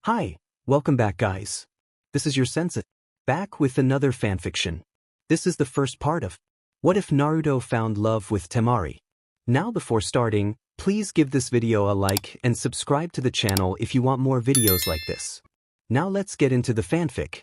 Hi, welcome back guys. This is your Sensei, back with another fanfiction. This is the first part of What If Naruto Found Love with Temari. Now before starting, please give this video a like and subscribe to the channel if you want more videos like this. Now let's get into the fanfic.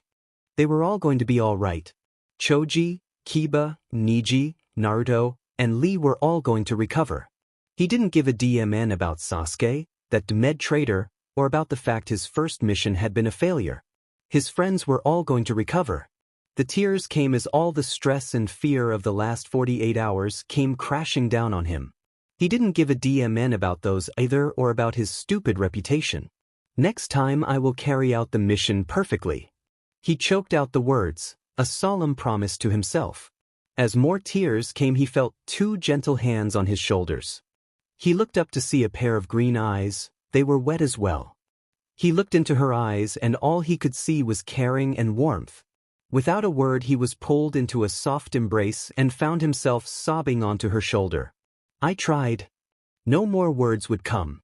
They were all going to be alright. Choji, Kiba, Niji, Naruto, and Lee were all going to recover. He didn't give a DMN about Sasuke, that demed traitor, or about the fact his first mission had been a failure. His friends were all going to recover. The tears came as all the stress and fear of the last 48 hours came crashing down on him. He didn't give a DMN about those either or about his stupid reputation. Next time I will carry out the mission perfectly. He choked out the words, a solemn promise to himself. As more tears came, he felt two gentle hands on his shoulders. He looked up to see a pair of green eyes. They were wet as well. He looked into her eyes and all he could see was caring and warmth. Without a word he was pulled into a soft embrace and found himself sobbing onto her shoulder. I tried. No more words would come.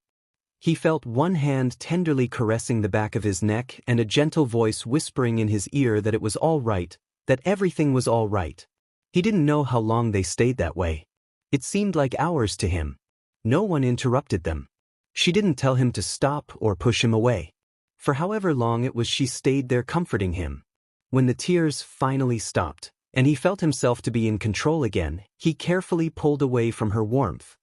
He felt one hand tenderly caressing the back of his neck and a gentle voice whispering in his ear that it was all right, that everything was all right. He didn't know how long they stayed that way. It seemed like hours to him. No one interrupted them. She didn't tell him to stop or push him away. For however long it was she stayed there comforting him. When the tears finally stopped, and he felt himself to be in control again, he carefully pulled away from her warmth.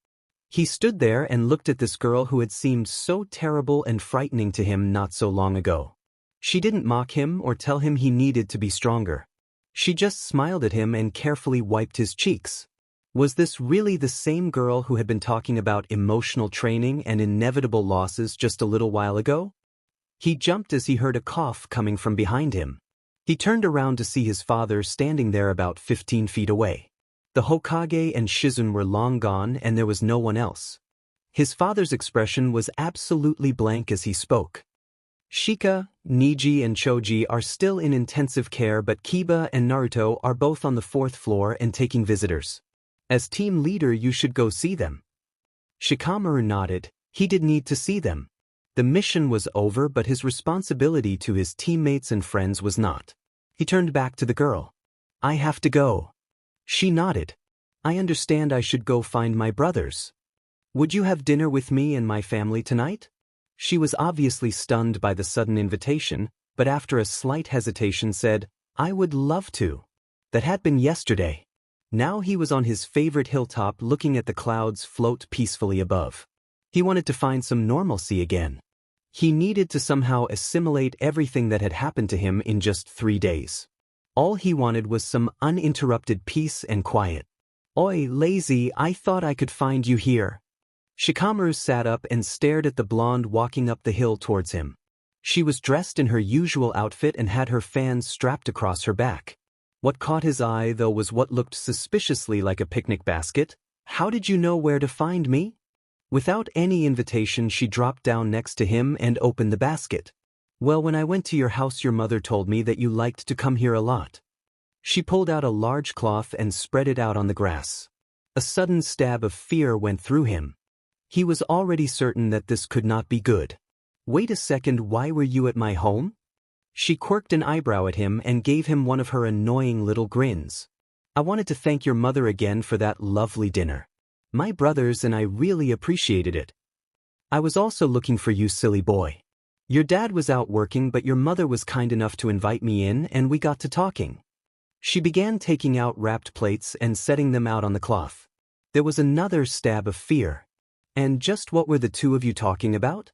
He stood there and looked at this girl who had seemed so terrible and frightening to him not so long ago. She didn't mock him or tell him he needed to be stronger. She just smiled at him and carefully wiped his cheeks. Was this really the same girl who had been talking about emotional training and inevitable losses just a little while ago? He jumped as he heard a cough coming from behind him. He turned around to see his father standing there about 15 feet away. The Hokage and Shizune were long gone and there was no one else. His father's expression was absolutely blank as he spoke. Shika, Niji and Choji are still in intensive care, but Kiba and Naruto are both on the 4th floor and taking visitors. As team leader you should go see them. Shikamaru nodded. He did need to see them. The mission was over, but his responsibility to his teammates and friends was not. He turned back to the girl. I have to go. She nodded. I understand I should go find my brothers. Would you have dinner with me and my family tonight? She was obviously stunned by the sudden invitation, but after a slight hesitation said, I would love to. That had been yesterday. Now he was on his favorite hilltop looking at the clouds float peacefully above. He wanted to find some normalcy again. He needed to somehow assimilate everything that had happened to him in just 3 days. All he wanted was some uninterrupted peace and quiet. Oi, lazy, I thought I could find you here. Shikamaru sat up and stared at the blonde walking up the hill towards him. She was dressed in her usual outfit and had her fans strapped across her back. What caught his eye, though, was what looked suspiciously like a picnic basket. How did you know where to find me? Without any invitation, she dropped down next to him and opened the basket. Well, when I went to your house, your mother told me that you liked to come here a lot. She pulled out a large cloth and spread it out on the grass. A sudden stab of fear went through him. He was already certain that this could not be good. Wait a second, why were you at my home? She quirked an eyebrow at him and gave him one of her annoying little grins. I wanted to thank your mother again for that lovely dinner. My brothers and I really appreciated it. I was also looking for you, silly boy. Your dad was out working, but your mother was kind enough to invite me in and we got to talking. She began taking out wrapped plates and setting them out on the cloth. There was another stab of fear. And just what were the two of you talking about?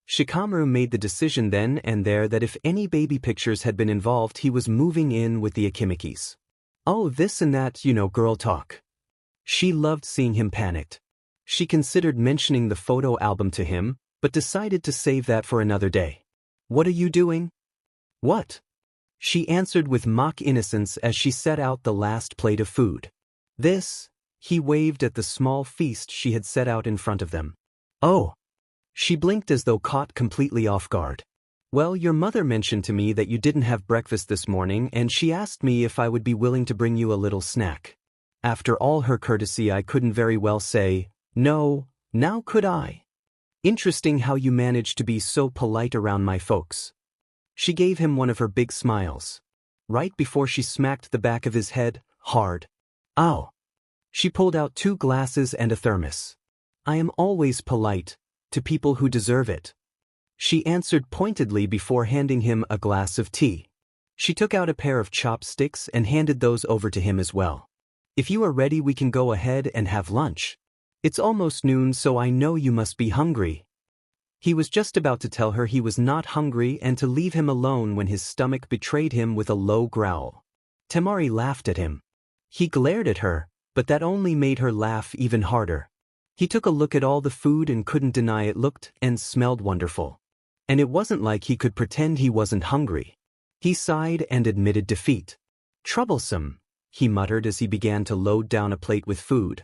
Shikamaru made the decision then and there that if any baby pictures had been involved, he was moving in with the Akimikis. Oh, this and that, girl talk. She loved seeing him panicked. She considered mentioning the photo album to him, but decided to save that for another day. What are you doing? What? She answered with mock innocence as she set out the last plate of food. This, he waved at the small feast she had set out in front of them. Oh. She blinked as though caught completely off guard. Well, your mother mentioned to me that you didn't have breakfast this morning and she asked me if I would be willing to bring you a little snack. After all her courtesy, I couldn't very well say, no, now could I? Interesting how you manage to be so polite around my folks. She gave him one of her big smiles. Right before she smacked the back of his head, hard. Ow. She pulled out 2 glasses and a thermos. I am always polite, to people who deserve it. She answered pointedly before handing him a glass of tea. She took out a pair of chopsticks and handed those over to him as well. If you are ready, we can go ahead and have lunch. It's almost noon, so I know you must be hungry. He was just about to tell her he was not hungry and to leave him alone when his stomach betrayed him with a low growl. Temari laughed at him. He glared at her, but that only made her laugh even harder. He took a look at all the food and couldn't deny it looked and smelled wonderful. And it wasn't like he could pretend he wasn't hungry. He sighed and admitted defeat. Troublesome, he muttered as he began to load down a plate with food.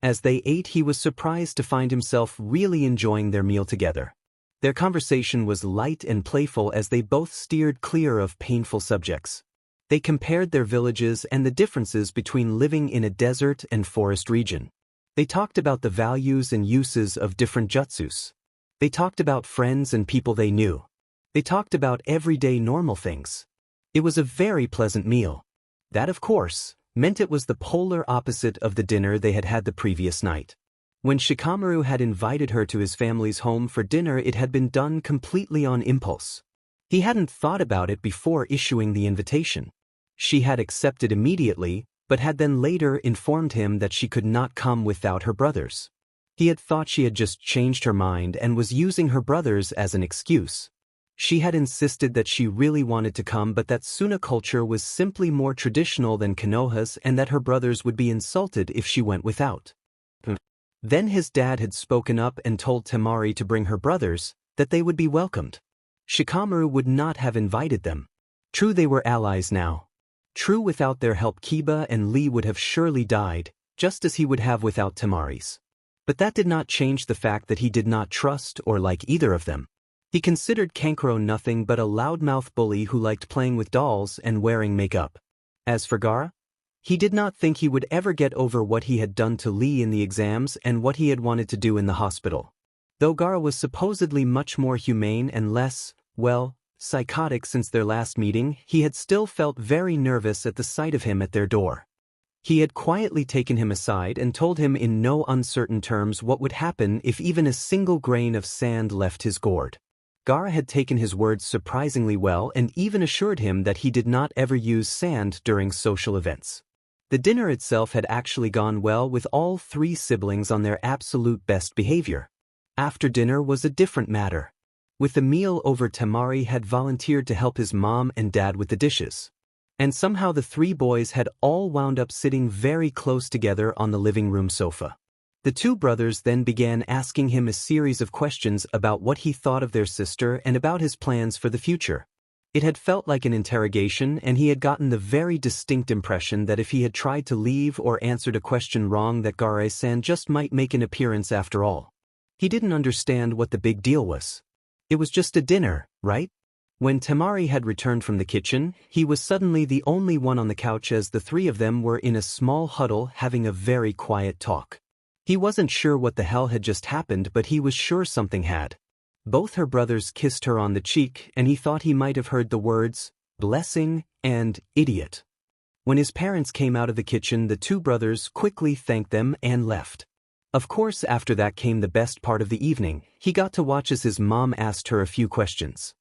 As they ate, he was surprised to find himself really enjoying their meal together. Their conversation was light and playful as they both steered clear of painful subjects. They compared their villages and the differences between living in a desert and forest region. They talked about the values and uses of different jutsus. They talked about friends and people they knew. They talked about everyday normal things. It was a very pleasant meal. That, of course, meant it was the polar opposite of the dinner they had had the previous night. When Shikamaru had invited her to his family's home for dinner, it had been done completely on impulse. He hadn't thought about it before issuing the invitation. She had accepted immediately, but had then later informed him that she could not come without her brothers. He had thought she had just changed her mind and was using her brothers as an excuse. She had insisted that she really wanted to come, but that Suna culture was simply more traditional than Konoha's and that her brothers would be insulted if she went without. Then his dad had spoken up and told Temari to bring her brothers, that they would be welcomed. Shikamaru would not have invited them. True, they were allies now. True, without their help Kiba and Lee would have surely died, just as he would have without Temari's. But that did not change the fact that he did not trust or like either of them. He considered Kankuro nothing but a loudmouth bully who liked playing with dolls and wearing makeup. As for Gaara, he did not think he would ever get over what he had done to Lee in the exams and what he had wanted to do in the hospital. Though Gaara was supposedly much more humane and less, well, psychotic since their last meeting, he had still felt very nervous at the sight of him at their door. He had quietly taken him aside and told him in no uncertain terms what would happen if even a single grain of sand left his gourd. Gaara had taken his words surprisingly well and even assured him that he did not ever use sand during social events. The dinner itself had actually gone well, with all 3 siblings on their absolute best behavior. After dinner was a different matter. With the meal over, Temari had volunteered to help his mom and dad with the dishes. And somehow the 3 boys had all wound up sitting very close together on the living room sofa. The 2 brothers then began asking him a series of questions about what he thought of their sister and about his plans for the future. It had felt like an interrogation, and he had gotten the very distinct impression that if he had tried to leave or answered a question wrong, that Gaara-san just might make an appearance after all. He didn't understand what the big deal was. It was just a dinner, right? When Temari had returned from the kitchen, he was suddenly the only one on the couch as the 3 of them were in a small huddle having a very quiet talk. He wasn't sure what the hell had just happened, but he was sure something had. Both her brothers kissed her on the cheek, and he thought he might have heard the words, blessing, and idiot. When his parents came out of the kitchen, the 2 brothers quickly thanked them and left. Of course, after that came the best part of the evening. He got to watch as his mom asked her a few questions.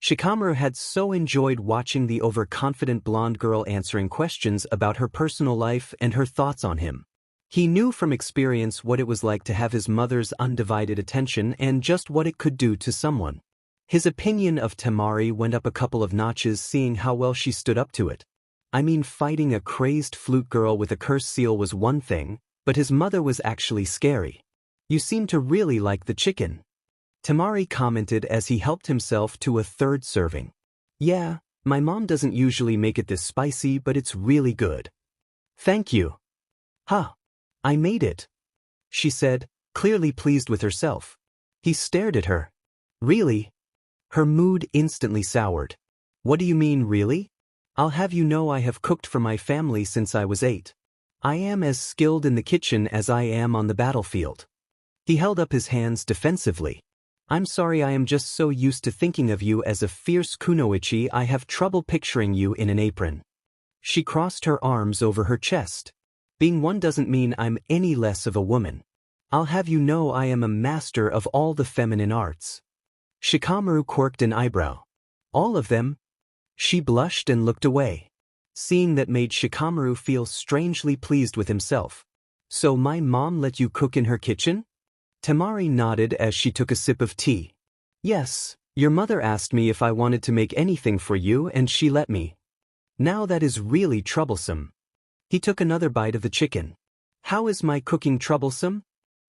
Shikamaru had so enjoyed watching the overconfident blonde girl answering questions about her personal life and her thoughts on him. He knew from experience what it was like to have his mother's undivided attention and just what it could do to someone. His opinion of Temari went up a couple of notches seeing how well she stood up to it. I mean, fighting a crazed flute girl with a cursed seal was one thing, but his mother was actually scary. You seem to really like the chicken. Temari commented as he helped himself to a 3rd serving. Yeah, my mom doesn't usually make it this spicy, but it's really good. Thank you. Huh. I made it, she said, clearly pleased with herself. He stared at her. Really? Her mood instantly soured. What do you mean, really? I'll have you know I have cooked for my family since I was 8. I am as skilled in the kitchen as I am on the battlefield. He held up his hands defensively. I'm sorry, I am just so used to thinking of you as a fierce kunoichi I have trouble picturing you in an apron. She crossed her arms over her chest. Being one doesn't mean I'm any less of a woman. I'll have you know I am a master of all the feminine arts. Shikamaru quirked an eyebrow. All of them? She blushed and looked away. Seeing that made Shikamaru feel strangely pleased with himself. So my mom let you cook in her kitchen? Temari nodded as she took a sip of tea. Yes, your mother asked me if I wanted to make anything for you and she let me. Now that is really troublesome. He took another bite of the chicken. How is my cooking troublesome?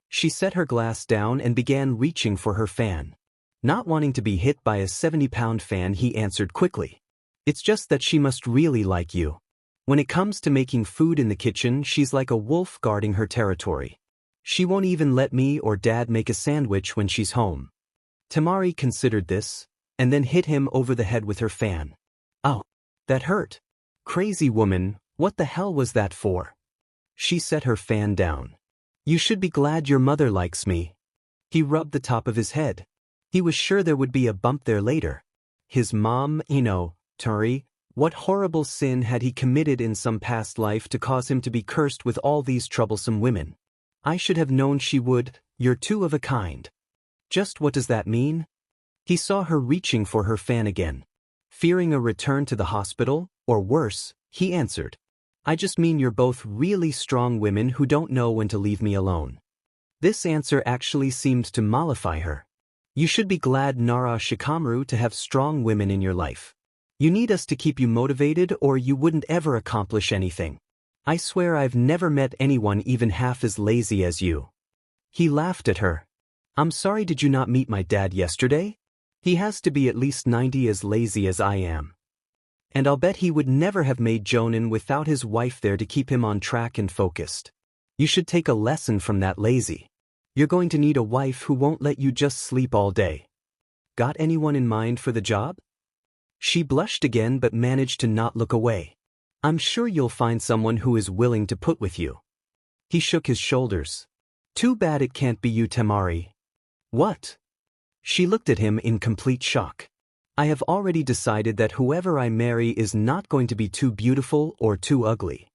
She set her glass down and began reaching for her fan. Not wanting to be hit by a 70-pound fan, he answered quickly. It's just that she must really like you. When it comes to making food in the kitchen, she's like a wolf guarding her territory. She won't even let me or Dad make a sandwich when she's home. Temari considered this, and then hit him over the head with her fan. Ow, that hurt. Crazy woman, what the hell was that for? She set her fan down. You should be glad your mother likes me. He rubbed the top of his head. He was sure there would be a bump there later. His mom, Turi, what horrible sin had he committed in some past life to cause him to be cursed with all these troublesome women? I should have known she would. You're two of a kind. Just what does that mean? He saw her reaching for her fan again. Fearing a return to the hospital, or worse, he answered. I just mean you're both really strong women who don't know when to leave me alone. This answer actually seemed to mollify her. You should be glad, Nara Shikamaru, to have strong women in your life. You need us to keep you motivated or you wouldn't ever accomplish anything. I swear I've never met anyone even half as lazy as you. He laughed at her. I'm sorry, did you not meet my dad yesterday? He has to be at least 90 as lazy as I am. And I'll bet he would never have made Jonin without his wife there to keep him on track and focused. You should take a lesson from that lazy. You're going to need a wife who won't let you just sleep all day. Got anyone in mind for the job? She blushed again but managed to not look away. I'm sure you'll find someone who is willing to put with you. He shook his shoulders. Too bad it can't be you, Temari. What? She looked at him in complete shock. I have already decided that whoever I marry is not going to be too beautiful or too ugly.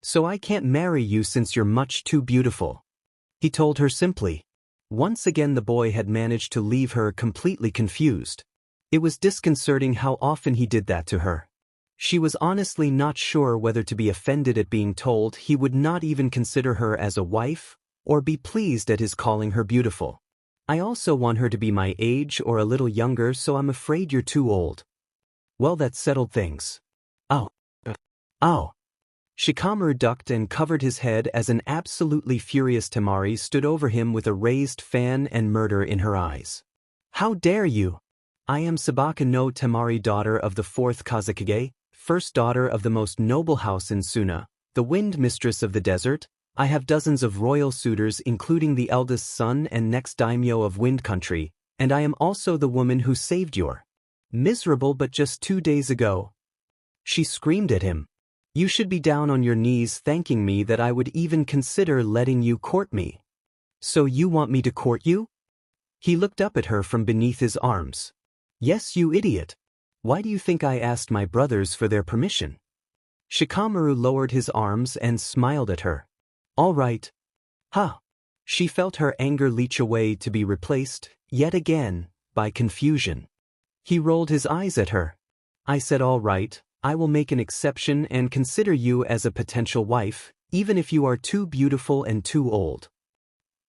So I can't marry you since you're much too beautiful. He told her simply. Once again the boy had managed to leave her completely confused. It was disconcerting how often he did that to her. She was honestly not sure whether to be offended at being told he would not even consider her as a wife, or be pleased at his calling her beautiful. I also want her to be my age or a little younger, so I'm afraid you're too old. Well, that settled things. Ow. Ow. Shikamaru ducked and covered his head as an absolutely furious Temari stood over him with a raised fan and murder in her eyes. How dare you! I am Sabaka no Temari, daughter of the 4th Kazekage, first daughter of the most noble house in Suna, the wind mistress of the desert. I have dozens of royal suitors, including the eldest son and next daimyo of Wind Country, and I am also the woman who saved your miserable but just 2 days ago. She screamed at him. You should be down on your knees thanking me that I would even consider letting you court me. So you want me to court you? He looked up at her from beneath his arms. Yes, you idiot. Why do you think I asked my brothers for their permission? Shikamaru lowered his arms and smiled at her. All right. Huh. She felt her anger leach away to be replaced, yet again, by confusion. He rolled his eyes at her. I said all right, I will make an exception and consider you as a potential wife, even if you are too beautiful and too old.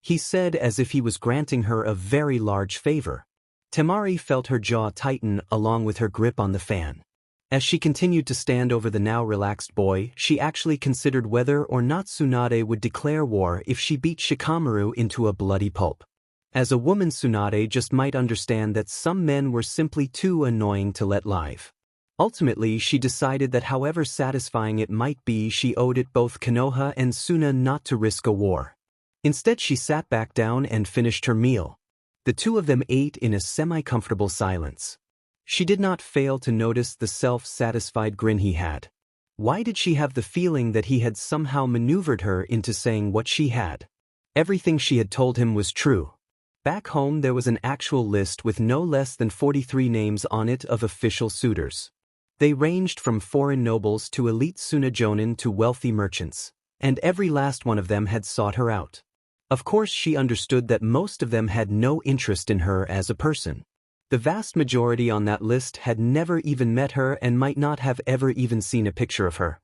He said as if he was granting her a very large favor. Temari felt her jaw tighten along with her grip on the fan. As she continued to stand over the now relaxed boy, she actually considered whether or not Tsunade would declare war if she beat Shikamaru into a bloody pulp. As a woman, Tsunade just might understand that some men were simply too annoying to let live. Ultimately, she decided that however satisfying it might be, she owed it both Konoha and Suna not to risk a war. Instead, she sat back down and finished her meal. The two of them ate in a semi-comfortable silence. She did not fail to notice the self-satisfied grin he had. Why did she have the feeling that he had somehow maneuvered her into saying what she had? Everything she had told him was true. Back home there was an actual list with no less than 43 names on it of official suitors. They ranged from foreign nobles to elite Sunajonin to wealthy merchants, and every last one of them had sought her out. Of course she understood that most of them had no interest in her as a person. The vast majority on that list had never even met her and might not have ever even seen a picture of her.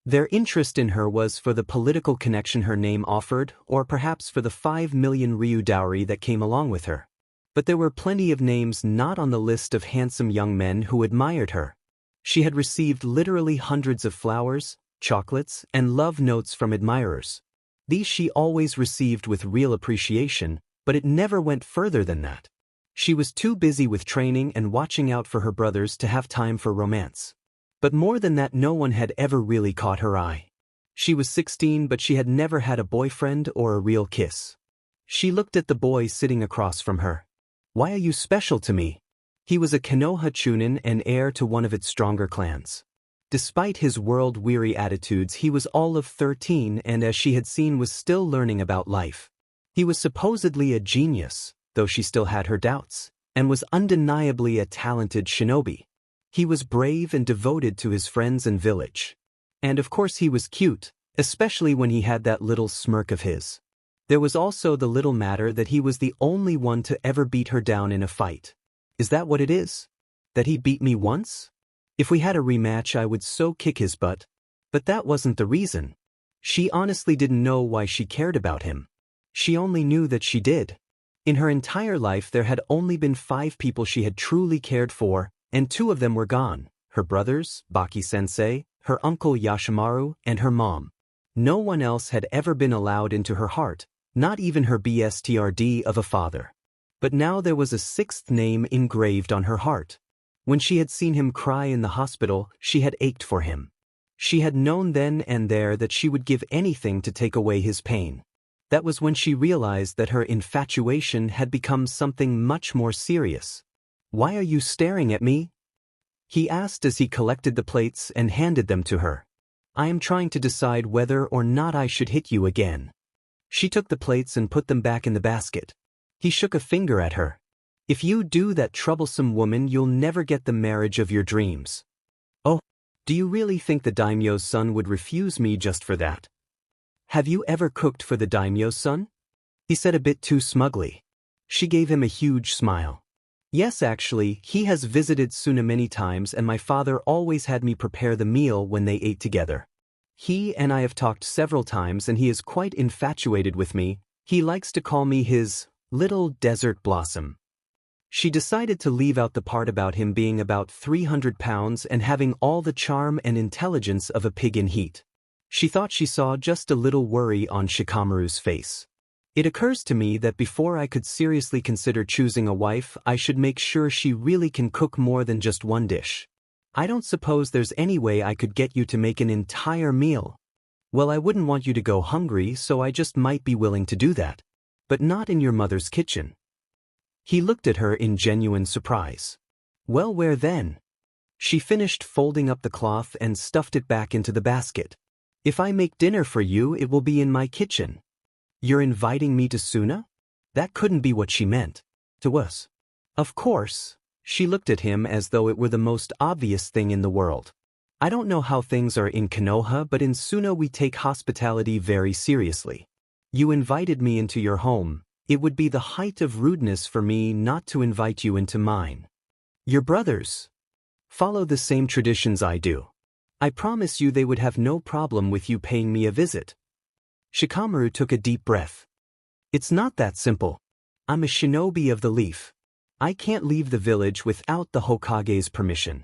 Their interest in her was for the political connection her name offered, or perhaps for the 5 million ryu dowry that came along with her. But there were plenty of names not on the list of handsome young men who admired her. She had received literally hundreds of flowers, chocolates, and love notes from admirers. These she always received with real appreciation, but it never went further than that. She was too busy with training and watching out for her brothers to have time for romance. But more than that, no one had ever really caught her eye. She was 16, but she had never had a boyfriend or a real kiss. She looked at the boy sitting across from her. "Why are you special to me?" He was a Konoha Chunin and heir to one of its stronger clans. Despite his world-weary attitudes, he was all of 13 and, as she had seen, was still learning about life. He was supposedly a genius, though she still had her doubts, and was undeniably a talented shinobi. He was brave and devoted to his friends and village. And of course he was cute, especially when he had that little smirk of his. There was also the little matter that he was the only one to ever beat her down in a fight. Is that what it is? That he beat me once? If we had a rematch I would so kick his butt. But that wasn't the reason. She honestly didn't know why she cared about him. She only knew that she did. In her entire life there had only been 5 people she had truly cared for, and 2 of them were gone: her brothers, Baki-sensei, her uncle Yashimaru, and her mom. No one else had ever been allowed into her heart, not even her BSTRD of a father. But now there was a 6th name engraved on her heart. When she had seen him cry in the hospital, she had ached for him. She had known then and there that she would give anything to take away his pain. That was when she realized that her infatuation had become something much more serious. "Why are you staring at me?" he asked as he collected the plates and handed them to her. "I am trying to decide whether or not I should hit you again." She took the plates and put them back in the basket. He shook a finger at her. "If you do that, troublesome woman, you'll never get the marriage of your dreams." "Oh, do you really think the daimyo's son would refuse me just for that?" "Have you ever cooked for the daimyo's son?" he said a bit too smugly. She gave him a huge smile. "Yes, actually, he has visited Suna many times and my father always had me prepare the meal when they ate together. He and I have talked several times and he is quite infatuated with me. He likes to call me his little desert blossom." She decided to leave out the part about him being about 300 pounds and having all the charm and intelligence of a pig in heat. She thought she saw just a little worry on Shikamaru's face. "It occurs to me that before I could seriously consider choosing a wife, I should make sure she really can cook more than just one dish. I don't suppose there's any way I could get you to make an entire meal." "Well, I wouldn't want you to go hungry, so I just might be willing to do that. But not in your mother's kitchen." He looked at her in genuine surprise. "Well, where then?" She finished folding up the cloth and stuffed it back into the basket. "If I make dinner for you, it will be in my kitchen." "You're inviting me to Suna?" That couldn't be what she meant. To us. Of course. She looked at him as though it were the most obvious thing in the world. "I don't know how things are in Konoha, but in Suna we take hospitality very seriously. You invited me into your home. It would be the height of rudeness for me not to invite you into mine. Your brothers follow the same traditions I do. I promise you they would have no problem with you paying me a visit." Shikamaru took a deep breath. "It's not that simple. I'm a shinobi of the leaf. I can't leave the village without the Hokage's permission."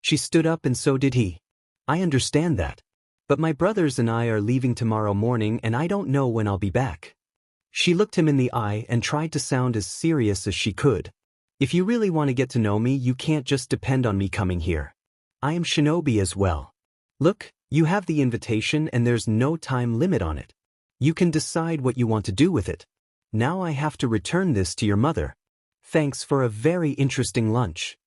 She stood up and so did he. "I understand that. But my brothers and I are leaving tomorrow morning and I don't know when I'll be back." She looked him in the eye and tried to sound as serious as she could. "If you really want to get to know me, you can't just depend on me coming here. I am shinobi as well. Look, you have the invitation and there's no time limit on it. You can decide what you want to do with it. Now I have to return this to your mother. Thanks for a very interesting lunch."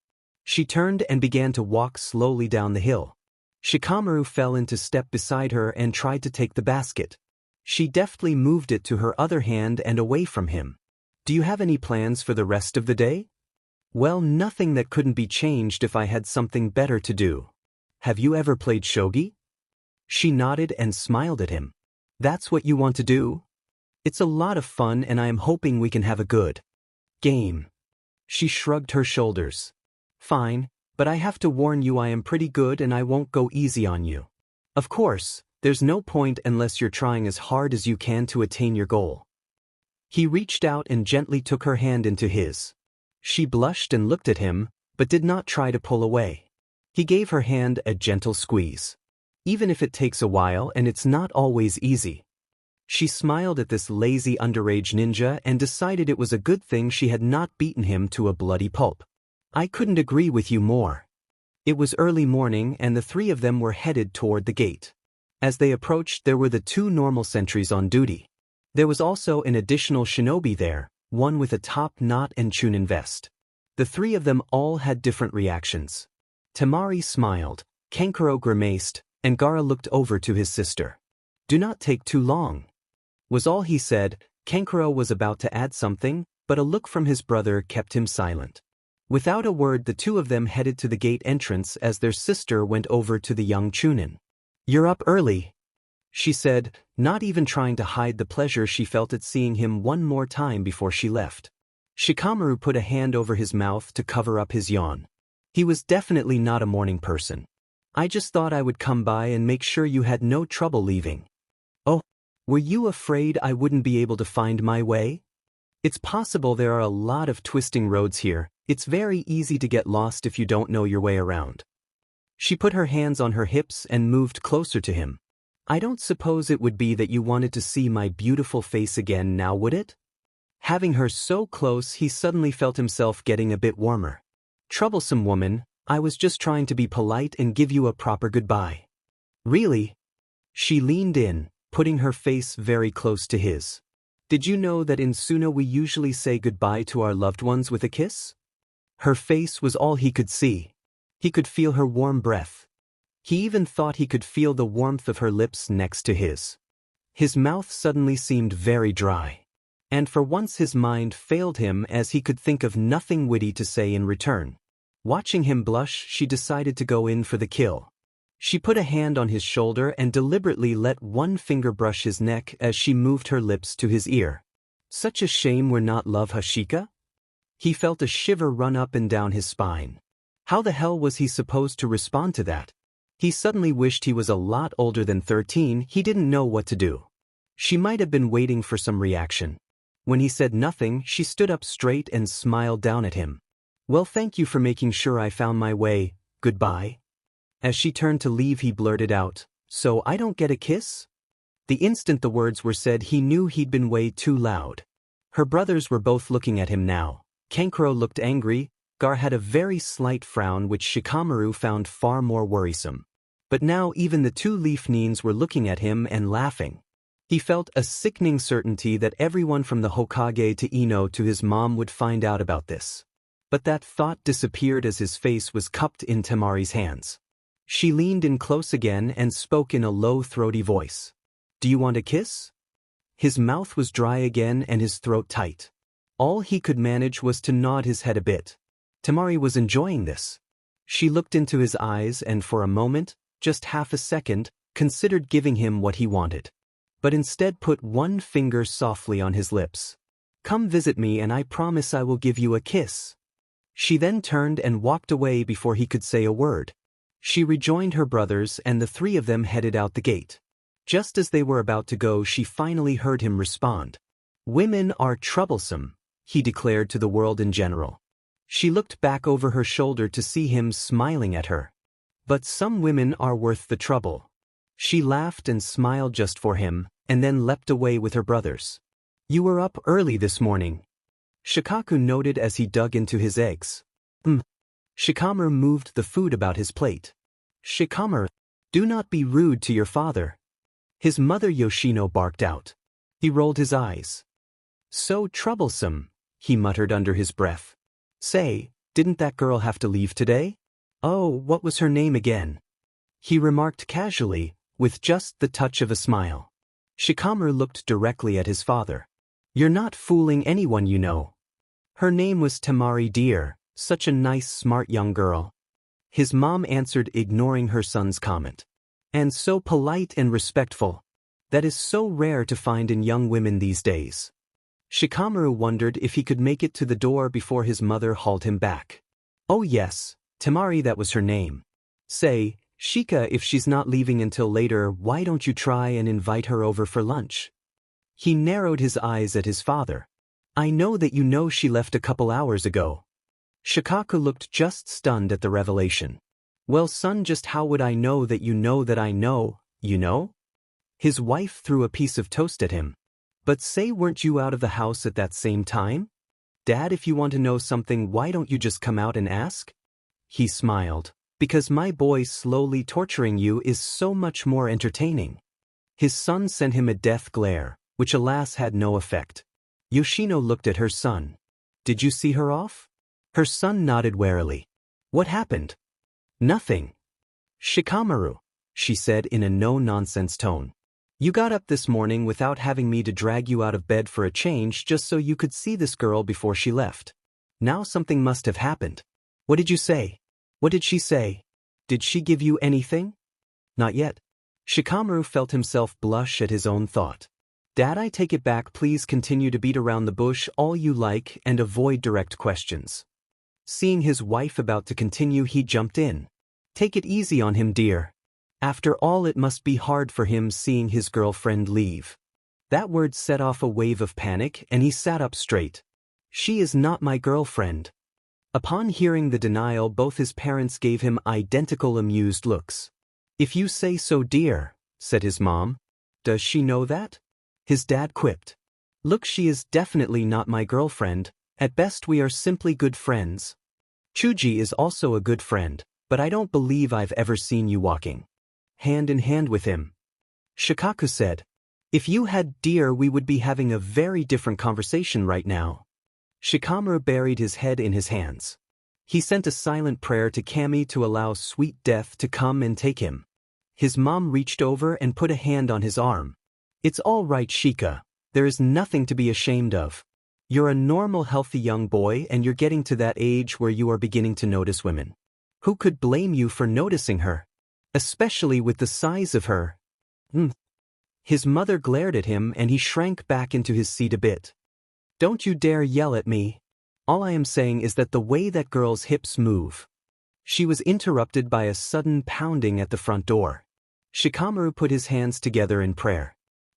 She turned and began to walk slowly down the hill. Shikamaru fell into step beside her and tried to take the basket. She deftly moved it to her other hand and away from him. Do you have any plans for the rest of the day? Well, nothing that couldn't be changed if I had something better to do. Have you ever played shogi? She nodded and smiled at him. That's what you want to do? It's a lot of fun and I am hoping we can have a good game. She shrugged her shoulders. Fine, but I have to warn you I am pretty good and I won't go easy on you. Of course, there's no point unless you're trying as hard as you can to attain your goal. He reached out and gently took her hand into his. She blushed and looked at him, but did not try to pull away. He gave her hand a gentle squeeze. Even if it takes a while and it's not always easy. She smiled at this lazy underage ninja and decided it was a good thing she had not beaten him to a bloody pulp. I couldn't agree with you more. It was early morning and the three of them were headed toward the gate. As they approached, there were the two normal sentries on duty. There was also an additional shinobi there, one with a top knot and chunin vest. The three of them all had different reactions. Temari smiled, Kankuro grimaced, and Gaara looked over to his sister. Do not take too long, was all he said. Kankuro was about to add something, but a look from his brother kept him silent. Without a word, the two of them headed to the gate entrance as their sister went over to the young chunin. You're up early, she said, not even trying to hide the pleasure she felt at seeing him one more time before she left. Shikamaru put a hand over his mouth to cover up his yawn. He was definitely not a morning person. I just thought I would come by and make sure you had no trouble leaving. Oh, were you afraid I wouldn't be able to find my way? It's possible there are a lot of twisting roads here. It's very easy to get lost if you don't know your way around. She put her hands on her hips and moved closer to him. I don't suppose it would be that you wanted to see my beautiful face again now, would it? Having her so close, he suddenly felt himself getting a bit warmer. Troublesome woman, I was just trying to be polite and give you a proper goodbye. Really? She leaned in, putting her face very close to his. Did you know that in Suno we usually say goodbye to our loved ones with a kiss? Her face was all he could see. He could feel her warm breath. He even thought he could feel the warmth of her lips next to his. His mouth suddenly seemed very dry. And for once his mind failed him as he could think of nothing witty to say in return. Watching him blush, she decided to go in for the kill. She put a hand on his shoulder and deliberately let one finger brush his neck as she moved her lips to his ear. Such a shame we're not love, Shika? He felt a shiver run up and down his spine. How the hell was he supposed to respond to that? He suddenly wished he was a lot older than 13. He didn't know what to do. She might have been waiting for some reaction. When he said nothing, she stood up straight and smiled down at him. Well, thank you for making sure I found my way. Goodbye. As she turned to leave, he blurted out, so I don't get a kiss? The instant the words were said, he knew he'd been way too loud. Her brothers were both looking at him now. Kankuro looked angry. Gar had a very slight frown which Shikamaru found far more worrisome. But now even the two leaf nines were looking at him and laughing. He felt a sickening certainty that everyone from the Hokage to Ino to his mom would find out about this. But that thought disappeared as his face was cupped in Temari's hands. She leaned in close again and spoke in a low, throaty voice. Do you want a kiss? His mouth was dry again and his throat tight. All he could manage was to nod his head a bit. Temari was enjoying this. She looked into his eyes and for a moment, just half a second, considered giving him what he wanted. But instead put one finger softly on his lips. Come visit me and I promise I will give you a kiss. She then turned and walked away before he could say a word. She rejoined her brothers and the three of them headed out the gate. Just as they were about to go, she finally heard him respond. Women are troublesome, he declared to the world in general. She looked back over her shoulder to see him smiling at her. But some women are worth the trouble. She laughed and smiled just for him, and then leapt away with her brothers. You were up early this morning, Shikaku noted as he dug into his eggs. Shikamaru moved the food about his plate. Shikamaru, do not be rude to your father. His mother Yoshino barked out. He rolled his eyes. So troublesome, he muttered under his breath. Say, didn't that girl have to leave today? Oh, what was her name again? He remarked casually, with just the touch of a smile. Shikamaru looked directly at his father. You're not fooling anyone you know. Her name was Temari, dear, such a nice smart young girl. His mom answered, ignoring her son's comment. And so polite and respectful. That is so rare to find in young women these days. Shikamaru wondered if he could make it to the door before his mother hauled him back. Oh yes, Temari, that was her name. Say, Shika, if she's not leaving until later, why don't you try and invite her over for lunch? He narrowed his eyes at his father. I know that you know she left a couple hours ago. Shikaku looked just stunned at the revelation. Well, son, just how would I know that you know that I know, you know? His wife threw a piece of toast at him. But say, weren't you out of the house at that same time? Dad, if you want to know something, why don't you just come out and ask? He smiled. Because my boy slowly torturing you is so much more entertaining. His son sent him a death glare, which alas had no effect. Yoshino looked at her son. Did you see her off? Her son nodded warily. What happened? Nothing. Shikamaru, she said in a no-nonsense tone. You got up this morning without having me to drag you out of bed for a change just so you could see this girl before she left. Now something must have happened. What did you say? What did she say? Did she give you anything? Not yet. Shikamaru felt himself blush at his own thought. Dad, I take it back, please continue to beat around the bush all you like and avoid direct questions. Seeing his wife about to continue, he jumped in. Take it easy on him, dear. After all, it must be hard for him seeing his girlfriend leave. That word set off a wave of panic and he sat up straight. She is not my girlfriend. Upon hearing the denial, both his parents gave him identical amused looks. If you say so, dear, said his mom. Does she know that? His dad quipped. Look, she is definitely not my girlfriend. At best we are simply good friends. Chuji is also a good friend, but I don't believe I've ever seen you walking hand in hand with him. Shikaku said. If you had, dear, we would be having a very different conversation right now. Shikamaru buried his head in his hands. He sent a silent prayer to Kami to allow sweet death to come and take him. His mom reached over and put a hand on his arm. It's all right, Shika. There is nothing to be ashamed of. You're a normal, healthy young boy and you're getting to that age where you are beginning to notice women. Who could blame you for noticing her? Especially with the size of her. His mother glared at him and he shrank back into his seat a bit. Don't you dare yell at me. All I am saying is that the way that girl's hips move. She was interrupted by a sudden pounding at the front door. Shikamaru put his hands together in prayer.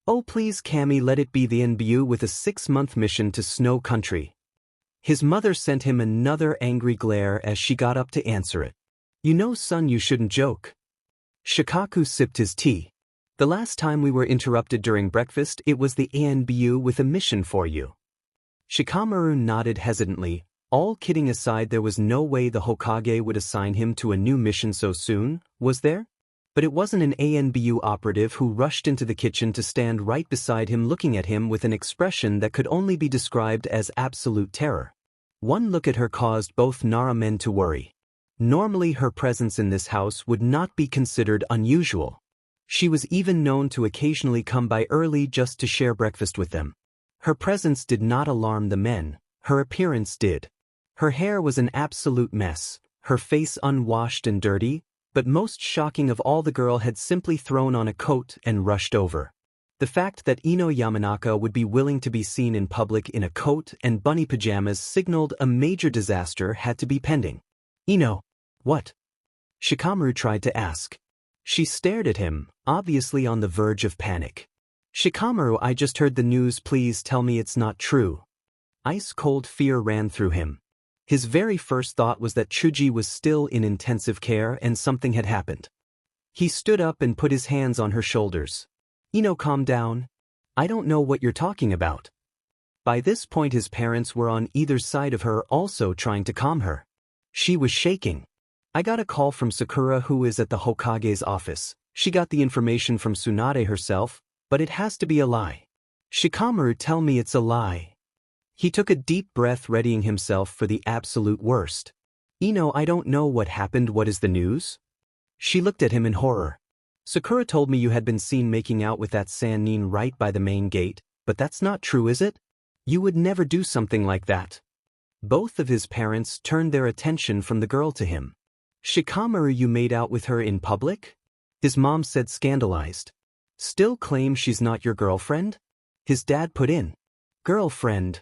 Oh please, Kami, let it be the NBU with a 6-month mission to Snow Country. His mother sent him another angry glare as she got up to answer it. You know, son, you shouldn't joke. Shikaku sipped his tea. The last time we were interrupted during breakfast, it was the ANBU with a mission for you. Shikamaru nodded hesitantly. All kidding aside, there was no way the Hokage would assign him to a new mission so soon, was there? But it wasn't an ANBU operative who rushed into the kitchen to stand right beside him looking at him with an expression that could only be described as absolute terror. One look at her caused both Nara men to worry. Normally her presence in this house would not be considered unusual. She was even known to occasionally come by early just to share breakfast with them. Her presence did not alarm the men, her appearance did. Her hair was an absolute mess, her face unwashed and dirty, but most shocking of all, the girl had simply thrown on a coat and rushed over. The fact that Ino Yamanaka would be willing to be seen in public in a coat and bunny pajamas signaled a major disaster had to be pending. Ino, what? Shikamaru tried to ask. She stared at him, obviously on the verge of panic. Shikamaru, I just heard the news, please tell me it's not true. Ice-cold fear ran through him. His very first thought was that Chuji was still in intensive care and something had happened. He stood up and put his hands on her shoulders. Ino, calm down. I don't know what you're talking about. By this point his parents were on either side of her, also trying to calm her. She was shaking. I got a call from Sakura, who is at the Hokage's office. She got the information from Tsunade herself, but it has to be a lie. Shikamaru, tell me it's a lie. He took a deep breath, readying himself for the absolute worst. Ino, I don't know what happened. What is the news? She looked at him in horror. Sakura told me you had been seen making out with that Sannin right by the main gate, but that's not true, is it? You would never do something like that. Both of his parents turned their attention from the girl to him. Shikamaru, you made out with her in public? His mom said, scandalized. Still claim she's not your girlfriend? His dad put in. Girlfriend.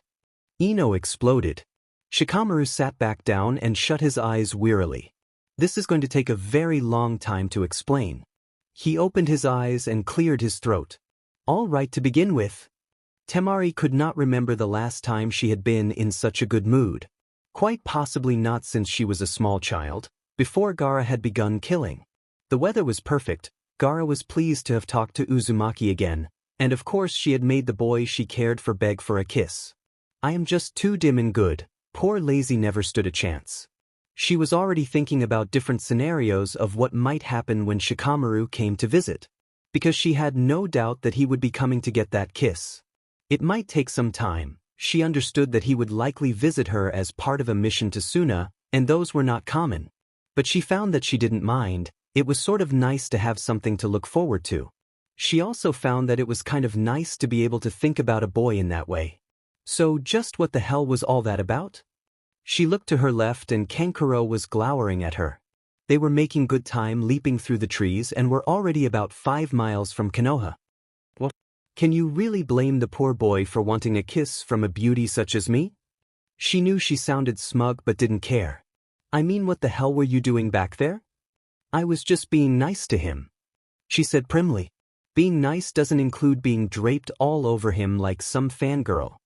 Ino exploded. Shikamaru sat back down and shut his eyes wearily. This is going to take a very long time to explain. He opened his eyes and cleared his throat. All right, to begin with. Temari could not remember the last time she had been in such a good mood. Quite possibly not since she was a small child, before Gaara had begun killing. The weather was perfect, Gaara was pleased to have talked to Uzumaki again, and of course she had made the boy she cared for beg for a kiss. I am just too dim and good, poor lazy never stood a chance. She was already thinking about different scenarios of what might happen when Shikamaru came to visit, because she had no doubt that he would be coming to get that kiss. It might take some time. She understood that he would likely visit her as part of a mission to Suna, and those were not common. But she found that she didn't mind. It was sort of nice to have something to look forward to. She also found that it was kind of nice to be able to think about a boy in that way. So just what the hell was all that about? She looked to her left and Kankuro was glowering at her. They were making good time leaping through the trees and were already about 5 miles from Konoha. What? Can you really blame the poor boy for wanting a kiss from a beauty such as me? She knew she sounded smug but didn't care. I mean, what the hell were you doing back there? I was just being nice to him, she said primly. Being nice doesn't include being draped all over him like some fangirl.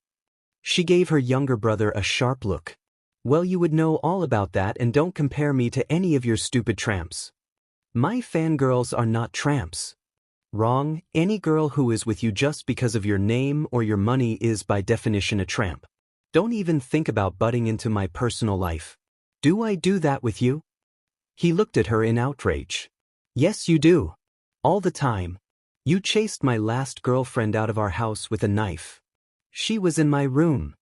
She gave her younger brother a sharp look. Well, you would know all about that, and don't compare me to any of your stupid tramps. My fangirls are not tramps. Wrong, any girl who is with you just because of your name or your money is by definition a tramp. Don't even think about butting into my personal life. Do I do that with you? He looked at her in outrage. Yes, you do. All the time. You chased my last girlfriend out of our house with a knife. She was in my room.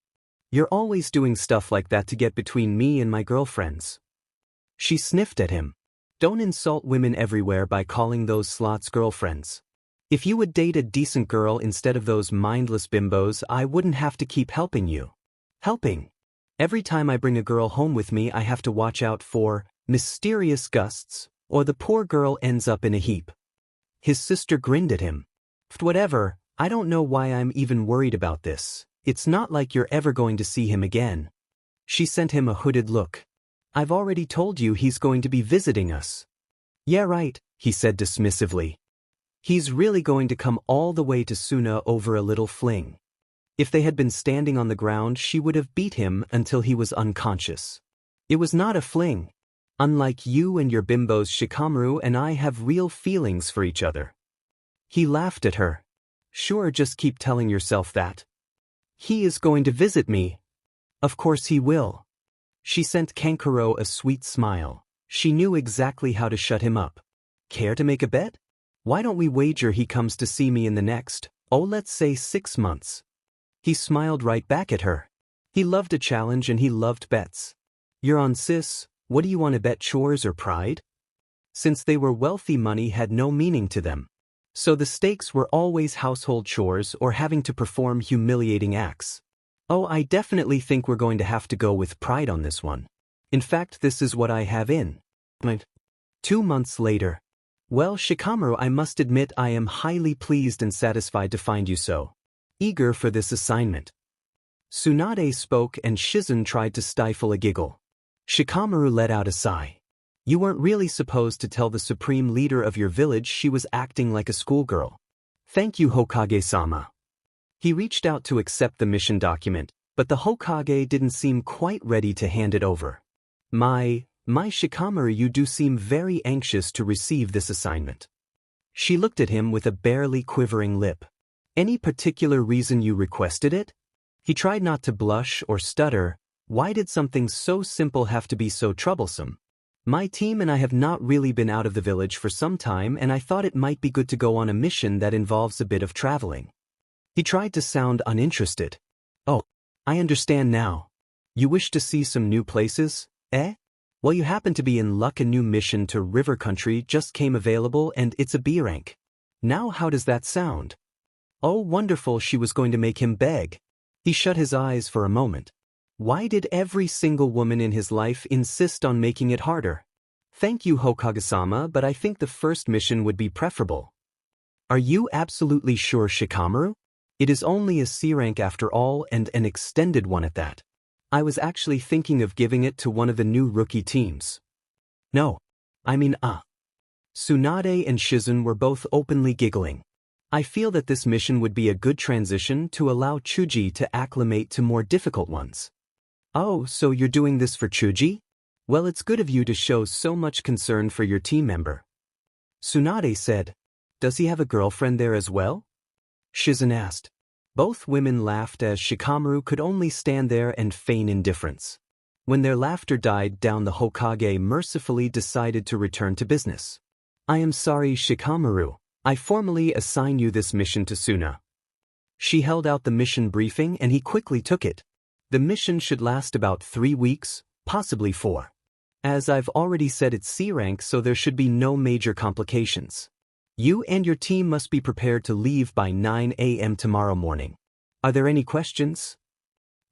You're always doing stuff like that to get between me and my girlfriends. She sniffed at him. Don't insult women everywhere by calling those slots girlfriends. If you would date a decent girl instead of those mindless bimbos, I wouldn't have to keep helping you. Helping? Every time I bring a girl home with me, I have to watch out for mysterious gusts, or the poor girl ends up in a heap. His sister grinned at him. Whatever, I don't know why I'm even worried about this. It's not like you're ever going to see him again. She sent him a hooded look. I've already told you he's going to be visiting us. Yeah, right, he said dismissively. He's really going to come all the way to Suna over a little fling. If they had been standing on the ground, she would have beat him until he was unconscious. It was not a fling. Unlike you and your bimbos, Shikamaru and I have real feelings for each other. He laughed at her. Sure, just keep telling yourself that. He is going to visit me. Of course he will. She sent Kankuro a sweet smile. She knew exactly how to shut him up. Care to make a bet? Why don't we wager he comes to see me in the next, let's say 6 months. He smiled right back at her. He loved a challenge and he loved bets. You're on, sis. What do you want to bet, chores or pride? Since they were wealthy, money had no meaning to them. So the stakes were always household chores or having to perform humiliating acts. Oh, I definitely think we're going to have to go with pride on this one. In fact, this is what I have in mind. 2 months later. Well, Shikamaru, I must admit I am highly pleased and satisfied to find you so eager for this assignment. Tsunade spoke and Shizen tried to stifle a giggle. Shikamaru let out a sigh. You weren't really supposed to tell the supreme leader of your village she was acting like a schoolgirl. Thank you, Hokage-sama. He reached out to accept the mission document, but the Hokage didn't seem quite ready to hand it over. My Shikamaru, you do seem very anxious to receive this assignment. She looked at him with a barely quivering lip. Any particular reason you requested it? He tried not to blush or stutter. Why did something so simple have to be so troublesome? My team and I have not really been out of the village for some time, and I thought it might be good to go on a mission that involves a bit of traveling. He tried to sound uninterested. Oh, I understand now. You wish to see some new places, eh? Well, you happen to be in luck. A new mission to River Country just came available and it's a B rank. Now how does that sound? Oh, wonderful, she was going to make him beg. He shut his eyes for a moment. Why did every single woman in his life insist on making it harder? Thank you, Hokage-sama, but I think the first mission would be preferable. Are you absolutely sure, Shikamaru? It is only a C rank after all, and an extended one at that. I was actually thinking of giving it to one of the new rookie teams. No. I mean, Tsunade and Shizun were both openly giggling. I feel that this mission would be a good transition to allow Chuji to acclimate to more difficult ones. Oh, so you're doing this for Chuji? Well, it's good of you to show so much concern for your team member. Tsunade said. Does he have a girlfriend there as well? Shizun asked. Both women laughed as Shikamaru could only stand there and feign indifference. When their laughter died down, the Hokage mercifully decided to return to business. I am sorry, Shikamaru. I formally assign you this mission to Suna. She held out the mission briefing and he quickly took it. The mission should last about 3 weeks, possibly 4. As I've already said, it's C rank, so there should be no major complications. You and your team must be prepared to leave by 9 a.m. tomorrow morning. Are there any questions?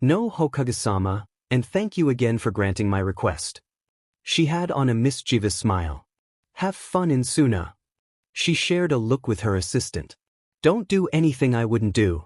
No, Hokage-sama, and thank you again for granting my request. She had on a mischievous smile. Have fun in Suna. She shared a look with her assistant. Don't do anything I wouldn't do.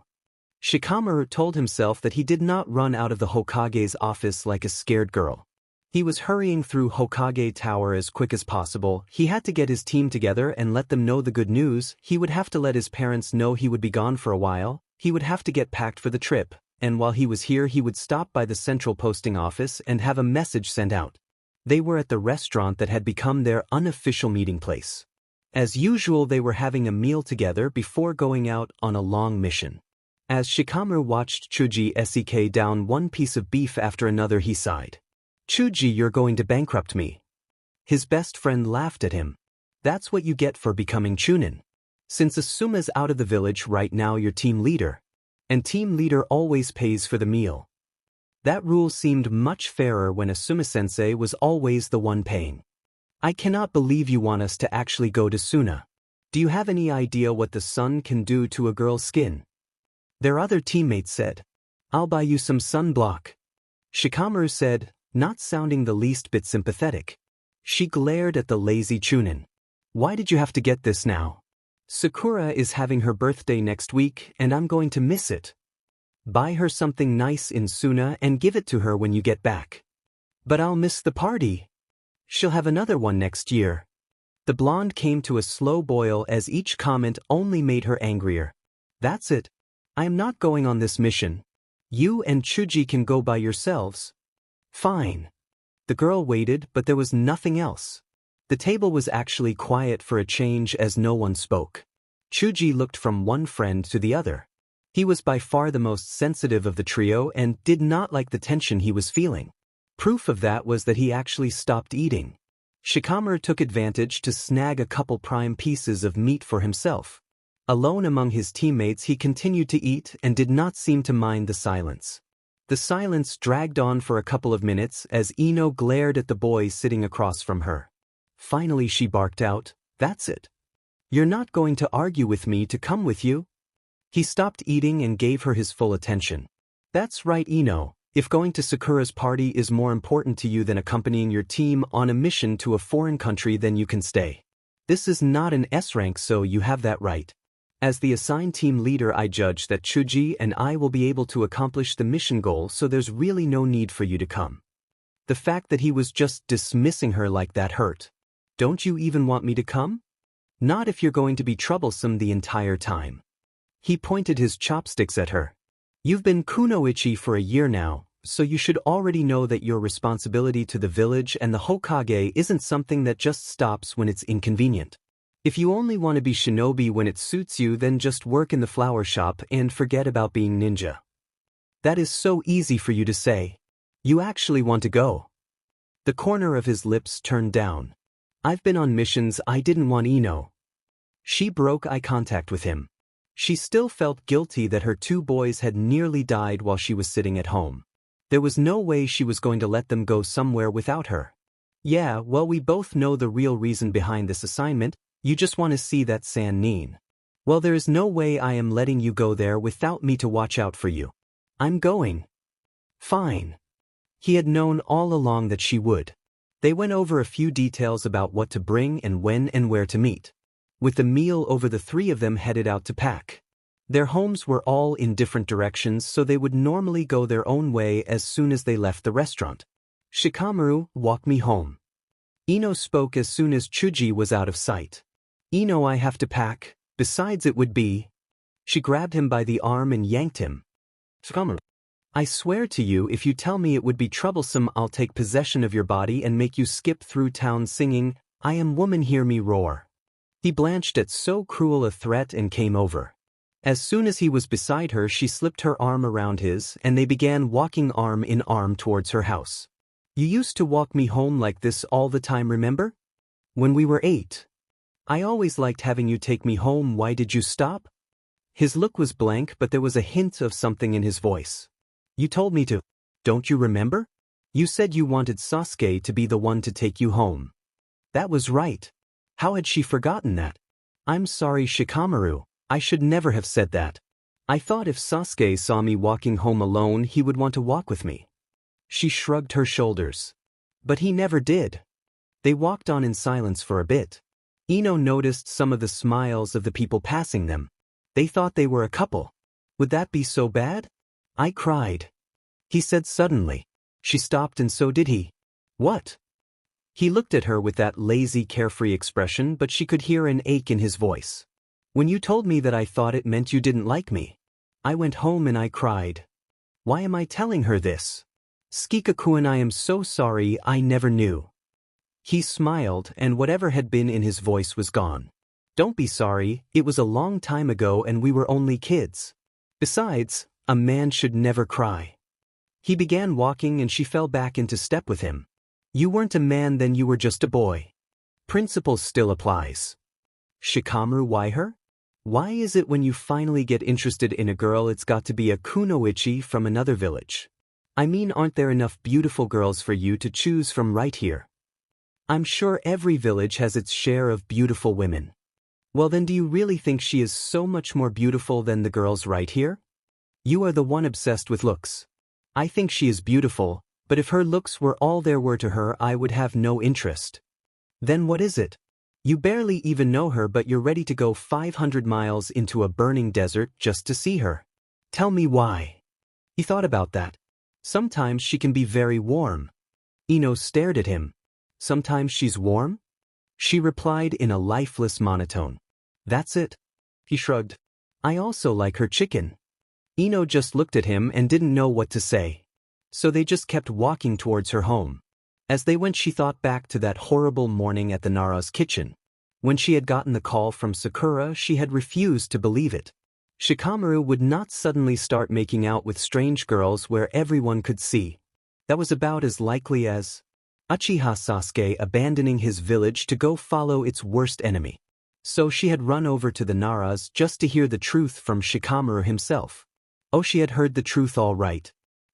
Shikamaru told himself that he did not run out of the Hokage's office like a scared girl. He was hurrying through Hokage Tower as quick as possible. He had to get his team together and let them know the good news. He would have to let his parents know he would be gone for a while. He would have to get packed for the trip, and while he was here he would stop by the central posting office and have a message sent out. They were at the restaurant that had become their unofficial meeting place. As usual, they were having a meal together before going out on a long mission. As Shikamaru watched Chuji sek down one piece of beef after another, he sighed. Chuji, you're going to bankrupt me. His best friend laughed at him. That's what you get for becoming Chunin. Since Asuma's out of the village right now, you're team leader. And team leader always pays for the meal. That rule seemed much fairer when Asuma-sensei was always the one paying. I cannot believe you want us to actually go to Suna. Do you have any idea what the sun can do to a girl's skin? Their other teammates said. I'll buy you some sunblock. Shikamaru said, not sounding the least bit sympathetic. She glared at the lazy Chunin. Why did you have to get this now? Sakura is having her birthday next week and I'm going to miss it. Buy her something nice in Suna and give it to her when you get back. But I'll miss the party. She'll have another one next year. The blonde came to a slow boil as each comment only made her angrier. That's it. I am not going on this mission. You and Chuji can go by yourselves. Fine. The girl waited, but there was nothing else. The table was actually quiet for a change as no one spoke. Chuji looked from one friend to the other. He was by far the most sensitive of the trio and did not like the tension he was feeling. Proof of that was that he actually stopped eating. Shikamaru took advantage to snag a couple prime pieces of meat for himself. Alone among his teammates, he continued to eat and did not seem to mind the silence. The silence dragged on for a couple of minutes as Ino glared at the boy sitting across from her. Finally she barked out, "That's it. You're not going to argue with me to come with you?" He stopped eating and gave her his full attention. "That's right, Ino. If going to Sakura's party is more important to you than accompanying your team on a mission to a foreign country, then you can stay. This is not an S rank, so you have that right. As the assigned team leader, I judge that Chuji and I will be able to accomplish the mission goal, so there's really no need for you to come." The fact that he was just dismissing her like that hurt. "Don't you even want me to come?" "Not if you're going to be troublesome the entire time." He pointed his chopsticks at her. "You've been kunoichi for a year now, so you should already know that your responsibility to the village and the Hokage isn't something that just stops when it's inconvenient. If you only want to be shinobi when it suits you, then just work in the flower shop and forget about being ninja. That is so easy for you to say. You actually want to go." The corner of his lips turned down. "I've been on missions I didn't want, Ino." She broke eye contact with him. She still felt guilty that her 2 boys had nearly died while she was sitting at home. There was no way she was going to let them go somewhere without her. "Yeah, well, we both know the real reason behind this assignment. You just want to see that San Nin. Well, there is no way I am letting you go there without me to watch out for you. I'm going. Fine. He had known all along that she would. They went over a few details about what to bring and when and where to meet. With the meal over, the three of them headed out to pack. Their homes were all in different directions, so they would normally go their own way as soon as they left the restaurant. Shikamaru, walk me home. Ino spoke as soon as Chuji was out of sight. Ino, I have to pack, besides it would be. She grabbed him by the arm and yanked him. Shikamaru. I swear to you, if you tell me it would be troublesome, I'll take possession of your body and make you skip through town singing, I am woman, hear me roar. He blanched at so cruel a threat and came over. As soon as he was beside her, she slipped her arm around his and they began walking arm in arm towards her house. You used to walk me home like this all the time, remember? When we were 8. I always liked having you take me home, why did you stop? His look was blank, but there was a hint of something in his voice. You told me to. Don't you remember? You said you wanted Sasuke to be the one to take you home. That was right. How had she forgotten that? I'm sorry, Shikamaru. I should never have said that. I thought if Sasuke saw me walking home alone, he would want to walk with me. She shrugged her shoulders. But he never did. They walked on in silence for a bit. Ino noticed some of the smiles of the people passing them. They thought they were a couple. Would that be so bad? I cried. He said suddenly. She stopped and so did he. What? He looked at her with that lazy, carefree expression, but she could hear an ache in his voice. When you told me that, I thought it meant you didn't like me. I went home and I cried. Why am I telling her this? Shika-kun, I am so sorry, I never knew. He smiled and whatever had been in his voice was gone. Don't be sorry, it was a long time ago and we were only kids. Besides, a man should never cry. He began walking and she fell back into step with him. You weren't a man then, you were just a boy. Principle still applies. Shikamaru, why her? Why is it when you finally get interested in a girl it's got to be a kunoichi from another village? I mean, aren't there enough beautiful girls for you to choose from right here? I'm sure every village has its share of beautiful women. Well then, do you really think she is so much more beautiful than the girls right here? You are the one obsessed with looks. I think she is beautiful, but if her looks were all there were to her, I would have no interest. Then what is it? You barely even know her, but you're ready to go 500 miles into a burning desert just to see her. Tell me why. He thought about that. Sometimes she can be very warm. Ino stared at him. Sometimes she's warm? She replied in a lifeless monotone. That's it. He shrugged. I also like her chicken. Ino just looked at him and didn't know what to say. So they just kept walking towards her home. As they went, she thought back to that horrible morning at the Nara's kitchen. When she had gotten the call from Sakura, she had refused to believe it. Shikamaru would not suddenly start making out with strange girls where everyone could see. That was about as likely as Uchiha Sasuke abandoning his village to go follow its worst enemy. So she had run over to the Naras just to hear the truth from Shikamaru himself. Oh, she had heard the truth all right.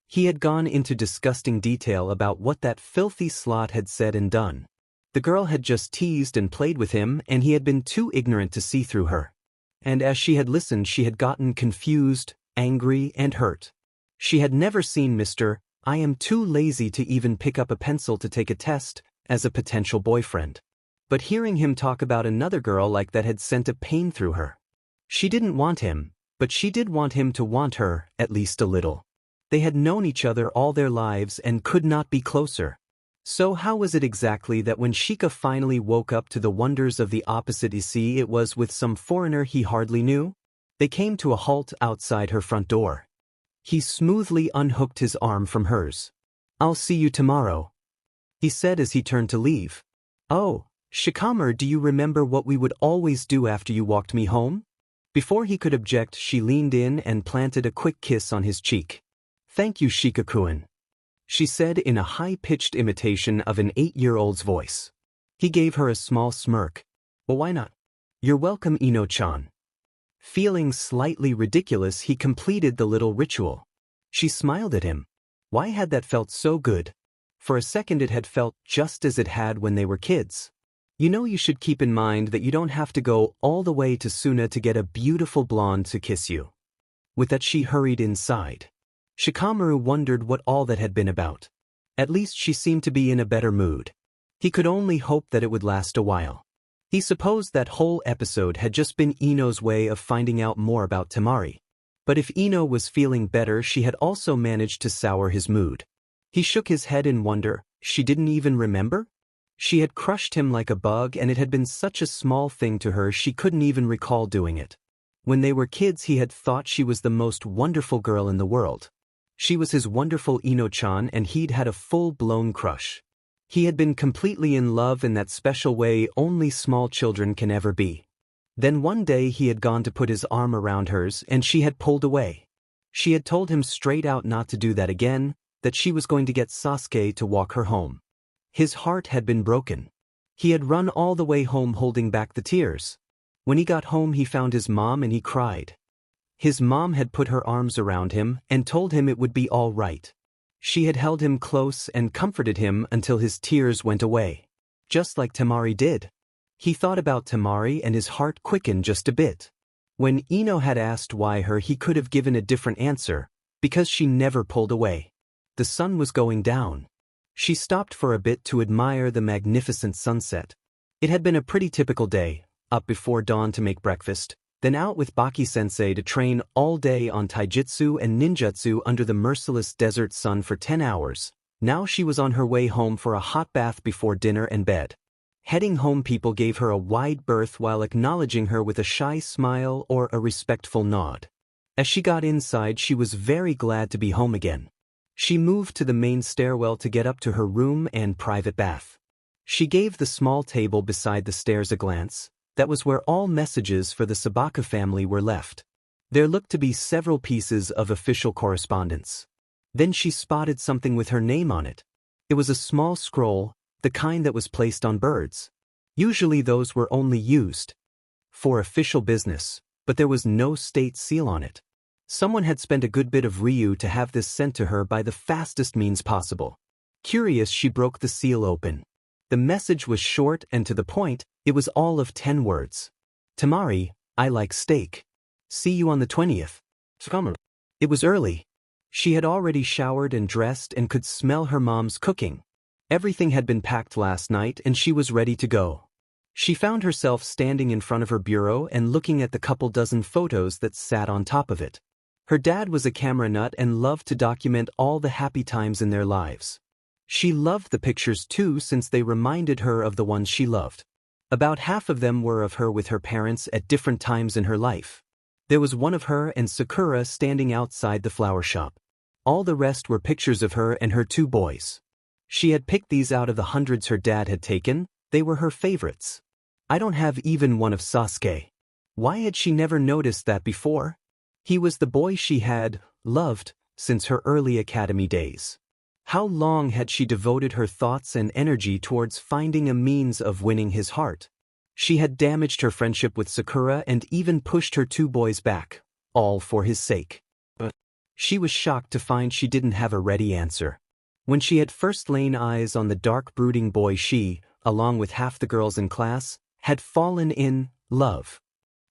He had gone into disgusting detail about what that filthy slut had said and done. The girl had just teased and played with him, and he had been too ignorant to see through her. And as she had listened, she had gotten confused, angry, and hurt. She had never seen Mr. I am too lazy to even pick up a pencil to take a test as a potential boyfriend. But hearing him talk about another girl like that had sent a pain through her. She didn't want him, but she did want him to want her, at least a little. They had known each other all their lives and could not be closer. So how was it exactly that when Shika finally woke up to the wonders of the opposite sea, it was with some foreigner he hardly knew? They came to a halt outside her front door. He smoothly unhooked his arm from hers. I'll see you tomorrow, he said as he turned to leave. Oh, Shikamaru, do you remember what we would always do after you walked me home? Before he could object, she leaned in and planted a quick kiss on his cheek. Thank you, Shika-kun, she said in a high-pitched imitation of an 8-year-old's voice. He gave her a small smirk. Well, why not? You're welcome, Ino-chan. Feeling slightly ridiculous, he completed the little ritual. She smiled at him. Why had that felt so good? For a second it had felt just as it had when they were kids. You know, you should keep in mind that you don't have to go all the way to Suna to get a beautiful blonde to kiss you. With that, she hurried inside. Shikamaru wondered what all that had been about. At least she seemed to be in a better mood. He could only hope that it would last a while. He supposed that whole episode had just been Ino's way of finding out more about Temari. But if Ino was feeling better, she had also managed to sour his mood. He shook his head in wonder. She didn't even remember? She had crushed him like a bug, and it had been such a small thing to her she couldn't even recall doing it. When they were kids, he had thought she was the most wonderful girl in the world. She was his wonderful Ino-chan, and he'd had a full-blown crush. He had been completely in love in that special way only small children can ever be. Then one day he had gone to put his arm around hers, and she had pulled away. She had told him straight out not to do that again, that she was going to get Sasuke to walk her home. His heart had been broken. He had run all the way home holding back the tears. When he got home, he found his mom and he cried. His mom had put her arms around him and told him it would be all right. She had held him close and comforted him until his tears went away. Just like Temari did. He thought about Temari and his heart quickened just a bit. When Ino had asked why her, he could have given a different answer, because she never pulled away. The sun was going down. She stopped for a bit to admire the magnificent sunset. It had been a pretty typical day, up before dawn to make breakfast, then out with Baki-sensei to train all day on taijutsu and ninjutsu under the merciless desert sun for 10 hours. Now she was on her way home for a hot bath before dinner and bed. Heading home, people gave her a wide berth while acknowledging her with a shy smile or a respectful nod. As she got inside, she was very glad to be home again. She moved to the main stairwell to get up to her room and private bath. She gave the small table beside the stairs a glance. That was where all messages for the Sabaka family were left. There looked to be several pieces of official correspondence. Then she spotted something with her name on it. It was a small scroll, the kind that was placed on birds. Usually those were only used for official business, but there was no state seal on it. Someone had spent a good bit of Ryu to have this sent to her by the fastest means possible. Curious, she broke the seal open. The message was short and to the point. It was all of 10 words. Temari, I like steak. See you on the 20th. Shikamaru. It was early. She had already showered and dressed and could smell her mom's cooking. Everything had been packed last night and she was ready to go. She found herself standing in front of her bureau and looking at the couple dozen photos that sat on top of it. Her dad was a camera nut and loved to document all the happy times in their lives. She loved the pictures too, since they reminded her of the ones she loved. About half of them were of her with her parents at different times in her life. There was one of her and Sakura standing outside the flower shop. All the rest were pictures of her and her 2 boys. She had picked these out of the hundreds her dad had taken. They were her favorites. I don't have even one of Sasuke. Why had she never noticed that before? He was the boy she had loved since her early academy days. How long had she devoted her thoughts and energy towards finding a means of winning his heart? She had damaged her friendship with Sakura and even pushed her 2 boys back, all for his sake. But she was shocked to find she didn't have a ready answer. When she had first laid eyes on the dark brooding boy, she, along with half the girls in class, had fallen in love.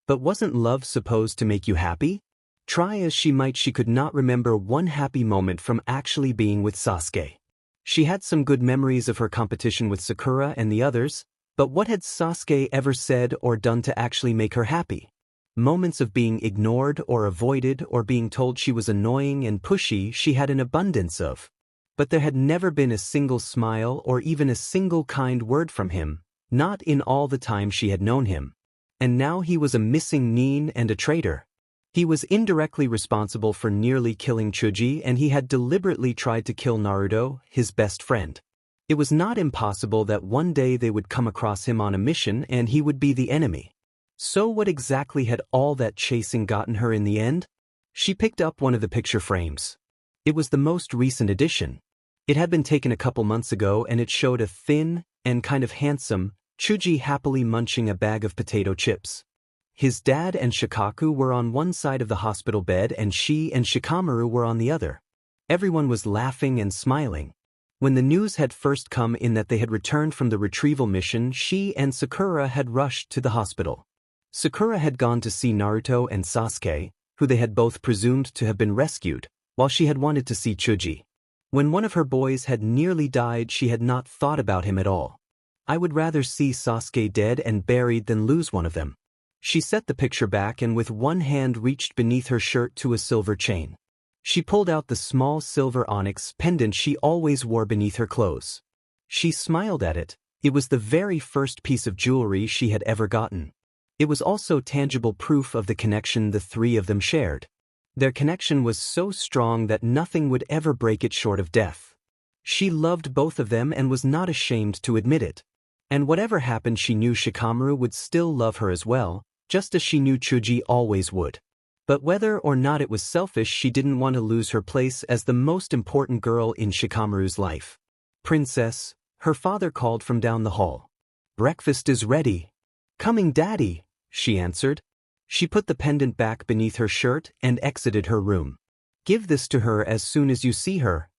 But wasn't love supposed to make you happy? Try as she might, she could not remember one happy moment from actually being with Sasuke. She had some good memories of her competition with Sakura and the others, but what had Sasuke ever said or done to actually make her happy? Moments of being ignored or avoided or being told she was annoying and pushy she had an abundance of. But there had never been a single smile or even a single kind word from him, not in all the time she had known him. And now he was a missing nin and a traitor. He was indirectly responsible for nearly killing Chuji, and he had deliberately tried to kill Naruto, his best friend. It was not impossible that one day they would come across him on a mission and he would be the enemy. So what exactly had all that chasing gotten her in the end? She picked up one of the picture frames. It was the most recent edition. It had been taken a couple months ago and it showed a thin and kind of handsome Chuji happily munching a bag of potato chips. His dad and Shikaku were on one side of the hospital bed and she and Shikamaru were on the other. Everyone was laughing and smiling. When the news had first come in that they had returned from the retrieval mission, she and Sakura had rushed to the hospital. Sakura had gone to see Naruto and Sasuke, who they had both presumed to have been rescued, while she had wanted to see Chuji. When one of her boys had nearly died, she had not thought about him at all. I would rather see Sasuke dead and buried than lose one of them. She set the picture back and with one hand reached beneath her shirt to a silver chain. She pulled out the small silver onyx pendant she always wore beneath her clothes. She smiled at it. It was the very first piece of jewelry she had ever gotten. It was also tangible proof of the connection the three of them shared. Their connection was so strong that nothing would ever break it short of death. She loved both of them and was not ashamed to admit it. And whatever happened, she knew Shikamaru would still love her as well, just as she knew Chuji always would. But whether or not it was selfish, she didn't want to lose her place as the most important girl in Shikamaru's life. "Princess," her father called from down the hall. "Breakfast is ready." "Coming, Daddy," she answered. She put the pendant back beneath her shirt and exited her room. "Give this to her as soon as you see her."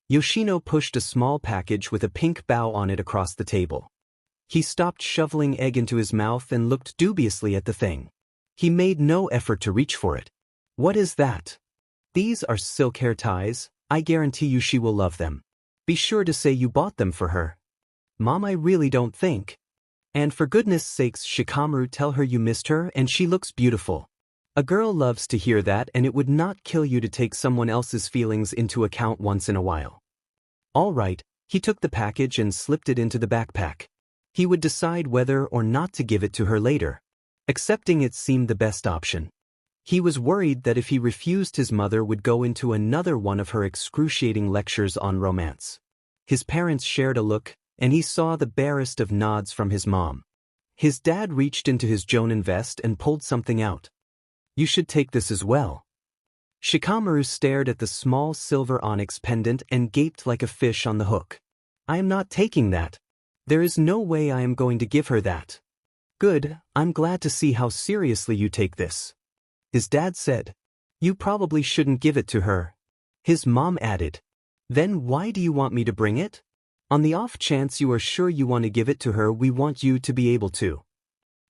Yoshino pushed a small package with a pink bow on it across the table. He stopped shoveling egg into his mouth and looked dubiously at the thing. He made no effort to reach for it. "What is that?" "These are silk hair ties. I guarantee you she will love them. Be sure to say you bought them for her." "Mom, I really don't think." "And for goodness sakes, Shikamaru, tell her you missed her and she looks beautiful." A girl loves to hear that, and it would not kill you to take someone else's feelings into account once in a while. All right, he took the package and slipped it into the backpack. He would decide whether or not to give it to her later. Accepting it seemed the best option. He was worried that if he refused, his mother would go into another one of her excruciating lectures on romance. His parents shared a look, and he saw the barest of nods from his mom. His dad reached into his Jonin vest and pulled something out. "You should take this as well." Shikamaru stared at the small silver onyx pendant and gaped like a fish on the hook. "I am not taking that. There is no way I am going to give her that." "Good, I'm glad to see how seriously you take this," his dad said. "You probably shouldn't give it to her," his mom added. "Then why do you want me to bring it?" "On the off chance you are sure you want to give it to her, we want you to be able to,"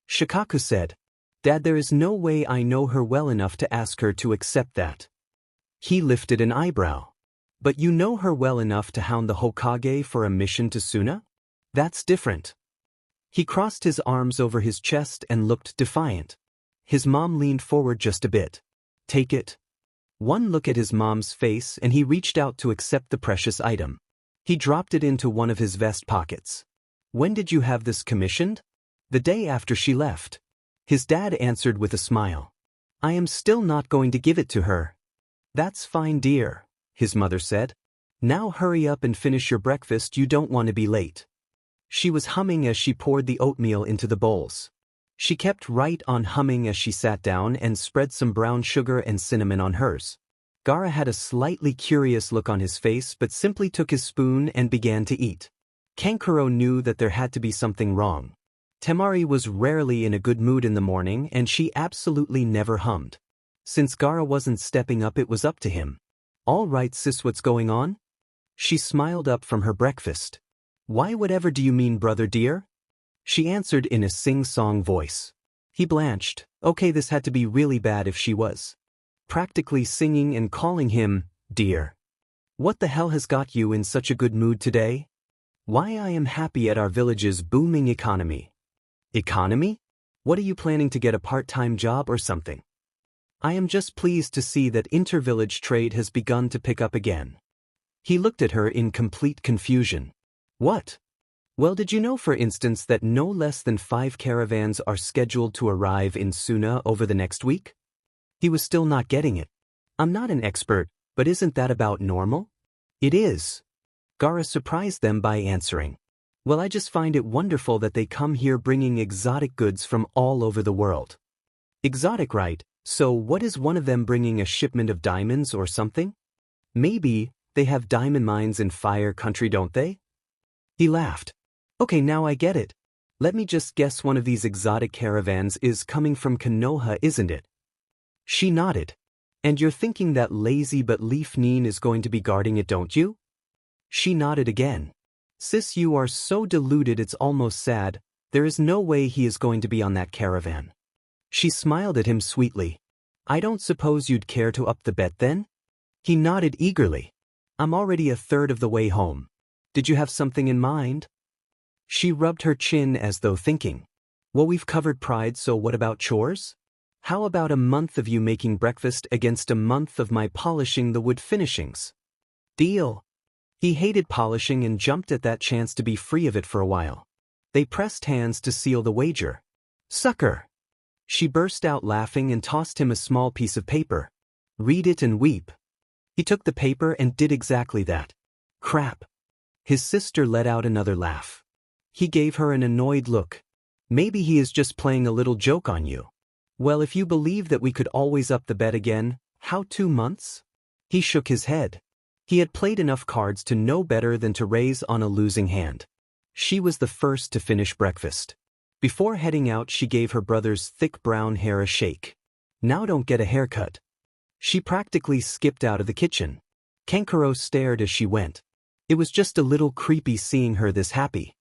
Shikaku said. "Dad, there is no way I know her well enough to ask her to accept that." He lifted an eyebrow. "But you know her well enough to hound the Hokage for a mission to Suna? That's different." He crossed his arms over his chest and looked defiant. His mom leaned forward just a bit. "Take it." One look at his mom's face and he reached out to accept the precious item. He dropped it into one of his vest pockets. "When did you have this commissioned?" "The day after she left," his dad answered with a smile. "I am still not going to give it to her." "That's fine, dear," his mother said. "Now hurry up and finish your breakfast, you don't want to be late." She was humming as she poured the oatmeal into the bowls. She kept right on humming as she sat down and spread some brown sugar and cinnamon on hers. Gaara had a slightly curious look on his face but simply took his spoon and began to eat. Kankuro knew that there had to be something wrong. Temari was rarely in a good mood in the morning and she absolutely never hummed. Since Gaara wasn't stepping up, it was up to him. "All right, sis, what's going on?" She smiled up from her breakfast. "Why, whatever do you mean, brother dear?" She answered in a sing-song voice. He blanched. Okay, this had to be really bad if she was practically singing and calling him dear. "What the hell has got you in such a good mood today?" "Why, I am happy at our village's booming economy." "Economy? What are you planning to get a part-time job or something?" "I am just pleased to see that inter-village trade has begun to pick up again." He looked at her in complete confusion. "What?" "Well, did you know, for instance, that no less than 5 caravans are scheduled to arrive in Suna over the next week?" He was still not getting it. "I'm not an expert, but isn't that about normal?" "It is." Gaara surprised them by answering. "Well, I just find it wonderful that they come here bringing exotic goods from all over the world." "Exotic, right? So what is one of them bringing, a shipment of diamonds or something?" "Maybe. They have diamond mines in Fire Country, don't they?" He laughed. "Okay, now I get it. Let me just guess, one of these exotic caravans is coming from Konoha, isn't it?" She nodded. "And you're thinking that lazy but Leaf Neen is going to be guarding it, don't you?" She nodded again. "Sis, you are so deluded it's almost sad. There is no way he is going to be on that caravan." She smiled at him sweetly. "I don't suppose you'd care to up the bet then?" He nodded eagerly. I'm already a third of the way home. Did you have something in mind? She rubbed her chin as though thinking. Well, we've covered pride, so what about chores? How about a month of you making breakfast against a month of my polishing the wood finishings? Deal. He hated polishing and jumped at that chance to be free of it for a while. They pressed hands to seal the wager. Sucker! She burst out laughing and tossed him a small piece of paper. Read it and weep. He took the paper and did exactly that. Crap. His sister let out another laugh. He gave her an annoyed look. Maybe he is just playing a little joke on you. Well, if you believe that we could always up the bet again, how 2 months? He shook his head. He had played enough cards to know better than to raise on a losing hand. She was the first to finish breakfast. Before heading out, she gave her brother's thick brown hair a shake. Now don't get a haircut. She practically skipped out of the kitchen. Kankuro stared as she went. It was just a little creepy seeing her this happy.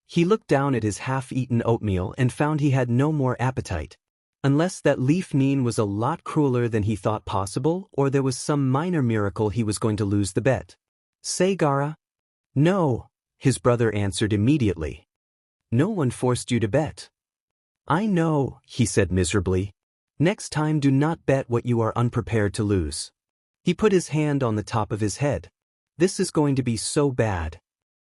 He looked down at his half-eaten oatmeal and found he had no more appetite. Unless that leaf neen was a lot crueler than he thought possible, or there was some minor miracle he was going to lose the bet. Say, Gara? No, his brother answered immediately. No one forced you to bet. I know, he said miserably. Next time do not bet what you are unprepared to lose. He put his hand on the top of his head. This is going to be so bad.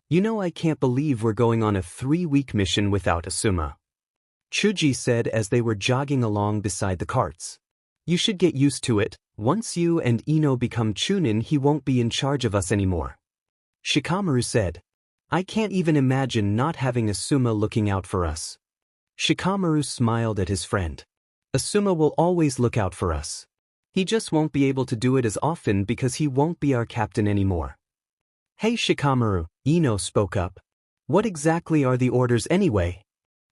You know, I can't believe we're going on a 3-week mission without Asuma. Chuji said as they were jogging along beside the carts. You should get used to it. Once you and Ino become Chunin, he won't be in charge of us anymore. Shikamaru said. I can't even imagine not having Asuma looking out for us. Shikamaru smiled at his friend. Asuma will always look out for us. He just won't be able to do it as often because he won't be our captain anymore. Hey Shikamaru, Ino spoke up. What exactly are the orders anyway?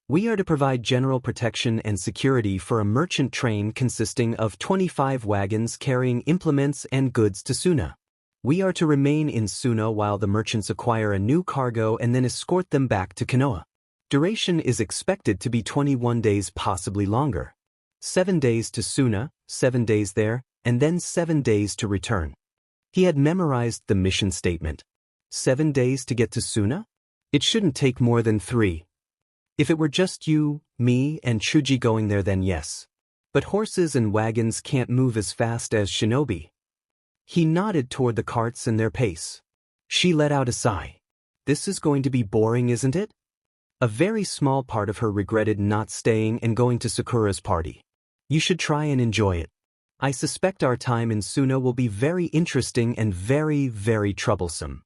We are to provide general protection and security for a merchant train consisting of 25 wagons carrying implements and goods to Suna. We are to remain in Suna while the merchants acquire a new cargo and then escort them back to Konoha. Duration is expected to be 21 days, possibly longer. 7 days to Suna, 7 days there, and then 7 days to return. He had memorized the mission statement. 7 days to get to Suna? It shouldn't take more than 3. If it were just you, me, and Chuji going there, then yes. But horses and wagons can't move as fast as shinobi. He nodded toward the carts and their pace. She let out a sigh. This is going to be boring, isn't it? A very small part of her regretted not staying and going to Sakura's party. You should try and enjoy it. I suspect our time in Suna will be very interesting and very, very troublesome.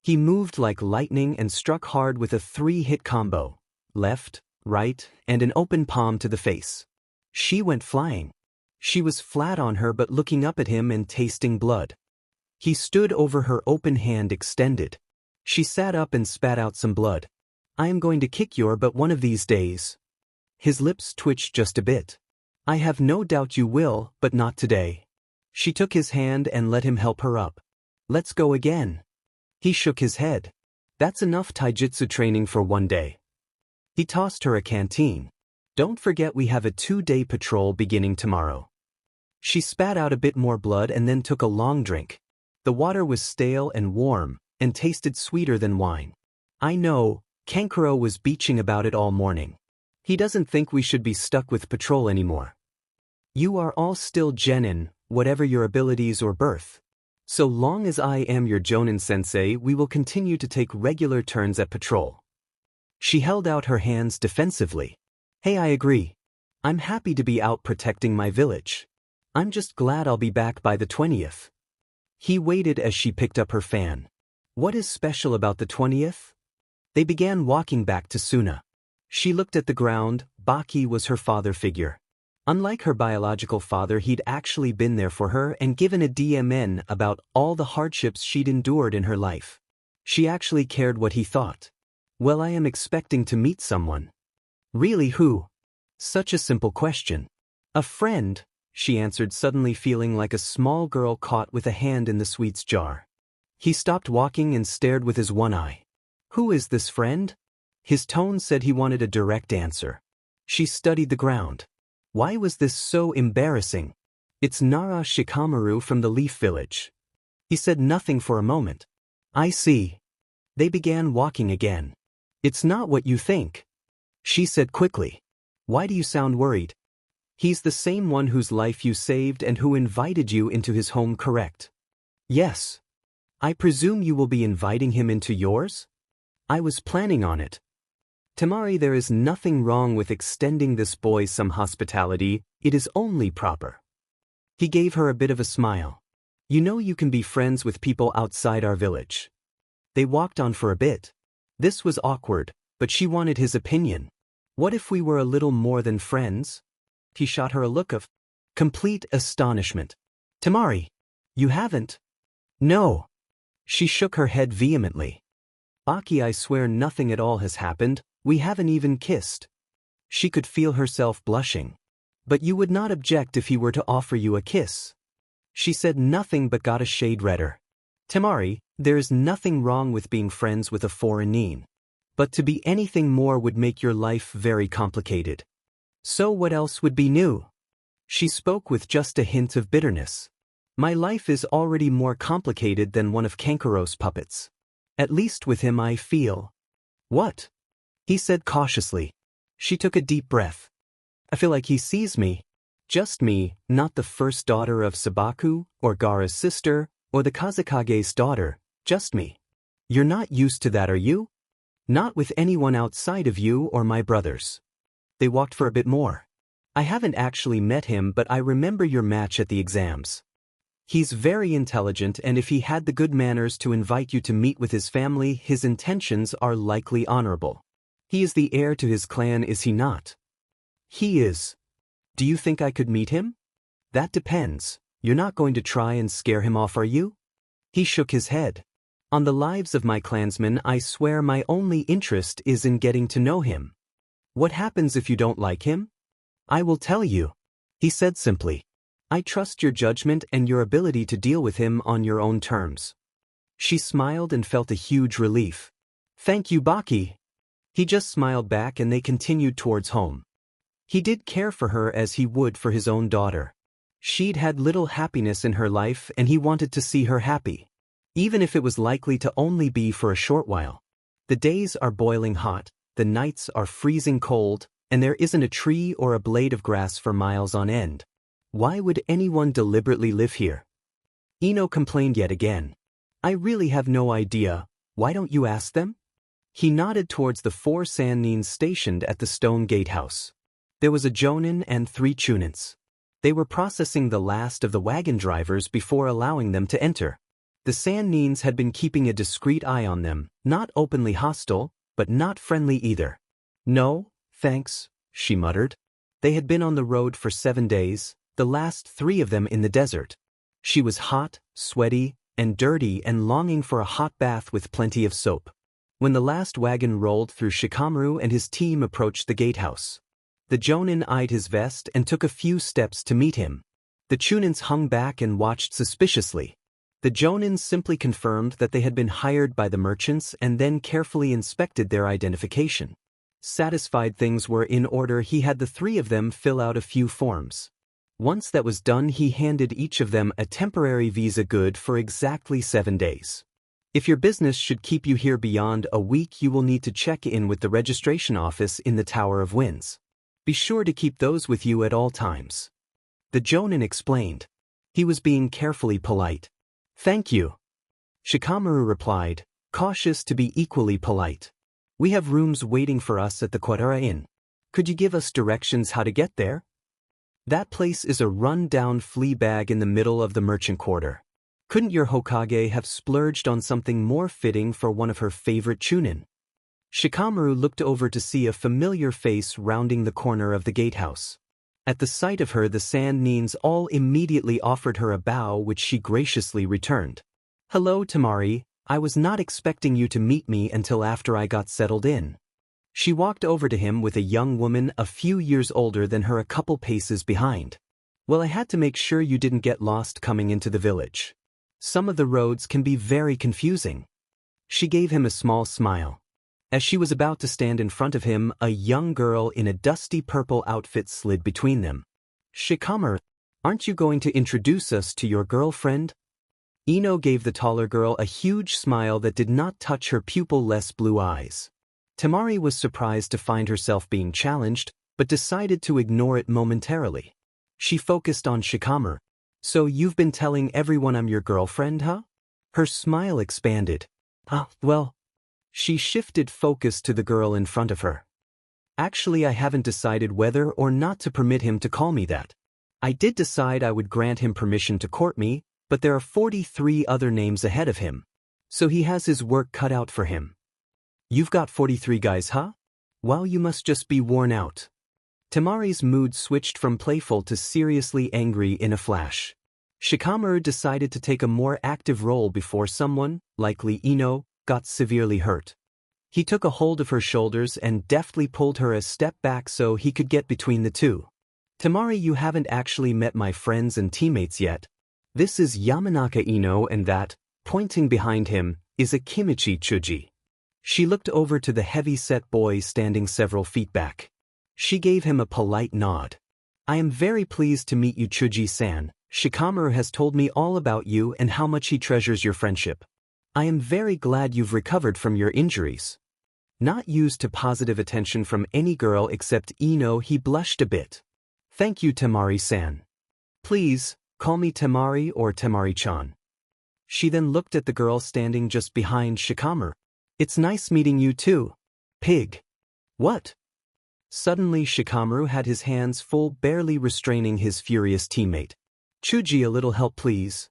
He moved like lightning and struck hard with a 3-hit combo. Left, right, and an open palm to the face. She went flying. She was flat on her but looking up at him and tasting blood. He stood over her, open hand extended. She sat up and spat out some blood. I am going to kick your butt one of these days. His lips twitched just a bit. I have no doubt you will, but not today. She took his hand and let him help her up. Let's go again. He shook his head. That's enough taijutsu training for one day. He tossed her a canteen. Don't forget we have a 2-day patrol beginning tomorrow. She spat out a bit more blood and then took a long drink. The water was stale and warm, and tasted sweeter than wine. I know, Kankuro was beaching about it all morning. He doesn't think we should be stuck with patrol anymore. You are all still genin, whatever your abilities or birth. So long as I am your Jonin-sensei, we will continue to take regular turns at patrol. She held out her hands defensively. Hey, I agree. I'm happy to be out protecting my village. I'm just glad I'll be back by the 20th. He waited as she picked up her fan. What is special about the 20th? They began walking back to Suna. She looked at the ground. Baki was her father figure. Unlike her biological father, he'd actually been there for her and given a DMN about all the hardships she'd endured in her life. She actually cared what he thought. Well, I am expecting to meet someone. Really, who? Such a simple question. A friend, she answered, suddenly feeling like a small girl caught with a hand in the sweets jar. He stopped walking and stared with his one eye. Who is this friend? His tone said he wanted a direct answer. She studied the ground. Why was this so embarrassing? It's Nara Shikamaru from the Leaf Village. He said nothing for a moment. I see. They began walking again. It's not what you think. She said quickly. Why do you sound worried? He's the same one whose life you saved and who invited you into his home, correct? Yes. I presume you will be inviting him into yours? I was planning on it. Temari, there is nothing wrong with extending this boy some hospitality, it is only proper. He gave her a bit of a smile. You know you can be friends with people outside our village. They walked on for a bit. This was awkward, but she wanted his opinion. What if we were a little more than friends? He shot her a look of complete astonishment. Temari, you haven't? No. She shook her head vehemently. Baki, I swear nothing at all has happened, we haven't even kissed. She could feel herself blushing. But you would not object if he were to offer you a kiss. She said nothing but got a shade redder. Temari, there is nothing wrong with being friends with a foreign. But to be anything more would make your life very complicated. So what else would be new? She spoke with just a hint of bitterness. My life is already more complicated than one of Kankaro's puppets. At least with him I feel. What? He said cautiously. She took a deep breath. I feel like he sees me. Just me, not the first daughter of Sabaku, or Gaara's sister, or the Kazekage's daughter, just me. You're not used to that, are you? Not with anyone outside of you or my brothers. They walked for a bit more. I haven't actually met him, but I remember your match at the exams. He's very intelligent, and if he had the good manners to invite you to meet with his family, his intentions are likely honorable. He is the heir to his clan, is he not? He is. Do you think I could meet him? That depends. You're not going to try and scare him off, are you? He shook his head. On the lives of my clansmen, I swear my only interest is in getting to know him. What happens if you don't like him? I will tell you. He said simply. I trust your judgment and your ability to deal with him on your own terms. She smiled and felt a huge relief. Thank you, Baki. He just smiled back and they continued towards home. He did care for her as he would for his own daughter. She'd had little happiness in her life and he wanted to see her happy. Even if it was likely to only be for a short while. The days are boiling hot, the nights are freezing cold, and there isn't a tree or a blade of grass for miles on end. Why would anyone deliberately live here? Ino complained yet again. I really have no idea, why don't you ask them? He nodded towards the 4 Sannins stationed at the stone gatehouse. There was a Jonin and 3 Chunins. They were processing the last of the wagon drivers before allowing them to enter. The Sannins had been keeping a discreet eye on them, not openly hostile, but not friendly either. No, thanks, she muttered. They had been on the road for 7 days, the last 3 of them in the desert. She was hot, sweaty, and dirty and longing for a hot bath with plenty of soap. When the last wagon rolled through, Shikamaru and his team approached the gatehouse. The Jonin eyed his vest and took a few steps to meet him. The Chunins hung back and watched suspiciously. The Jonins simply confirmed that they had been hired by the merchants and then carefully inspected their identification. Satisfied things were in order, he had the 3 of them fill out a few forms. Once that was done, he handed each of them a temporary visa good for exactly 7 days. If your business should keep you here beyond a week, you will need to check in with the registration office in the Tower of Winds. Be sure to keep those with you at all times. The Jonin explained. He was being carefully polite. Thank you. Shikamaru replied, cautious to be equally polite. We have rooms waiting for us at the Quadara Inn. Could you give us directions how to get there? That place is a run-down flea bag in the middle of the merchant quarter. Couldn't your Hokage have splurged on something more fitting for one of her favorite Chunin? Shikamaru looked over to see a familiar face rounding the corner of the gatehouse. At the sight of her, the Sannins all immediately offered her a bow, which she graciously returned. Hello, Temari, I was not expecting you to meet me until after I got settled in. She walked over to him with a young woman a few years older than her, a couple paces behind. Well, I had to make sure you didn't get lost coming into the village. Some of the roads can be very confusing. She gave him a small smile. As she was about to stand in front of him, a young girl in a dusty purple outfit slid between them. Shikamaru, aren't you going to introduce us to your girlfriend? Ino gave the taller girl a huge smile that did not touch her pupil-less blue eyes. Temari was surprised to find herself being challenged, but decided to ignore it momentarily. She focused on Shikamaru. So you've been telling everyone I'm your girlfriend, huh? Her smile expanded. Well. She shifted focus to the girl in front of her. Actually, I haven't decided whether or not to permit him to call me that. I did decide I would grant him permission to court me, but there are 43 other names ahead of him. So he has his work cut out for him. You've got 43 guys, huh? Wow, you must just be worn out. Temari's mood switched from playful to seriously angry in a flash. Shikamaru decided to take a more active role before someone, likely Ino, got severely hurt. He took a hold of her shoulders and deftly pulled her a step back so he could get between the two. Temari, you haven't actually met my friends and teammates yet. This is Yamanaka Ino and that, pointing behind him, is Akimichi Tsuji. She looked over to the heavy-set boy standing several feet back. She gave him a polite nod. I am very pleased to meet you, Tsuji-san. Shikamaru has told me all about you and how much he treasures your friendship. I am very glad you've recovered from your injuries. Not used to positive attention from any girl except Ino, he blushed a bit. Thank you, Temari-san. Please, call me Temari or Temari-chan. She then looked at the girl standing just behind Shikamaru. It's nice meeting you too. Pig. What? Suddenly Shikamaru had his hands full, barely restraining his furious teammate. Tsuji, a little help please.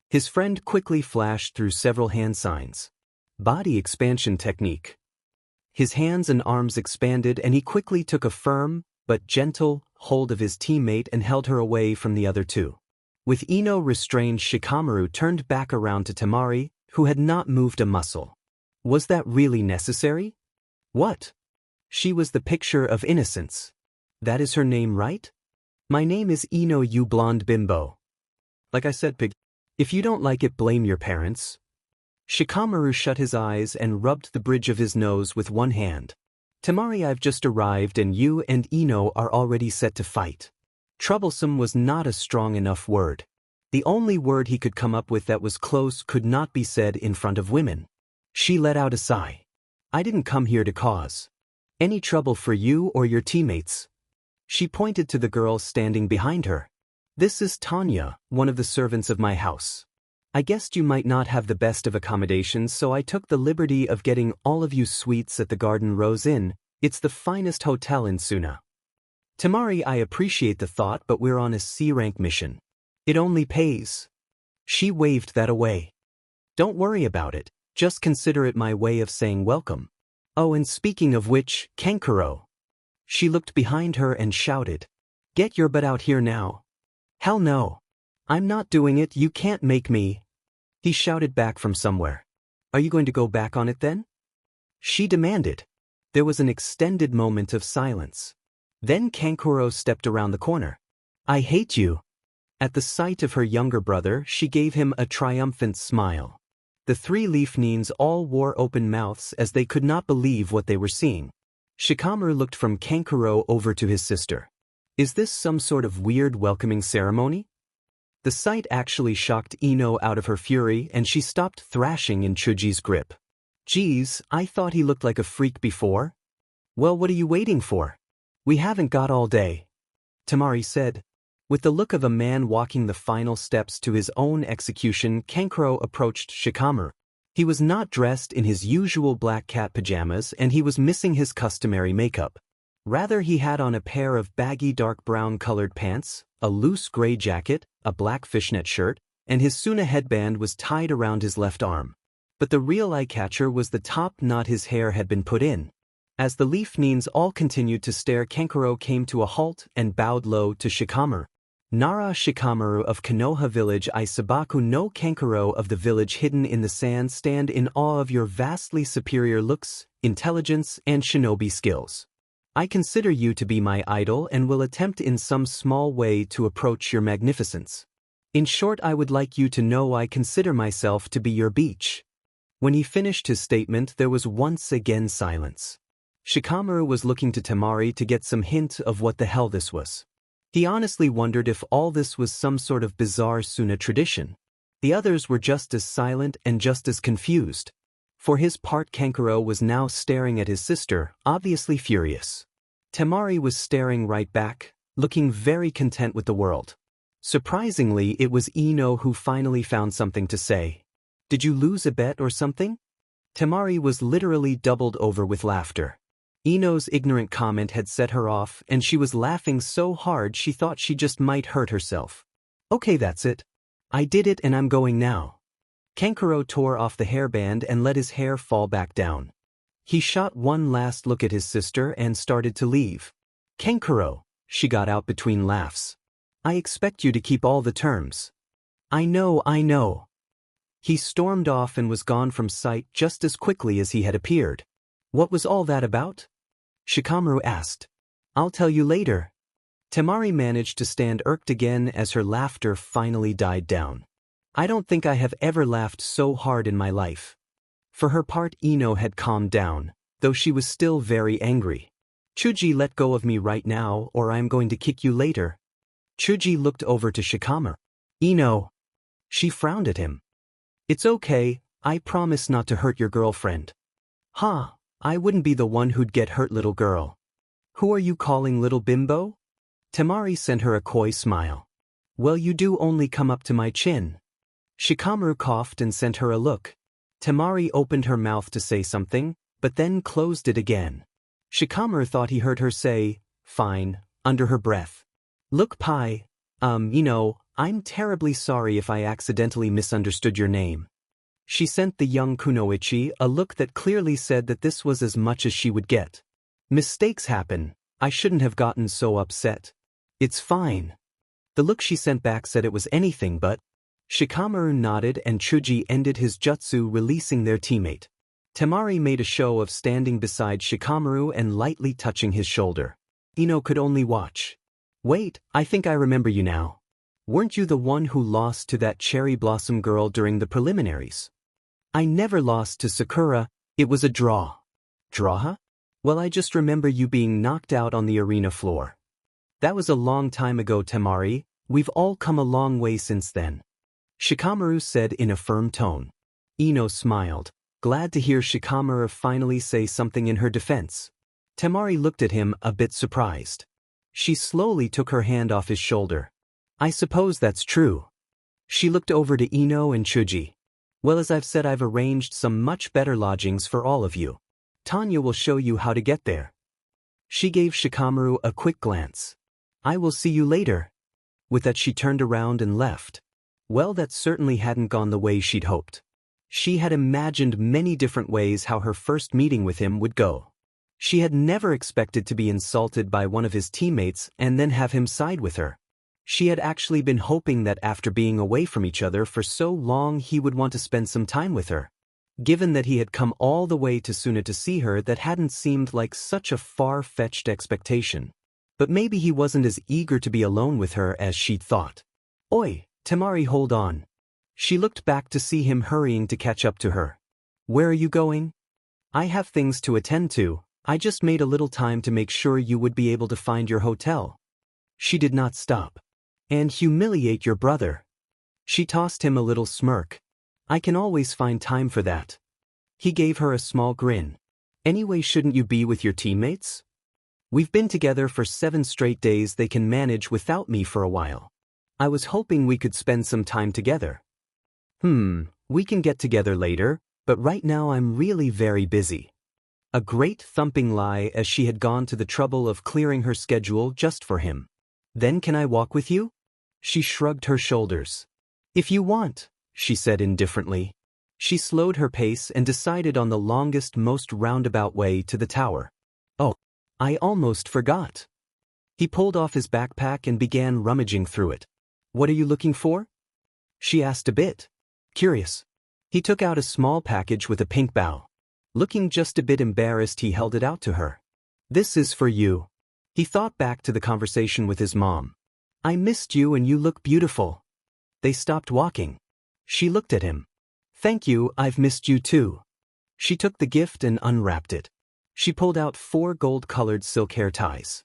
His friend quickly flashed through several hand signs. Body expansion technique. His hands and arms expanded and he quickly took a firm, but gentle, hold of his teammate and held her away from the other two. With Ino restrained, Shikamaru turned back around to Temari, who had not moved a muscle. Was that really necessary? What? She was the picture of innocence. That is her name, right? My name is Ino, you blonde bimbo. Like I said, pig. If you don't like it, blame your parents. Shikamaru shut his eyes and rubbed the bridge of his nose with one hand. Temari, I've just arrived and you and Ino are already set to fight. Troublesome was not a strong enough word. The only word he could come up with that was close could not be said in front of women. She let out a sigh. I didn't come here to cause any trouble for you or your teammates. She pointed to the girl standing behind her. This is Tanya, one of the servants of my house. I guessed you might not have the best of accommodations, so I took the liberty of getting all of you suites at the Garden Rose Inn. It's the finest hotel in Suna. Temari, I appreciate the thought, but we're on a C-rank mission. It only pays. She waved that away. Don't worry about it, just consider it my way of saying welcome. Oh, and speaking of which, Kankuro. She looked behind her and shouted. Get your butt out here now. Hell no. I'm not doing it, you can't make me. He shouted back from somewhere. Are you going to go back on it then? She demanded. There was an extended moment of silence. Then Kankuro stepped around the corner. I hate you. At the sight of her younger brother, she gave him a triumphant smile. The three leaf nines all wore open mouths as they could not believe what they were seeing. Shikamaru looked from Kankuro over to his sister. Is this some sort of weird welcoming ceremony? The sight actually shocked Ino out of her fury and she stopped thrashing in Tsuji's grip. Geez, I thought he looked like a freak before. Well, what are you waiting for? We haven't got all day. Temari said. With the look of a man walking the final steps to his own execution, Kankuro approached Shikamaru. He was not dressed in his usual black cat pajamas and he was missing his customary makeup. Rather, he had on a pair of baggy dark brown-colored pants, a loose gray jacket, a black fishnet shirt, and his Suna headband was tied around his left arm. But the real eye-catcher was the top knot his hair had been put in. As the leaf nines all continued to stare, Kankuro came to a halt and bowed low to Shikamaru. Nara Shikamaru of Konoha village, I Sabaku no Kankuro of the village hidden in the sand, stand in awe of your vastly superior looks, intelligence, and shinobi skills. I consider you to be my idol and will attempt in some small way to approach your magnificence. In short, I would like you to know I consider myself to be your beach. When he finished his statement, there was once again silence. Shikamaru was looking to Temari to get some hint of what the hell this was. He honestly wondered if all this was some sort of bizarre Suna tradition. The others were just as silent and just as confused. For his part, Kankuro was now staring at his sister, obviously furious. Temari was staring right back, looking very content with the world. Surprisingly, it was Ino who finally found something to say. "Did you lose a bet or something?" Temari was literally doubled over with laughter. Ino's ignorant comment had set her off, and she was laughing so hard she thought she just might hurt herself. "Okay, that's it. I did it and I'm going now." Kankuro tore off the hairband and let his hair fall back down. He shot one last look at his sister and started to leave. "Kankuro," she got out between laughs. "I expect you to keep all the terms." I know. He stormed off and was gone from sight just as quickly as he had appeared. "What was all that about?" Shikamaru asked. "I'll tell you later." Temari managed to stand irked again as her laughter finally died down. "I don't think I have ever laughed so hard in my life." For her part, Ino had calmed down, though she was still very angry. "Chuji, let go of me right now or I am going to kick you later." Chuji looked over to Shikamaru. "Ino." She frowned at him. "It's okay, I promise not to hurt your girlfriend." "Huh, I wouldn't be the one who'd get hurt, little girl." "Who are you calling little bimbo?" Temari sent her a coy smile. "Well, you do only come up to my chin." Shikamaru coughed and sent her a look. Temari opened her mouth to say something, but then closed it again. Shikamaru thought he heard her say, "Fine," under her breath. "Look, Pai, I'm terribly sorry if I accidentally misunderstood your name." She sent the young Kunoichi a look that clearly said that this was as much as she would get. "Mistakes happen, I shouldn't have gotten so upset. It's fine." The look she sent back said it was anything but. Shikamaru nodded and Chuji ended his jutsu, releasing their teammate. Temari made a show of standing beside Shikamaru and lightly touching his shoulder. Ino could only watch. "Wait, I think I remember you now. Weren't you the one who lost to that cherry blossom girl during the preliminaries?" "I never lost to Sakura, it was a draw." "Draw? Well, I just remember you being knocked out on the arena floor." "That was a long time ago, Temari, we've all come a long way since then," Shikamaru said in a firm tone. Ino smiled, glad to hear Shikamaru finally say something in her defense. Temari looked at him a bit surprised. She slowly took her hand off his shoulder. "I suppose that's true." She looked over to Ino and Chuji. "Well, as I've said, I've arranged some much better lodgings for all of you. Tanya will show you how to get there." She gave Shikamaru a quick glance. "I will see you later." With that, she turned around and left. Well, that certainly hadn't gone the way she'd hoped. She had imagined many different ways how her first meeting with him would go. She had never expected to be insulted by one of his teammates and then have him side with her. She had actually been hoping that after being away from each other for so long he would want to spend some time with her. Given that he had come all the way to Suna to see her, that hadn't seemed like such a far-fetched expectation. But maybe he wasn't as eager to be alone with her as she'd thought. "Oi, Temari, hold on." She looked back to see him hurrying to catch up to her. "Where are you going?" "I have things to attend to. I just made a little time to make sure you would be able to find your hotel." She did not stop. "And humiliate your brother." She tossed him a little smirk. "I can always find time for that." He gave her a small grin. "Anyway, shouldn't you be with your teammates? We've been together for 7 straight days. They can manage without me for a while. I was hoping we could spend some time together." We can get together later, but right now I'm really very busy." A great thumping lie, as she had gone to the trouble of clearing her schedule just for him. "Then can I walk with you?" She shrugged her shoulders. "If you want," she said indifferently. She slowed her pace and decided on the longest, most roundabout way to the tower. "Oh, I almost forgot." He pulled off his backpack and began rummaging through it. "What are you looking for?" she asked, a bit curious. He took out a small package with a pink bow. Looking just a bit embarrassed, he held it out to her. "This is for you." He thought back to the conversation with his mom. "I missed you and you look beautiful." They stopped walking. She looked at him. "Thank you, I've missed you too." She took the gift and unwrapped it. She pulled out 4 gold-colored silk hair ties.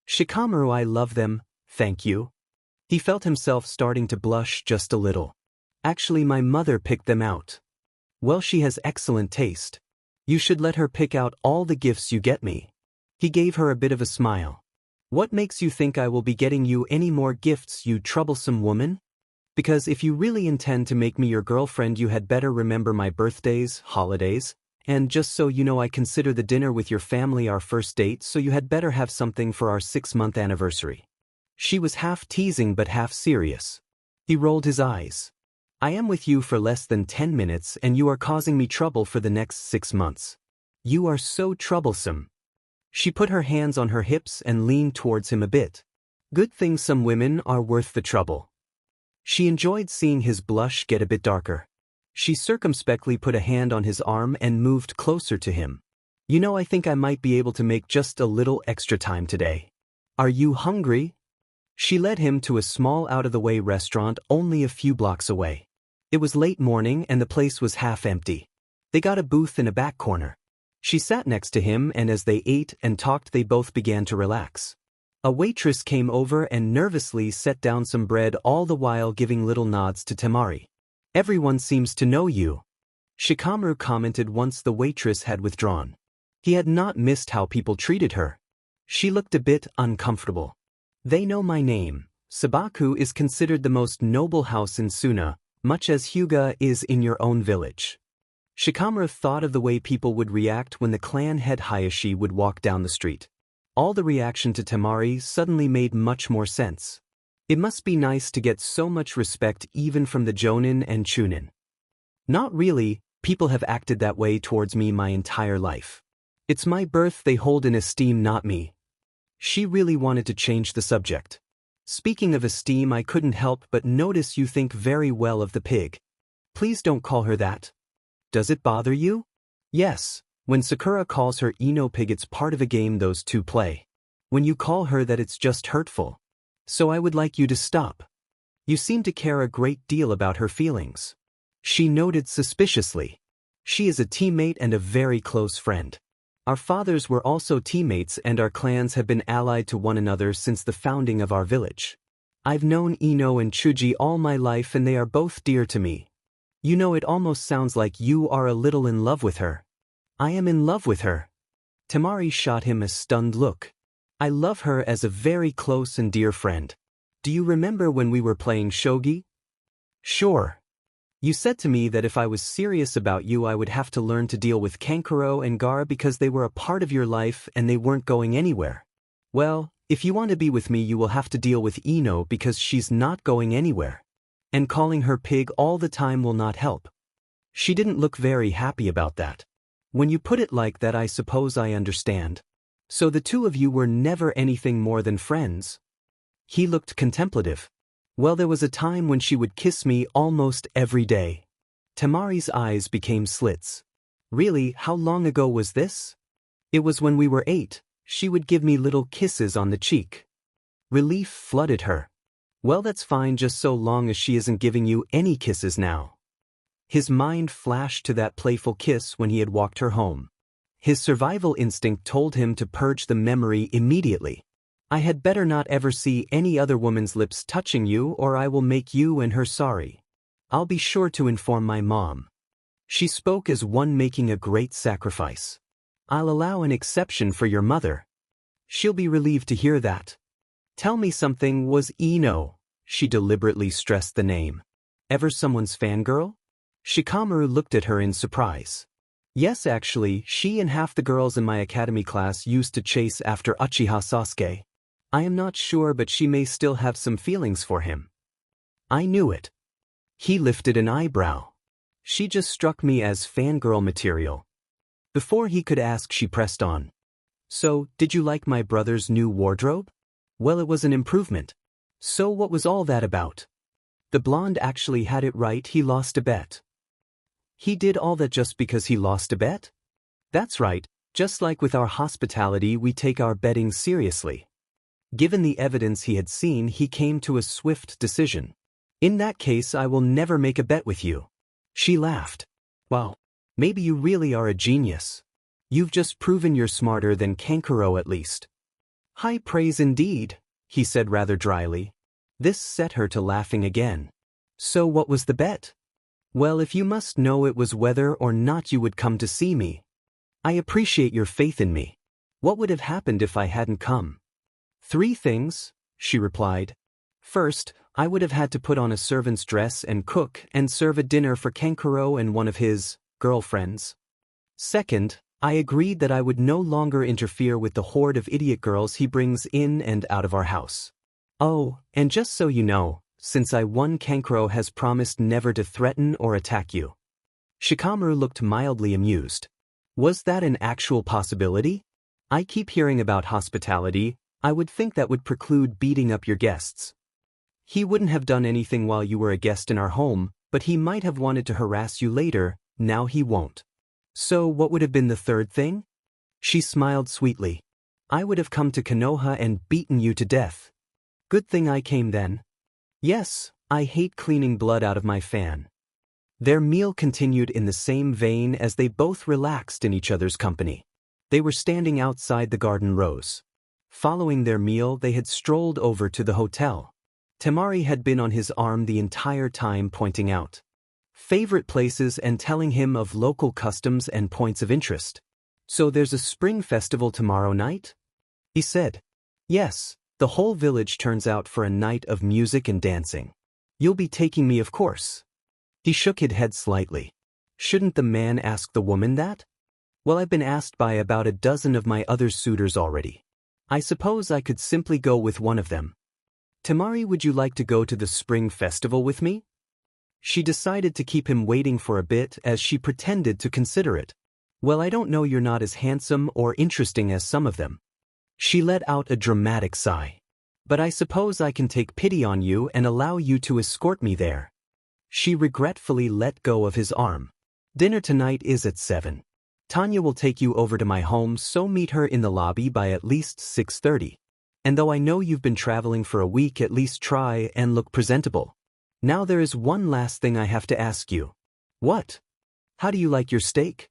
"Shikamaru, I love them, thank you." He felt himself starting to blush just a little. Actually, my mother picked them out. Well, she has excellent taste. You should let her pick out all the gifts you get me. He gave her a bit of a smile. What makes you think I will be getting you any more gifts, you troublesome woman? Because if you really intend to make me your girlfriend, you had better remember my birthdays, holidays, and just so you know, I consider the dinner with your family our first date, so you had better have something for our 6-month anniversary. She was half teasing but half serious. He rolled his eyes. I am with you for less than 10 minutes and you are causing me trouble for the next 6 months. You are so troublesome. She put her hands on her hips and leaned towards him a bit. Good thing some women are worth the trouble. She enjoyed seeing his blush get a bit darker. She circumspectly put a hand on his arm and moved closer to him. You know, I think I might be able to make just a little extra time today. Are you hungry? She led him to a small out-of-the-way restaurant only a few blocks away. It was late morning and the place was half empty. They got a booth in a back corner. She sat next to him and as they ate and talked they both began to relax. A waitress came over and nervously set down some bread, all the while giving little nods to Temari. Everyone seems to know you. Shikamaru commented once the waitress had withdrawn. He had not missed how people treated her. She looked a bit uncomfortable. They know my name. Sabaku is considered the most noble house in Suna, much as Hyuga is in your own village. Shikamaru thought of the way people would react when the clan head Hayashi would walk down the street. All the reaction to Temari suddenly made much more sense. It must be nice to get so much respect even from the Jonin and Chunin. Not really, people have acted that way towards me my entire life. It's my birth they hold in esteem, not me. She really wanted to change the subject. Speaking of esteem, I couldn't help but notice you think very well of the pig. Please don't call her that. Does it bother you? Yes. When Sakura calls her Ino Pig, it's part of a game those two play. When you call her that, it's just hurtful. So I would like you to stop. You seem to care a great deal about her feelings. She noted suspiciously. She is a teammate and a very close friend. Our fathers were also teammates and our clans have been allied to one another since the founding of our village. I've known Ino and Chuji all my life and they are both dear to me. You know, it almost sounds like you are a little in love with her. I am in love with her. Temari shot him a stunned look. I love her as a very close and dear friend. Do you remember when we were playing shogi? Sure. You said to me that if I was serious about you I would have to learn to deal with Kankuro and Gaara because they were a part of your life and they weren't going anywhere. Well, if you want to be with me you will have to deal with Ino because she's not going anywhere. And calling her pig all the time will not help. She didn't look very happy about that. When you put it like that, I suppose I understand. So the two of you were never anything more than friends? He looked contemplative. Well, there was a time when she would kiss me almost every day. Temari's eyes became slits. Really, how long ago was this? It was when we were 8. She would give me little kisses on the cheek. Relief flooded her. Well, that's fine just so long as she isn't giving you any kisses now. His mind flashed to that playful kiss when he had walked her home. His survival instinct told him to purge the memory immediately. I had better not ever see any other woman's lips touching you or I will make you and her sorry. I'll be sure to inform my mom. She spoke as one making a great sacrifice. I'll allow an exception for your mother. She'll be relieved to hear that. Tell me something, was Ino? She deliberately stressed the name. Ever someone's fangirl? Shikamaru looked at her in surprise. Yes, actually, she and half the girls in my academy class used to chase after Uchiha Sasuke. I am not sure, but she may still have some feelings for him. I knew it. He lifted an eyebrow. She just struck me as fangirl material. Before he could ask, she pressed on. So, did you like my brother's new wardrobe? Well, it was an improvement. So what was all that about? The blonde actually had it right, he lost a bet. He did all that just because he lost a bet? That's right, just like with our hospitality we take our betting seriously. Given the evidence he had seen, he came to a swift decision. In that case, I will never make a bet with you. She laughed. Wow, maybe you really are a genius. You've just proven you're smarter than Kankuro at least. High praise indeed, he said rather dryly. This set her to laughing again. So what was the bet? Well, if you must know, it was whether or not you would come to see me. I appreciate your faith in me. What would have happened if I hadn't come? 3 things, she replied. First, I would have had to put on a servant's dress and cook and serve a dinner for Kankuro and one of his girlfriends. Second, I agreed that I would no longer interfere with the horde of idiot girls he brings in and out of our house. Oh, and just so you know, since I won, Kankuro has promised never to threaten or attack you. Shikamaru looked mildly amused. Was that an actual possibility? I keep hearing about hospitality. I would think that would preclude beating up your guests. He wouldn't have done anything while you were a guest in our home, but he might have wanted to harass you later. Now he won't. So what would have been the third thing? She smiled sweetly. I would have come to Konoha and beaten you to death. Good thing I came then. Yes, I hate cleaning blood out of my fan. Their meal continued in the same vein as they both relaxed in each other's company. They were standing outside the garden rose. Following their meal, they had strolled over to the hotel. Temari had been on his arm the entire time, pointing out favorite places and telling him of local customs and points of interest. So there's a spring festival tomorrow night? He said. Yes, the whole village turns out for a night of music and dancing. You'll be taking me, of course. He shook his head slightly. Shouldn't the man ask the woman that? Well, I've been asked by about a dozen of my other suitors already. I suppose I could simply go with one of them. Temari, would you like to go to the spring festival with me? She decided to keep him waiting for a bit as she pretended to consider it. Well, I don't know, you're not as handsome or interesting as some of them. She let out a dramatic sigh. But I suppose I can take pity on you and allow you to escort me there. She regretfully let go of his arm. Dinner tonight is at 7. Tanya will take you over to my home, so meet her in the lobby by at least 6:30. And though I know you've been traveling for a week, at least try and look presentable. Now there is one last thing I have to ask you. What? How do you like your steak?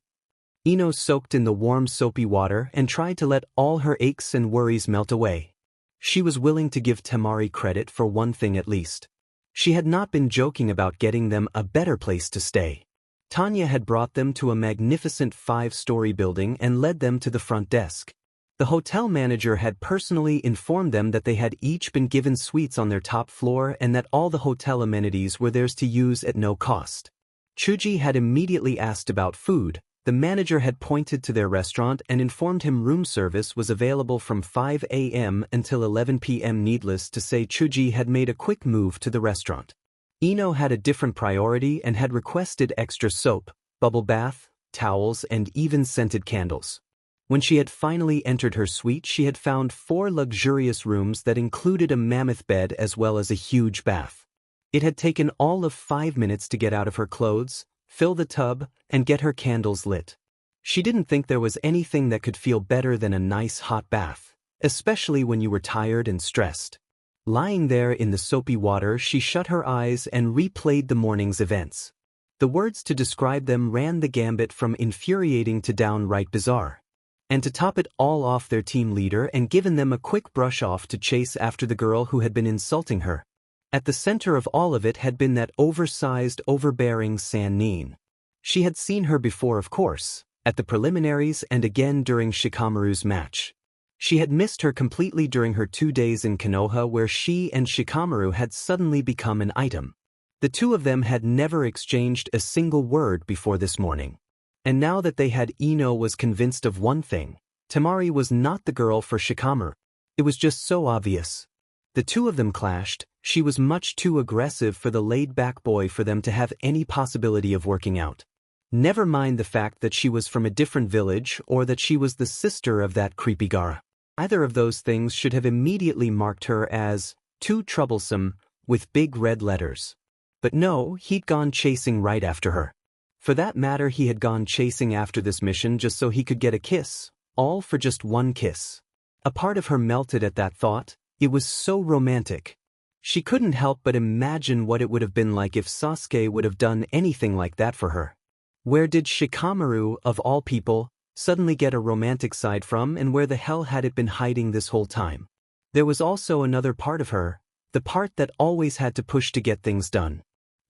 Ino soaked in the warm soapy water and tried to let all her aches and worries melt away. She was willing to give Temari credit for one thing at least. She had not been joking about getting them a better place to stay. Tanya had brought them to a magnificent 5-story building and led them to the front desk. The hotel manager had personally informed them that they had each been given suites on their top floor and that all the hotel amenities were theirs to use at no cost. Chuji had immediately asked about food. The manager had pointed to their restaurant and informed him room service was available from 5 a.m. until 11 p.m. Needless to say, Chuji had made a quick move to the restaurant. Ino had a different priority and had requested extra soap, bubble bath, towels, and even scented candles. When she had finally entered her suite, she had found 4 luxurious rooms that included a mammoth bed as well as a huge bath. It had taken all of 5 minutes to get out of her clothes, fill the tub, and get her candles lit. She didn't think there was anything that could feel better than a nice hot bath, especially when you were tired and stressed. Lying there in the soapy water, she shut her eyes and replayed the morning's events. The words to describe them ran the gambit from infuriating to downright bizarre. And to top it all off, their team leader and given them a quick brush off to chase after the girl who had been insulting her. At the center of all of it had been that oversized, overbearing San-nin. She had seen her before, of course, at the preliminaries and again during Shikamaru's match. She had missed her completely during her 2 days in Konoha, where she and Shikamaru had suddenly become an item. The two of them had never exchanged a single word before this morning. And now that they had, Ino was convinced of one thing. Temari was not the girl for Shikamaru. It was just so obvious. The two of them clashed. She was much too aggressive for the laid-back boy for them to have any possibility of working out. Never mind the fact that she was from a different village or that she was the sister of that creepy Gara. Either of those things should have immediately marked her as too troublesome with big red letters. But no, he'd gone chasing right after her. For that matter, he had gone chasing after this mission just so he could get a kiss, all for just one kiss. A part of her melted at that thought. It was so romantic. She couldn't help but imagine what it would have been like if Sasuke would have done anything like that for her. Where did Shikamaru, of all people, suddenly get a romantic side from, and where the hell had it been hiding this whole time? There was also another part of her, the part that always had to push to get things done.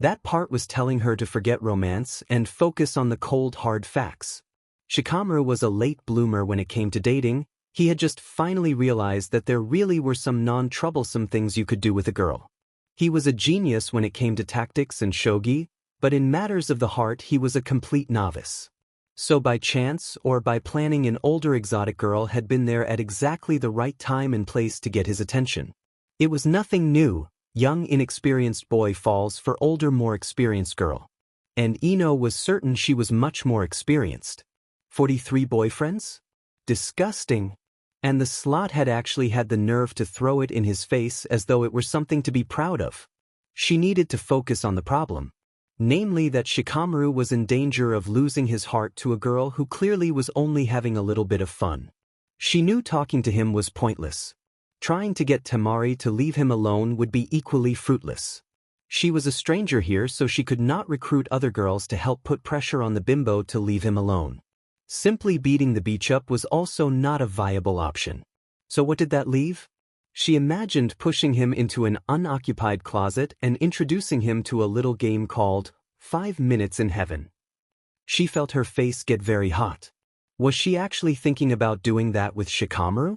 That part was telling her to forget romance and focus on the cold hard facts. Shikamaru was a late bloomer when it came to dating. He had just finally realized that there really were some non-troublesome things you could do with a girl. He was a genius when it came to tactics and shogi, but in matters of the heart he was a complete novice. So by chance or by planning, an older exotic girl had been there at exactly the right time and place to get his attention. It was nothing new. Young inexperienced boy falls for older more experienced girl. And Ino was certain she was much more experienced. 43 boyfriends? Disgusting. And the slut had actually had the nerve to throw it in his face as though it were something to be proud of. She needed to focus on the problem. Namely that Shikamaru was in danger of losing his heart to a girl who clearly was only having a little bit of fun. She knew talking to him was pointless. Trying to get Temari to leave him alone would be equally fruitless. She was a stranger here, so she could not recruit other girls to help put pressure on the bimbo to leave him alone. Simply beating the beach up was also not a viable option. So what did that leave? She imagined pushing him into an unoccupied closet and introducing him to a little game called 5 Minutes in Heaven. She felt her face get very hot. Was she actually thinking about doing that with Shikamaru?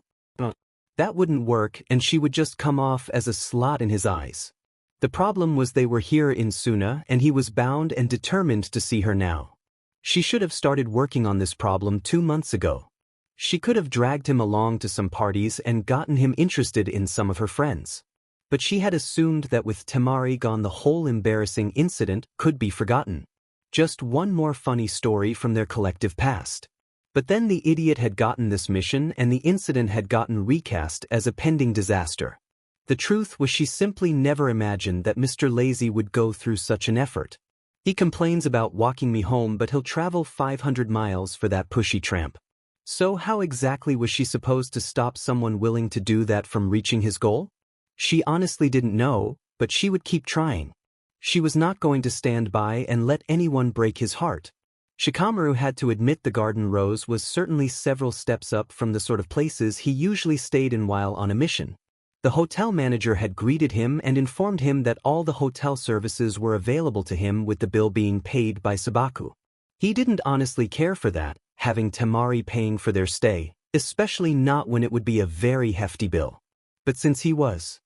That wouldn't work, and she would just come off as a slut in his eyes. The problem was they were here in Suna and he was bound and determined to see her now. She should have started working on this problem 2 months ago. She could have dragged him along to some parties and gotten him interested in some of her friends. But she had assumed that with Temari gone, the whole embarrassing incident could be forgotten. Just one more funny story from their collective past. But then the idiot had gotten this mission and the incident had gotten recast as a pending disaster. The truth was, she simply never imagined that Mr. Lazy would go through such an effort. He complains about walking me home, but he'll travel 500 miles for that pushy tramp. So how exactly was she supposed to stop someone willing to do that from reaching his goal? She honestly didn't know, but she would keep trying. She was not going to stand by and let anyone break his heart. Shikamaru had to admit the Garden Rose was certainly several steps up from the sort of places he usually stayed in while on a mission. The hotel manager had greeted him and informed him that all the hotel services were available to him, with the bill being paid by Sabaku. He didn't honestly care for that, having Temari paying for their stay, especially not when it would be a very hefty bill. But since he was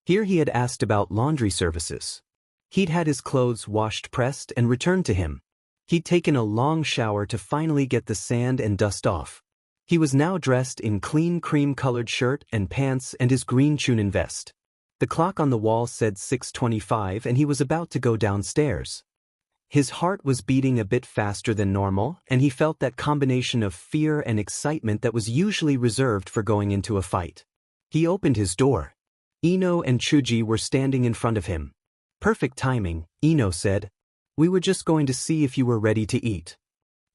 here, he had asked about laundry services. He'd had his clothes washed, pressed, and returned to him. He'd taken a long shower to finally get the sand and dust off. He was now dressed in clean cream-colored shirt and pants and his green Chunin vest. The clock on the wall said 6:25 and he was about to go downstairs. His heart was beating a bit faster than normal, and he felt that combination of fear and excitement that was usually reserved for going into a fight. He opened his door. Ino and Chuji were standing in front of him. "Perfect timing," Ino said. "We were just going to see if you were ready to eat.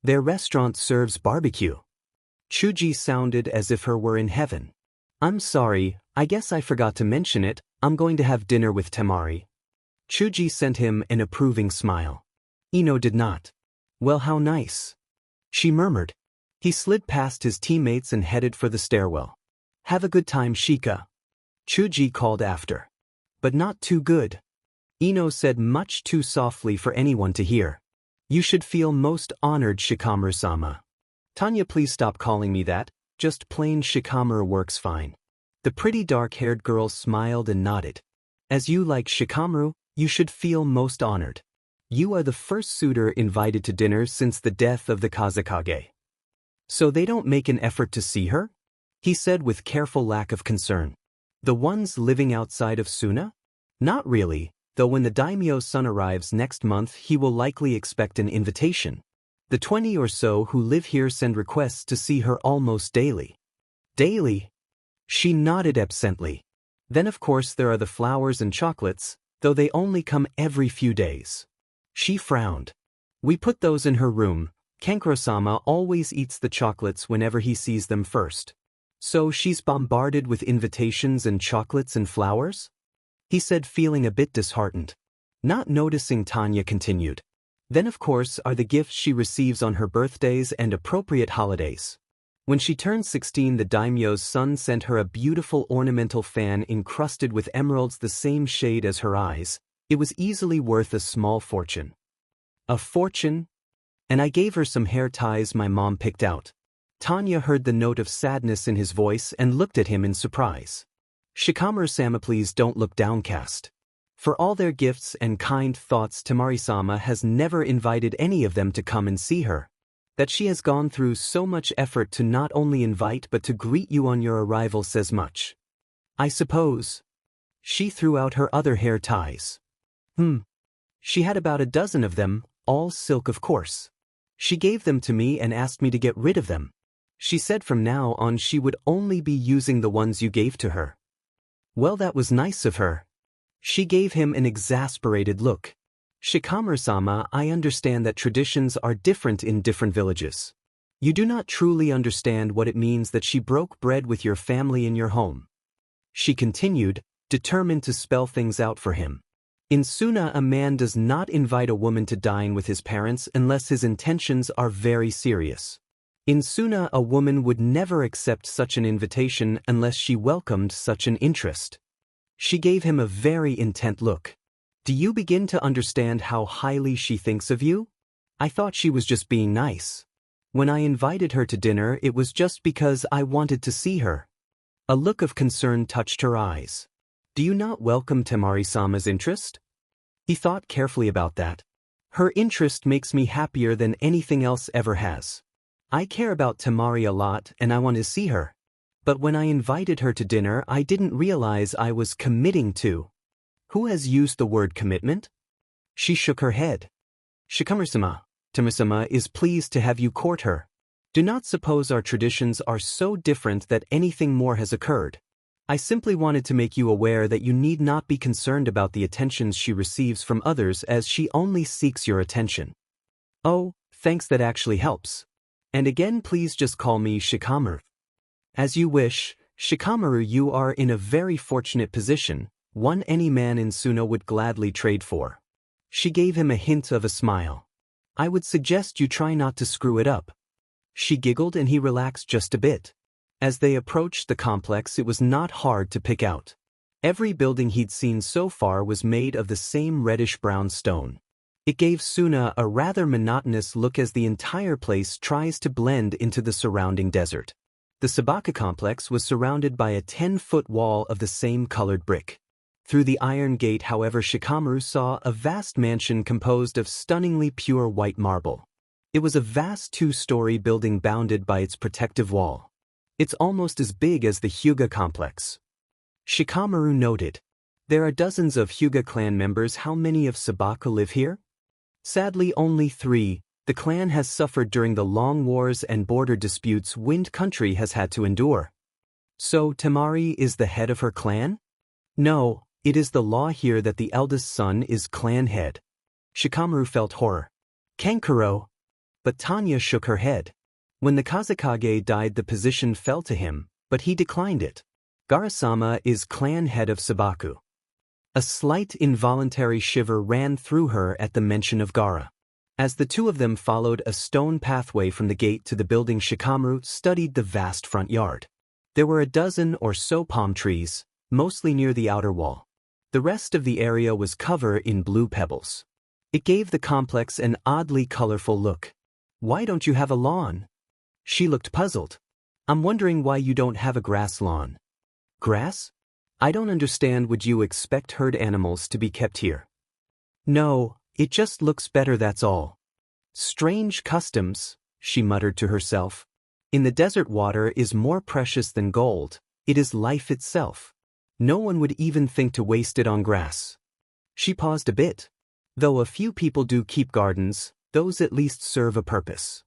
Their restaurant serves barbecue." Chuji sounded as if her were in heaven. "I'm sorry, I guess I forgot to mention it, I'm going to have dinner with Temari." Chuji sent him an approving smile. Ino did not. "Well, how nice," she murmured. He slid past his teammates and headed for the stairwell. "Have a good time, Shika," Chuji called after. "But not too good," Ino said, much too softly for anyone to hear. "You should feel most honored, Shikamaru-sama." "Tanya, please stop calling me that, just plain Shikamaru works fine." The pretty dark-haired girl smiled and nodded. "As you like Shikamaru, you should feel most honored. You are the first suitor invited to dinner since the death of the Kazekage." "So they don't make an effort to see her?" he said with careful lack of concern. "The ones living outside of Suna?" "Not really, though when the daimyo's son arrives next month he will likely expect an invitation. The 20 or so who live here send requests to see her almost daily." "Daily?" She nodded absently. "Then of course there are the flowers and chocolates, though they only come every few days." She frowned. "We put those in her room. Kankuro-sama always eats the chocolates whenever he sees them first." "So she's bombarded with invitations and chocolates and flowers?" he said, feeling a bit disheartened. Not noticing, Tanya continued. "Then of course are the gifts she receives on her birthdays and appropriate holidays. When she turned 16, the daimyo's son sent her a beautiful ornamental fan encrusted with emeralds the same shade as her eyes. It was easily worth a small fortune. A fortune? And I gave her some hair ties my mom picked out. Tanya heard the note of sadness in his voice and looked at him in surprise. Shikamaru-sama, please don't look downcast. For all their gifts and kind thoughts, Temari-sama has never invited any of them to come and see her. That she has gone through so much effort to not only invite but to greet you on your arrival says much. I suppose. She threw out her other hair ties. She had about a dozen of them, all silk of course. She gave them to me and asked me to get rid of them. She said from now on she would only be using the ones you gave to her. Well, that was nice of her. She gave him an exasperated look. Shikamaru-sama, I understand that traditions are different in different villages. You do not truly understand what it means that she broke bread with your family in your home. She continued, determined to spell things out for him. In Suna, a man does not invite a woman to dine with his parents unless his intentions are very serious. In Suna, a woman would never accept such an invitation unless she welcomed such an interest. She gave him a very intent look. Do you begin to understand how highly she thinks of you? I thought she was just being nice. When I invited her to dinner, it was just because I wanted to see her. A look of concern touched her eyes. Do you not welcome Temari-sama's interest? He thought carefully about that. Her interest makes me happier than anything else ever has. I care about Temari a lot and I want to see her. But when I invited her to dinner, I didn't realize I was committing to. Who has used the word commitment? She shook her head. Shikamaru-sama, Temari-sama is pleased to have you court her. Do not suppose our traditions are so different that anything more has occurred. I simply wanted to make you aware that you need not be concerned about the attentions she receives from others as she only seeks your attention. Oh, thanks, that actually helps. And again, please just call me Shikamaru. As you wish, Shikamaru, you are in a very fortunate position, one any man in Suna would gladly trade for. She gave him a hint of a smile. I would suggest you try not to screw it up. She giggled and he relaxed just a bit. As they approached the complex, it was not hard to pick out. Every building he'd seen so far was made of the same reddish-brown stone. It gave Suna a rather monotonous look as the entire place tries to blend into the surrounding desert. The Sabaka complex was surrounded by a 10-foot wall of the same colored brick. Through the iron gate, however, Shikamaru saw a vast mansion composed of stunningly pure white marble. It was a vast 2-story building bounded by its protective wall. It's almost as big as the Hyuga complex. Shikamaru noted. There are dozens of Hyuga clan members. How many of Sabaka live here? Sadly, only 3. The clan has suffered during the long wars and border disputes Wind Country has had to endure. So Temari is the head of her clan? No, it is the law here that the eldest son is clan head. Shikamaru felt horror. Kankuro. But Tanya shook her head. When the Kazekage died, the position fell to him, but he declined it. Gara-sama is clan head of Sabaku. A slight involuntary shiver ran through her at the mention of Gara. As the two of them followed a stone pathway from the gate to the building, Shikamaru studied the vast front yard. There were a dozen or so palm trees, mostly near the outer wall. The rest of the area was covered in blue pebbles. It gave the complex an oddly colorful look. Why don't you have a lawn? She looked puzzled. I'm wondering why you don't have a grass lawn. Grass? I don't understand. Would you expect herd animals to be kept here? No, it just looks better, that's all. Strange customs, she muttered to herself. In the desert, water is more precious than gold. It is life itself. No one would even think to waste it on grass. She paused a bit. Though a few people do keep gardens, those at least serve a purpose.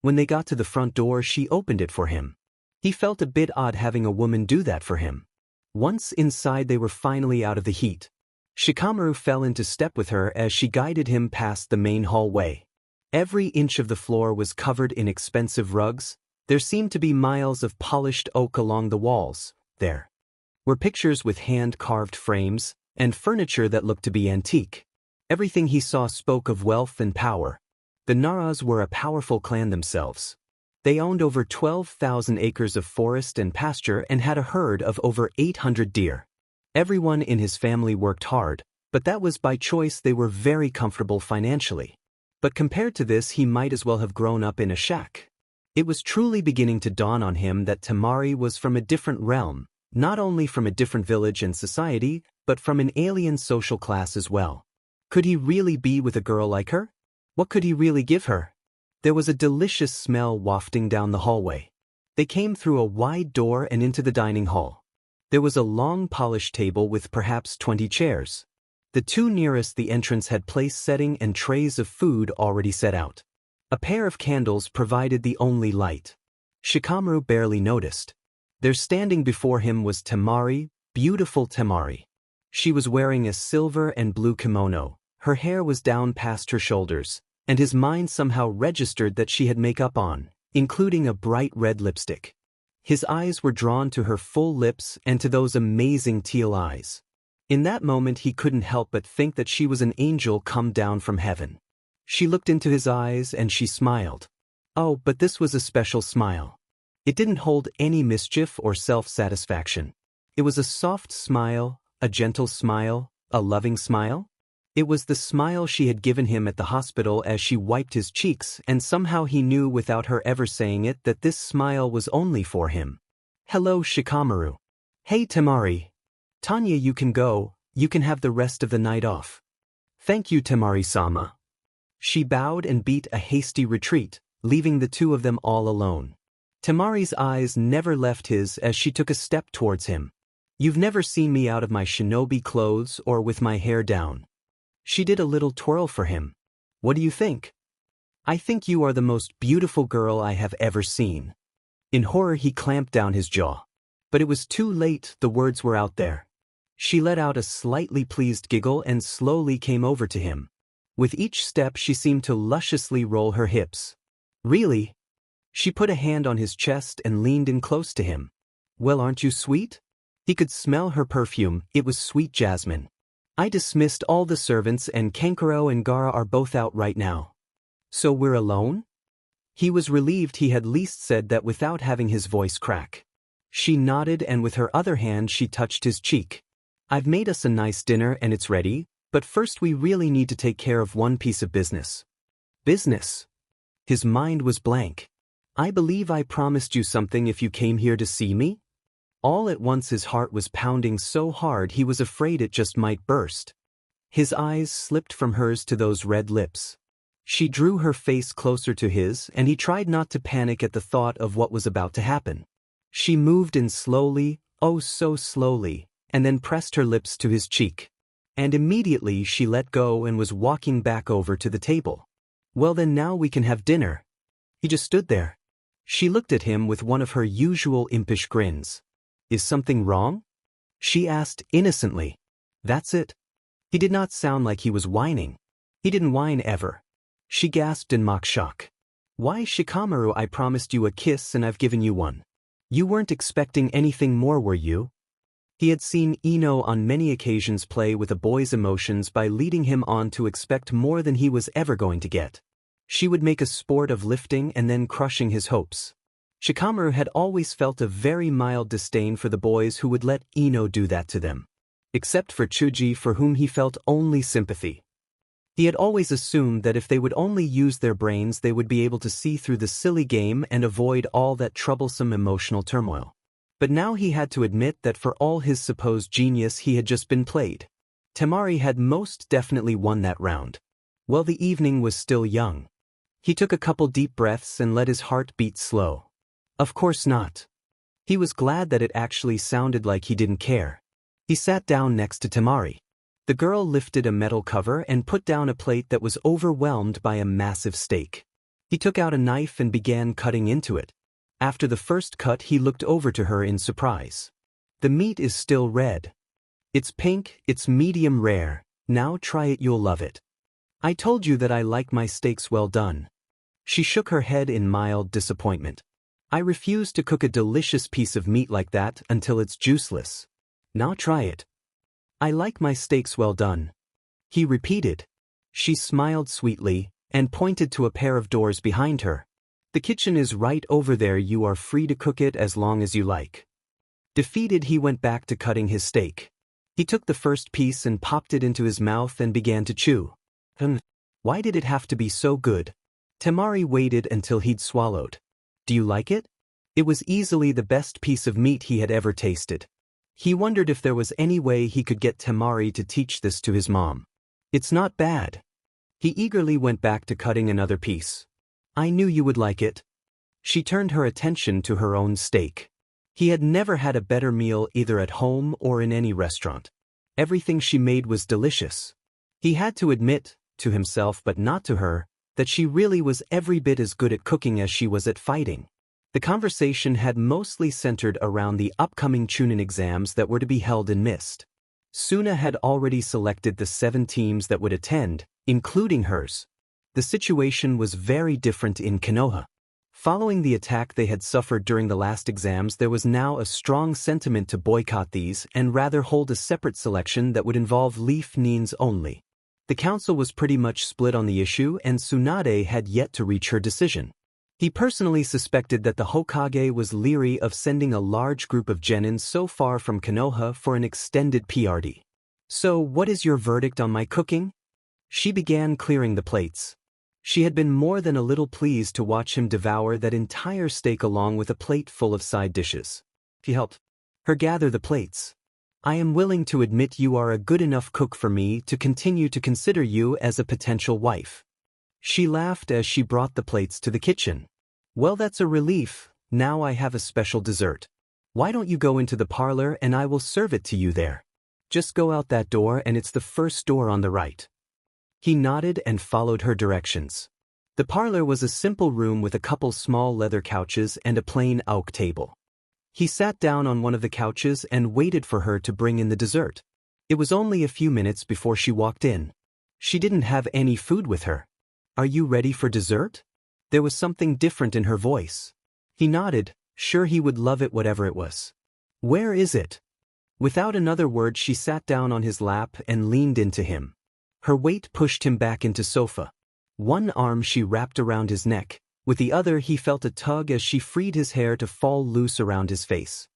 When they got to the front door, she opened it for him. He felt a bit odd having a woman do that for him. Once inside, they were finally out of the heat. Shikamaru fell into step with her as she guided him past the main hallway. Every inch of the floor was covered in expensive rugs. There seemed to be miles of polished oak along the walls. There were pictures with hand-carved frames and furniture that looked to be antique. Everything he saw spoke of wealth and power. The Naras were a powerful clan themselves. They owned over 12,000 acres of forest and pasture and had a herd of over 800 deer. Everyone in his family worked hard, But that was by choice. They were very comfortable financially. But compared to this, he might as well have grown up in a shack. It was truly beginning to dawn on him that Temari was from a different realm, not only from a different village and society, but from an alien social class as well. Could he really be with a girl like her? What could he really give her? There was a delicious smell wafting down the hallway. They came through a wide door and into the dining hall. There was a long polished table with perhaps 20 chairs. The two nearest the entrance had place setting and trays of food already set out. A pair of candles provided the only light. Shikamaru barely noticed. There standing before him was Temari, beautiful Temari. She was wearing a silver and blue kimono, her hair was down past her shoulders, and his mind somehow registered that she had makeup on, including a bright red lipstick. His eyes were drawn to her full lips and to those amazing teal eyes. In that moment he couldn't help but think that she was an angel come down from heaven. She looked into his eyes and she smiled. Oh, but this was a special smile. It didn't hold any mischief or self-satisfaction. It was a soft smile, a gentle smile, a loving smile. It was the smile she had given him at the hospital as she wiped his cheeks, and somehow he knew without her ever saying it that this smile was only for him. Hello, Shikamaru. Hey, Temari. Tanya, you can go, you can have the rest of the night off. Thank you, Temari-sama. She bowed and beat a hasty retreat, leaving the two of them all alone. Temari's eyes never left his as she took a step towards him. You've never seen me out of my shinobi clothes or with my hair down. She did a little twirl for him. What do you think? I think you are the most beautiful girl I have ever seen. In horror he clamped down his jaw. But it was too late, the words were out there. She let out a slightly pleased giggle and slowly came over to him. With each step she seemed to lusciously roll her hips. Really? She put a hand on his chest and leaned in close to him. Well, aren't you sweet? He could smell her perfume, it was sweet jasmine. I dismissed all the servants and Kankuro and Gara are both out right now. So we're alone? He was relieved he had least said that without having his voice crack. She nodded and with her other hand she touched his cheek. I've made us a nice dinner and it's ready, but first we really need to take care of one piece of business. Business? His mind was blank. I believe I promised you something if you came here to see me? All at once his heart was pounding so hard he was afraid it just might burst. His eyes slipped from hers to those red lips. She drew her face closer to his and he tried not to panic at the thought of what was about to happen. She moved in slowly, oh so slowly, and then pressed her lips to his cheek. And immediately she let go and was walking back over to the table. Well then now we can have dinner. He just stood there. She looked at him with one of her usual impish grins. Is something wrong? She asked innocently. That's it. He did not sound like he was whining. He didn't whine ever. She gasped in mock shock. Why, Shikamaru, I promised you a kiss and I've given you one. You weren't expecting anything more, were you? He had seen Ino on many occasions play with a boy's emotions by leading him on to expect more than he was ever going to get. She would make a sport of lifting and then crushing his hopes. Shikamaru had always felt a very mild disdain for the boys who would let Ino do that to them. Except for Chuji, for whom he felt only sympathy. He had always assumed that if they would only use their brains they would be able to see through the silly game and avoid all that troublesome emotional turmoil. But now he had to admit that for all his supposed genius he had just been played. Temari had most definitely won that round. Well, the evening was still young. He took a couple deep breaths and let his heart beat slow. Of course not. He was glad that it actually sounded like he didn't care. He sat down next to Temari. The girl lifted a metal cover and put down a plate that was overwhelmed by a massive steak. He took out a knife and began cutting into it. After the first cut he looked over to her in surprise. The meat is still red. It's pink, it's medium rare, now try it, you'll love it. I told you that I like my steaks well done. She shook her head in mild disappointment. I refuse to cook a delicious piece of meat like that until it's juiceless. Now try it. I like my steaks well done. He repeated. She smiled sweetly and pointed to a pair of doors behind her. The kitchen is right over there, you are free to cook it as long as you like. Defeated, he went back to cutting his steak. He took the first piece and popped it into his mouth and began to chew. Why did it have to be so good? Temari waited until he'd swallowed. Do you like it? It was easily the best piece of meat he had ever tasted. He wondered if there was any way he could get Temari to teach this to his mom. It's not bad. He eagerly went back to cutting another piece. I knew you would like it. She turned her attention to her own steak. He had never had a better meal either at home or in any restaurant. Everything she made was delicious. He had to admit, to himself but not to her, that she really was every bit as good at cooking as she was at fighting. The conversation had mostly centered around the upcoming Chunin exams that were to be held in Mist. Suna had already selected the 7 teams that would attend, including hers. The situation was very different in Konoha. Following the attack they had suffered during the last exams, there was now a strong sentiment to boycott these and rather hold a separate selection that would involve Leaf Nines only. The council was pretty much split on the issue, and Tsunade had yet to reach her decision. He personally suspected that the Hokage was leery of sending a large group of genin so far from Konoha for an extended PRD. So, what is your verdict on my cooking? She began clearing the plates. She had been more than a little pleased to watch him devour that entire steak along with a plate full of side dishes. He helped her gather the plates. I am willing to admit you are a good enough cook for me to continue to consider you as a potential wife. She laughed as she brought the plates to the kitchen. Well, that's a relief. Now I have a special dessert. Why don't you go into the parlor and I will serve it to you there? Just go out that door and it's the first door on the right. He nodded and followed her directions. The parlor was a simple room with a couple small leather couches and a plain oak table. He sat down on one of the couches and waited for her to bring in the dessert. It was only a few minutes before she walked in. She didn't have any food with her. Are you ready for dessert? There was something different in her voice. He nodded, sure he would love it whatever it was. Where is it? Without another word she sat down on his lap and leaned into him. Her weight pushed him back into sofa. One arm she wrapped around his neck. With the other he felt a tug as she freed his hair to fall loose around his face.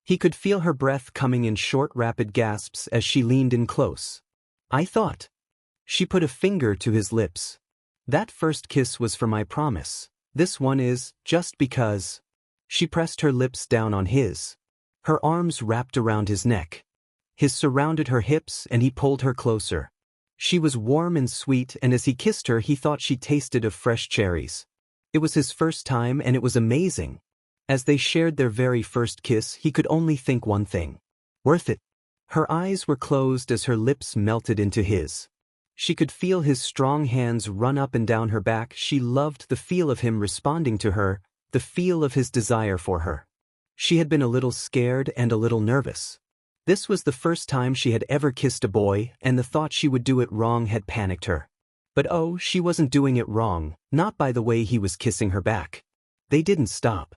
He could feel her breath coming in short rapid gasps as she leaned in close. I thought. She put a finger to his lips. That first kiss was for my promise. This one is, just because. She pressed her lips down on his. Her arms wrapped around his neck. His surrounded her hips and he pulled her closer. She was warm and sweet, and as he kissed her he thought she tasted of fresh cherries. It was his first time and it was amazing. As they shared their very first kiss he could only think one thing. Worth it. Her eyes were closed as her lips melted into his. She could feel his strong hands run up and down her back. She loved the feel of him responding to her, the feel of his desire for her. She had been a little scared and a little nervous. This was the first time she had ever kissed a boy, and the thought she would do it wrong had panicked her. But oh, she wasn't doing it wrong, not by the way he was kissing her back. They didn't stop.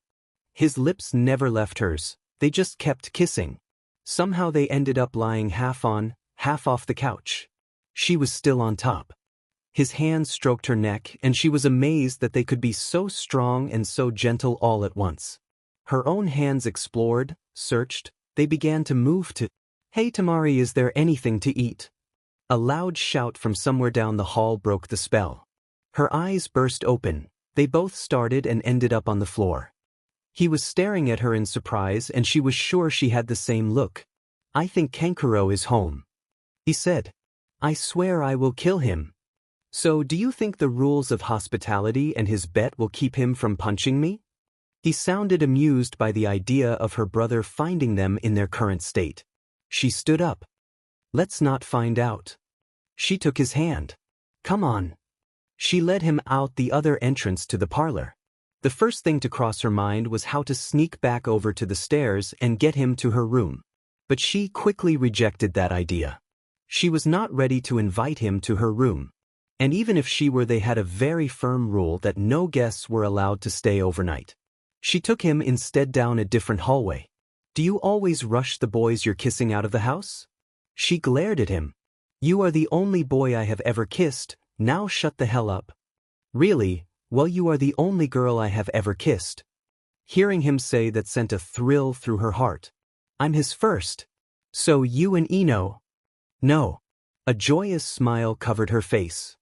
His lips never left hers, they just kept kissing. Somehow they ended up lying half on, half off the couch. She was still on top. His hands stroked her neck and she was amazed that they could be so strong and so gentle all at once. Her own hands explored, searched, they began to move to, Hey Temari, is there anything to eat? A loud shout from somewhere down the hall broke the spell. Her eyes burst open, they both started and ended up on the floor. He was staring at her in surprise and she was sure she had the same look. I think Kankuro is home. He said. I swear I will kill him. So do you think the rules of hospitality and his bet will keep him from punching me? He sounded amused by the idea of her brother finding them in their current state. She stood up. Let's not find out. She took his hand. Come on. She led him out the other entrance to the parlor. The first thing to cross her mind was how to sneak back over to the stairs and get him to her room. But she quickly rejected that idea. She was not ready to invite him to her room. And even if she were, they had a very firm rule that no guests were allowed to stay overnight. She took him instead down a different hallway. Do you always rush the boys you're kissing out of the house? She glared at him. You are the only boy I have ever kissed, now shut the hell up. Really? Well, you are the only girl I have ever kissed. Hearing him say that sent a thrill through her heart. I'm his first. So you and Ino? No. A joyous smile covered her face.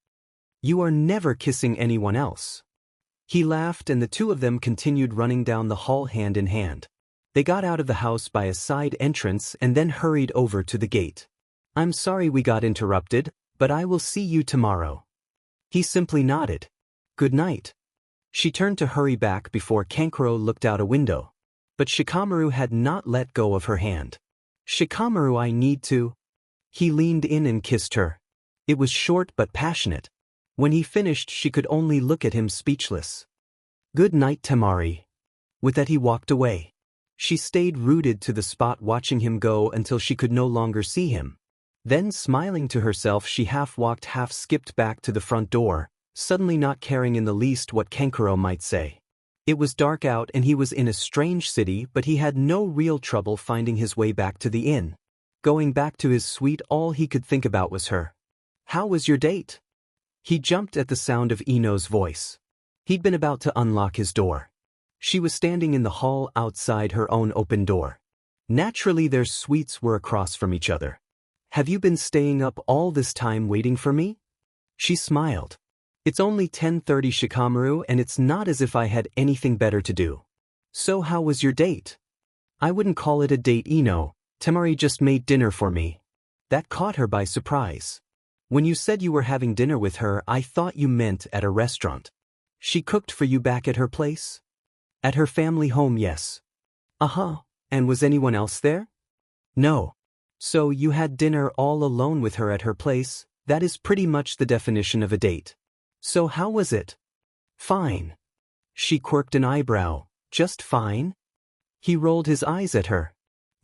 You are never kissing anyone else. He laughed and the two of them continued running down the hall hand in hand. They got out of the house by a side entrance and then hurried over to the gate. I'm sorry we got interrupted, but I will see you tomorrow. He simply nodded. Good night. She turned to hurry back before Kankuro looked out a window. But Shikamaru had not let go of her hand. Shikamaru, I need to. He leaned in and kissed her. It was short but passionate. When he finished, she could only look at him speechless. Good night, Temari. With that he walked away. She stayed rooted to the spot watching him go until she could no longer see him. Then, smiling to herself, she half-walked, half-skipped back to the front door, suddenly not caring in the least what Kankuro might say. It was dark out and he was in a strange city, but he had no real trouble finding his way back to the inn. Going back to his suite, all he could think about was her. How was your date? He jumped at the sound of Ino's voice. He'd been about to unlock his door. She was standing in the hall outside her own open door. Naturally, their suites were across from each other. Have you been staying up all this time waiting for me? She smiled. It's only 10:30, Shikamaru, and it's not as if I had anything better to do. So how was your date? I wouldn't call it a date, Ino. Temari just made dinner for me. That caught her by surprise. When you said you were having dinner with her, I thought you meant at a restaurant. She cooked for you back at her place? At her family home, yes. Uh-huh. And was anyone else there? No. So you had dinner all alone with her at her place? That is pretty much the definition of a date. So how was it? Fine. She quirked an eyebrow. Just fine? He rolled his eyes at her.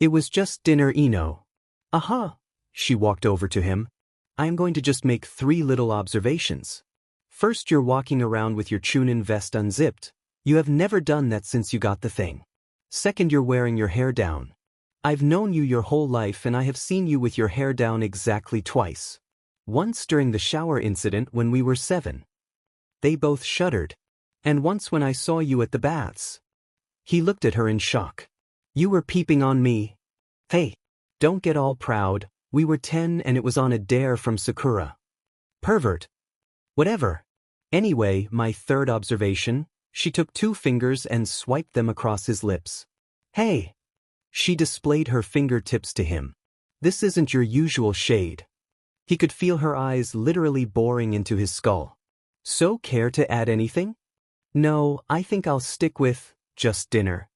It was just dinner, Ino. Aha. She walked over to him. I am going to just make 3 little observations. First, you're walking around with your Chunin vest unzipped. You have never done that since you got the thing. Second, you're wearing your hair down. I've known you your whole life and I have seen you with your hair down exactly twice. Once during the shower incident when we were 7. They both shuddered. And once when I saw you at the baths. He looked at her in shock. You were peeping on me. Hey, don't get all proud. We were 10 and it was on a dare from Sakura. Pervert. Whatever. Anyway, my third observation, she took 2 fingers and swiped them across his lips. Hey. She displayed her fingertips to him. This isn't your usual shade. He could feel her eyes literally boring into his skull. So care to add anything? No, I think I'll stick with just dinner.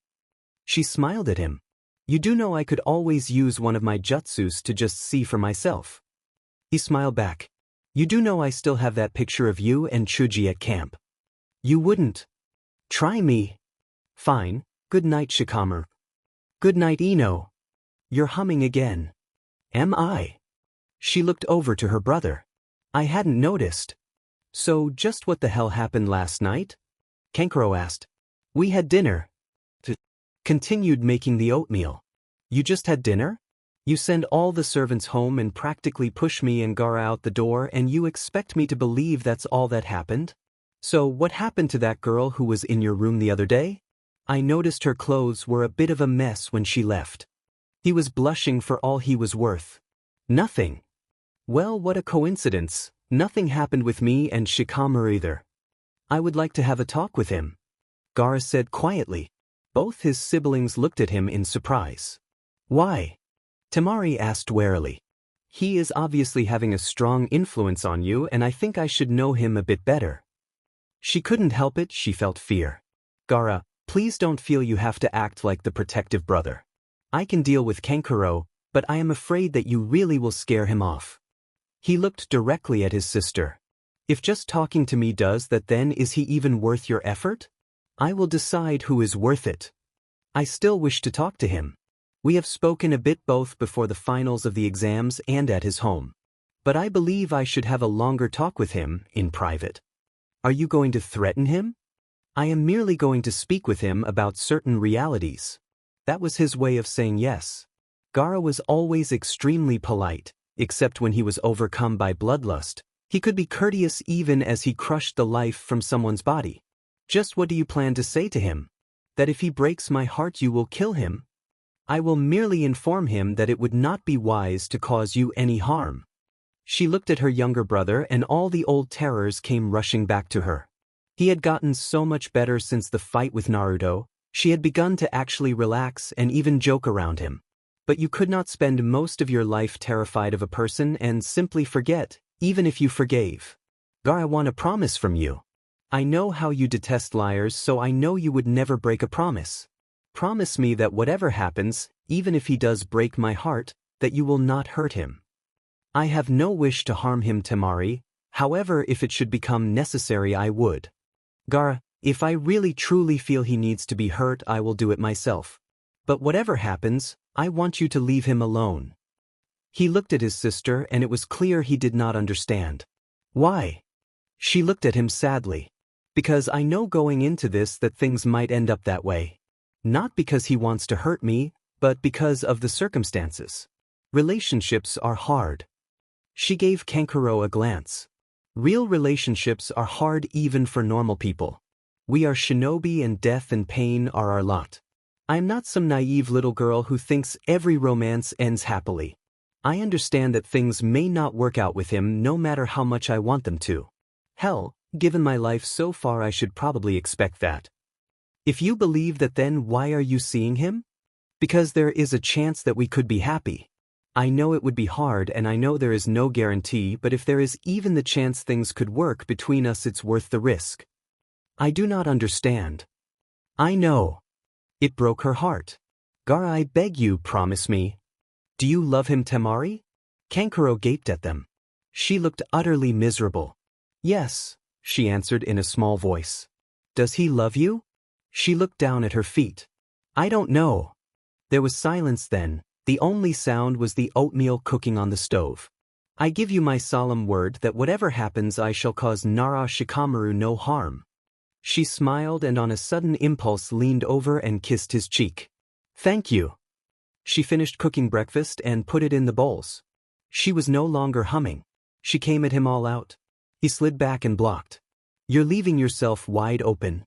She smiled at him. You do know I could always use one of my jutsus to just see for myself. He smiled back. You do know I still have that picture of you and Chuji at camp. You wouldn't. Try me. Fine. Good night, Shikamaru. Good night, Ino. You're humming again. Am I? She looked over to her brother. I hadn't noticed. So just what the hell happened last night? Kankuro asked. We had dinner. Continued making the oatmeal. You just had dinner? You send all the servants home and practically push me and Gara out the door and you expect me to believe that's all that happened? So what happened to that girl who was in your room the other day? I noticed her clothes were a bit of a mess when she left. He was blushing for all he was worth. Nothing. Well, what a coincidence. Nothing happened with me and Shikamaru either. I would like to have a talk with him. Gara said quietly. Both his siblings looked at him in surprise. Why? Temari asked warily. He is obviously having a strong influence on you and I think I should know him a bit better. She couldn't help it, she felt fear. Gara, please don't feel you have to act like the protective brother. I can deal with Kankuro, but I am afraid that you really will scare him off. He looked directly at his sister. If just talking to me does that, then is he even worth your effort? I will decide who is worth it. I still wish to talk to him. We have spoken a bit both before the finals of the exams and at his home. But I believe I should have a longer talk with him, in private. Are you going to threaten him? I am merely going to speak with him about certain realities. That was his way of saying yes. Gara was always extremely polite, except when he was overcome by bloodlust. He could be courteous even as he crushed the life from someone's body. Just what do you plan to say to him? That if he breaks my heart you will kill him? I will merely inform him that it would not be wise to cause you any harm. She looked at her younger brother and all the old terrors came rushing back to her. He had gotten so much better since the fight with Naruto. She had begun to actually relax and even joke around him. But you could not spend most of your life terrified of a person and simply forget, even if you forgave. Gar, I want a promise from you. I know how you detest liars, so I know you would never break a promise. Promise me that whatever happens, even if he does break my heart, that you will not hurt him. I have no wish to harm him, Temari. However, if it should become necessary, I would. Gar, if I really truly feel he needs to be hurt, I will do it myself. But whatever happens, I want you to leave him alone. He looked at his sister and it was clear he did not understand. Why? She looked at him sadly. Because I know going into this that things might end up that way. Not because he wants to hurt me, but because of the circumstances. Relationships are hard. She gave Kankuro a glance. Real relationships are hard even for normal people. We are shinobi and death and pain are our lot. I am not some naive little girl who thinks every romance ends happily. I understand that things may not work out with him no matter how much I want them to. Hell, given my life so far, I should probably expect that. If you believe that, then why are you seeing him? Because there is a chance that we could be happy. I know it would be hard and I know there is no guarantee, but if there is even the chance things could work between us, it's worth the risk. I do not understand. I know. It broke her heart. Gar, I beg you, promise me. Do you love him, Temari? Kankuro gaped at them. She looked utterly miserable. Yes, she answered in a small voice. Does he love you? She looked down at her feet. I don't know. There was silence then. The only sound was the oatmeal cooking on the stove. I give you my solemn word that whatever happens, I shall cause Nara Shikamaru no harm. She smiled and on a sudden impulse leaned over and kissed his cheek. Thank you. She finished cooking breakfast and put it in the bowls. She was no longer humming. She came at him all out. He slid back and blocked. You're leaving yourself wide open.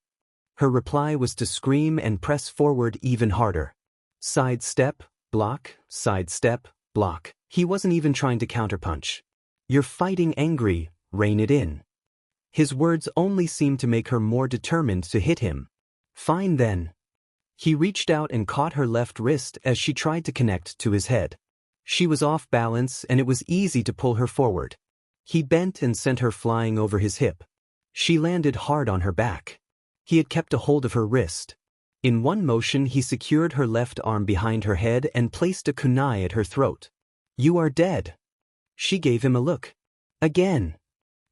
Her reply was to scream and press forward even harder. Sidestep, block, sidestep, block. He wasn't even trying to counterpunch. You're fighting angry, rein it in. His words only seemed to make her more determined to hit him. Fine then. He reached out and caught her left wrist as she tried to connect to his head. She was off balance and it was easy to pull her forward. He bent and sent her flying over his hip. She landed hard on her back. He had kept a hold of her wrist. In one motion he secured her left arm behind her head and placed a kunai at her throat. You are dead. She gave him a look. Again.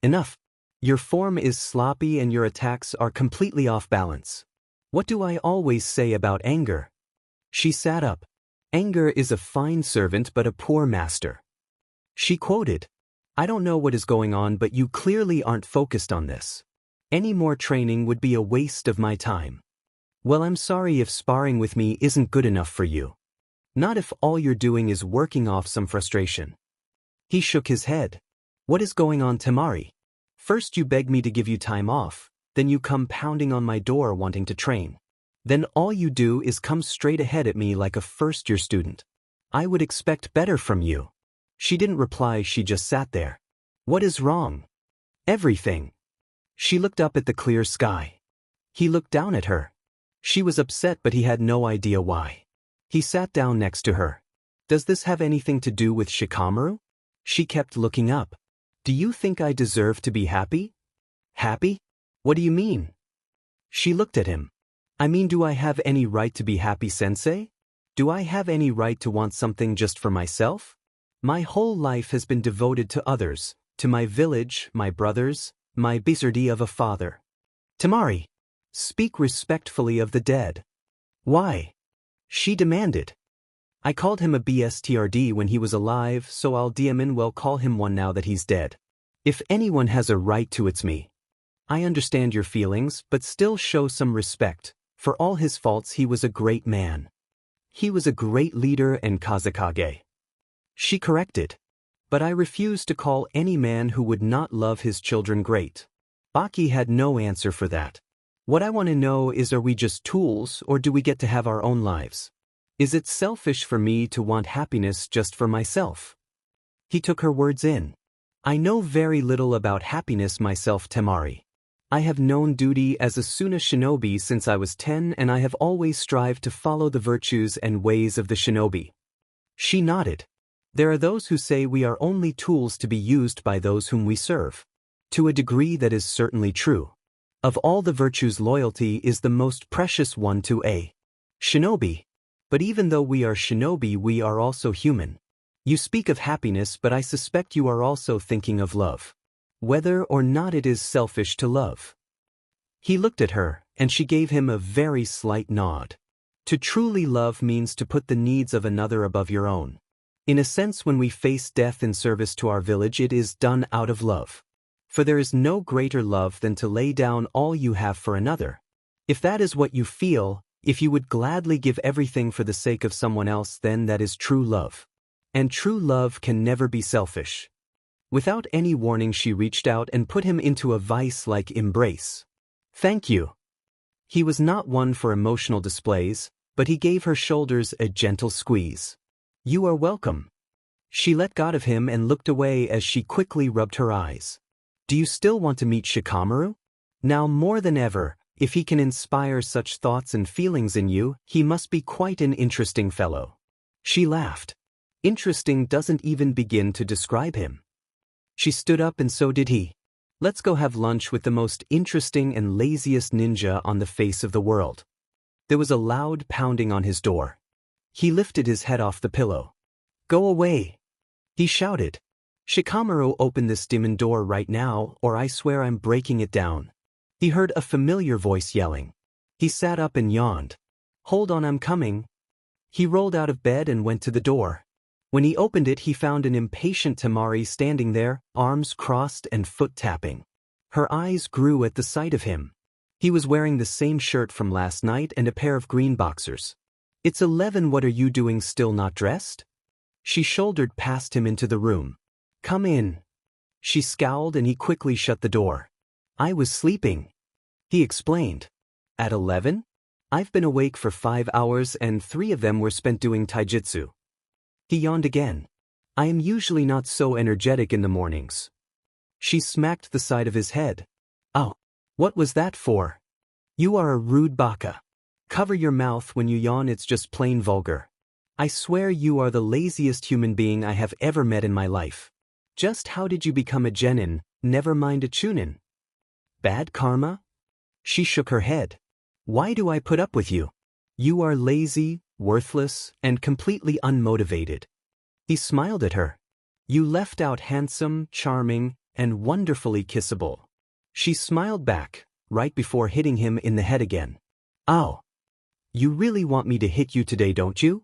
Enough. Your form is sloppy and your attacks are completely off balance. What do I always say about anger? She sat up. Anger is a fine servant but a poor master. She quoted. I don't know what is going on, but you clearly aren't focused on this. Any more training would be a waste of my time. Well, I'm sorry if sparring with me isn't good enough for you. Not if all you're doing is working off some frustration. He shook his head. What is going on, Temari? First you beg me to give you time off, then you come pounding on my door wanting to train. Then all you do is come straight ahead at me like a first-year student. I would expect better from you. She didn't reply, she just sat there. What is wrong? Everything. She looked up at the clear sky. He looked down at her. She was upset, but he had no idea why. He sat down next to her. Does this have anything to do with Shikamaru? She kept looking up. Do you think I deserve to be happy? Happy? What do you mean? She looked at him. I mean, do I have any right to be happy, sensei? Do I have any right to want something just for myself? My whole life has been devoted to others, to my village, my brothers, my bizardy of a father. Temari, speak respectfully of the dead. Why? She demanded. I called him a BSTRD when he was alive, so I'll well call him one now that he's dead. If anyone has a right to, it's me. I understand your feelings, but still show some respect. For all his faults, he was a great man. He was a great leader and Kazekage. She corrected. But I refuse to call any man who would not love his children great. Baki had no answer for that. What I want to know is, are we just tools or do we get to have our own lives? Is it selfish for me to want happiness just for myself? He took her words in. I know very little about happiness myself, Temari. I have known duty as a Suna shinobi since I was 10, and I have always strived to follow the virtues and ways of the shinobi. She nodded. There are those who say we are only tools to be used by those whom we serve. To a degree that is certainly true. Of all the virtues, loyalty is the most precious one to a shinobi. But even though we are shinobi, we are also human. You speak of happiness, but I suspect you are also thinking of love. Whether or not it is selfish to love. He looked at her, and she gave him a very slight nod. To truly love means to put the needs of another above your own. In a sense, when we face death in service to our village, it is done out of love. For there is no greater love than to lay down all you have for another. If that is what you feel, if you would gladly give everything for the sake of someone else, then that is true love. And true love can never be selfish. Without any warning, she reached out and put him into a vice-like embrace. Thank you. He was not one for emotional displays, but he gave her shoulders a gentle squeeze. You are welcome. She let go of him and looked away as she quickly rubbed her eyes. Do you still want to meet Shikamaru? Now more than ever, if he can inspire such thoughts and feelings in you, he must be quite an interesting fellow. She laughed. Interesting doesn't even begin to describe him. She stood up and so did he. Let's go have lunch with the most interesting and laziest ninja on the face of the world. There was a loud pounding on his door. He lifted his head off the pillow. Go away, he shouted. Shikamaru, open this demon door right now, or I swear I'm breaking it down. He heard a familiar voice yelling. He sat up and yawned. Hold on, I'm coming. He rolled out of bed and went to the door. When he opened it, he found an impatient Temari standing there, arms crossed and foot tapping. Her eyes grew at the sight of him. He was wearing the same shirt from last night and a pair of green boxers. It's 11. What are you doing, still not dressed? She shouldered past him into the room. Come in. She scowled and he quickly shut the door. I was sleeping, he explained. At 11? I've been awake for 5 hours and 3 of them were spent doing taijutsu. He yawned again. I am usually not so energetic in the mornings. She smacked the side of his head. Oh, what was that for? You are a rude baka. Cover your mouth when you yawn, it's just plain vulgar. I swear you are the laziest human being I have ever met in my life. Just how did you become a genin, never mind a chunin? Bad karma? She shook her head. Why do I put up with you? You are lazy, worthless, and completely unmotivated. He smiled at her. You left out handsome, charming, and wonderfully kissable. She smiled back, right before hitting him in the head again. Oh. You really want me to hit you today, don't you?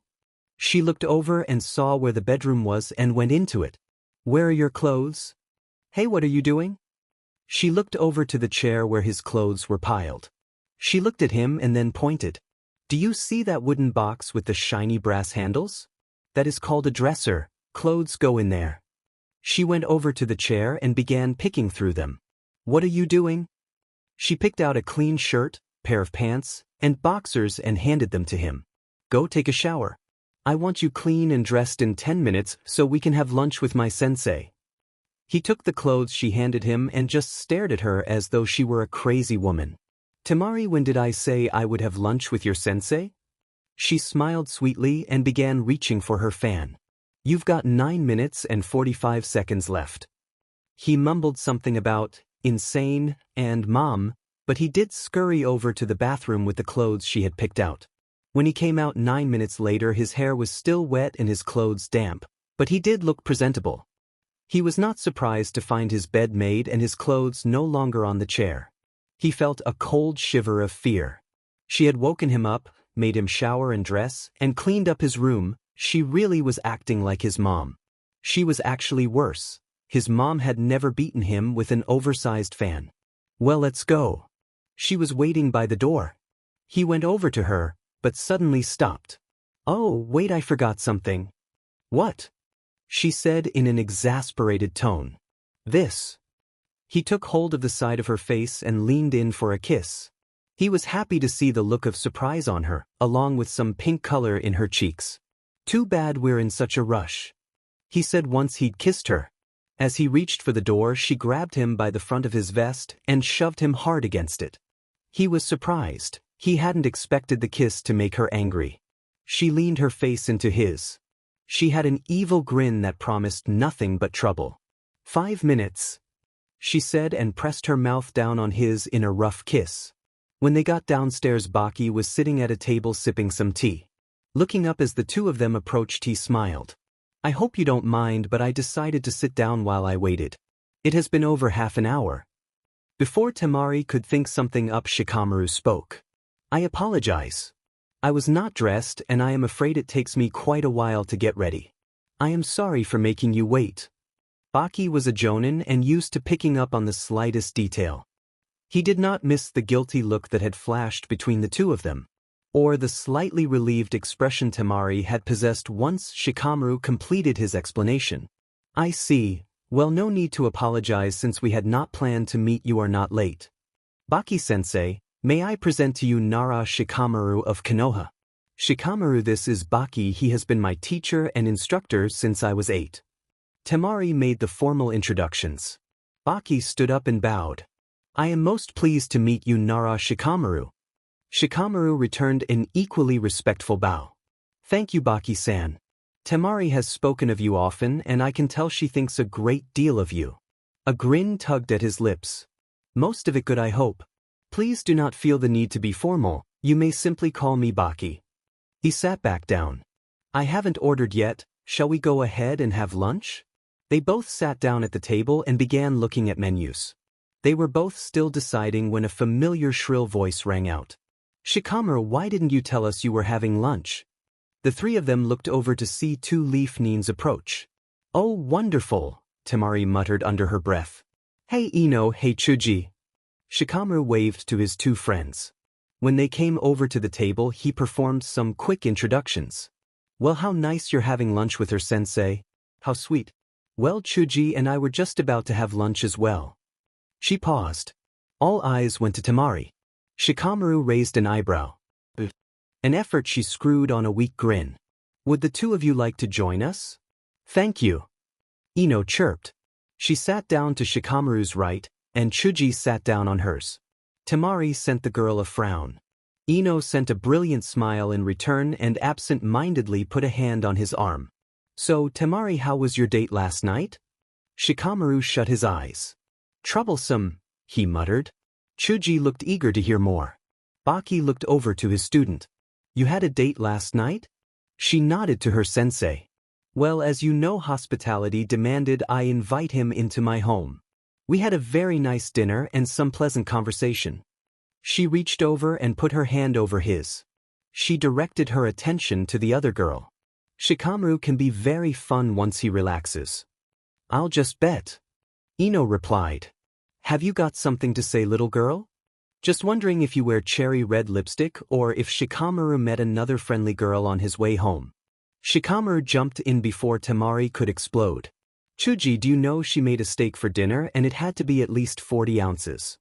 She looked over and saw where the bedroom was and went into it. Where are your clothes? Hey, what are you doing? She looked over to the chair where his clothes were piled. She looked at him and then pointed. Do you see that wooden box with the shiny brass handles? That is called a dresser. Clothes go in there. She went over to the chair and began picking through them. What are you doing? She picked out a clean shirt, pair of pants, and boxers and handed them to him. Go take a shower. I want you clean and dressed in 10 minutes so we can have lunch with my sensei. He took the clothes she handed him and just stared at her as though she were a crazy woman. Temari, when did I say I would have lunch with your sensei? She smiled sweetly and began reaching for her fan. You've got 9 minutes and 45 seconds left. He mumbled something about insane and mom, but he did scurry over to the bathroom with the clothes she had picked out. When he came out 9 minutes later, his hair was still wet and his clothes damp, but he did look presentable. He was not surprised to find his bed made and his clothes no longer on the chair. He felt a cold shiver of fear. She had woken him up, made him shower and dress, and cleaned up his room. She really was acting like his mom. She was actually worse. His mom had never beaten him with an oversized fan. Well, let's go. She was waiting by the door. He went over to her, but suddenly stopped. Oh, wait, I forgot something. What? She said in an exasperated tone. This. He took hold of the side of her face and leaned in for a kiss. He was happy to see the look of surprise on her, along with some pink color in her cheeks. "Too bad we're in such a rush," he said once he'd kissed her. As he reached for the door, she grabbed him by the front of his vest and shoved him hard against it. He was surprised. He hadn't expected the kiss to make her angry. She leaned her face into his. She had an evil grin that promised nothing but trouble. "5 minutes," she said and pressed her mouth down on his in a rough kiss. When they got downstairs, Baki was sitting at a table sipping some tea. Looking up as the two of them approached, he smiled. "I hope you don't mind, but I decided to sit down while I waited. It has been over half an hour." Before Temari could think something up, Shikamaru spoke. "I apologize. I was not dressed and I am afraid it takes me quite a while to get ready. I am sorry for making you wait." Baki was a jonin and used to picking up on the slightest detail. He did not miss the guilty look that had flashed between the two of them, or the slightly relieved expression Temari had possessed once Shikamaru completed his explanation. "I see. Well, no need to apologize since we had not planned to meet. You are not late. Baki-sensei, may I present to you Nara Shikamaru of Konoha. Shikamaru, this is Baki. He has been my teacher and instructor since I was 8. Temari made the formal introductions. Baki stood up and bowed. "I am most pleased to meet you, Nara Shikamaru." Shikamaru returned an equally respectful bow. "Thank you, Baki-san. Temari has spoken of you often and I can tell she thinks a great deal of you." A grin tugged at his lips. "Most of it good, I hope. Please do not feel the need to be formal, you may simply call me Baki." He sat back down. "I haven't ordered yet, shall we go ahead and have lunch?" They both sat down at the table and began looking at menus. They were both still deciding when a familiar shrill voice rang out. "Shikamaru, why didn't you tell us you were having lunch?" The three of them looked over to see two leaf nines approach. "Oh, wonderful," Temari muttered under her breath. "Hey Ino, hey Chuji." Shikamaru waved to his two friends. When they came over to the table, he performed some quick introductions. "Well, how nice you're having lunch with her, sensei. How sweet. Well, Chuji and I were just about to have lunch as well." She paused. All eyes went to Temari. Shikamaru raised an eyebrow. An effort, she screwed on a weak grin. "Would the two of you like to join us?" "Thank you," Ino chirped. She sat down to Shikamaru's right, and Chuji sat down on hers. Temari sent the girl a frown. Ino sent a brilliant smile in return and absent-mindedly put a hand on his arm. "So, Temari, how was your date last night?" Shikamaru shut his eyes. "Troublesome," he muttered. Chuji looked eager to hear more. Baki looked over to his student. "You had a date last night?" She nodded to her sensei. "Well, as you know, hospitality demanded I invite him into my home. We had a very nice dinner and some pleasant conversation." She reached over and put her hand over his. She directed her attention to the other girl. "Shikamaru can be very fun once he relaxes." "I'll just bet," Ino replied. "Have you got something to say, little girl? Just wondering if you wear cherry red lipstick or if Shikamaru met another friendly girl on his way home." Shikamaru jumped in before Temari could explode. "Chuji, do you know she made a steak for dinner and it had to be at least 40 ounces.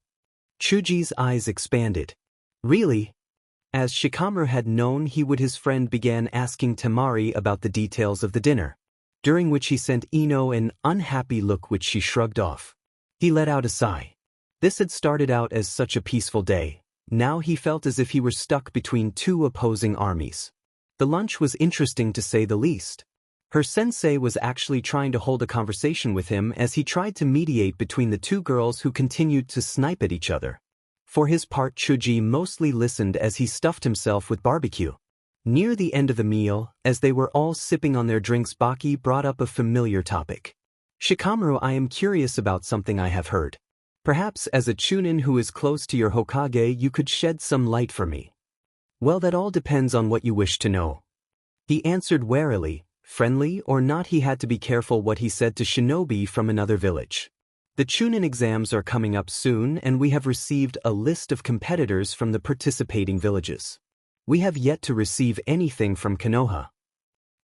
Chuji's eyes expanded. "Really?" As Shikamaru had known he would, his friend began asking Temari about the details of the dinner, during which he sent Ino an unhappy look which she shrugged off. He let out a sigh. This had started out as such a peaceful day. Now he felt as if he were stuck between two opposing armies. The lunch was interesting to say the least. Her sensei was actually trying to hold a conversation with him as he tried to mediate between the two girls who continued to snipe at each other. For his part, Chuji mostly listened as he stuffed himself with barbecue. Near the end of the meal, as they were all sipping on their drinks, Baki brought up a familiar topic. "Shikamaru, I am curious about something I have heard. Perhaps as a chunin who is close to your Hokage you could shed some light for me." "Well, that all depends on what you wish to know," he answered warily. Friendly or not, he had to be careful what he said to shinobi from another village. "The chunin exams are coming up soon and we have received a list of competitors from the participating villages. We have yet to receive anything from Konoha."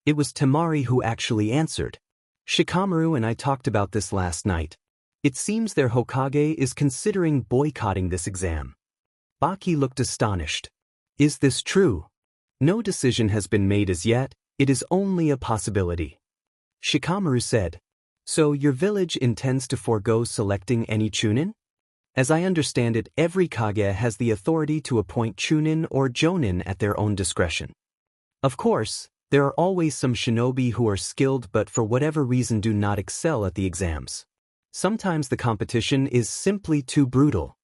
It was Temari who actually answered. "Shikamaru and I talked about this last night. It seems their Hokage is considering boycotting this exam." Baki looked astonished. Is this true? No decision has been made as yet, it is only a possibility. Shikamaru said. So your village intends to forego selecting any chunin? As I understand it, every kage has the authority to appoint chunin or jonin at their own discretion. Of course, there are always some shinobi who are skilled but for whatever reason do not excel at the exams. Sometimes the competition is simply too brutal.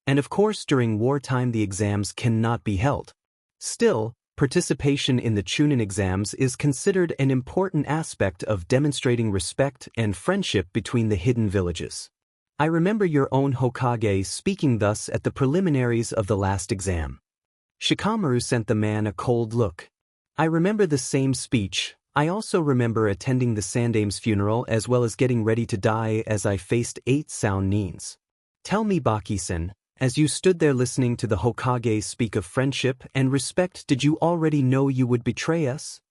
And of course during wartime the exams cannot be held. Still, participation in the chunin exams is considered an important aspect of demonstrating respect and friendship between the hidden villages. I remember your own Hokage speaking thus at the preliminaries of the last exam. Shikamaru sent the man a cold look. I remember the same speech. I also remember attending the Sandame's funeral as well as getting ready to die as I faced 8 sound nins. Tell me, Baki-san, as you stood there listening to the Hokage speak of friendship and respect, did you already know you would betray us?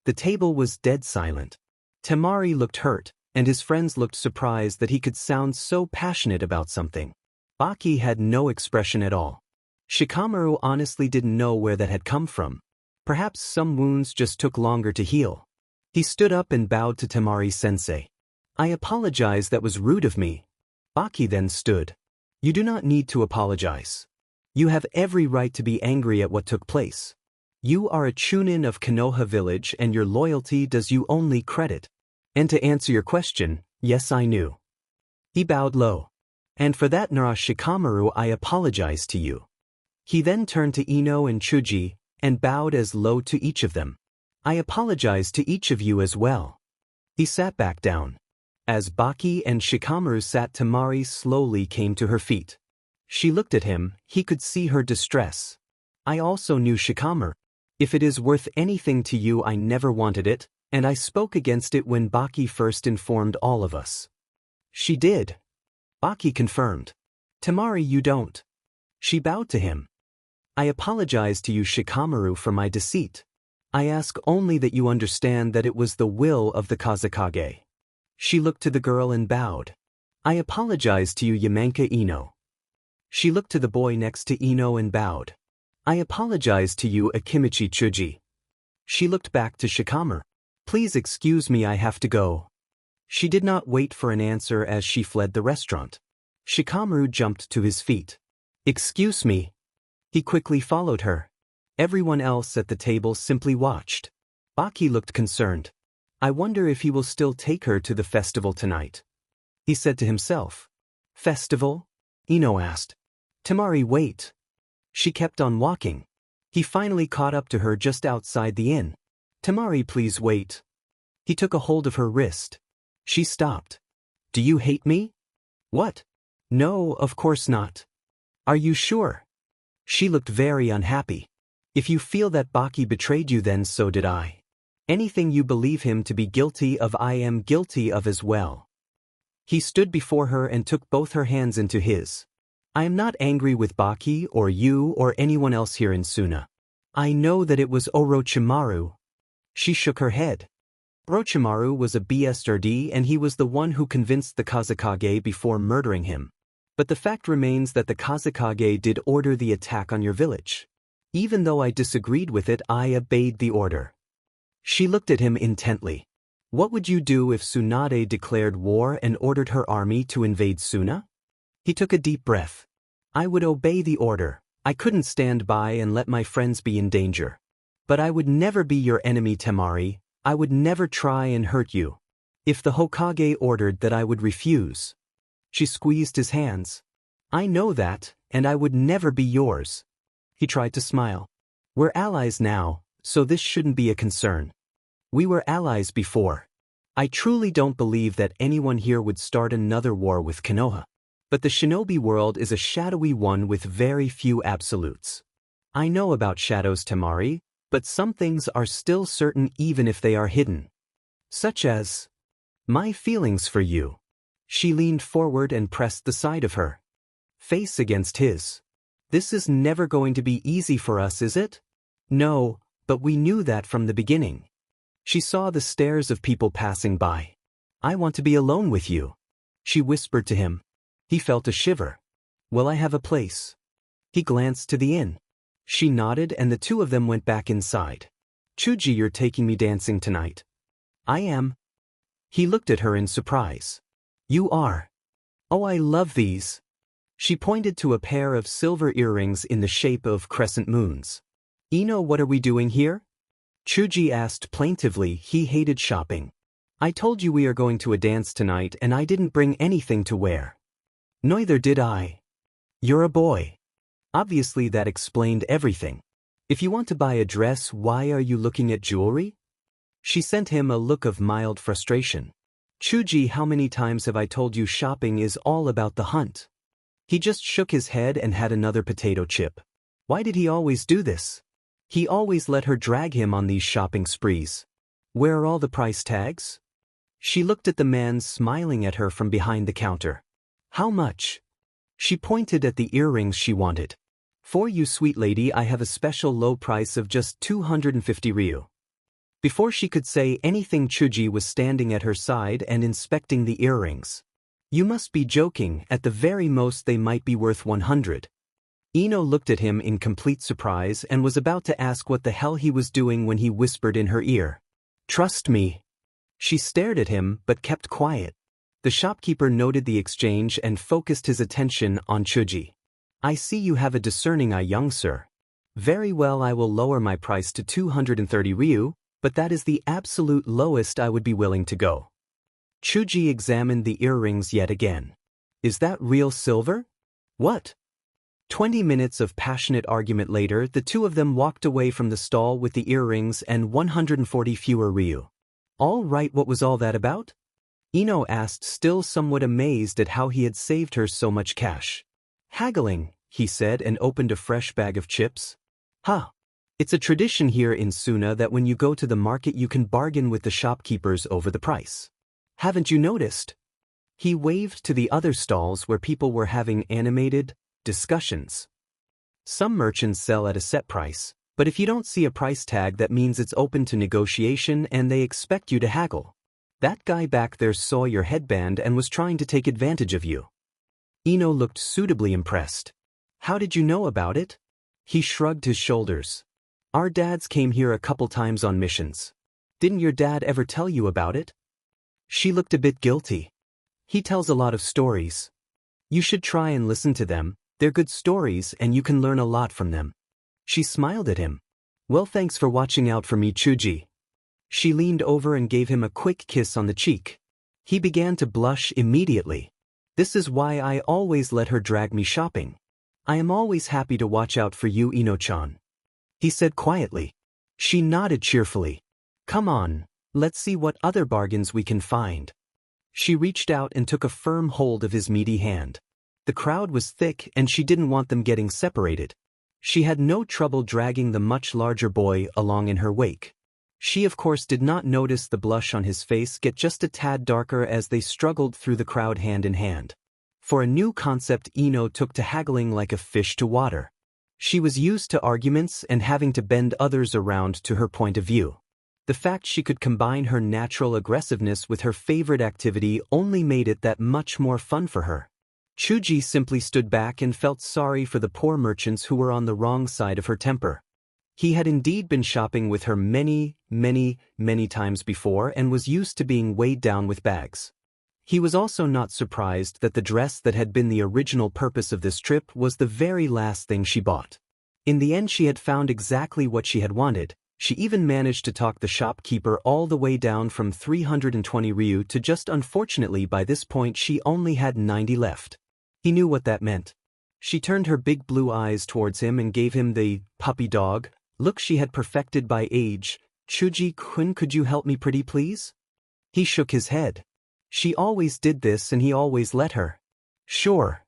The table was dead silent. Temari looked hurt, and his friends looked surprised that he could sound so passionate about something. Baki had no expression at all. Shikamaru honestly didn't know where that had come from. Perhaps some wounds just took longer to heal. He stood up and bowed to Temari-sensei. I apologize, that was rude of me. Baki then stood. You do not need to apologize. You have every right to be angry at what took place. You are a chunin of Konoha village and your loyalty does you only credit. And to answer your question, yes, I knew. He bowed low. And for that, Nara Shikamaru, I apologize to you. He then turned to Ino and Chuji and bowed as low to each of them. I apologize to each of you as well. He sat back down. As Baki and Shikamaru sat, Temari slowly came to her feet. She looked at him, he could see her distress. I also knew Shikamaru. If it is worth anything to you, I never wanted it, and I spoke against it when Baki first informed all of us. She did. Baki confirmed. Temari, you don't. She bowed to him. I apologize to you, Shikamaru, for my deceit. I ask only that you understand that it was the will of the Kazekage. She looked to the girl and bowed. I apologize to you, Yamanka Ino. She looked to the boy next to Ino and bowed. I apologize to you, Akimichi Chuji. She looked back to Shikamaru. Please excuse me, I have to go. She did not wait for an answer as she fled the restaurant. Shikamaru jumped to his feet. Excuse me. He quickly followed her. Everyone else at the table simply watched. Baki looked concerned. I wonder if he will still take her to the festival tonight. He said to himself. Festival? Ino asked. Temari, wait. She kept on walking. He finally caught up to her just outside the inn. Temari, please wait. He took a hold of her wrist. She stopped. Do you hate me? What? No, of course not. Are you sure? She looked very unhappy. If you feel that Baki betrayed you, then so did I. Anything you believe him to be guilty of, I am guilty of as well. He stood before her and took both her hands into his. I am not angry with Baki or you or anyone else here in Suna. I know that it was Orochimaru. She shook her head. Orochimaru was a BSRD and he was the one who convinced the Kazekage before murdering him. But the fact remains that the Kazekage did order the attack on your village. Even though I disagreed with it, I obeyed the order. She looked at him intently. What would you do if Tsunade declared war and ordered her army to invade Suna? He took a deep breath. I would obey the order. I couldn't stand by and let my friends be in danger. But I would never be your enemy, Temari. I would never try and hurt you. If the Hokage ordered that, I would refuse. She squeezed his hands. I know that, and I would never be yours. He tried to smile. We're allies now, so this shouldn't be a concern. We were allies before. I truly don't believe that anyone here would start another war with Konoha. But the shinobi world is a shadowy one with very few absolutes. I know about shadows, Temari, but some things are still certain even if they are hidden. Such as my feelings for you. She leaned forward and pressed the side of her face against his. This is never going to be easy for us, is it? No, but we knew that from the beginning. She saw the stares of people passing by. I want to be alone with you. She whispered to him. He felt a shiver. Will I have a place? He glanced to the inn. She nodded and the two of them went back inside. Chuji, you're taking me dancing tonight. I am. He looked at her in surprise. You are. Oh, I love these. She pointed to a pair of silver earrings in the shape of crescent moons. Ino, what are we doing here? Chuji asked plaintively. He hated shopping. I told you we are going to a dance tonight and I didn't bring anything to wear. Neither did I. You're a boy. Obviously that explained everything. If you want to buy a dress, why are you looking at jewelry? She sent him a look of mild frustration. Chuji, how many times have I told you shopping is all about the hunt? He just shook his head and had another potato chip. Why did he always do this? He always let her drag him on these shopping sprees. Where are all the price tags? She looked at the man smiling at her from behind the counter. How much? She pointed at the earrings she wanted. For you, sweet lady, I have a special low price of just 250 ryu. Before she could say anything, Chuji was standing at her side and inspecting the earrings. You must be joking, at the very most they might be worth 100. Ino looked at him in complete surprise and was about to ask what the hell he was doing when he whispered in her ear. Trust me. She stared at him but kept quiet. The shopkeeper noted the exchange and focused his attention on Chuji. I see you have a discerning eye, young sir. Very well, I will lower my price to 230 ryu, but that is the absolute lowest I would be willing to go. Chuji examined the earrings yet again. Is that real silver? What? 20 minutes of passionate argument later, the two of them walked away from the stall with the earrings and 140 fewer ryu. All right, what was all that about? Ino asked, still somewhat amazed at how he had saved her so much cash. Haggling, he said, and opened a fresh bag of chips. Huh. It's a tradition here in Suna that when you go to the market you can bargain with the shopkeepers over the price. Haven't you noticed? He waved to the other stalls where people were having animated discussions. Some merchants sell at a set price, but if you don't see a price tag, that means it's open to negotiation and they expect you to haggle. That guy back there saw your headband and was trying to take advantage of you. Ino looked suitably impressed. How did you know about it? He shrugged his shoulders. Our dads came here a couple times on missions. Didn't your dad ever tell you about it? She looked a bit guilty. He tells a lot of stories. You should try and listen to them. They're good stories and you can learn a lot from them. She smiled at him. Well, thanks for watching out for me, Chuji. She leaned over and gave him a quick kiss on the cheek. He began to blush immediately. This is why I always let her drag me shopping. I am always happy to watch out for you, Ino-chan. He said quietly. She nodded cheerfully. Come on, let's see what other bargains we can find. She reached out and took a firm hold of his meaty hand. The crowd was thick and she didn't want them getting separated. She had no trouble dragging the much larger boy along in her wake. She of course did not notice the blush on his face get just a tad darker as they struggled through the crowd hand in hand. For a new concept, Ino took to haggling like a fish to water. She was used to arguments and having to bend others around to her point of view. The fact she could combine her natural aggressiveness with her favorite activity only made it that much more fun for her. Chuji simply stood back and felt sorry for the poor merchants who were on the wrong side of her temper. He had indeed been shopping with her many times before and was used to being weighed down with bags. He was also not surprised that the dress that had been the original purpose of this trip was the very last thing she bought. In the end, she had found exactly what she had wanted. She even managed to talk the shopkeeper all the way down from 320 ryu to just, unfortunately by this point she only had 90 left. He knew what that meant. She turned her big blue eyes towards him and gave him the puppy dog look she had perfected by age. Chuji-kun, could you help me pretty please? He shook his head. She always did this and he always let her. Sure.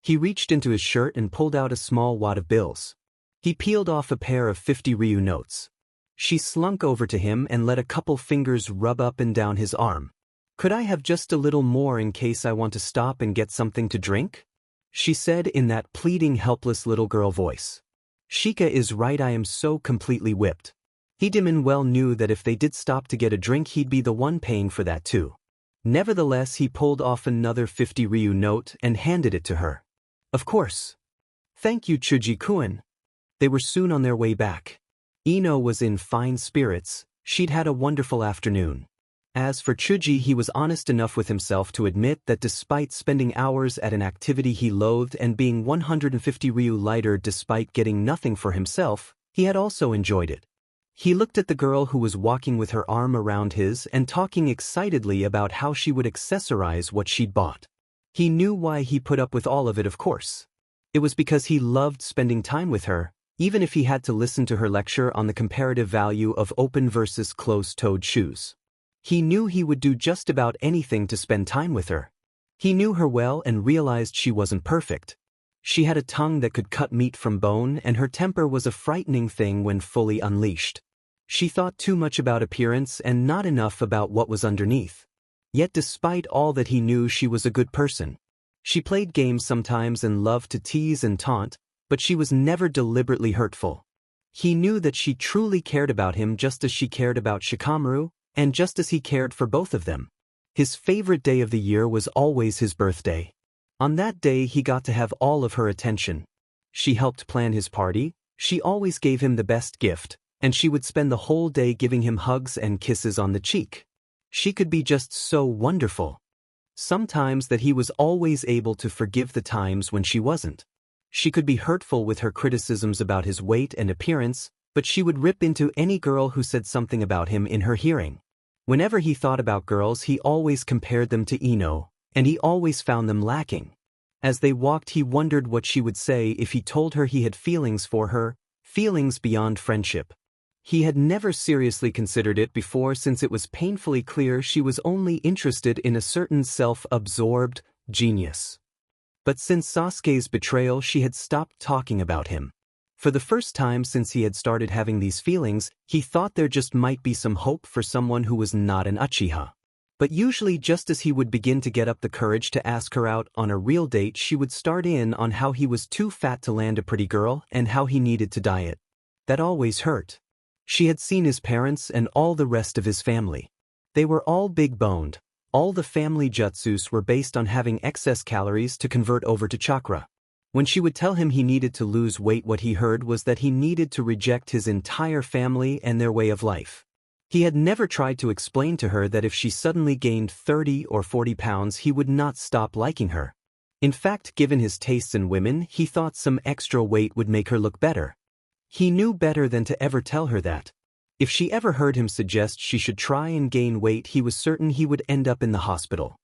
He reached into his shirt and pulled out a small wad of bills. He peeled off a pair of 50 ryu notes. She slunk over to him and let a couple fingers rub up and down his arm. Could I have just a little more in case I want to stop and get something to drink? She said in that pleading, helpless little girl voice. Shika is right, I am so completely whipped. He dim well knew that if they did stop to get a drink he'd be the one paying for that too. Nevertheless, he pulled off another 50 ryu note and handed it to her. Of course. Thank you, Chuji-kun. They were soon on their way back. Ino was in fine spirits, she'd had a wonderful afternoon. As for Chuji, he was honest enough with himself to admit that despite spending hours at an activity he loathed and being 150 ryu lighter despite getting nothing for himself, he had also enjoyed it. He looked at the girl who was walking with her arm around his and talking excitedly about how she would accessorize what she'd bought. He knew why he put up with all of it, of course. It was because he loved spending time with her, even if he had to listen to her lecture on the comparative value of open versus closed-toed shoes. He knew he would do just about anything to spend time with her. He knew her well and realized she wasn't perfect. She had a tongue that could cut meat from bone, and her temper was a frightening thing when fully unleashed. She thought too much about appearance and not enough about what was underneath. Yet despite all that, he knew she was a good person. She played games sometimes and loved to tease and taunt, but she was never deliberately hurtful. He knew that she truly cared about him just as she cared about Shikamaru, and just as he cared for both of them. His favorite day of the year was always his birthday. On that day he got to have all of her attention. She helped plan his party, she always gave him the best gift, and she would spend the whole day giving him hugs and kisses on the cheek. She could be just so wonderful. Sometimes that he was always able to forgive the times when she wasn't. She could be hurtful with her criticisms about his weight and appearance, but she would rip into any girl who said something about him in her hearing. Whenever he thought about girls, he always compared them to Ino, and he always found them lacking. As they walked, he wondered what she would say if he told her he had feelings for her, feelings beyond friendship. He had never seriously considered it before, since it was painfully clear she was only interested in a certain self-absorbed genius. But since Sasuke's betrayal, she had stopped talking about him. For the first time since he had started having these feelings, he thought there just might be some hope for someone who was not an Uchiha. But usually just as he would begin to get up the courage to ask her out on a real date, she would start in on how he was too fat to land a pretty girl and how he needed to diet. That always hurt. She had seen his parents and all the rest of his family. They were all big-boned. All the family jutsus were based on having excess calories to convert over to chakra. When she would tell him he needed to lose weight, what he heard was that he needed to reject his entire family and their way of life. He had never tried to explain to her that if she suddenly gained 30 or 40 pounds, he would not stop liking her. In fact, given his tastes in women, he thought some extra weight would make her look better. He knew better than to ever tell her that. If she ever heard him suggest she should try and gain weight, he was certain he would end up in the hospital.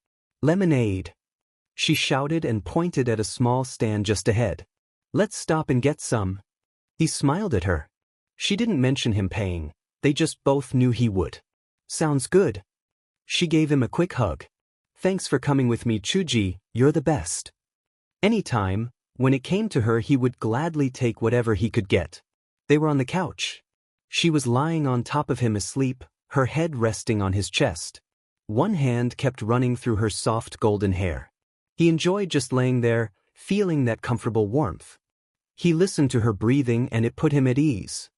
Lemonade. She shouted and pointed at a small stand just ahead. Let's stop and get some. He smiled at her. She didn't mention him paying. They just both knew he would. Sounds good. She gave him a quick hug. Thanks for coming with me, Chuji, you're the best. Anytime, when it came to her, he would gladly take whatever he could get. They were on the couch. She was lying on top of him asleep, her head resting on his chest. One hand kept running through her soft golden hair. He enjoyed just laying there, feeling that comfortable warmth. He listened to her breathing and it put him at ease.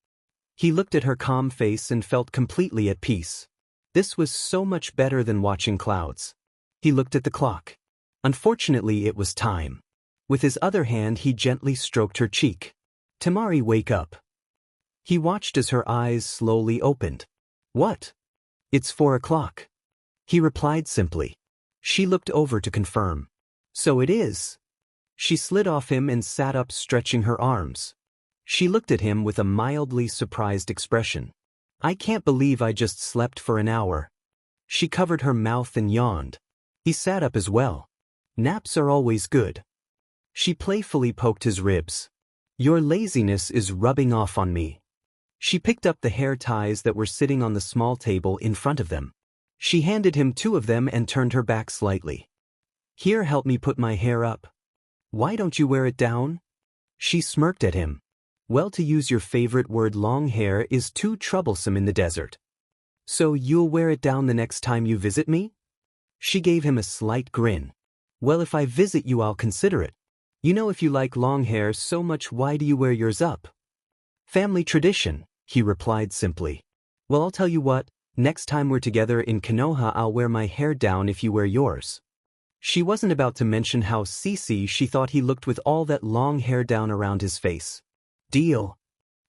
He looked at her calm face and felt completely at peace. This was so much better than watching clouds. He looked at the clock. Unfortunately, it was time. With his other hand, he gently stroked her cheek. Temari, wake up. He watched as her eyes slowly opened. What? It's 4 o'clock. He replied simply. She looked over to confirm. So it is. She slid off him and sat up, stretching her arms. She looked at him with a mildly surprised expression. I can't believe I just slept for an hour. She covered her mouth and yawned. He sat up as well. Naps are always good. She playfully poked his ribs. Your laziness is rubbing off on me. She picked up the hair ties that were sitting on the small table in front of them. She handed him 2 of them and turned her back slightly. Here, help me put my hair up. Why don't you wear it down? She smirked at him. Well, to use your favorite word, long hair is too troublesome in the desert. So you'll wear it down the next time you visit me? She gave him a slight grin. Well, if I visit you, I'll consider it. You know, if you like long hair so much, why do you wear yours up? Family tradition, he replied simply. Well, I'll tell you what, next time we're together in Konoha, I'll wear my hair down if you wear yours. She wasn't about to mention how she thought he looked with all that long hair down around his face. Deal.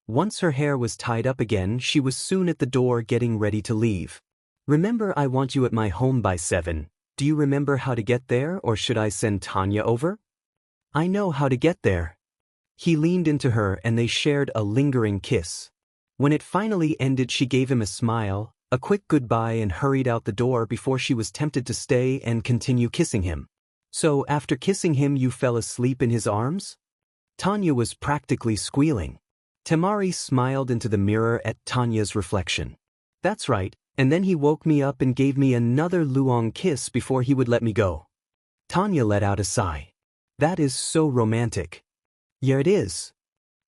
Once her hair was tied up again, she was soon at the door getting ready to leave. Remember, I want you at my home by 7. Do you remember how to get there, or should I send Tanya over? I know how to get there. He leaned into her and they shared a lingering kiss. When it finally ended, she gave him a smile, a quick goodbye, and hurried out the door before she was tempted to stay and continue kissing him. So after kissing him, you fell asleep in his arms? Tanya was practically squealing. Temari smiled into the mirror at Tanya's reflection. That's right, and then he woke me up and gave me another luong kiss before he would let me go. Tanya let out a sigh. That is so romantic. Yeah, it is.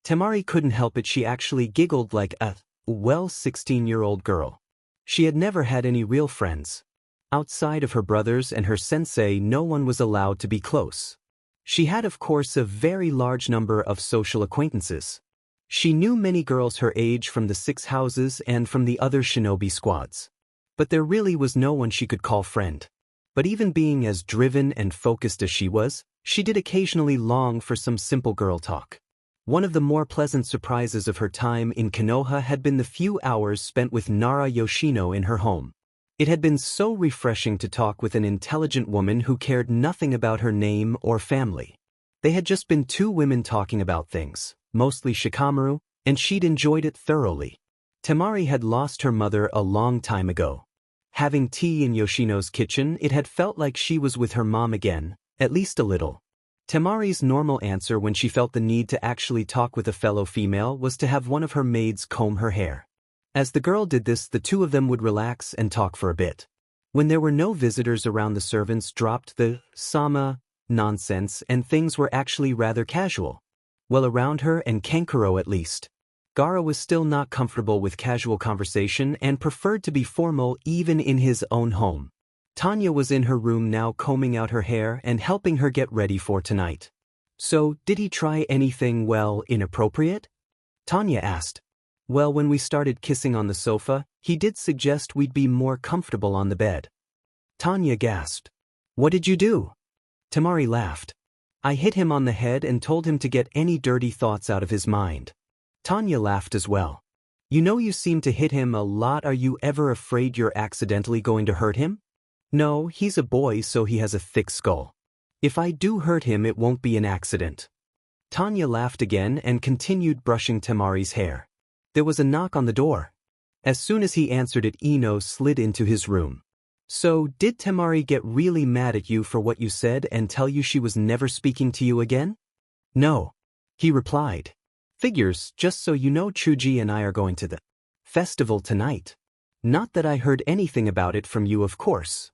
Temari couldn't help it. She actually giggled like a, 16-year-old girl. She had never had any real friends. Outside of her brothers and her sensei, no one was allowed to be close. She had, of course, a very large number of social acquaintances. She knew many girls her age from the 6 houses and from the other shinobi squads. But there really was no one she could call friend. But even being as driven and focused as she was, she did occasionally long for some simple girl talk. One of the more pleasant surprises of her time in Konoha had been the few hours spent with Nara Yoshino in her home. It had been so refreshing to talk with an intelligent woman who cared nothing about her name or family. They had just been 2 women talking about things, mostly Shikamaru, and she'd enjoyed it thoroughly. Temari had lost her mother a long time ago. Having tea in Yoshino's kitchen, it had felt like she was with her mom again, at least a little. Temari's normal answer when she felt the need to actually talk with a fellow female was to have one of her maids comb her hair. As the girl did this, the 2 of them would relax and talk for a bit. When there were no visitors around, the servants dropped the sama nonsense and things were actually rather casual. Well, around her and Kankuro at least. Gaara was still not comfortable with casual conversation and preferred to be formal even in his own home. Tanya was in her room now, combing out her hair and helping her get ready for tonight. So, did he try anything, inappropriate? Tanya asked. Well, when we started kissing on the sofa, he did suggest we'd be more comfortable on the bed. Tanya gasped. What did you do? Temari laughed. I hit him on the head and told him to get any dirty thoughts out of his mind. Tanya laughed as well. You know, you seem to hit him a lot. Are you ever afraid you're accidentally going to hurt him? No, he's a boy, so he has a thick skull. If I do hurt him, it won't be an accident. Tanya laughed again and continued brushing Temari's hair. There was a knock on the door. As soon as he answered it, Ino slid into his room. So, did Temari get really mad at you for what you said and tell you she was never speaking to you again? No. He replied. Figures, just so you know, Chuji and I are going to the festival tonight. Not that I heard anything about it from you, of course.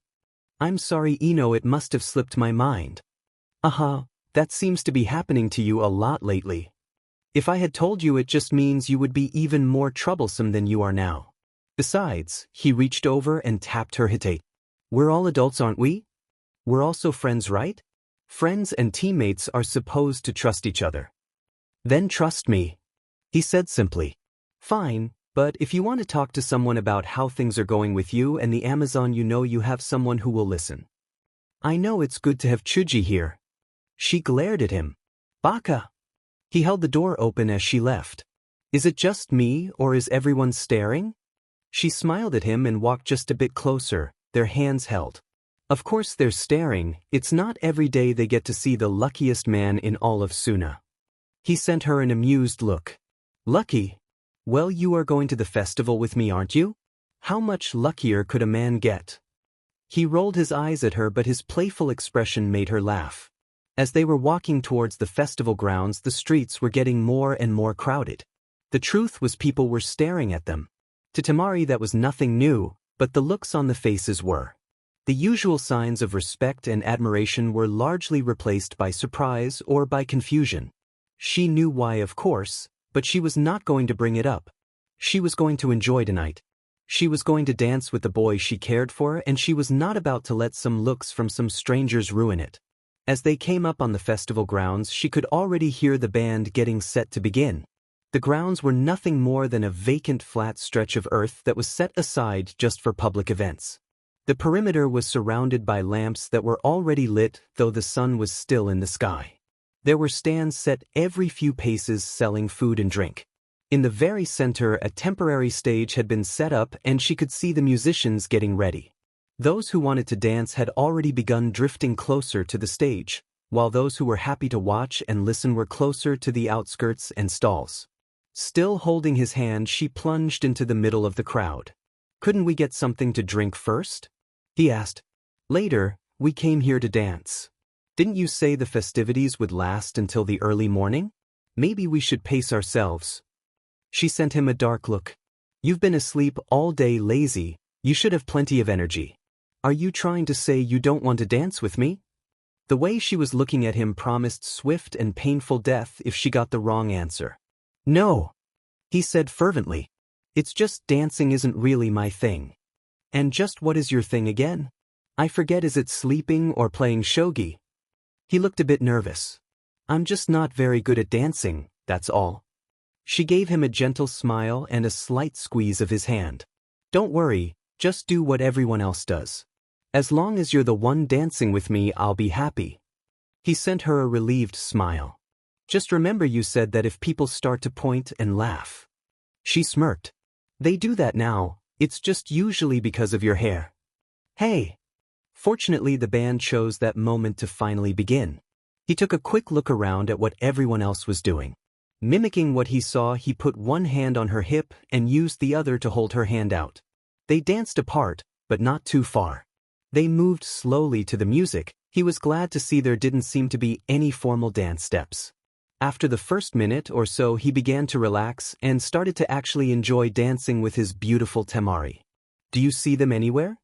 I'm sorry, Ino, it must have slipped my mind. That seems to be happening to you a lot lately. If I had told you, it just means you would be even more troublesome than you are now. Besides, he reached over and tapped her hitate. We're all adults, aren't we? We're also friends, right? Friends and teammates are supposed to trust each other. Then trust me, he said simply. Fine, but if you want to talk to someone about how things are going with you and the Amazon, you know you have someone who will listen. I know it's good to have Chuji here. She glared at him. Baka. He held the door open as she left. Is it just me, or is everyone staring? She smiled at him and walked just a bit closer, their hands held. Of course they're staring. It's not every day they get to see the luckiest man in all of Suna. He sent her an amused look. Lucky? Well, you are going to the festival with me, aren't you? How much luckier could a man get? He rolled his eyes at her, but his playful expression made her laugh. As they were walking towards the festival grounds, the streets were getting more and more crowded. The truth was, people were staring at them. To Temari that was nothing new, but the looks on the faces were. The usual signs of respect and admiration were largely replaced by surprise or by confusion. She knew why, of course, but she was not going to bring it up. She was going to enjoy tonight. She was going to dance with the boy she cared for, and she was not about to let some looks from some strangers ruin it. As they came up on the festival grounds, she could already hear the band getting set to begin. The grounds were nothing more than a vacant flat stretch of earth that was set aside just for public events. The perimeter was surrounded by lamps that were already lit, though the sun was still in the sky. There were stands set every few paces selling food and drink. In the very center, a temporary stage had been set up and she could see the musicians getting ready. Those who wanted to dance had already begun drifting closer to the stage, while those who were happy to watch and listen were closer to the outskirts and stalls. Still holding his hand, she plunged into the middle of the crowd. "Couldn't we get something to drink first?" he asked. "Later, we came here to dance. Didn't you say the festivities would last until the early morning? Maybe we should pace ourselves." She sent him a dark look. "You've been asleep all day, lazy. You should have plenty of energy. Are you trying to say you don't want to dance with me?" The way she was looking at him promised swift and painful death if she got the wrong answer. "No," he said fervently. "It's just dancing isn't really my thing." "And just what is your thing again? I forget, is it sleeping or playing shogi?" He looked a bit nervous. "I'm just not very good at dancing, that's all." She gave him a gentle smile and a slight squeeze of his hand. "Don't worry, just do what everyone else does. As long as you're the one dancing with me, I'll be happy." He sent her a relieved smile. "Just remember you said that if people start to point and laugh." She smirked. "They do that now, it's just usually because of your hair." "Hey!" Fortunately, the band chose that moment to finally begin. He took a quick look around at what everyone else was doing. Mimicking what he saw, he put one hand on her hip and used the other to hold her hand out. They danced apart, but not too far. They moved slowly to the music. He was glad to see there didn't seem to be any formal dance steps. After the first minute or so, he began to relax and started to actually enjoy dancing with his beautiful Temari. "Do you see them anywhere?"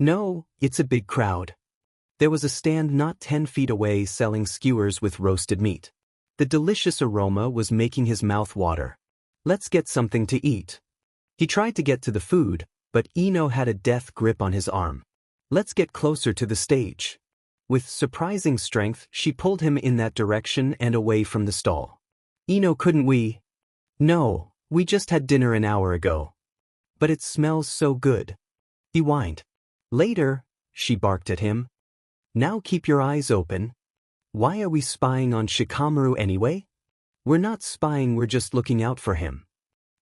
"No, it's a big crowd." There was a stand not 10 feet away selling skewers with roasted meat. The delicious aroma was making his mouth water. "Let's get something to eat." He tried to get to the food, but Ino had a death grip on his arm. "Let's get closer to the stage." With surprising strength, she pulled him in that direction and away from the stall. "Ino, couldn't we?" "No, we just had dinner an hour ago." "But it smells so good." He whined. "Later," she barked at him. "Now keep your eyes open." "Why are we spying on Shikamaru anyway?" "We're not spying, we're just looking out for him."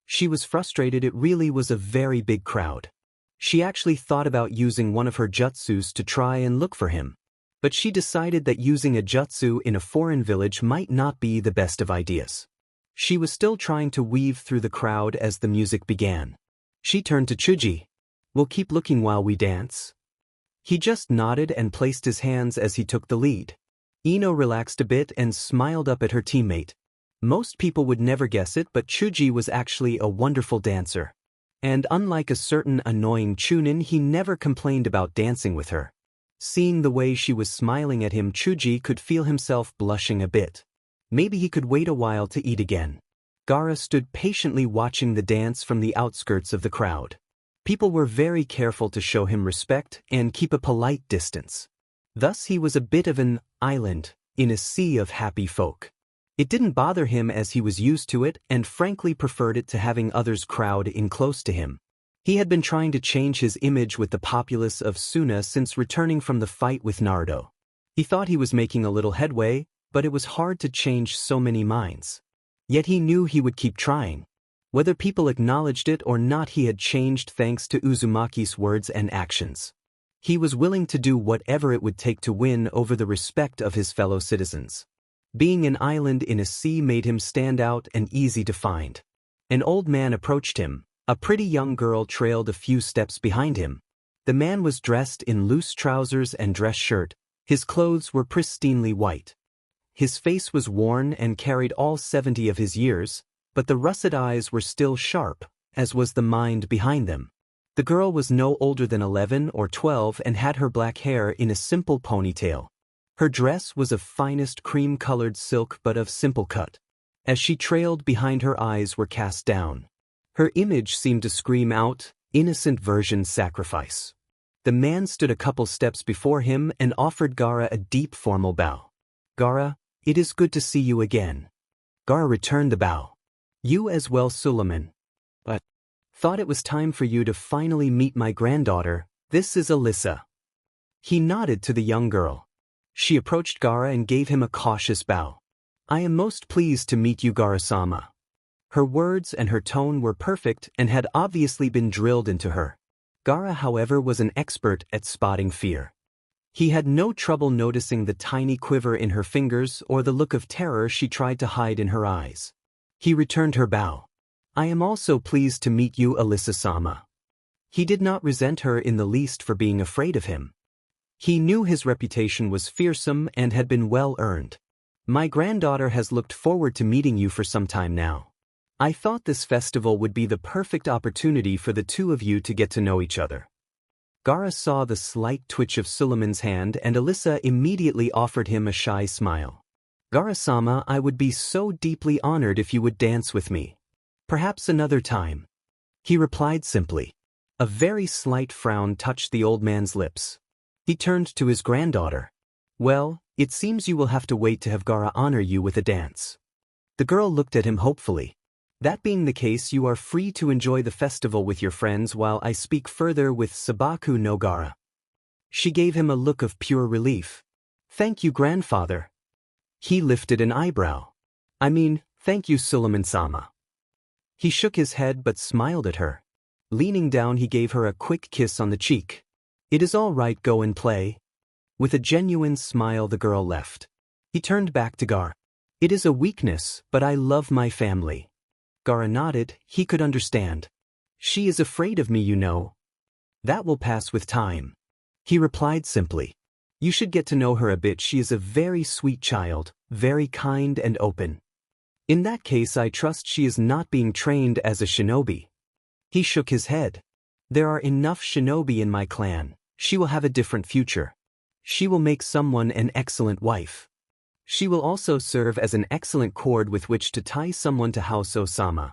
She was frustrated. It really was a very big crowd. She actually thought about using one of her jutsus to try and look for him. But she decided that using a jutsu in a foreign village might not be the best of ideas. She was still trying to weave through the crowd as the music began. She turned to Chuji. "We'll keep looking while we dance." He just nodded and placed his hands as he took the lead. Ino relaxed a bit and smiled up at her teammate. Most people would never guess it, but Chuji was actually a wonderful dancer. And unlike a certain annoying Chunin, he never complained about dancing with her. Seeing the way she was smiling at him, Chuji could feel himself blushing a bit. Maybe he could wait a while to eat again. Gaara stood patiently watching the dance from the outskirts of the crowd. People were very careful to show him respect and keep a polite distance. Thus he was a bit of an island in a sea of happy folk. It didn't bother him as he was used to it and frankly preferred it to having others crowd in close to him. He had been trying to change his image with the populace of Suna since returning from the fight with Naruto. He thought he was making a little headway, but it was hard to change so many minds. Yet he knew he would keep trying. Whether people acknowledged it or not, he had changed thanks to Uzumaki's words and actions. He was willing to do whatever it would take to win over the respect of his fellow citizens. Being an island in a sea made him stand out and easy to find. An old man approached him. A pretty young girl trailed a few steps behind him. The man was dressed in loose trousers and dress shirt. His clothes were pristinely white. His face was worn and carried all 70 of his years, but the russet eyes were still sharp, as was the mind behind them. The girl was no older than 11 or 12 and had her black hair in a simple ponytail. Her dress was of finest cream-colored silk but of simple cut. As she trailed behind, her eyes were cast down. Her image seemed to scream out, "Innocent virgin sacrifice." The man stood a couple steps before him and offered Gaara a deep formal bow. "Gaara, it is good to see you again." Gaara returned the bow. "You as well, Suleiman. But thought it was time for you to finally meet my granddaughter, This is Alyssa. He nodded to the young girl. She approached Gaara and gave him a cautious bow. I am most pleased to meet you, Gaara-sama. Her words and her tone were perfect and had obviously been drilled into her. Gaara, however, was an expert at spotting fear. He had no trouble noticing the tiny quiver in her fingers or the look of terror she tried to hide in her eyes. He returned her bow. I am also pleased to meet you, Alyssa-sama. He did not resent her in the least for being afraid of him. He knew his reputation was fearsome and had been well earned. My granddaughter has looked forward to meeting you for some time now. I thought this festival would be the perfect opportunity for the two of you to get to know each other. Gaara saw the slight twitch of Suleiman's hand and Alyssa immediately offered him a shy smile. Gaara-sama, I would be so deeply honored if you would dance with me. Perhaps another time. He replied simply. A very slight frown touched the old man's lips. He turned to his granddaughter. Well, it seems you will have to wait to have Gaara honor you with a dance. The girl looked at him hopefully. That being the case, you are free to enjoy the festival with your friends while I speak further with Sabaku no Gaara. She gave him a look of pure relief. Thank you, grandfather. He lifted an eyebrow. Thank you, Suleiman-sama. He shook his head but smiled at her. Leaning down, he gave her a quick kiss on the cheek. It is all right, go and play. With a genuine smile, the girl left. He turned back to Gaara. It is a weakness, but I love my family. Gaara nodded. He could understand. She is afraid of me, you know. That will pass with time. He replied simply. You should get to know her a bit. She is a very sweet child, very kind and open. In that case, I trust she is not being trained as a shinobi. He shook his head. There are enough shinobi in my clan. She will have a different future. She will make someone an excellent wife. She will also serve as an excellent cord with which to tie someone to House Osama.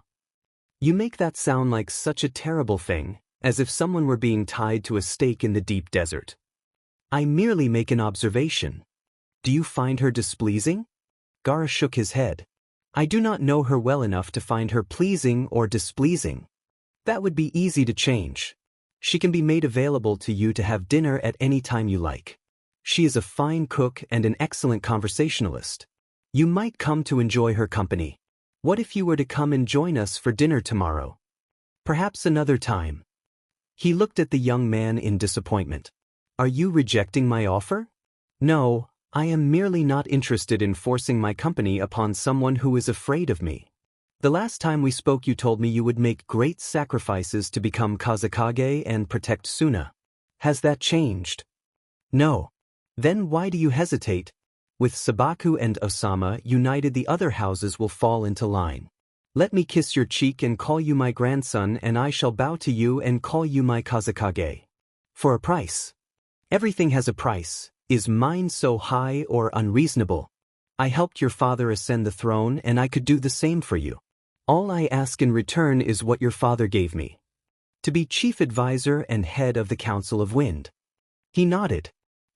You make that sound like such a terrible thing, as if someone were being tied to a stake in the deep desert. I merely make an observation. Do you find her displeasing? Gaara shook his head. I do not know her well enough to find her pleasing or displeasing. That would be easy to change. She can be made available to you to have dinner at any time you like. She is a fine cook and an excellent conversationalist. You might come to enjoy her company. What if you were to come and join us for dinner tomorrow? Perhaps another time. He looked at the young man in disappointment. Are you rejecting my offer? No, I am merely not interested in forcing my company upon someone who is afraid of me. The last time we spoke you told me you would make great sacrifices to become Kazekage and protect Suna. Has that changed? No. Then why do you hesitate? With Sabaku and Osama united, the other houses will fall into line. Let me kiss your cheek and call you my grandson, and I shall bow to you and call you my Kazekage. For a price. Everything has a price. Is mine so high or unreasonable? I helped your father ascend the throne, and I could do the same for you. All I ask in return is what your father gave me. To be chief advisor and head of the Council of Wind. He nodded.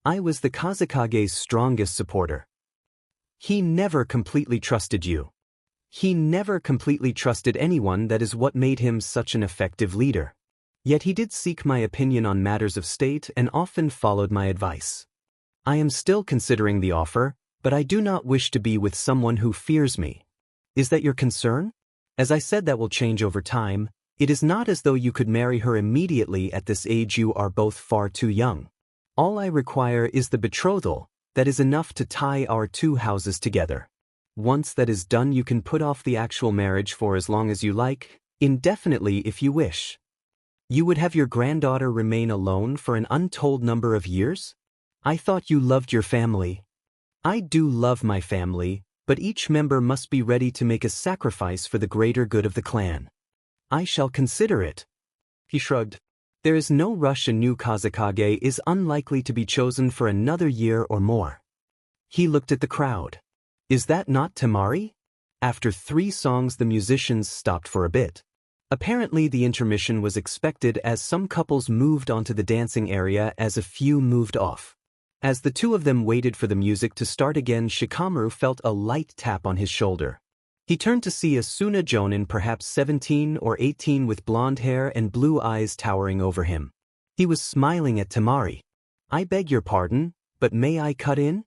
I was the Kazekage's strongest supporter. He never completely trusted you. He never completely trusted anyone. That is what made him such an effective leader. Yet he did seek my opinion on matters of state and often followed my advice. I am still considering the offer, but I do not wish to be with someone who fears me. Is that your concern? As I said, that will change over time. It is not as though you could marry her immediately at this age. You are both far too young. All I require is the betrothal. That is enough to tie our two houses together. Once that is done, you can put off the actual marriage for as long as you like, indefinitely if you wish. You would have your granddaughter remain alone for an untold number of years? I thought you loved your family. I do love my family, but each member must be ready to make a sacrifice for the greater good of the clan. I shall consider it. He shrugged. There is no rush. A new Kazekage is unlikely to be chosen for another year or more. He looked at the crowd. Is that not Temari? After 3 songs, the musicians stopped for a bit. Apparently the intermission was expected, as some couples moved onto the dancing area as a few moved off. As the two of them waited for the music to start again, Shikamaru felt a light tap on his shoulder. He turned to see a Suna Jonin, perhaps 17 or 18, with blonde hair and blue eyes towering over him. He was smiling at Temari. I beg your pardon, but may I cut in?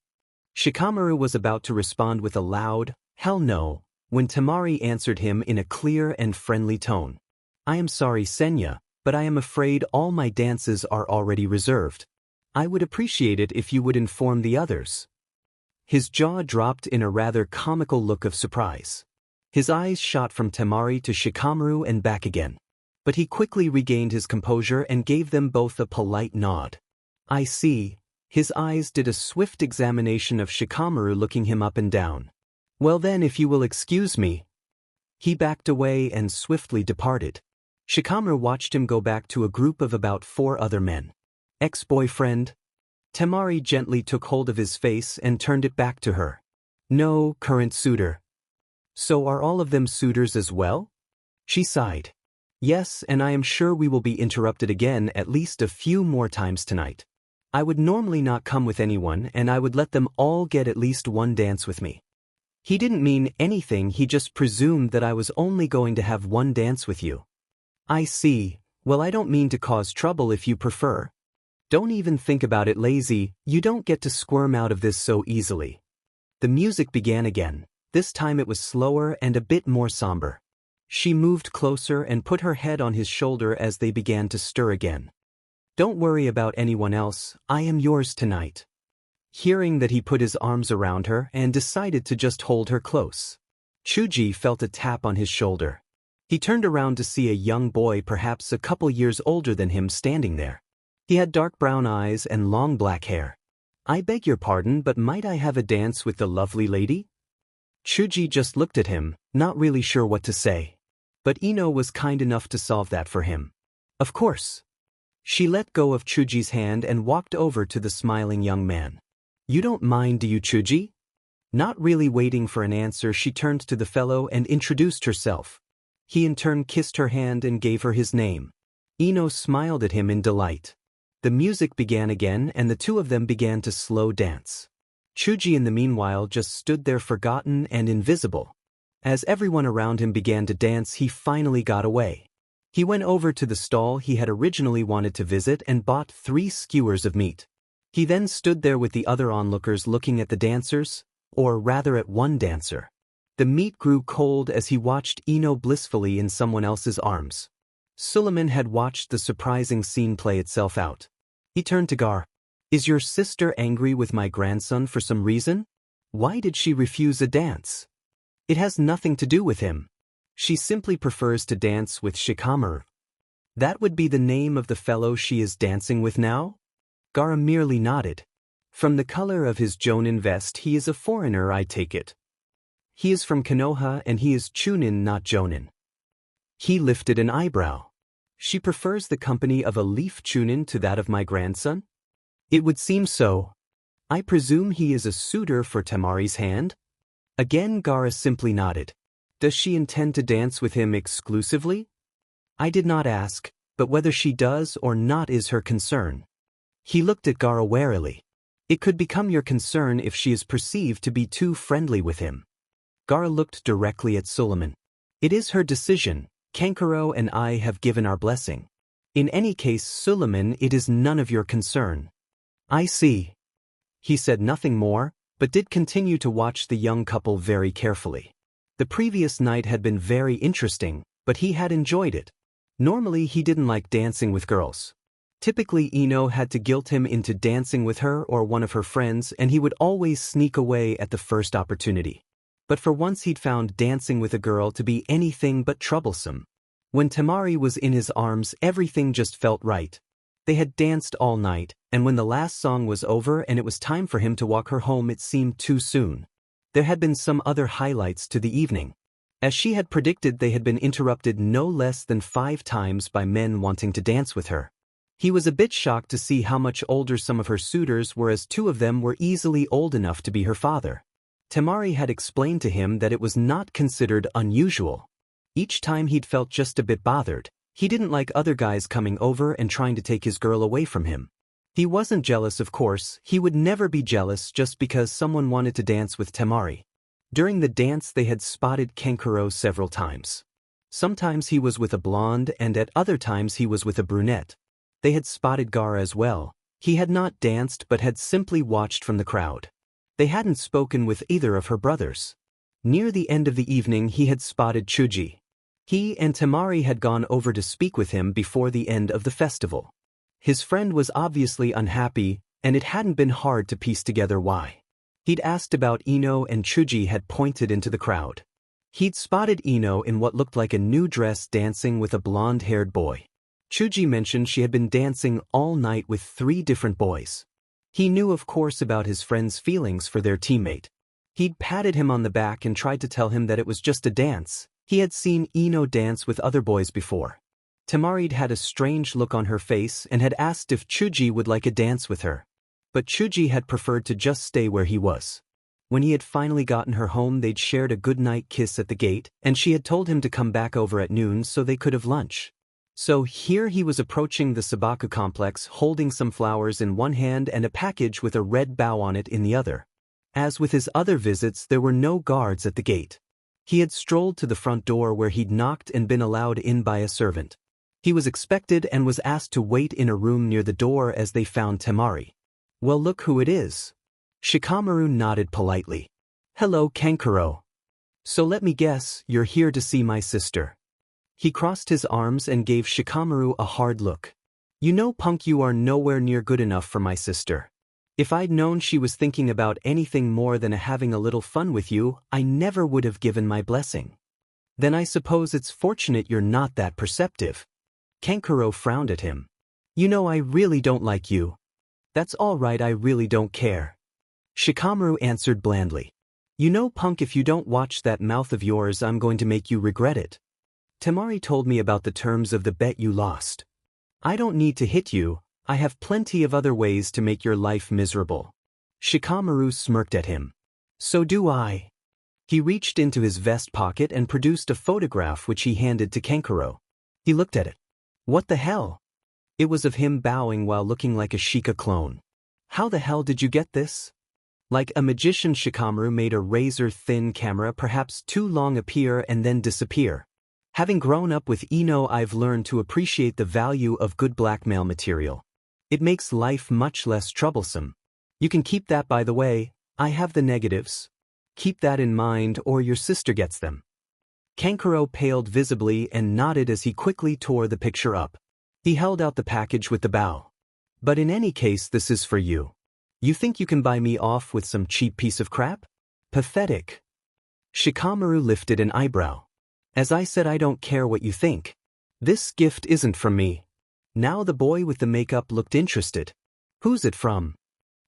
Shikamaru was about to respond with a loud, hell no, when Temari answered him in a clear and friendly tone. I am sorry, Senya, but I am afraid all my dances are already reserved. I would appreciate it if you would inform the others. His jaw dropped in a rather comical look of surprise. His eyes shot from Temari to Shikamaru and back again. But he quickly regained his composure and gave them both a polite nod. I see. His eyes did a swift examination of Shikamaru, looking him up and down. Well then, if you will excuse me. He backed away and swiftly departed. Shikamaru watched him go back to a group of about 4 other men. Ex-boyfriend? Temari gently took hold of his face and turned it back to her. No, current suitor. So are all of them suitors as well? She sighed. Yes, and I am sure we will be interrupted again at least a few more times tonight. I would normally not come with anyone, and I would let them all get at least one dance with me. He didn't mean anything, he just presumed that I was only going to have one dance with you. I see. Well, I don't mean to cause trouble if you prefer. Don't even think about it, lazy, you don't get to squirm out of this so easily. The music began again. This time it was slower and a bit more somber. She moved closer and put her head on his shoulder as they began to stir again. Don't worry about anyone else, I am yours tonight. Hearing that, he put his arms around her and decided to just hold her close. Chuji felt a tap on his shoulder. He turned around to see a young boy, perhaps a couple years older than him, standing there. He had dark brown eyes and long black hair. I beg your pardon, but might I have a dance with the lovely lady? Chuji just looked at him, not really sure what to say. But Ino was kind enough to solve that for him. Of course. She let go of Chuji's hand and walked over to the smiling young man. You don't mind, do you, Chuji? Not really waiting for an answer, she turned to the fellow and introduced herself. He in turn kissed her hand and gave her his name. Ino smiled at him in delight. The music began again and the two of them began to slow dance. Chuji in the meanwhile just stood there, forgotten and invisible. As everyone around him began to dance, he finally got away. He went over to the stall he had originally wanted to visit and bought 3 skewers of meat. He then stood there with the other onlookers looking at the dancers, or rather at one dancer. The meat grew cold as he watched Ino blissfully in someone else's arms. Suleiman had watched the surprising scene play itself out. He turned to Gar. Is your sister angry with my grandson for some reason? Why did she refuse a dance? It has nothing to do with him. She simply prefers to dance with Shikamaru. That would be the name of the fellow she is dancing with now? Gara merely nodded. From the color of his Jonin vest, he is a foreigner, I take it. He is from Konoha and he is Chunin, not Jonin. He lifted an eyebrow. She prefers the company of a leaf Chunin to that of my grandson? It would seem so. I presume he is a suitor for Temari's hand? Again Gara simply nodded. Does she intend to dance with him exclusively? I did not ask, but whether she does or not is her concern. He looked at Gara warily. It could become your concern if she is perceived to be too friendly with him. Gara looked directly at Suleiman. It is her decision. Kankuro and I have given our blessing. In any case, Suleiman, it is none of your concern. I see. He said nothing more, but did continue to watch the young couple very carefully. The previous night had been very interesting, but he had enjoyed it. Normally he didn't like dancing with girls. Typically Ino had to guilt him into dancing with her or one of her friends, and he would always sneak away at the first opportunity. But for once he'd found dancing with a girl to be anything but troublesome. When Temari was in his arms, everything just felt right. They had danced all night, and when the last song was over and it was time for him to walk her home, it seemed too soon. There had been some other highlights to the evening. As she had predicted, they had been interrupted no less than 5 times by men wanting to dance with her. He was a bit shocked to see how much older some of her suitors were, as 2 of them were easily old enough to be her father. Temari had explained to him that it was not considered unusual. Each time he'd felt just a bit bothered. He didn't like other guys coming over and trying to take his girl away from him. He wasn't jealous, of course. He would never be jealous just because someone wanted to dance with Temari. During the dance they had spotted Kankuro several times. Sometimes he was with a blonde and at other times he was with a brunette. They had spotted Gaara as well. He had not danced but had simply watched from the crowd. They hadn't spoken with either of her brothers. Near the end of the evening he had spotted Chuji. He and Temari had gone over to speak with him before the end of the festival. His friend was obviously unhappy, and it hadn't been hard to piece together why. He'd asked about Ino and Chuji had pointed into the crowd. He'd spotted Ino in what looked like a new dress dancing with a blonde-haired boy. Chuji mentioned she had been dancing all night with 3 different boys. He knew of course about his friend's feelings for their teammate. He'd patted him on the back and tried to tell him that it was just a dance. He had seen Ino dance with other boys before. Temari'd had a strange look on her face and had asked if Chuji would like a dance with her. But Chuji had preferred to just stay where he was. When he had finally gotten her home, they'd shared a goodnight kiss at the gate, and she had told him to come back over at noon so they could have lunch. So here he was approaching the Sabaku complex holding some flowers in one hand and a package with a red bow on it in the other. As with his other visits, there were no guards at the gate. He had strolled to the front door where he'd knocked and been allowed in by a servant. He was expected and was asked to wait in a room near the door as they found Temari. "Well, look who it is." Shikamaru nodded politely. "Hello, Kankuro. So let me guess, you're here to see my sister." He crossed his arms and gave Shikamaru a hard look. "You know, punk, you are nowhere near good enough for my sister. If I'd known she was thinking about anything more than having a little fun with you, I never would have given my blessing." "Then I suppose it's fortunate you're not that perceptive." Kankuro frowned at him. "You know, I really don't like you." "That's all right, I really don't care." Shikamaru answered blandly. "You know, punk, if you don't watch that mouth of yours, I'm going to make you regret it. Temari told me about the terms of the bet you lost. I don't need to hit you, I have plenty of other ways to make your life miserable." Shikamaru smirked at him. "So do I." He reached into his vest pocket and produced a photograph which he handed to Kankuro. He looked at it. "What the hell?" It was of him bowing while looking like a Shika clone. "How the hell did you get this?" Like a magician, Shikamaru made a razor-thin camera perhaps too long appear and then disappear. "Having grown up with Ino, I've learned to appreciate the value of good blackmail material. It makes life much less troublesome. You can keep that, by the way. I have the negatives. Keep that in mind or your sister gets them." Kankuro paled visibly and nodded as he quickly tore the picture up. He held out the package with the bow. "But in any case, this is for you. You think you can buy me off with some cheap piece of crap? Pathetic." Shikamaru lifted an eyebrow. "As I said, I don't care what you think. This gift isn't from me." Now the boy with the makeup looked interested. "Who's it from?"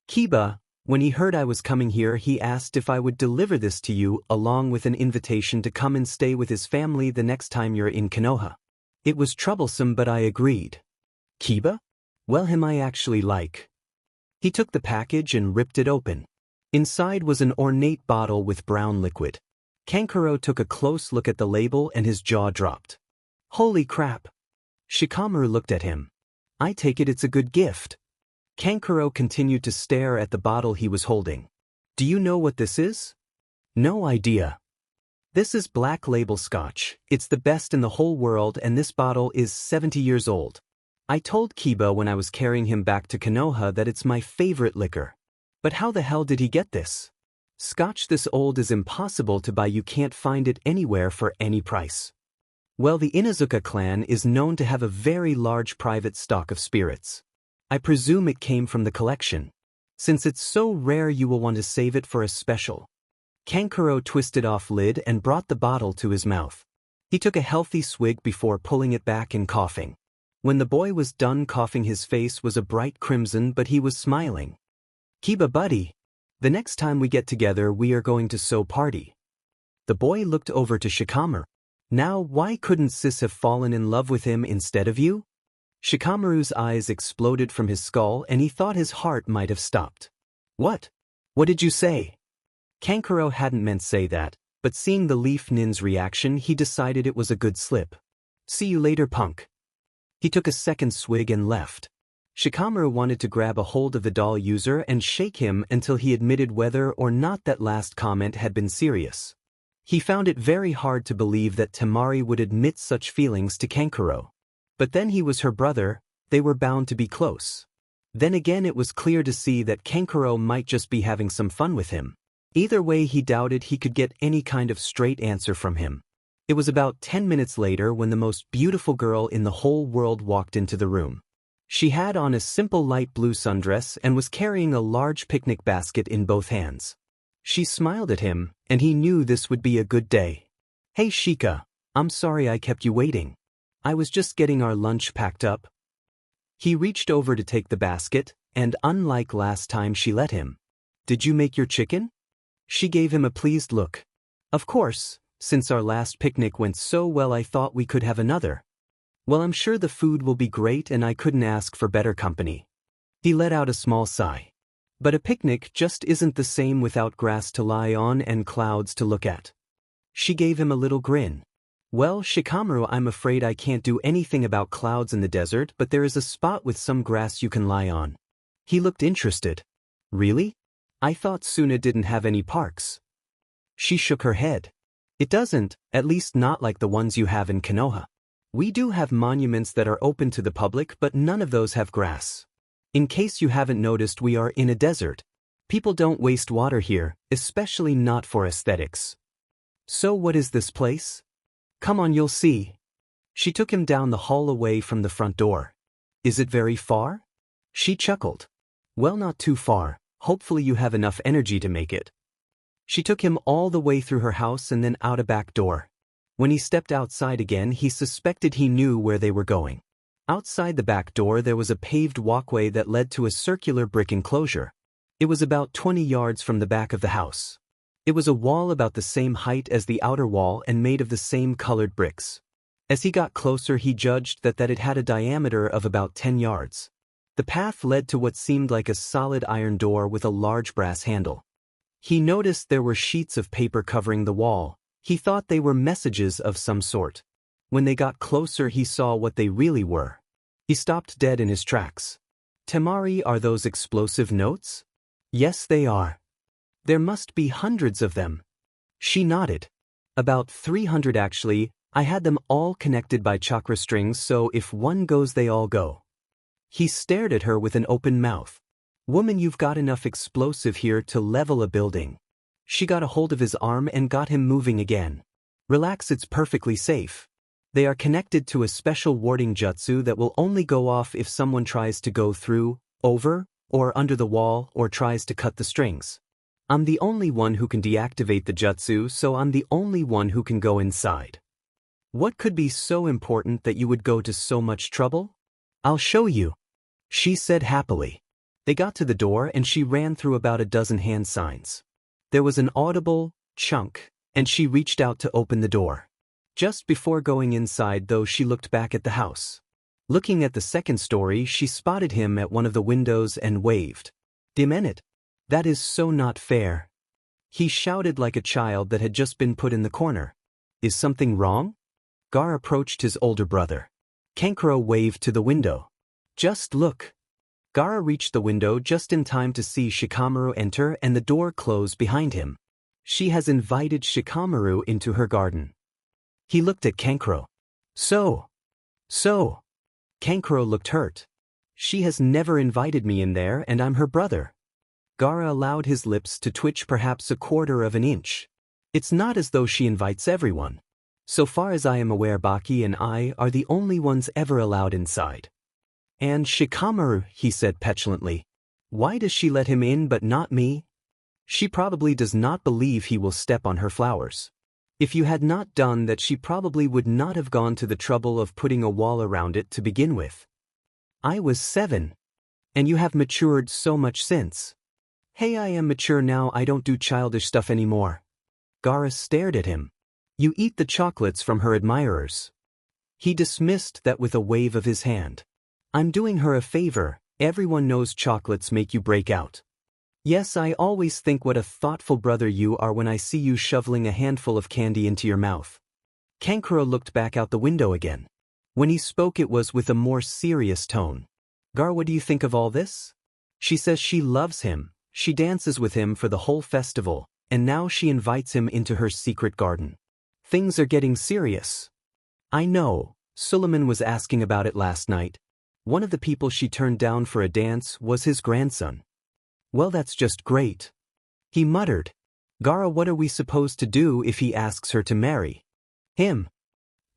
"Kiba. When he heard I was coming here, he asked if I would deliver this to you along with an invitation to come and stay with his family the next time you're in Konoha. It was troublesome, but I agreed." "Kiba? Well, him I actually like." He took the package and ripped it open. Inside was an ornate bottle with brown liquid. Kankuro took a close look at the label and his jaw dropped. "Holy crap." Shikamaru looked at him. "I take it it's a good gift." Kankuro continued to stare at the bottle he was holding. "Do you know what this is?" "No idea." "This is Black Label Scotch. It's the best in the whole world, and this bottle is 70 years old. I told Kiba when I was carrying him back to Konoha that it's my favorite liquor. But how the hell did he get this? Scotch this old is impossible to buy. You can't find it anywhere for any price." "Well, the Inuzuka clan is known to have a very large private stock of spirits. I presume it came from the collection. Since it's so rare, you will want to save it for a special." Kankuro twisted off lid and brought the bottle to his mouth. He took a healthy swig before pulling it back and coughing. When the boy was done coughing, his face was a bright crimson, but he was smiling. "Kiba buddy, the next time we get together we are going to so party." The boy looked over to Shikamaru. "Now why couldn't sis have fallen in love with him instead of you?" Shikamaru's eyes exploded from his skull and he thought his heart might have stopped. "What? What did you say?" Kankuro hadn't meant say that, but seeing the Leaf Nin's reaction, he decided it was a good slip. "See you later, punk." He took a second swig and left. Shikamaru wanted to grab a hold of the doll user and shake him until he admitted whether or not that last comment had been serious. He found it very hard to believe that Temari would admit such feelings to Kankuro. But then he was her brother, they were bound to be close. Then again it was clear to see that Kankuro might just be having some fun with him. Either way he doubted he could get any kind of straight answer from him. It was about 10 minutes later when the most beautiful girl in the whole world walked into the room. She had on a simple light blue sundress and was carrying a large picnic basket in both hands. She smiled at him, and he knew this would be a good day. "Hey Shika, I'm sorry I kept you waiting. I was just getting our lunch packed up." He reached over to take the basket, and unlike last time she let him. "Did you make your chicken?" She gave him a pleased look. "Of course, since our last picnic went so well I thought we could have another. Well, I'm sure the food will be great and I couldn't ask for better company." He let out a small sigh. But a picnic just isn't the same without grass to lie on and clouds to look at. She gave him a little grin. "Well, Shikamaru, I'm afraid I can't do anything about clouds in the desert, but there is a spot with some grass you can lie on." He looked interested. "Really? I thought Suna didn't have any parks." She shook her head. "It doesn't, at least not like the ones you have in Konoha. We do have monuments that are open to the public, but none of those have grass. In case you haven't noticed, we are in a desert. People don't waste water here, especially not for aesthetics." "So what is this place?" "Come on, you'll see." She took him down the hall away from the front door. "Is it very far?" She chuckled. "Well, not too far. Hopefully you have enough energy to make it." She took him all the way through her house and then out a back door. When he stepped outside again, he suspected he knew where they were going. Outside the back door there was a paved walkway that led to a circular brick enclosure. It was about 20 yards from the back of the house. It was a wall about the same height as the outer wall and made of the same colored bricks. As he got closer he judged that it had a diameter of about 10 yards. The path led to what seemed like a solid iron door with a large brass handle. He noticed there were sheets of paper covering the wall. He thought they were messages of some sort. When they got closer he saw what they really were. He stopped dead in his tracks. "Temari, are those explosive notes?" "Yes, they are. There must be hundreds of them." She nodded. "About 300 actually. I had them all connected by chakra strings, so if one goes they all go." He stared at her with an open mouth. "Woman, you've got enough explosive here to level a building." She got a hold of his arm and got him moving again. "Relax, it's perfectly safe. They are connected to a special warding jutsu that will only go off if someone tries to go through, over, or under the wall or tries to cut the strings. I'm the only one who can deactivate the jutsu, so I'm the only one who can go inside." "What could be so important that you would go to so much trouble?" "I'll show you," she said happily. They got to the door and she ran through about a dozen hand signs. There was an audible chunk, and she reached out to open the door. Just before going inside though she looked back at the house. Looking at the second story she spotted him at one of the windows and waved. "Damn it. That is so not fair." He shouted like a child that had just been put in the corner. "Is something wrong?" Gar approached his older brother. Kankuro waved to the window. "Just look." Gara reached the window just in time to see Shikamaru enter and the door close behind him. She has invited Shikamaru into her garden. He looked at Kankuro. So. Kankuro looked hurt. "She has never invited me in there and I'm her brother." Gara allowed his lips to twitch perhaps a quarter of an inch. "It's not as though she invites everyone. So far as I am aware, Baki and I are the only ones ever allowed inside." "And Shikamaru," he said petulantly. "Why does she let him in but not me?" "She probably does not believe he will step on her flowers. If you had not done that, she probably would not have gone to the trouble of putting a wall around it to begin with." "I was 7. And you have matured so much since." "Hey, I am mature now, I don't do childish stuff anymore." Gara stared at him. "You eat the chocolates from her admirers." He dismissed that with a wave of his hand. "I'm doing her a favor, everyone knows chocolates make you break out." "Yes, I always think what a thoughtful brother you are when I see you shoveling a handful of candy into your mouth." Kankuro looked back out the window again. When he spoke it was with a more serious tone. "Gar, what do you think of all this? She says she loves him, she dances with him for the whole festival, and now she invites him into her secret garden. Things are getting serious." "I know, Suleiman was asking about it last night." One of the people she turned down for a dance was his grandson. Well, that's just great. He muttered. Gaara, what are we supposed to do if he asks her to marry him?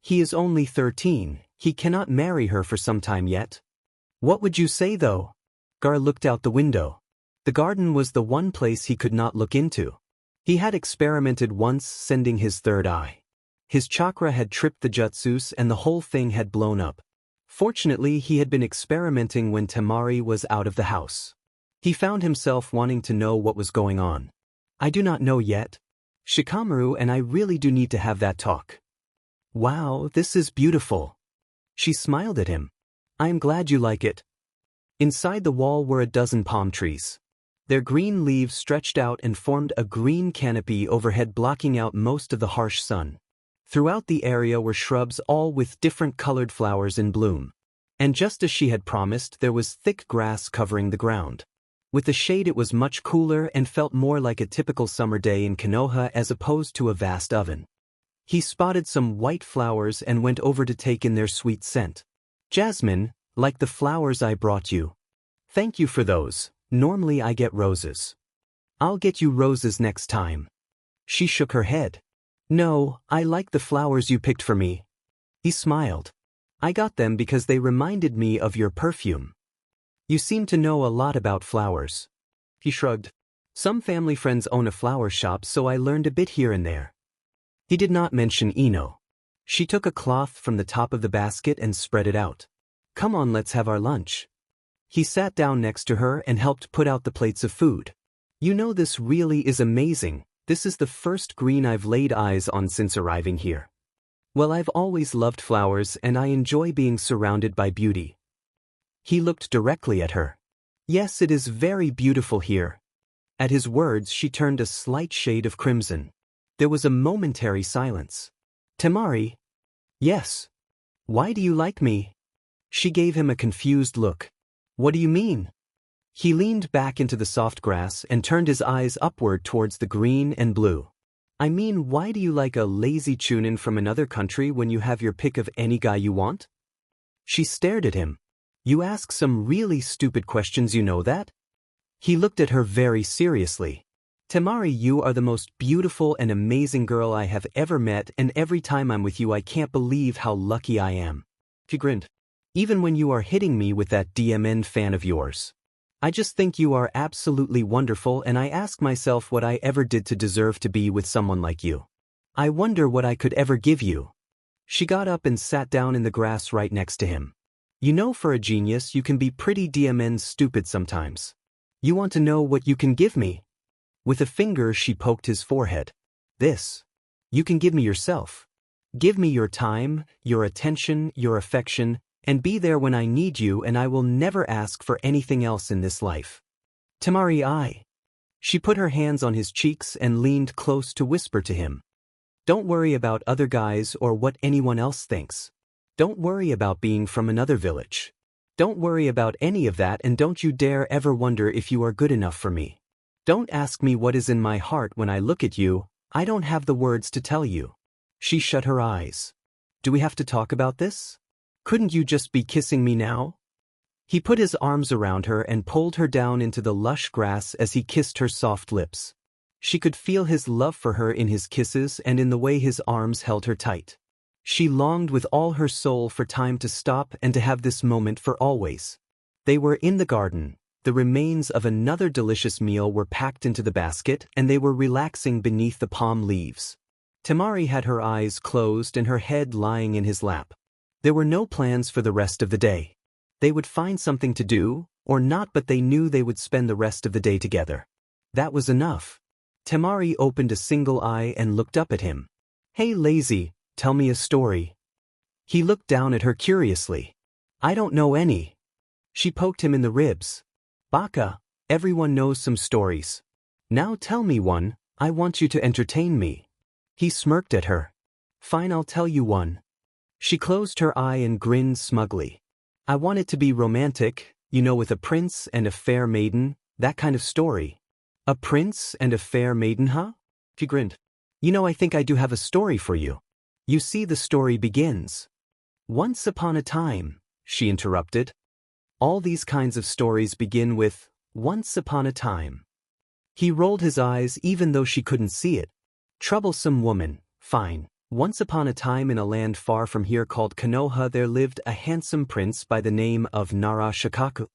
He is only 13, he cannot marry her for some time yet. What would you say though? Gaara looked out the window. The garden was the one place he could not look into. He had experimented once sending his third eye. His chakra had tripped the jutsus and the whole thing had blown up. Fortunately, he had been experimenting when Temari was out of the house. He found himself wanting to know what was going on. I do not know yet. Shikamaru and I really do need to have that talk. Wow, this is beautiful. She smiled at him. I am glad you like it. Inside the wall were a dozen palm trees. Their green leaves stretched out and formed a green canopy overhead, blocking out most of the harsh sun. Throughout the area were shrubs, all with different colored flowers in bloom. And just as she had promised, there was thick grass covering the ground. With the shade it was much cooler and felt more like a typical summer day in Konoha as opposed to a vast oven. He spotted some white flowers and went over to take in their sweet scent. Jasmine, like the flowers I brought you. Thank you for those. Normally I get roses. I'll get you roses next time. She shook her head. No, I like the flowers you picked for me. He smiled. I got them because they reminded me of your perfume. You seem to know a lot about flowers. He shrugged. Some family friends own a flower shop, so I learned a bit here and there. He did not mention Ino. She took a cloth from the top of the basket and spread it out. Come on, let's have our lunch. He sat down next to her and helped put out the plates of food. You know, this really is amazing. This is the first green I've laid eyes on since arriving here. Well, I've always loved flowers and I enjoy being surrounded by beauty. He looked directly at her. Yes, it is very beautiful here. At his words, she turned a slight shade of crimson. There was a momentary silence. Temari? Yes. Why do you like me? She gave him a confused look. What do you mean? He leaned back into the soft grass and turned his eyes upward towards the green and blue. I mean, why do you like a lazy chunin from another country when you have your pick of any guy you want? She stared at him. You ask some really stupid questions, you know that? He looked at her very seriously. Temari, you are the most beautiful and amazing girl I have ever met, and every time I'm with you I can't believe how lucky I am. She grinned. Even when you are hitting me with that DMN fan of yours. I just think you are absolutely wonderful, and I ask myself what I ever did to deserve to be with someone like you. I wonder what I could ever give you. She got up and sat down in the grass right next to him. You know, for a genius you can be pretty DMN stupid sometimes. You want to know what you can give me? With a finger she poked his forehead. This. You can give me yourself. Give me your time, your attention, your affection, and be there when I need you, and I will never ask for anything else in this life. Temari, She put her hands on his cheeks and leaned close to whisper to him. Don't worry about other guys or what anyone else thinks. Don't worry about being from another village. Don't worry about any of that, and don't you dare ever wonder if you are good enough for me. Don't ask me what is in my heart when I look at you. I don't have the words to tell you. She shut her eyes. Do we have to talk about this? Couldn't you just be kissing me now? He put his arms around her and pulled her down into the lush grass as he kissed her soft lips. She could feel his love for her in his kisses and in the way his arms held her tight. She longed with all her soul for time to stop and to have this moment for always. They were in the garden. The remains of another delicious meal were packed into the basket, and they were relaxing beneath the palm leaves. Temari had her eyes closed and her head lying in his lap. There were no plans for the rest of the day. They would find something to do, or not, but they knew they would spend the rest of the day together. That was enough. Temari opened a single eye and looked up at him. Hey lazy, tell me a story. He looked down at her curiously. I don't know any. She poked him in the ribs. Baka, everyone knows some stories. Now tell me one, I want you to entertain me. He smirked at her. Fine, I'll tell you one. She closed her eye and grinned smugly. I want it to be romantic, you know, with a prince and a fair maiden, that kind of story. A prince and a fair maiden, huh? She grinned. You know, I think I do have a story for you. You see, the story begins. Once upon a time, she interrupted. All these kinds of stories begin with, once upon a time. He rolled his eyes even though she couldn't see it. Troublesome woman, fine. Once upon a time in a land far from here called Konoha there lived a handsome prince by the name of Shikaku.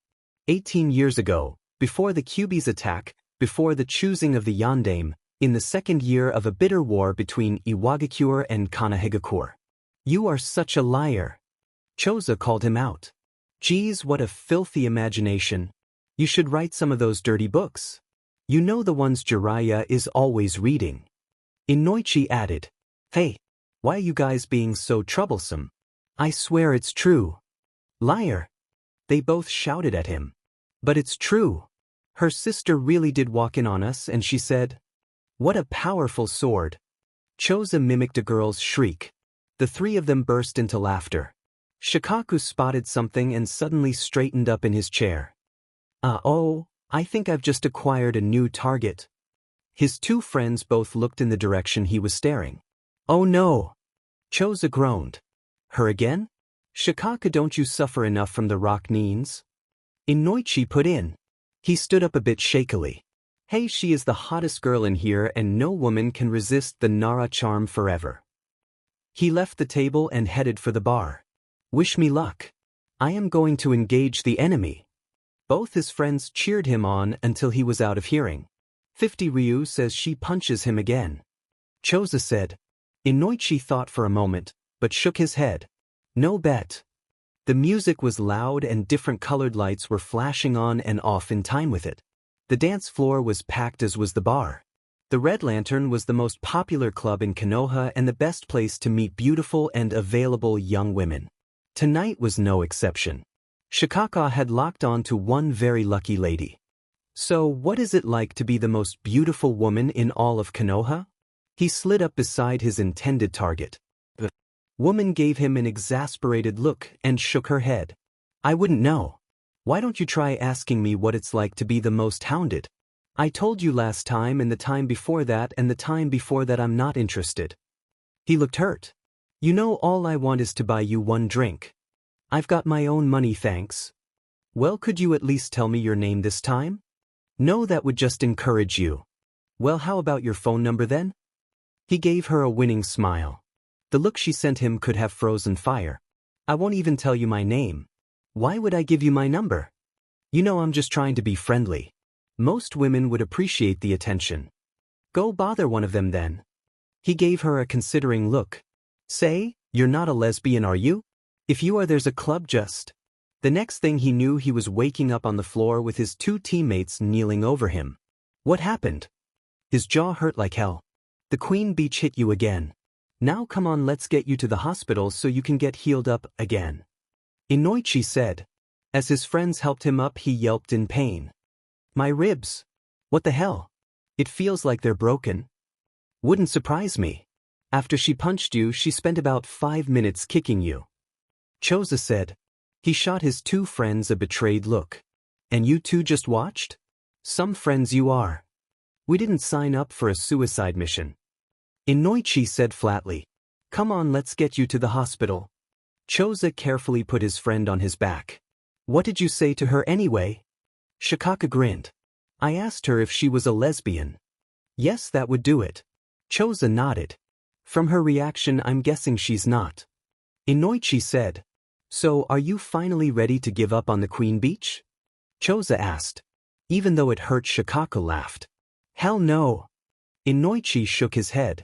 18 years ago, before the Kyuubi's attack, before the choosing of the Yondaime, in the second year of a bitter war between Iwagakure and Kanehigakure. You are such a liar. Choza called him out. Geez, what a filthy imagination. You should write some of those dirty books. You know the ones Jiraiya is always reading. Inoichi added. Hey, why are you guys being so troublesome? I swear it's true. Liar. They both shouted at him. But it's true. Her sister really did walk in on us and she said, what a powerful sword. Choza mimicked a girl's shriek. The three of them burst into laughter. Shikaku spotted something and suddenly straightened up in his chair. Oh, I think I've just acquired a new target. His two friends both looked in the direction he was staring. Oh no! Choza groaned. Her again? Shikaku, don't you suffer enough from the rock neens? Inoichi put in. He stood up a bit shakily. Hey, she is the hottest girl in here and no woman can resist the Nara charm forever. He left the table and headed for the bar. Wish me luck. I am going to engage the enemy. Both his friends cheered him on until he was out of hearing. 50 Ryu says she punches him again. Choza said. Inoichi thought for a moment, but shook his head. No bet. The music was loud and different colored lights were flashing on and off in time with it. The dance floor was packed as was the bar. The Red Lantern was the most popular club in Konoha and the best place to meet beautiful and available young women. Tonight was no exception. Shikaka had locked on to one very lucky lady. So what is it like to be the most beautiful woman in all of Konoha? He slid up beside his intended target. The woman gave him an exasperated look and shook her head. I wouldn't know. Why don't you try asking me what it's like to be the most hounded? I told you last time and the time before that and the time before that I'm not interested. He looked hurt. You know all I want is to buy you one drink. I've got my own money, thanks. Well, could you at least tell me your name this time? No, that would just encourage you. Well, how about your phone number then? He gave her a winning smile. The look she sent him could have frozen fire. I won't even tell you my name. Why would I give you my number? You know I'm just trying to be friendly. Most women would appreciate the attention. Go bother one of them then. He gave her a considering look. Say, you're not a lesbian, are you? If you are, there's a club just. The next thing he knew, he was waking up on the floor with his two teammates kneeling over him. What happened? His jaw hurt like hell. The Queen Beach hit you again. Now come on, let's get you to the hospital so you can get healed up again. Inoichi said. As his friends helped him up, he yelped in pain. My ribs. What the hell? It feels like they're broken. Wouldn't surprise me. After she punched you, she spent about 5 minutes kicking you. Choza said. He shot his two friends a betrayed look. And you two just watched? Some friends you are. We didn't sign up for a suicide mission. Inoichi said flatly. Come on, let's get you to the hospital. Choza carefully put his friend on his back. What did you say to her anyway? Shikaka grinned. I asked her if she was a lesbian. Yes, that would do it. Choza nodded. From her reaction, I'm guessing she's not. Inoichi said. So, are you finally ready to give up on the Queen Beach? Choza asked. Even though it hurt, Shikaka laughed. Hell no. Inoichi shook his head.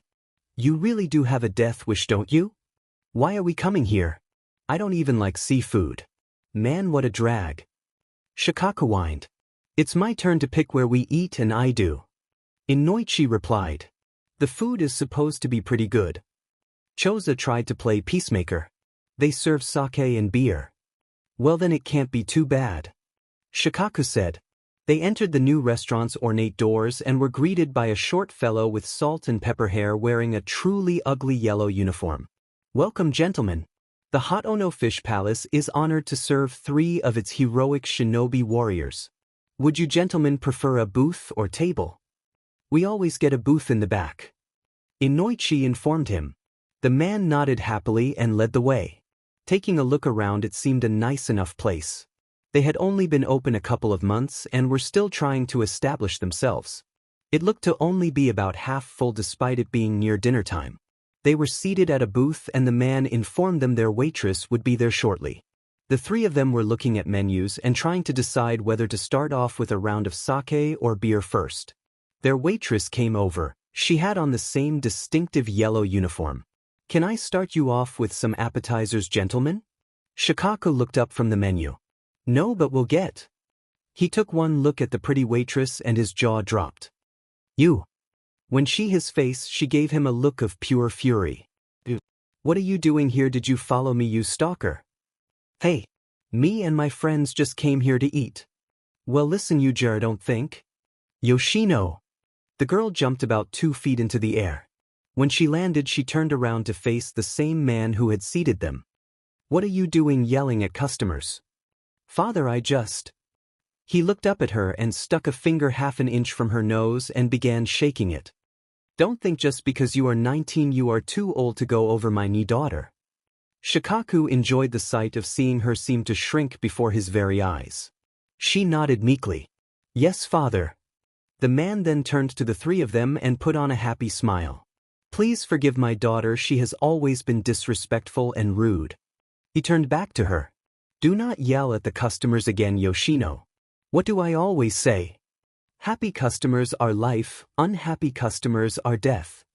You really do have a death wish, don't you? Why are we coming here? I don't even like seafood. Man, what a drag. Shikaka whined. It's my turn to pick where we eat and I do. Inoichi replied. The food is supposed to be pretty good. Choza tried to play peacemaker. They serve sake and beer. Well then it can't be too bad. Shikaku said. They entered the new restaurant's ornate doors and were greeted by a short fellow with salt and pepper hair wearing a truly ugly yellow uniform. Welcome, gentlemen. The Hot Ono Fish Palace is honored to serve 3 of its heroic shinobi warriors. Would you gentlemen prefer a booth or table? We always get a booth in the back. Inoichi informed him. The man nodded happily and led the way. Taking a look around, it seemed a nice enough place. They had only been open a couple of months and were still trying to establish themselves. It looked to only be about half full despite it being near dinner time. They were seated at a booth and the man informed them their waitress would be there shortly. The three of them were looking at menus and trying to decide whether to start off with a round of sake or beer first. Their waitress came over. She had on the same distinctive yellow uniform. "Can I start you off with some appetizers, gentlemen?" Shikaku looked up from the menu. "No, but we'll get." He took one look at the pretty waitress and his jaw dropped. "You." When his face, she gave him a look of pure fury. "What are you doing here? Did you follow me, you stalker?" "Hey. Me and my friends just came here to eat." "Well listen, you jar, don't think." "Yoshino." The girl jumped about 2 feet into the air. When she landed, she turned around to face the same man who had seated them. "What are you doing yelling at customers?" "Father, I just..." He looked up at her and stuck a finger half an inch from her nose and began shaking it. "Don't think just because you are 19 you are too old to go over my knee, daughter." Shikaku enjoyed the sight of seeing her seem to shrink before his very eyes. She nodded meekly. "Yes, father." The man then turned to the three of them and put on a happy smile. "Please forgive my daughter, she has always been disrespectful and rude." He turned back to her. "Do not yell at the customers again, Yoshino. What do I always say? Happy customers are life, unhappy customers are death."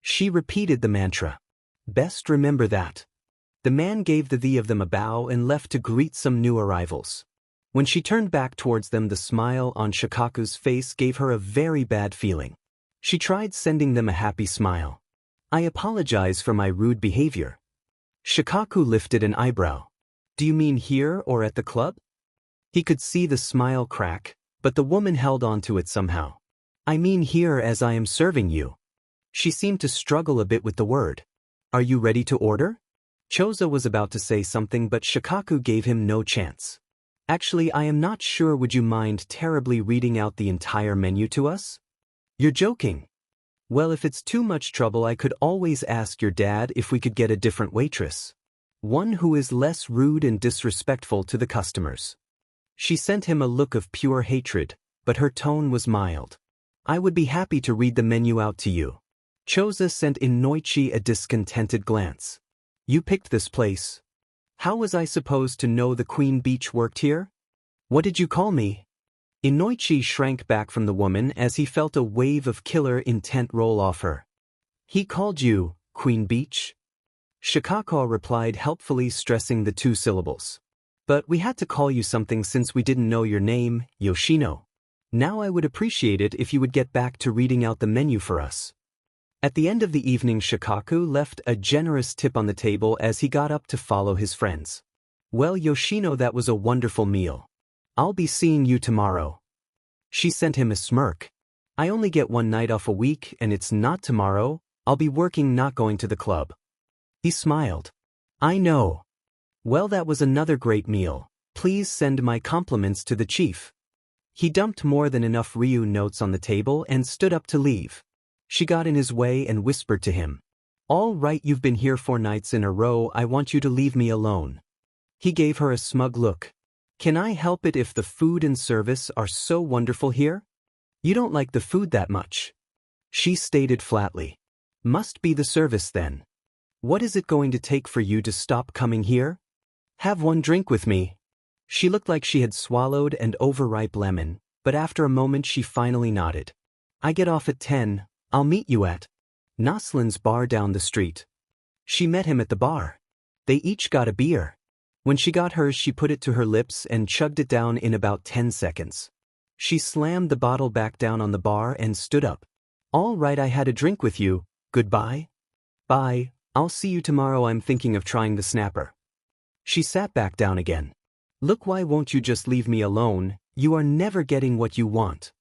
She repeated the mantra. "Best remember that." The man gave the three of them a bow and left to greet some new arrivals. When she turned back towards them, the smile on Shikaku's face gave her a very bad feeling. She tried sending them a happy smile. "I apologize for my rude behavior." Shikaku lifted an eyebrow. "Do you mean here or at the club?" He could see the smile crack, but the woman held on to it somehow. "I mean here as I am serving you." She seemed to struggle a bit with the word. "Are you ready to order?" Choza was about to say something, but Shikaku gave him no chance. "Actually, I am not sure. Would you mind terribly reading out the entire menu to us?" "You're joking." "Well, if it's too much trouble, I could always ask your dad if we could get a different waitress. One who is less rude and disrespectful to the customers." She sent him a look of pure hatred, but her tone was mild. "I would be happy to read the menu out to you." Choza sent Inoichi a discontented glance. "You picked this place. How was I supposed to know the Queen Beach worked here?" "What did you call me?" Inoichi shrank back from the woman as he felt a wave of killer intent roll off her. "He called you Queen Beach?" Shikaku replied, helpfully stressing the 2 syllables. "But we had to call you something since we didn't know your name, Yoshino. Now I would appreciate it if you would get back to reading out the menu for us." At the end of the evening, Shikaku left a generous tip on the table as he got up to follow his friends. "Well, Yoshino, that was a wonderful meal. I'll be seeing you tomorrow." She sent him a smirk. "I only get 1 night off a week and it's not tomorrow. I'll be working, not going to the club." He smiled. "I know. Well, that was another great meal. Please send my compliments to the chief." He dumped more than enough Ryu notes on the table and stood up to leave. She got in his way and whispered to him. "All right, you've been here 4 nights in a row. I want you to leave me alone." He gave her a smug look. "Can I help it if the food and service are so wonderful here?" "You don't like the food that much." She stated flatly. "Must be the service then. What is it going to take for you to stop coming here?" "Have one drink with me." She looked like she had swallowed an overripe lemon, but after a moment she finally nodded. "I get off at 10. I'll meet you at Noslin's bar down the street." She met him at the bar. They each got a beer. When she got hers, she put it to her lips and chugged it down in about 10 seconds. She slammed the bottle back down on the bar and stood up. "All right, I had a drink with you. Goodbye." "Bye. I'll see you tomorrow. I'm thinking of trying the snapper." She sat back down again. "Look, why won't you just leave me alone? You are never getting what you want."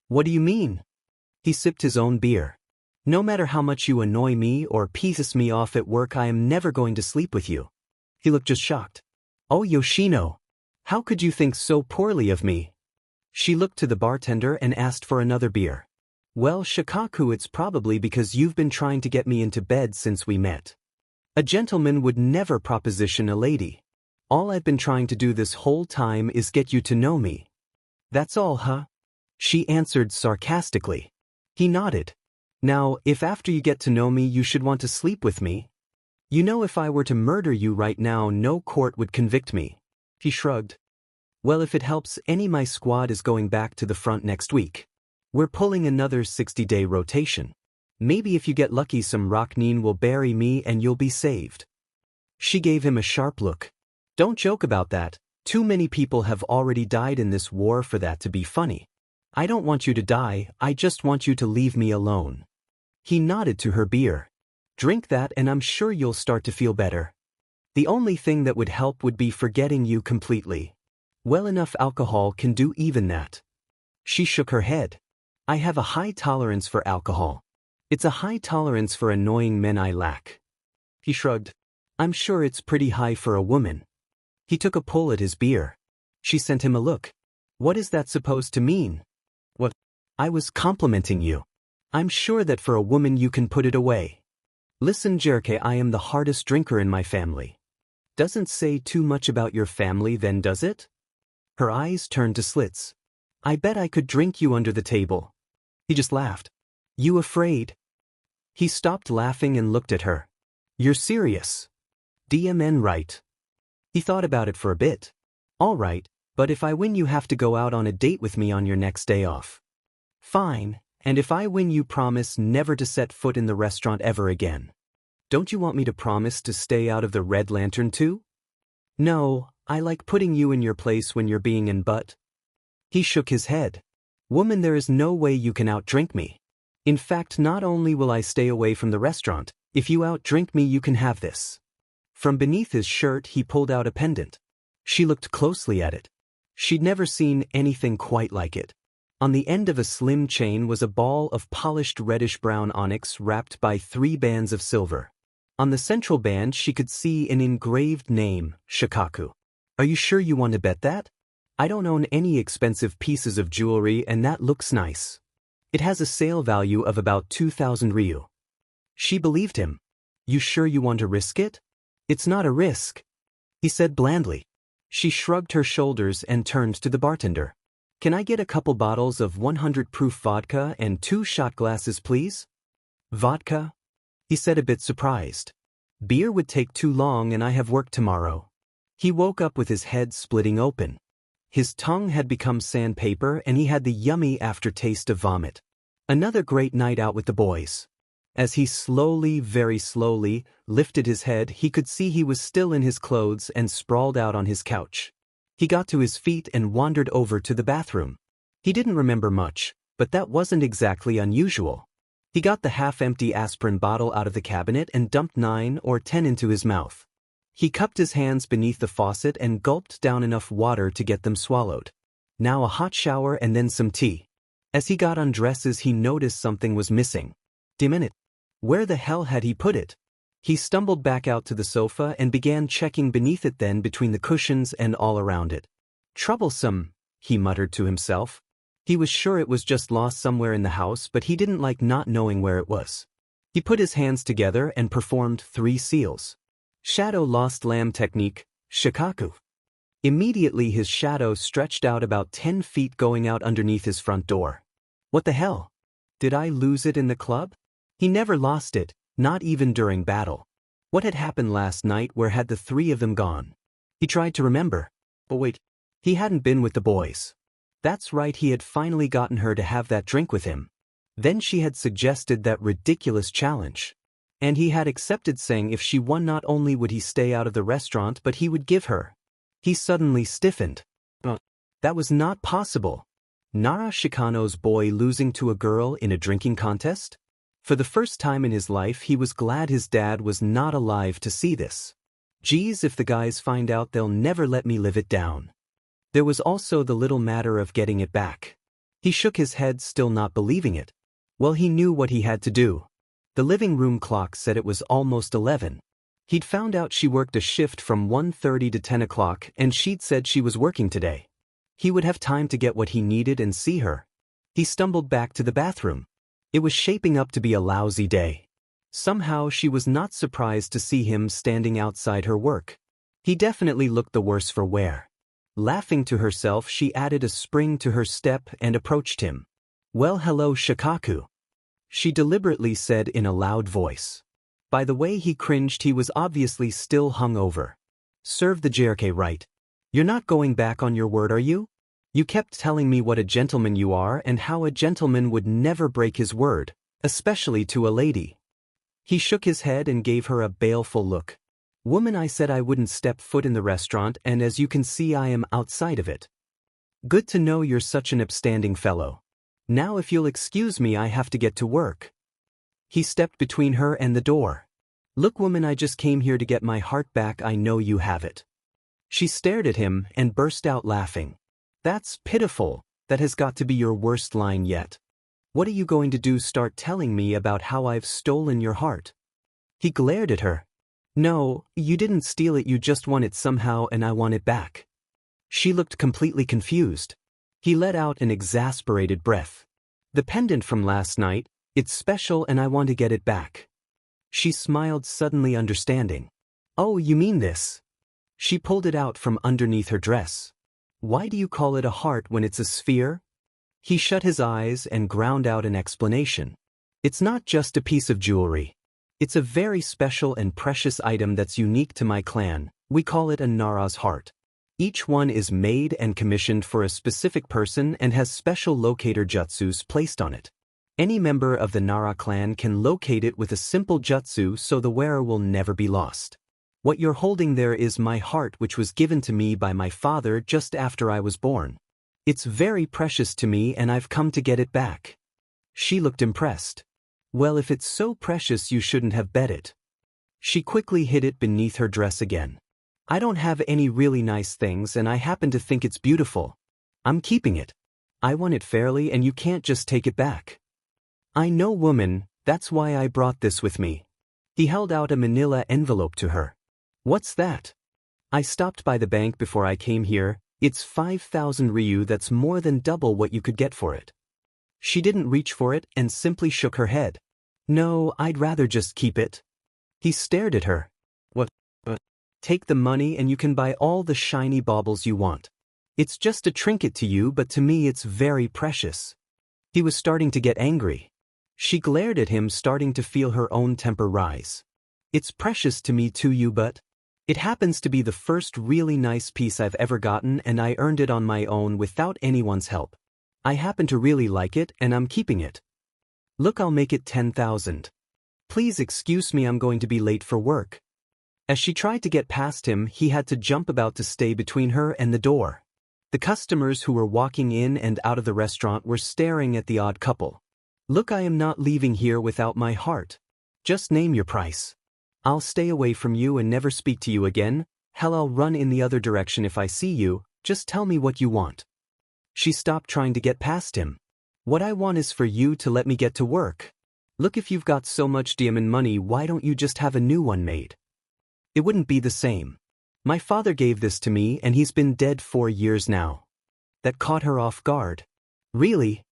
"What do you mean?" He sipped his own beer. "No matter how much you annoy me or piss me off at work, I am never going to sleep with you." He looked just shocked. "Oh, Yoshino. How could you think so poorly of me?" She looked to the bartender and asked for another beer. "Well, Shikaku, it's probably because you've been trying to get me into bed since we met. A gentleman would never proposition a lady." All I've been trying to do this whole time is get you to know me. That's all, huh? She answered sarcastically. He nodded. Now, if after you get to know me you should want to sleep with me. You know, if I were to murder you right now, no court would convict me. He shrugged. Well, if it helps any, my squad is going back to the front next week. We're pulling another 60-day rotation. Maybe if you get lucky some Rockneen will bury me and you'll be saved. She gave him a sharp look. Don't joke about that. Too many people have already died in this war for that to be funny. I don't want you to die, I just want you to leave me alone. He nodded to her beer. Drink that and I'm sure you'll start to feel better. The only thing that would help would be forgetting you completely. Well, enough alcohol can do even that. She shook her head. I have a high tolerance for alcohol. It's a high tolerance for annoying men I lack. He shrugged. I'm sure it's pretty high for a woman. He took a pull at his beer. She sent him a look. What is that supposed to mean? What? I was complimenting you. I'm sure that for a woman you can put it away. Listen, Jerke, I am the hardest drinker in my family. Doesn't say too much about your family then, does it? Her eyes turned to slits. I bet I could drink you under the table. He just laughed. You afraid? He stopped laughing and looked at her. You're serious? DMN, right? He thought about it for a bit. All right, but if I win you have to go out on a date with me on your next day off. Fine, and if I win you promise never to set foot in the restaurant ever again. Don't you want me to promise to stay out of the Red Lantern too? No, I like putting you in your place when you're being in butt. He shook his head. Woman, there is no way you can outdrink me. In fact, not only will I stay away from the restaurant, if you outdrink me you can have this. From beneath his shirt he pulled out a pendant. She looked closely at it. She'd never seen anything quite like it. On the end of a slim chain was a ball of polished reddish-brown onyx wrapped by 3 bands of silver. On the central band she could see an engraved name, Shikaku. Are you sure you want to bet that? I don't own any expensive pieces of jewelry and that looks nice. It has a sale value of about 2,000 ryu. She believed him. You sure you want to risk it? It's not a risk, he said blandly. She shrugged her shoulders and turned to the bartender. Can I get a couple bottles of 100 proof vodka and 2 shot glasses, please? Vodka? He said, a bit surprised. Beer would take too long and I have work tomorrow. He woke up with his head splitting open. His tongue had become sandpaper and he had the yummy aftertaste of vomit. Another great night out with the boys. As he slowly, very slowly, lifted his head, he could see he was still in his clothes and sprawled out on his couch. He got to his feet and wandered over to the bathroom. He didn't remember much, but that wasn't exactly unusual. He got the half-empty aspirin bottle out of the cabinet and dumped 9 or 10 into his mouth. He cupped his hands beneath the faucet and gulped down enough water to get them swallowed. Now a hot shower and then some tea. As he got undresses he noticed something was missing. Damn it. Where the hell had he put it? He stumbled back out to the sofa and began checking beneath it, then between the cushions and all around it. Troublesome, he muttered to himself. He was sure it was just lost somewhere in the house, but he didn't like not knowing where it was. He put his hands together and performed 3 seals. Shadow lost lamb technique, Shikaku. Immediately his shadow stretched out about 10 feet going out underneath his front door. What the hell? Did I lose it in the club? He never lost it, not even during battle. What had happened last night? Where had the 3 of them gone? He tried to remember. But wait, he hadn't been with the boys. That's right, he had finally gotten her to have that drink with him. Then she had suggested that ridiculous challenge. And he had accepted, saying if she won not only would he stay out of the restaurant but he would give her. He suddenly stiffened. That was not possible. Nara Shikano's boy losing to a girl in a drinking contest? For the first time in his life he was glad his dad was not alive to see this. Geez, if the guys find out they'll never let me live it down. There was also the little matter of getting it back. He shook his head, still not believing it. Well, he knew what he had to do. The living room clock said it was almost 11. He'd found out she worked a shift from 1:30 to 10 o'clock and she'd said she was working today. He would have time to get what he needed and see her. He stumbled back to the bathroom. It was shaping up to be a lousy day. Somehow she was not surprised to see him standing outside her work. He definitely looked the worse for wear. Laughing to herself, she added a spring to her step and approached him. "Well, hello, Shikaku," she deliberately said in a loud voice. By the way he cringed, he was obviously still hungover. "Serve the JRK right. You're not going back on your word, are you? You kept telling me what a gentleman you are and how a gentleman would never break his word, especially to a lady." He shook his head and gave her a baleful look. "Woman, I said I wouldn't step foot in the restaurant, and as you can see I am outside of it. Good to know you're such an upstanding fellow. Now if you'll excuse me, I have to get to work." He stepped between her and the door. "Look, woman, I just came here to get my heart back. I know you have it." She stared at him and burst out laughing. "That's pitiful. That has got to be your worst line yet. What are you going to do, start telling me about how I've stolen your heart?" He glared at her. "No, you didn't steal it, you just won it somehow and I want it back." She looked completely confused. He let out an exasperated breath. "The pendant from last night, it's special and I want to get it back." She smiled, suddenly understanding. "Oh, you mean this?" She pulled it out from underneath her dress. "Why do you call it a heart when it's a sphere?" He shut his eyes and ground out an explanation. "It's not just a piece of jewelry. It's a very special and precious item that's unique to my clan. We call it a Nara's heart. Each one is made and commissioned for a specific person and has special locator jutsus placed on it. Any member of the Nara clan can locate it with a simple jutsu, so the wearer will never be lost. What you're holding there is my heart, which was given to me by my father just after I was born. It's very precious to me and I've come to get it back." She looked impressed. "Well, if it's so precious, you shouldn't have bet it." She quickly hid it beneath her dress again. "I don't have any really nice things and I happen to think it's beautiful. I'm keeping it. I won it fairly and you can't just take it back." "I know, woman, that's why I brought this with me." He held out a manila envelope to her. "What's that?" "I stopped by the bank before I came here. It's 5,000 ryu, that's more than double what you could get for it." She didn't reach for it and simply shook her head. "No, I'd rather just keep it." He stared at her. What? "Take the money and you can buy all the shiny baubles you want. It's just a trinket to you, but to me it's very precious." He was starting to get angry. She glared at him, starting to feel her own temper rise. "It's precious to me too, you, but it happens to be the first really nice piece I've ever gotten and I earned it on my own without anyone's help. I happen to really like it and I'm keeping it. Look, I'll make it 10,000. Please excuse me, I'm going to be late for work." As she tried to get past him, he had to jump about to stay between her and the door. The customers who were walking in and out of the restaurant were staring at the odd couple. "Look, I am not leaving here without my heart. Just name your price. I'll stay away from you and never speak to you again. Hell, I'll run in the other direction if I see you. Just tell me what you want." She stopped trying to get past him. "What I want is for you to let me get to work. Look, if you've got so much diamond money, why don't you just have a new one made? It wouldn't be the same. My father gave this to me and he's been dead 4 years now." That caught her off guard. "Really?"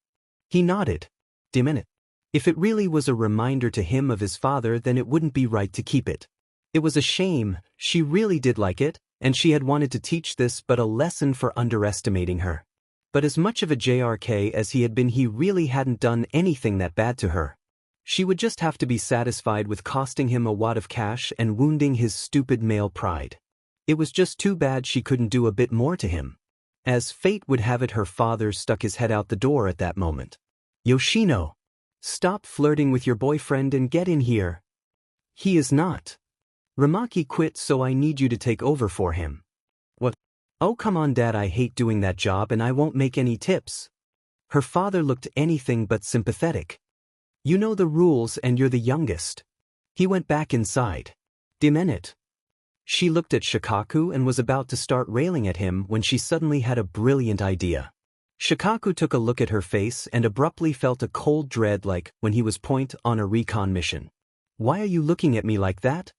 He nodded. "Damn it. If it really was a reminder to him of his father, then it wouldn't be right to keep it. It was a shame. She really did like it, and she had wanted to teach this but a lesson for underestimating her. But as much of a JRK as he had been, he really hadn't done anything that bad to her. She would just have to be satisfied with costing him a wad of cash and wounding his stupid male pride. It was just too bad she couldn't do a bit more to him. As fate would have it, her father stuck his head out the door at that moment. "Yoshino, stop flirting with your boyfriend and get in here." "He is not. Ramaki quit, so I need you to take over for him." "What? Oh, come on, Dad, I hate doing that job and I won't make any tips." Her father looked anything but sympathetic. "You know the rules and you're the youngest." He went back inside. "Demenit." She looked at Shikaku and was about to start railing at him when she suddenly had a brilliant idea. Shikaku took a look at her face and abruptly felt a cold dread, like when he was point on a recon mission. "Why are you looking at me like that?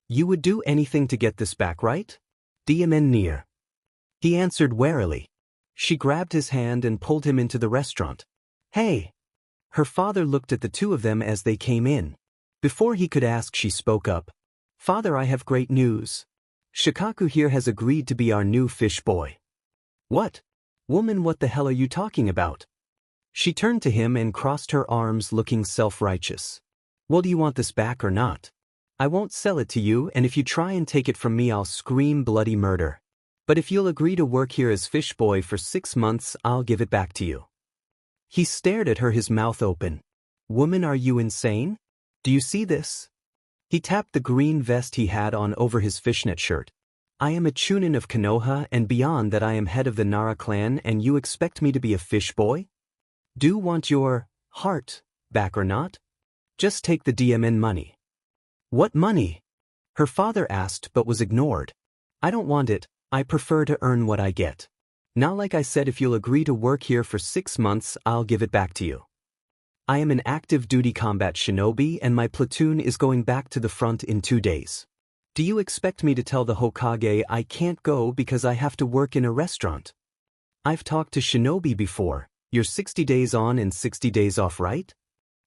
You would do anything to get this back, right?" "Diamen near." He answered warily. She grabbed his hand and pulled him into the restaurant. "Hey!" Her father looked at the two of them as they came in. Before he could ask, she spoke up. "Father, I have great news. Shikaku here has agreed to be our new fish boy. What? Woman, what the hell are you talking about? She turned to him and crossed her arms looking self-righteous. Well, do you want this back or not? I won't sell it to you, and if you try and take it from me I'll scream bloody murder. But if you'll agree to work here as fish boy for 6 months I'll give it back to you. He stared at her, his mouth open. Woman, are you insane? Do you see this? He tapped the green vest he had on over his fishnet shirt. I am a chunin of Konoha, and beyond that I am head of the Nara clan, and you expect me to be a fish boy? Do want your heart back or not? Just take the DMN money. What money? Her father asked but was ignored. I don't want it, I prefer to earn what I get. Now, like I said, if you'll agree to work here for 6 months I'll give it back to you. I am an active duty combat shinobi and my platoon is going back to the front in 2 days. Do you expect me to tell the Hokage I can't go because I have to work in a restaurant? I've talked to shinobi before. You're 60 days on and 60 days off, right?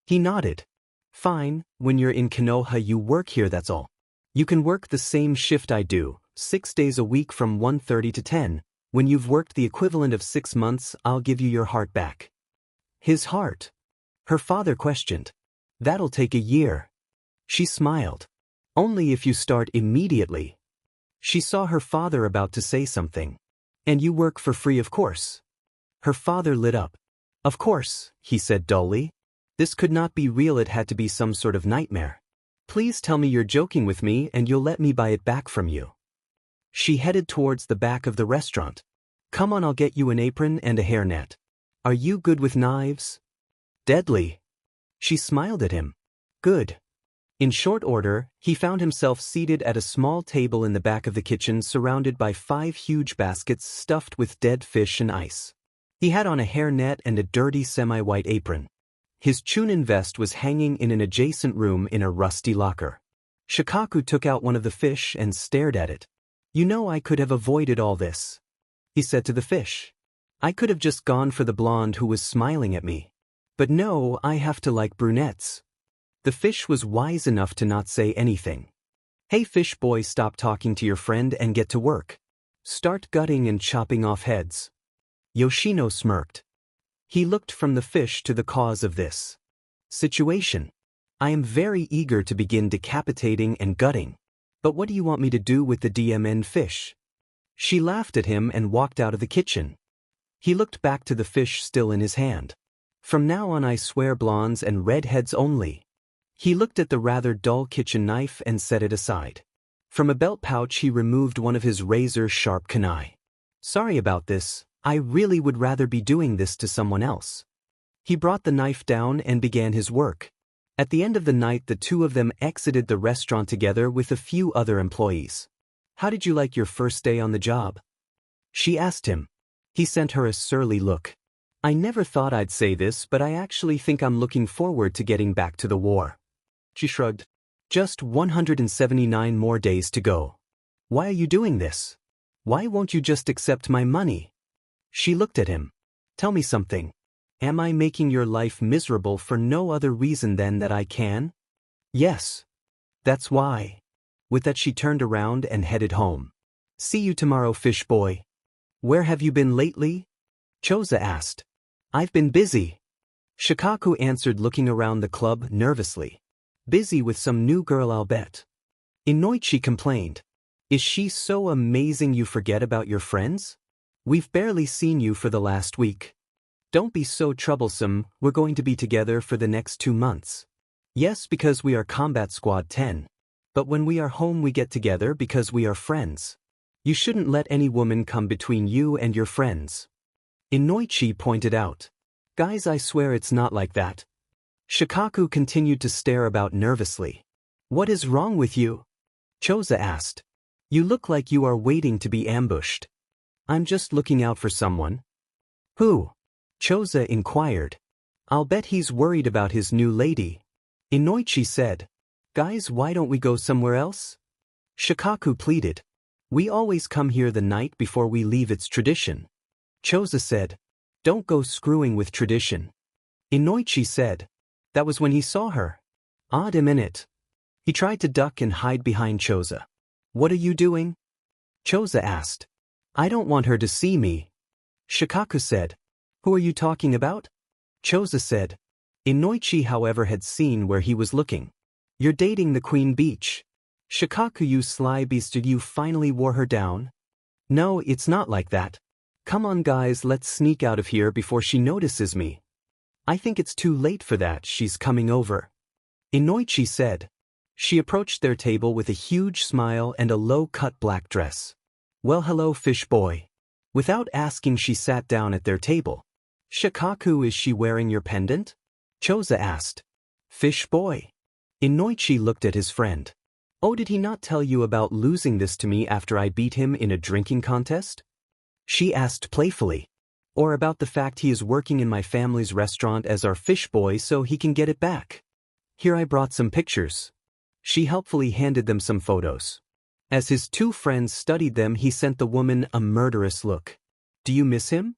He nodded. Fine, when you're in Konoha you work here, that's all. You can work the same shift I do, 6 days a week from 1:30 to 10. When you've worked the equivalent of 6 months I'll give you your heart back. His heart? Her father questioned. That'll take a year. She smiled. Only if you start immediately. She saw her father about to say something. And you work for free, of course. Her father lit up. Of course, he said dully. This could not be real, it had to be some sort of nightmare. Please tell me you're joking with me and you'll let me buy it back from you. She headed towards the back of the restaurant. Come on, I'll get you an apron and a hairnet. Are you good with knives? Deadly. She smiled at him. Good. In short order, he found himself seated at a small table in the back of the kitchen surrounded by 5 huge baskets stuffed with dead fish and ice. He had on a hairnet and a dirty semi-white apron. His chunin vest was hanging in an adjacent room in a rusty locker. Shikaku took out one of the fish and stared at it. You know, I could have avoided all this, he said to the fish. I could have just gone for the blonde who was smiling at me. But no, I have to like brunettes. The fish was wise enough to not say anything. Hey fish boy, stop talking to your friend and get to work. Start gutting and chopping off heads. Yoshino smirked. He looked from the fish to the cause of this situation. I am very eager to begin decapitating and gutting. But what do you want me to do with the DMN fish? She laughed at him and walked out of the kitchen. He looked back to the fish still in his hand. From now on I swear blondes and redheads only. He looked at the rather dull kitchen knife and set it aside. From a belt pouch he removed one of his razor-sharp kunai. Sorry about this, I really would rather be doing this to someone else. He brought the knife down and began his work. At the end of the night the two of them exited the restaurant together with a few other employees. How did you like your first day on the job? She asked him. He sent her a surly look. I never thought I'd say this, but I actually think I'm looking forward to getting back to the war. She shrugged. Just 179 more days to go. Why are you doing this? Why won't you just accept my money? She looked at him. Tell me something. Am I making your life miserable for no other reason than that I can? Yes. That's why. With that she turned around and headed home. See you tomorrow, fish boy. Where have you been lately? Choza asked. I've been busy. Shikaku answered, looking around the club nervously. Busy with some new girl, I'll bet. Inoichi complained. Is she so amazing you forget about your friends? We've barely seen you for the last week. Don't be so troublesome, we're going to be together for the next 2 months. Yes, because we are Combat Squad 10. But when we are home we get together because we are friends. You shouldn't let any woman come between you and your friends. Inoichi pointed out. Guys, I swear it's not like that. Shikaku continued to stare about nervously. What is wrong with you? Choza asked. You look like you are waiting to be ambushed. I'm just looking out for someone. Who? Choza inquired. I'll bet he's worried about his new lady. Inoichi said. Guys, why don't we go somewhere else? Shikaku pleaded. We always come here the night before we leave, it's tradition. Choza said. Don't go screwing with tradition. Inoichi said. That was when he saw her. Odd a minute. He tried to duck and hide behind Choza. What are you doing? Choza asked. I don't want her to see me. Shikaku said. Who are you talking about? Choza said. Inoichi, however, had seen where he was looking. You're dating the Queen Beach. Shikaku, you sly beast, you finally wore her down? No, it's not like that. Come on guys, let's sneak out of here before she notices me. I think it's too late for that, she's coming over. Inoichi said. She approached their table with a huge smile and a low-cut black dress. Well, hello, fish boy. Without asking, she sat down at their table. Shikaku, is she wearing your pendant? Choza asked. Fish boy. Inoichi looked at his friend. Oh, did he not tell you about losing this to me after I beat him in a drinking contest? She asked playfully. Or about the fact he is working in my family's restaurant as our fish boy so he can get it back. Here, I brought some pictures. She helpfully handed them some photos. As his two friends studied them, he sent the woman a murderous look. Do you miss him?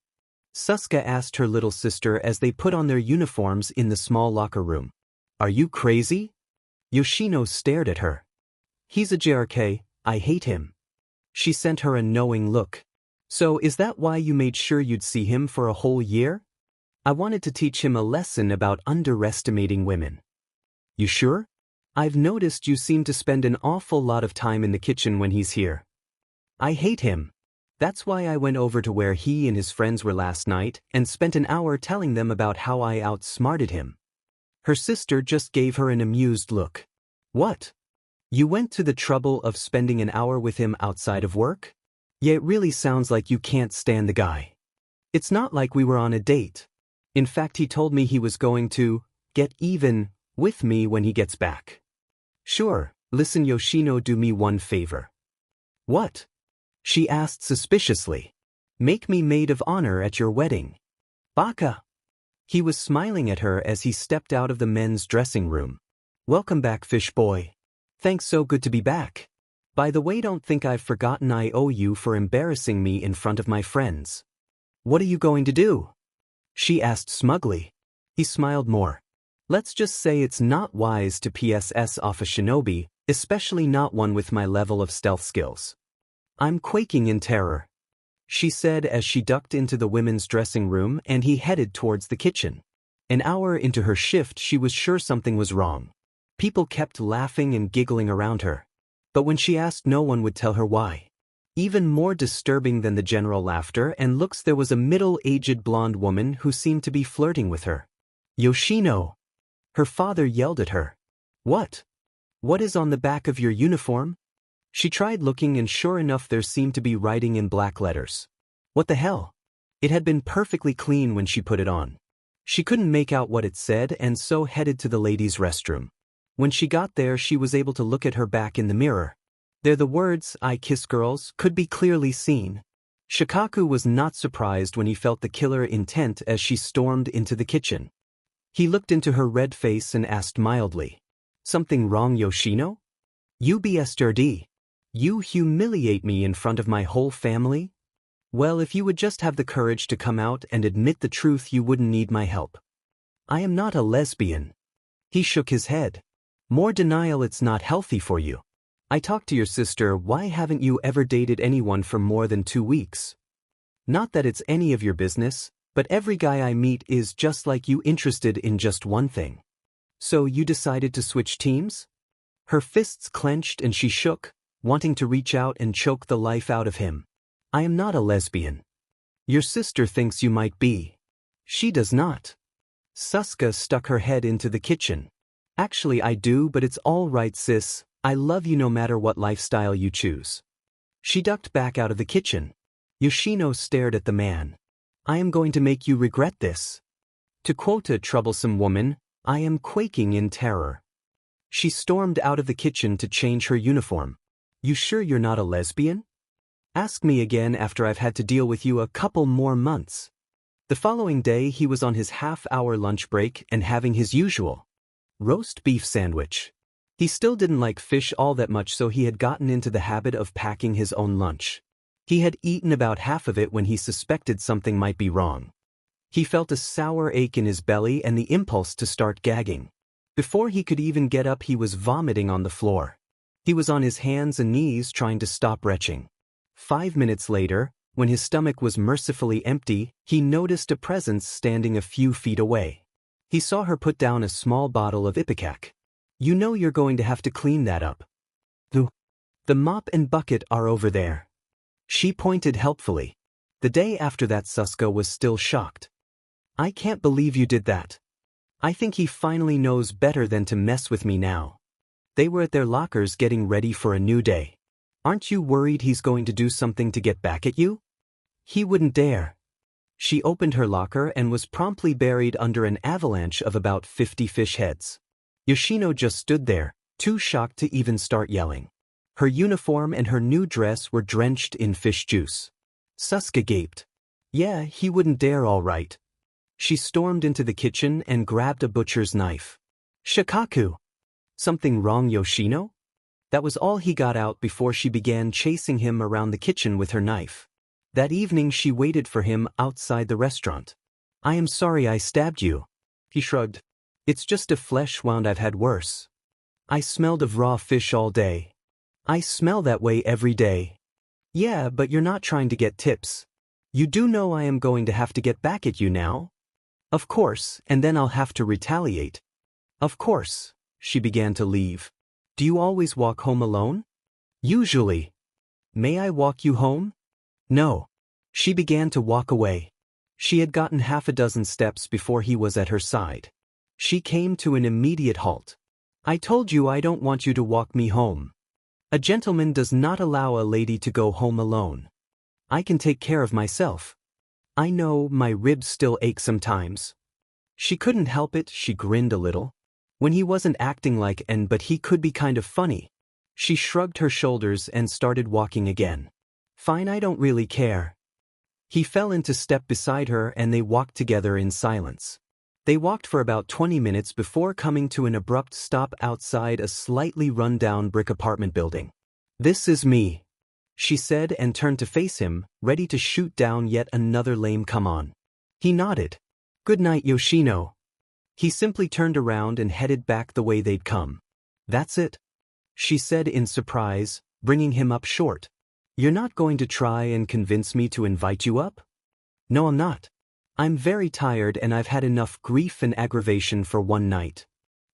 Sasuke asked her little sister as they put on their uniforms in the small locker room. Are you crazy? Yoshino stared at her. He's a JRK, I hate him. She sent her a knowing look. So is that why you made sure you'd see him for a whole year? I wanted to teach him a lesson about underestimating women. You sure? I've noticed you seem to spend an awful lot of time in the kitchen when he's here. I hate him. That's why I went over to where he and his friends were last night and spent an hour telling them about how I outsmarted him. Her sister just gave her an amused look. What? You went to the trouble of spending an hour with him outside of work? Yeah, it really sounds like you can't stand the guy. It's not like we were on a date. In fact, he told me he was going to get even with me when he gets back. Sure, listen Yoshino, do me one favor. What? She asked suspiciously. Make me maid of honor at your wedding. Baka. He was smiling at her as he stepped out of the men's dressing room. Welcome back, fish boy. Thanks, so good to be back. By the way, don't think I've forgotten I owe you for embarrassing me in front of my friends. What are you going to do? She asked smugly. He smiled more. Let's just say it's not wise to PSS off a shinobi, especially not one with my level of stealth skills. I'm quaking in terror, she said as she ducked into the women's dressing room and he headed towards the kitchen. An hour into her shift, she was sure something was wrong. People kept laughing and giggling around her. But when she asked, no one would tell her why. Even more disturbing than the general laughter and looks, there was a middle-aged blonde woman who seemed to be flirting with her. Yoshino! Her father yelled at her. What? What is on the back of your uniform? She tried looking and sure enough there seemed to be writing in black letters. What the hell? It had been perfectly clean when she put it on. She couldn't make out what it said and so headed to the ladies' restroom. When she got there, she was able to look at her back in the mirror. There the words, I kiss girls, could be clearly seen. Shikaku was not surprised when he felt the killer intent as she stormed into the kitchen. He looked into her red face and asked mildly, Something wrong, Yoshino? You BSTRD. You humiliate me in front of my whole family? Well, if you would just have the courage to come out and admit the truth, you wouldn't need my help. I am not a lesbian. He shook his head. More denial, it's not healthy for you. I talked to your sister, why haven't you ever dated anyone for more than 2 weeks? Not that it's any of your business, but every guy I meet is just like you, interested in just one thing. So you decided to switch teams? Her fists clenched and she shook, wanting to reach out and choke the life out of him. I am not a lesbian. Your sister thinks you might be. She does not. Sasuke stuck her head into the kitchen. Actually, I do, but it's all right, sis. I love you no matter what lifestyle you choose. She ducked back out of the kitchen. Yoshino stared at the man. I am going to make you regret this. To quote a troublesome woman, I am quaking in terror. She stormed out of the kitchen to change her uniform. You sure you're not a lesbian? Ask me again after I've had to deal with you a couple more months. The following day, he was on his half-hour lunch break and having his usual roast beef sandwich. He still didn't like fish all that much, so he had gotten into the habit of packing his own lunch. He had eaten about half of it when he suspected something might be wrong. He felt a sour ache in his belly and the impulse to start gagging. Before he could even get up, he was vomiting on the floor. He was on his hands and knees trying to stop retching. 5 minutes later, when his stomach was mercifully empty, he noticed a presence standing a few feet away. He saw her put down a small bottle of ipecac. You know you're going to have to clean that up. The mop and bucket are over there. She pointed helpfully. The day after that, Suska was still shocked. I can't believe you did that. I think he finally knows better than to mess with me now. They were at their lockers getting ready for a new day. Aren't you worried he's going to do something to get back at you? He wouldn't dare. She opened her locker and was promptly buried under an avalanche of about 50 fish heads. Yoshino just stood there, too shocked to even start yelling. Her uniform and her new dress were drenched in fish juice. Suska gaped. Yeah, he wouldn't dare, all right. She stormed into the kitchen and grabbed a butcher's knife. Shikaku! Something wrong, Yoshino? That was all he got out before she began chasing him around the kitchen with her knife. That evening she waited for him outside the restaurant. I am sorry I stabbed you. He shrugged. It's just a flesh wound, I've had worse. I smelled of raw fish all day. I smell that way every day. Yeah, but you're not trying to get tips. You do know I am going to have to get back at you now? Of course, and then I'll have to retaliate. Of course. She began to leave. Do you always walk home alone? Usually. May I walk you home? No. She began to walk away. She had gotten half a dozen steps before he was at her side. She came to an immediate halt. I told you I don't want you to walk me home. A gentleman does not allow a lady to go home alone. I can take care of myself. I know my ribs still ache sometimes. She couldn't help it, she grinned a little. When he wasn't acting like but he could be kind of funny. She shrugged her shoulders and started walking again. Fine, I don't really care. He fell into step beside her and they walked together in silence. They walked for about 20 minutes before coming to an abrupt stop outside a slightly run-down brick apartment building. This is me, she said and turned to face him, ready to shoot down yet another lame come-on. He nodded. Good night, Yoshino. He simply turned around and headed back the way they'd come. That's it, she said in surprise, bringing him up short. You're not going to try and convince me to invite you up? No, I'm not. I'm very tired and I've had enough grief and aggravation for one night.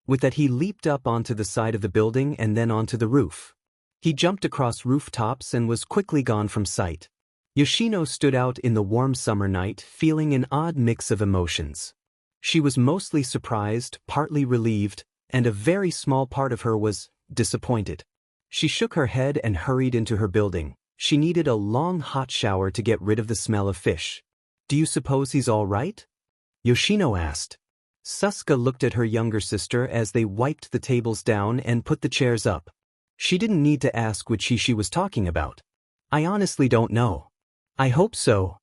With that he leaped up onto the side of the building and then onto the roof. He jumped across rooftops and was quickly gone from sight. Yoshino stood out in the warm summer night feeling an odd mix of emotions. She was mostly surprised, partly relieved, and a very small part of her was disappointed. She shook her head and hurried into her building. She needed a long hot shower to get rid of the smell of fish. Do you suppose he's all right? Yoshino asked. Suska looked at her younger sister as they wiped the tables down and put the chairs up. She didn't need to ask which she was talking about. I honestly don't know. I hope so.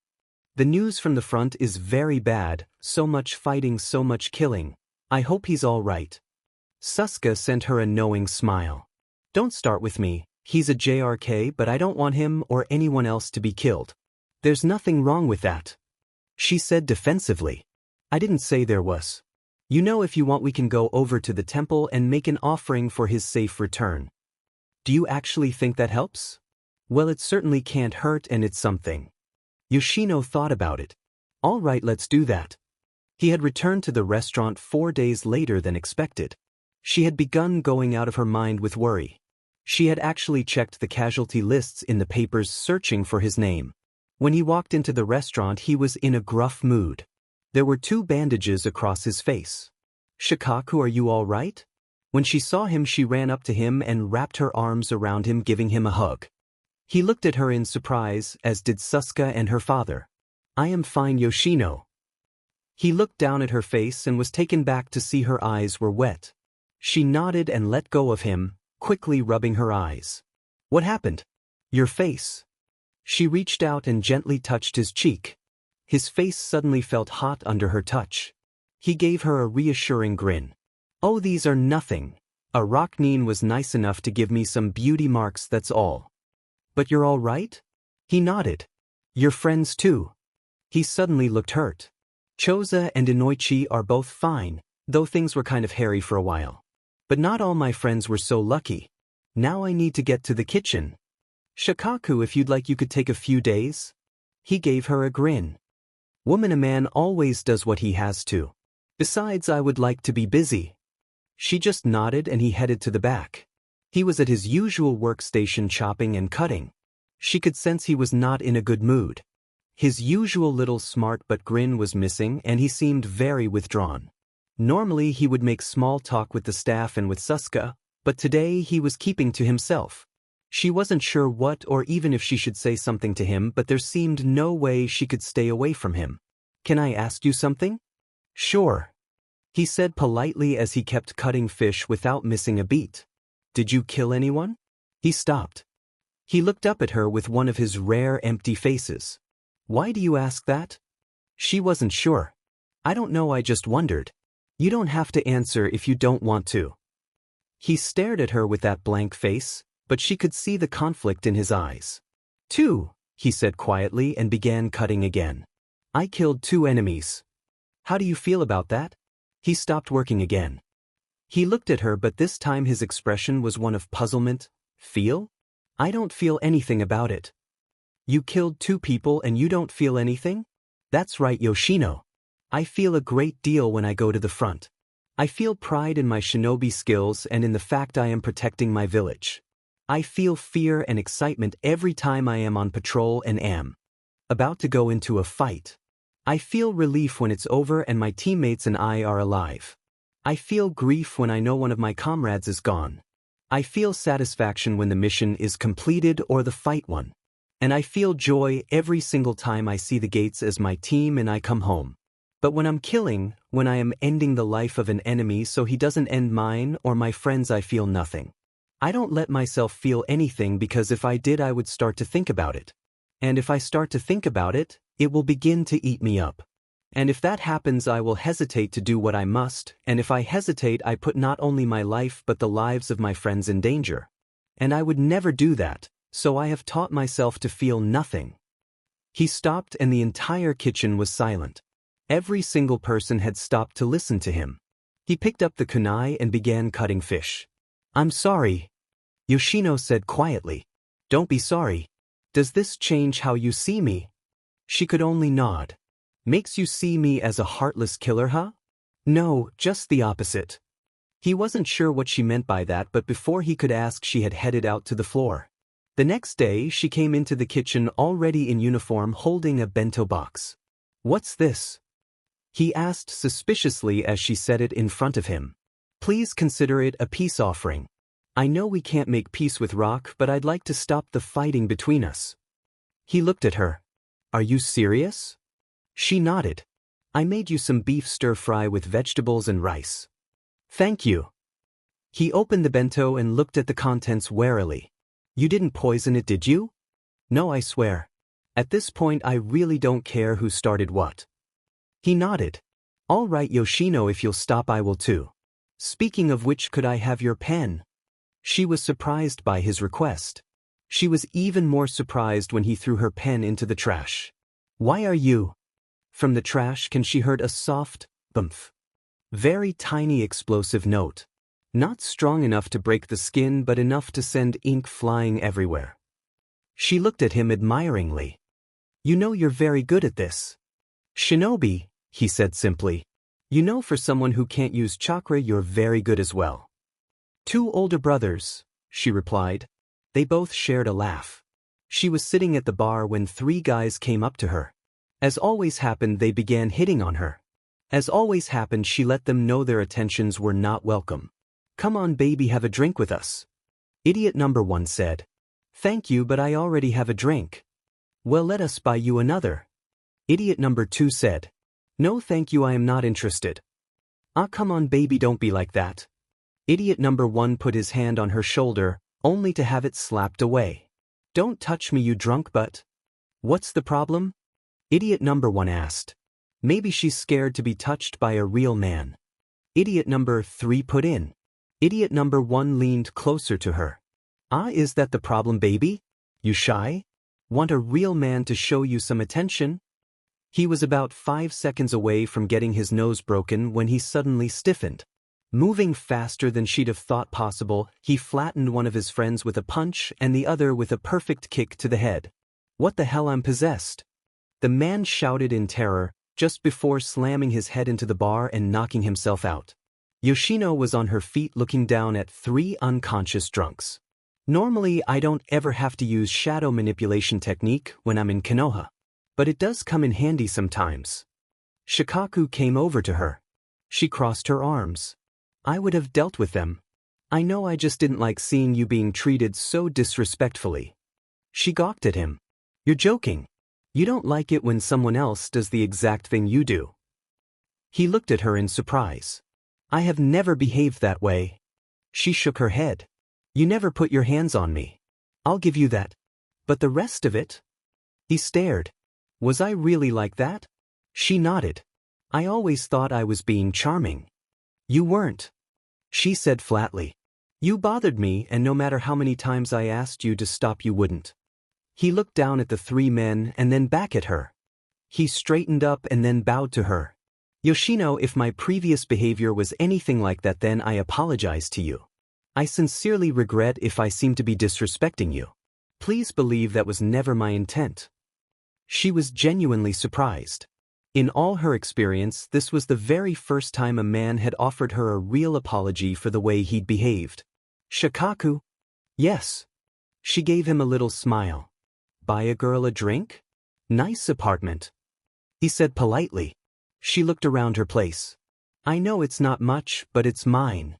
The news from the front is very bad, so much fighting, so much killing. I hope he's all right. Suska sent her a knowing smile. Don't start with me, he's a JRK, but I don't want him or anyone else to be killed. There's nothing wrong with that, she said defensively. I didn't say there was. You know, if you want we can go over to the temple and make an offering for his safe return. Do you actually think that helps? Well, it certainly can't hurt and it's something. Yoshino thought about it. All right, let's do that. He had returned to the restaurant 4 days later than expected. She had begun going out of her mind with worry. She had actually checked the casualty lists in the papers searching for his name. When he walked into the restaurant he was in a gruff mood. There were 2 bandages across his face. Shikaku, are you all right? When she saw him she ran up to him and wrapped her arms around him, giving him a hug. He looked at her in surprise, as did Suska and her father. I am fine, Yoshino. He looked down at her face and was taken back to see her eyes were wet. She nodded and let go of him, quickly rubbing her eyes. What happened? Your face. She reached out and gently touched his cheek. His face suddenly felt hot under her touch. He gave her a reassuring grin. Oh, these are nothing. A Rockneen was nice enough to give me some beauty marks, that's all. But you're all right? He nodded. Your friends too? He suddenly looked hurt. Choza and Inoichi are both fine, though things were kind of hairy for a while. But not all my friends were so lucky. Now I need to get to the kitchen. Shikaku, if you'd like you could take a few days? He gave her a grin. Woman, a man always does what he has to. Besides, I would like to be busy. She just nodded and he headed to the back. He was at his usual workstation chopping and cutting. She could sense he was not in a good mood. His usual little smart but grin was missing and he seemed very withdrawn. Normally he would make small talk with the staff and with Suska, but today he was keeping to himself. She wasn't sure what or even if she should say something to him, but there seemed no way she could stay away from him. Can I ask you something? Sure. He said politely as he kept cutting fish without missing a beat. Did you kill anyone? He stopped. He looked up at her with one of his rare empty faces. Why do you ask that? She wasn't sure. I don't know, I just wondered. You don't have to answer if you don't want to. He stared at her with that blank face, but she could see the conflict in his eyes. 2, he said quietly and began cutting again. I killed 2 enemies. How do you feel about that? He stopped working again. He looked at her, but this time his expression was one of puzzlement. Feel? I don't feel anything about it. You killed 2 people and you don't feel anything? That's right, Yoshino. I feel a great deal when I go to the front. I feel pride in my shinobi skills and in the fact I am protecting my village. I feel fear and excitement every time I am on patrol and am about to go into a fight. I feel relief when it's over and my teammates and I are alive. I feel grief when I know one of my comrades is gone. I feel satisfaction when the mission is completed or the fight won. And I feel joy every single time I see the gates as my team and I come home. But when I'm killing, when I am ending the life of an enemy so he doesn't end mine or my friends, I feel nothing. I don't let myself feel anything because if I did I would start to think about it. And if I start to think about it, it will begin to eat me up. And if that happens I will hesitate to do what I must, and if I hesitate I put not only my life but the lives of my friends in danger. And I would never do that, so I have taught myself to feel nothing. He stopped and the entire kitchen was silent. Every single person had stopped to listen to him. He picked up the kunai and began cutting fish. I'm sorry, Yoshino said quietly. Don't be sorry. Does this change how you see me? She could only nod. Makes you see me as a heartless killer, huh? No, just the opposite. He wasn't sure what she meant by that, but before he could ask she had headed out to the floor. The next day she came into the kitchen already in uniform holding a bento box. What's this? He asked suspiciously as she set it in front of him. Please consider it a peace offering. I know we can't make peace with Rock, but I'd like to stop the fighting between us. He looked at her. Are you serious? She nodded. I made you some beef stir-fry with vegetables and rice. Thank you. He opened the bento and looked at the contents warily. You didn't poison it, did you? No, I swear. At this point I really don't care who started what. He nodded. All right, Yoshino, if you'll stop I will too. Speaking of which, could I have your pen? She was surprised by his request. She was even more surprised when he threw her pen into the trash. Why are you? From the trash she heard a soft bump. Very tiny explosive note. Not strong enough to break the skin but enough to send ink flying everywhere. She looked at him admiringly. You know you're very good at this. Shinobi, he said simply. You know, for someone who can't use chakra you're very good as well. 2 older brothers, she replied. They both shared a laugh. She was sitting at the bar when 3 guys came up to her. As always happened, they began hitting on her. As always happened, she let them know their attentions were not welcome. Come on baby, have a drink with us. Idiot number 1 said. Thank you, but I already have a drink. Well, let us buy you another. Idiot number 2 said. No thank you, I am not interested. Ah, come on baby, don't be like that. Idiot number 1 put his hand on her shoulder, only to have it slapped away. Don't touch me, you drunk butt. What's the problem? Idiot number 1 asked. Maybe she's scared to be touched by a real man. Idiot number 3 put in. Idiot number 1 leaned closer to her. Ah, is that the problem, baby? You shy? Want a real man to show you some attention? He was about 5 seconds away from getting his nose broken when he suddenly stiffened. Moving faster than she'd have thought possible, he flattened one of his friends with a punch and the other with a perfect kick to the head. "What the hell, I'm possessed!" The man shouted in terror, just before slamming his head into the bar and knocking himself out. Yoshino was on her feet looking down at 3 unconscious drunks. Normally I don't ever have to use shadow manipulation technique when I'm in Konoha. But it does come in handy sometimes. Shikaku came over to her. She crossed her arms. "I would have dealt with them. I know, I just didn't like seeing you being treated so disrespectfully." She gawked at him. "You're joking. You don't like it when someone else does the exact thing you do." He looked at her in surprise. "I have never behaved that way." She shook her head. "You never put your hands on me. I'll give you that. But the rest of it?" He stared. "Was I really like that?" She nodded. "I always thought I was being charming." "You weren't," she said flatly. "You bothered me, and no matter how many times I asked you to stop, you wouldn't." He looked down at the 3 men and then back at her. He straightened up and then bowed to her. "Yoshino, if my previous behavior was anything like that, then I apologize to you. I sincerely regret if I seem to be disrespecting you. Please believe that was never my intent." She was genuinely surprised. In all her experience, this was the very first time a man had offered her a real apology for the way he'd behaved. "Shikaku?" "Yes." She gave him a little smile. "Buy a girl a drink? Nice apartment," he said politely. She looked around her place. "I know it's not much, but it's mine."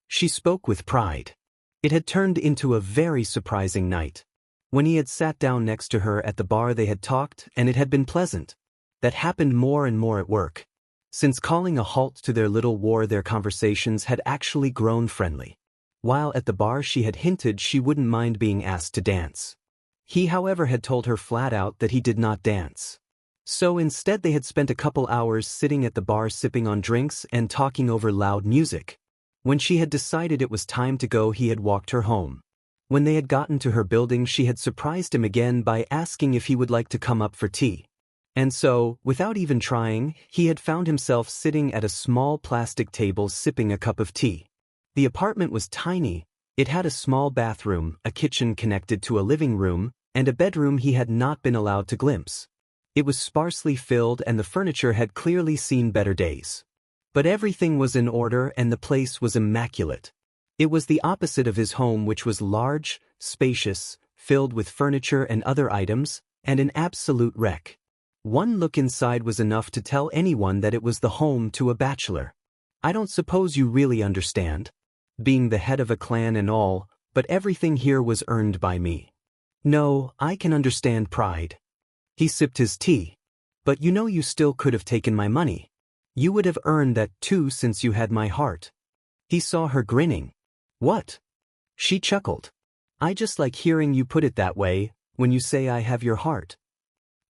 She spoke with pride. It had turned into a very surprising night. When he had sat down next to her at the bar, they had talked, and it had been pleasant. That happened more and more at work. Since calling a halt to their little war, their conversations had actually grown friendly. While at the bar, she had hinted she wouldn't mind being asked to dance. He, however, had told her flat out that he did not dance. So instead they had spent a couple hours sitting at the bar sipping on drinks and talking over loud music. When she had decided it was time to go, he had walked her home. When they had gotten to her building, she had surprised him again by asking if he would like to come up for tea. And so, without even trying, he had found himself sitting at a small plastic table sipping a cup of tea. The apartment was tiny. It had a small bathroom, a kitchen connected to a living room, and a bedroom he had not been allowed to glimpse. It was sparsely filled and the furniture had clearly seen better days. But everything was in order and the place was immaculate. It was the opposite of his home, which was large, spacious, filled with furniture and other items, and an absolute wreck. One look inside was enough to tell anyone that it was the home to a bachelor. "I don't suppose you really understand. Being the head of a clan and all, but everything here was earned by me." "No, I can understand pride." He sipped his tea. "But you know, you still could have taken my money. You would have earned that too, since you had my heart." He saw her grinning. "What?" She chuckled. "I just like hearing you put it that way, when you say I have your heart."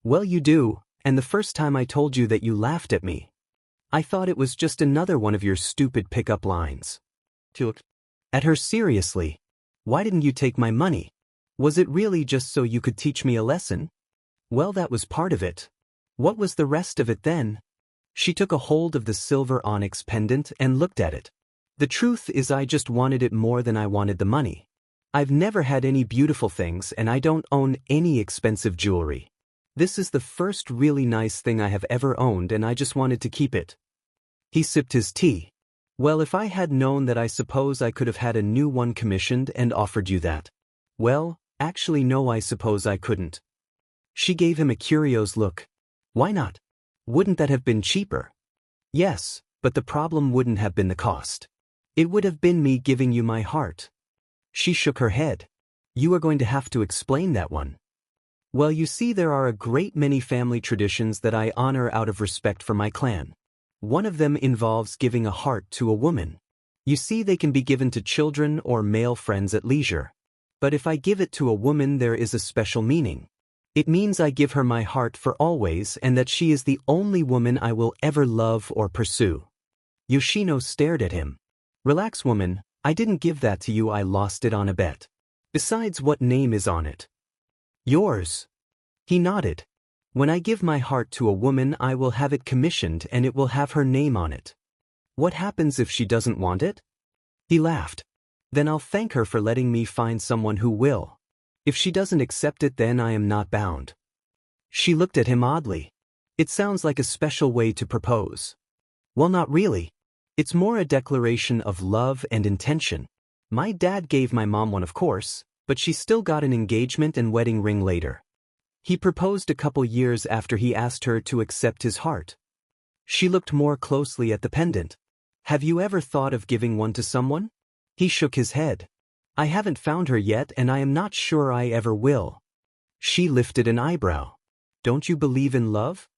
"Well, you do, and the first time I told you that, you laughed at me. I thought it was just another one of your stupid pickup lines." He looked at her seriously. "Why didn't you take my money? Was it really just so you could teach me a lesson?" "Well, that was part of it. What was the rest of it then?" She took a hold of the silver onyx pendant and looked at it. "The truth is, I just wanted it more than I wanted the money. I've never had any beautiful things and I don't own any expensive jewelry. This is the first really nice thing I have ever owned and I just wanted to keep it." He sipped his tea. "Well, if I had known that, I suppose I could have had a new one commissioned and offered you that." "Well, actually no, I suppose I couldn't." She gave him a curious look. "Why not? Wouldn't that have been cheaper?" "Yes, but the problem wouldn't have been the cost. It would have been me giving you my heart." She shook her head. "You are going to have to explain that one." "Well, you see, there are a great many family traditions that I honor out of respect for my clan. One of them involves giving a heart to a woman. You see, they can be given to children or male friends at leisure. But if I give it to a woman, there is a special meaning. It means I give her my heart for always and that she is the only woman I will ever love or pursue." Yoshino stared at him. "Relax, woman, I didn't give that to you, I lost it on a bet. Besides, what name is on it?" "Yours." He nodded. "When I give my heart to a woman, I will have it commissioned and it will have her name on it." What happens if she doesn't want it? He laughed. Then I'll thank her for letting me find someone who will. If she doesn't accept it, then I am not bound. She looked at him oddly. It sounds like a special way to propose. Well, not really. It's more a declaration of love and intention. My dad gave my mom one, of course, but she still got an engagement and wedding ring later. He proposed a couple years after he asked her to accept his heart. She looked more closely at the pendant. Have you ever thought of giving one to someone? He shook his head. I haven't found her yet, and I am not sure I ever will. She lifted an eyebrow. Don't you believe in love?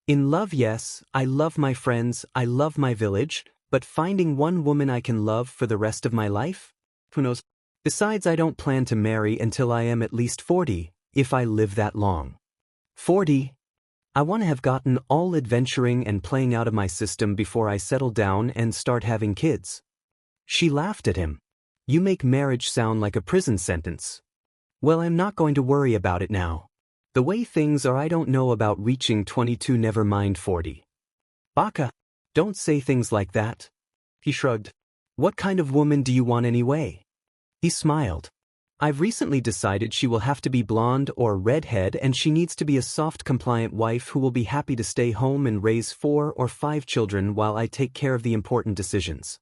In love, yes, I love my friends, I love my village, but finding one woman I can love for the rest of my life? Who knows? Besides, I don't plan to marry until I am at least 40, if I live that long. 40? I want to have gotten all adventuring and playing out of my system before I settle down and start having kids. She laughed at him. You make marriage sound like a prison sentence. Well, I'm not going to worry about it now. The way things are, I don't know about reaching 22, never mind 40. Baka, don't say things like that. He shrugged. What kind of woman do you want anyway? He smiled. I've recently decided she will have to be blonde or redhead, and she needs to be a soft, compliant wife who will be happy to stay home and raise 4 or 5 children while I take care of the important decisions.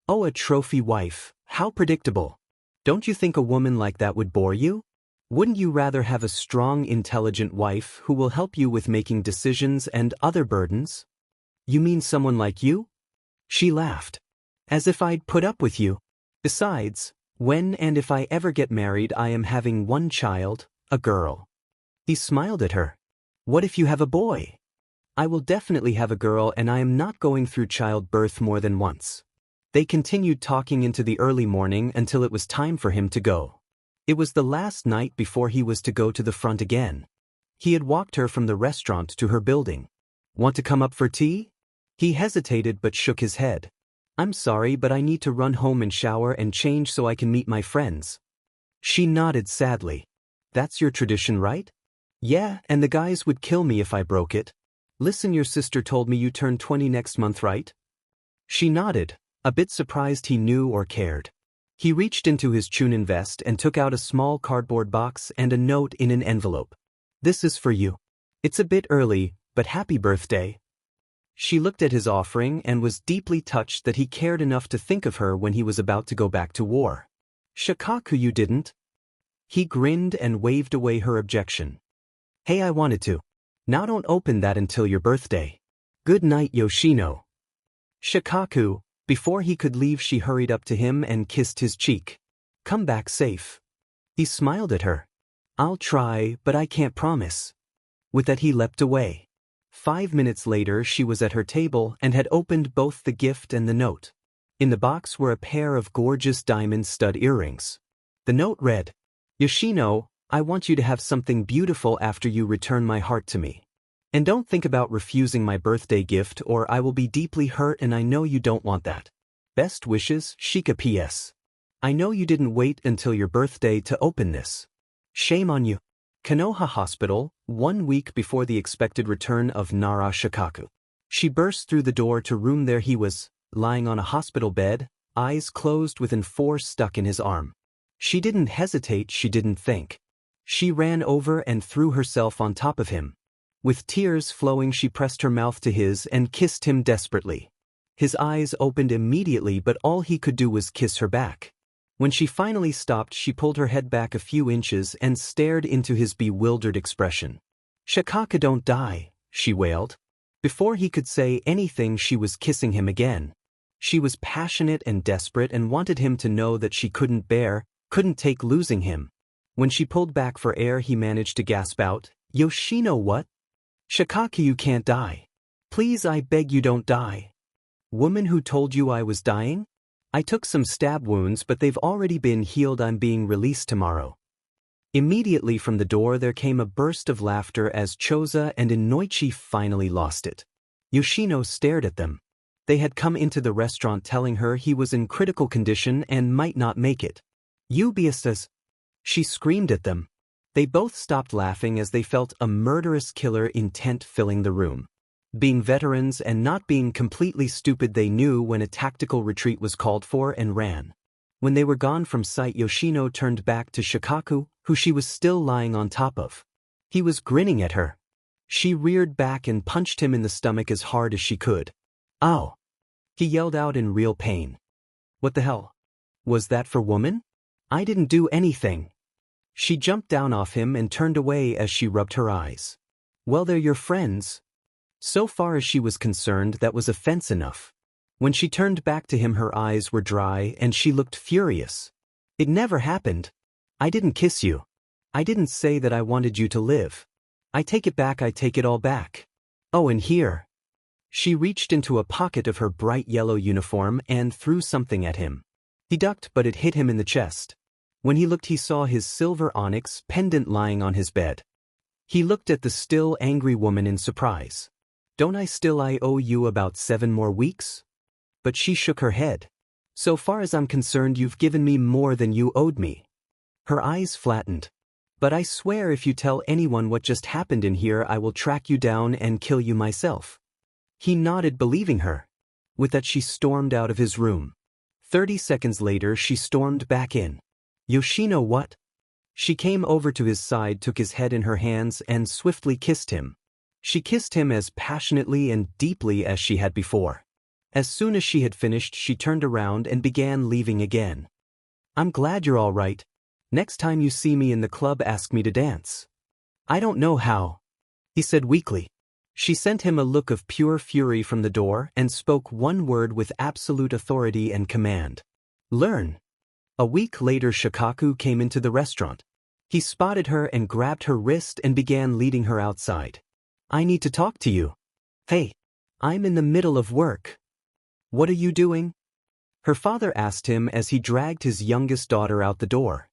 Oh, a trophy wife, how predictable. Don't you think a woman like that would bore you? Wouldn't you rather have a strong, intelligent wife who will help you with making decisions and other burdens? You mean someone like you? She laughed. As if I'd put up with you. Besides, when and if I ever get married, I am having one child, a girl. He smiled at her. What if you have a boy? I will definitely have a girl, and I am not going through childbirth more than once. They continued talking into the early morning until it was time for him to go. It was the last night before he was to go to the front again. He had walked her from the restaurant to her building. Want to come up for tea? He hesitated but shook his head. I'm sorry, but I need to run home and shower and change so I can meet my friends. She nodded sadly. That's your tradition, right? Yeah, and the guys would kill me if I broke it. Listen, your sister told me you turn 20 next month, right? She nodded, a bit surprised he knew or cared. He reached into his chunin vest and took out a small cardboard box and a note in an envelope. This is for you. It's a bit early, but happy birthday. She looked at his offering and was deeply touched that he cared enough to think of her when he was about to go back to war. Shikaku, you didn't? He grinned and waved away her objection. Hey, I wanted to. Now don't open that until your birthday. Good night, Yoshino. Shikaku, before he could leave, she hurried up to him and kissed his cheek. Come back safe. He smiled at her. I'll try, but I can't promise. With that he leapt away. 5 minutes later she was at her table and had opened both the gift and the note. In the box were a pair of gorgeous diamond stud earrings. The note read, Yoshino, I want you to have something beautiful after you return my heart to me. And don't think about refusing my birthday gift or I will be deeply hurt, and I know you don't want that. Best wishes, Shika. P.S. I know you didn't wait until your birthday to open this. Shame on you. Konoha Hospital, 1 week before the expected return of Nara Shikaku. She burst through the door to room. There he was, lying on a hospital bed, eyes closed with an 4 stuck in his arm. She didn't hesitate, she didn't think. She ran over and threw herself on top of him. With tears flowing, she pressed her mouth to his and kissed him desperately. His eyes opened immediately, but all he could do was kiss her back. When she finally stopped, she pulled her head back a few inches and stared into his bewildered expression. Shikaka, don't die, she wailed. Before he could say anything, she was kissing him again. She was passionate and desperate and wanted him to know that she couldn't take losing him. When she pulled back for air, he managed to gasp out, Yoshino, what? Shikaka, you can't die. Please, I beg you, don't die. Woman, who told you I was dying? I took some stab wounds, but they've already been healed. I'm being released tomorrow. Immediately from the door there came a burst of laughter as Choza and Inoichi finally lost it. Yoshino stared at them. They had come into the restaurant telling her he was in critical condition and might not make it. Ubiasas! She screamed at them. They both stopped laughing as they felt a murderous killer intent filling the room. Being veterans and not being completely stupid, they knew when a tactical retreat was called for and ran. When they were gone from sight, Yoshino turned back to Shikaku, who she was still lying on top of. He was grinning at her. She reared back and punched him in the stomach as hard as she could. "Ow!" he yelled out in real pain. "What the hell? Was that for woman? I didn't do anything." She jumped down off him and turned away as she rubbed her eyes. "Well, they're your friends." So far as she was concerned, that was offense enough. When she turned back to him, her eyes were dry and she looked furious. "It never happened. I didn't kiss you. I didn't say that I wanted you to live. I take it back, I take it all back. Oh, and here." She reached into a pocket of her bright yellow uniform and threw something at him. He ducked, but it hit him in the chest. When he looked, he saw his silver onyx pendant lying on his bed. He looked at the still angry woman in surprise. "Don't I still owe you about 7 more weeks? But she shook her head. "So far as I'm concerned, you've given me more than you owed me." Her eyes flattened. "But I swear if you tell anyone what just happened in here, I will track you down and kill you myself." He nodded, believing her. With that, she stormed out of his room. 30 seconds later, she stormed back in. "Yoshino, what?" She came over to his side, took his head in her hands, and swiftly kissed him. She kissed him as passionately and deeply as she had before. As soon as she had finished, she turned around and began leaving again. "I'm glad you're all right. Next time you see me in the club, ask me to dance." "I don't know how," he said weakly. She sent him a look of pure fury from the door and spoke one word with absolute authority and command. "Learn." A week later, Shikaku came into the restaurant. He spotted her and grabbed her wrist and began leading her outside. "I need to talk to you." "Hey, I'm in the middle of work." "What are you doing?" her father asked him as he dragged his youngest daughter out the door.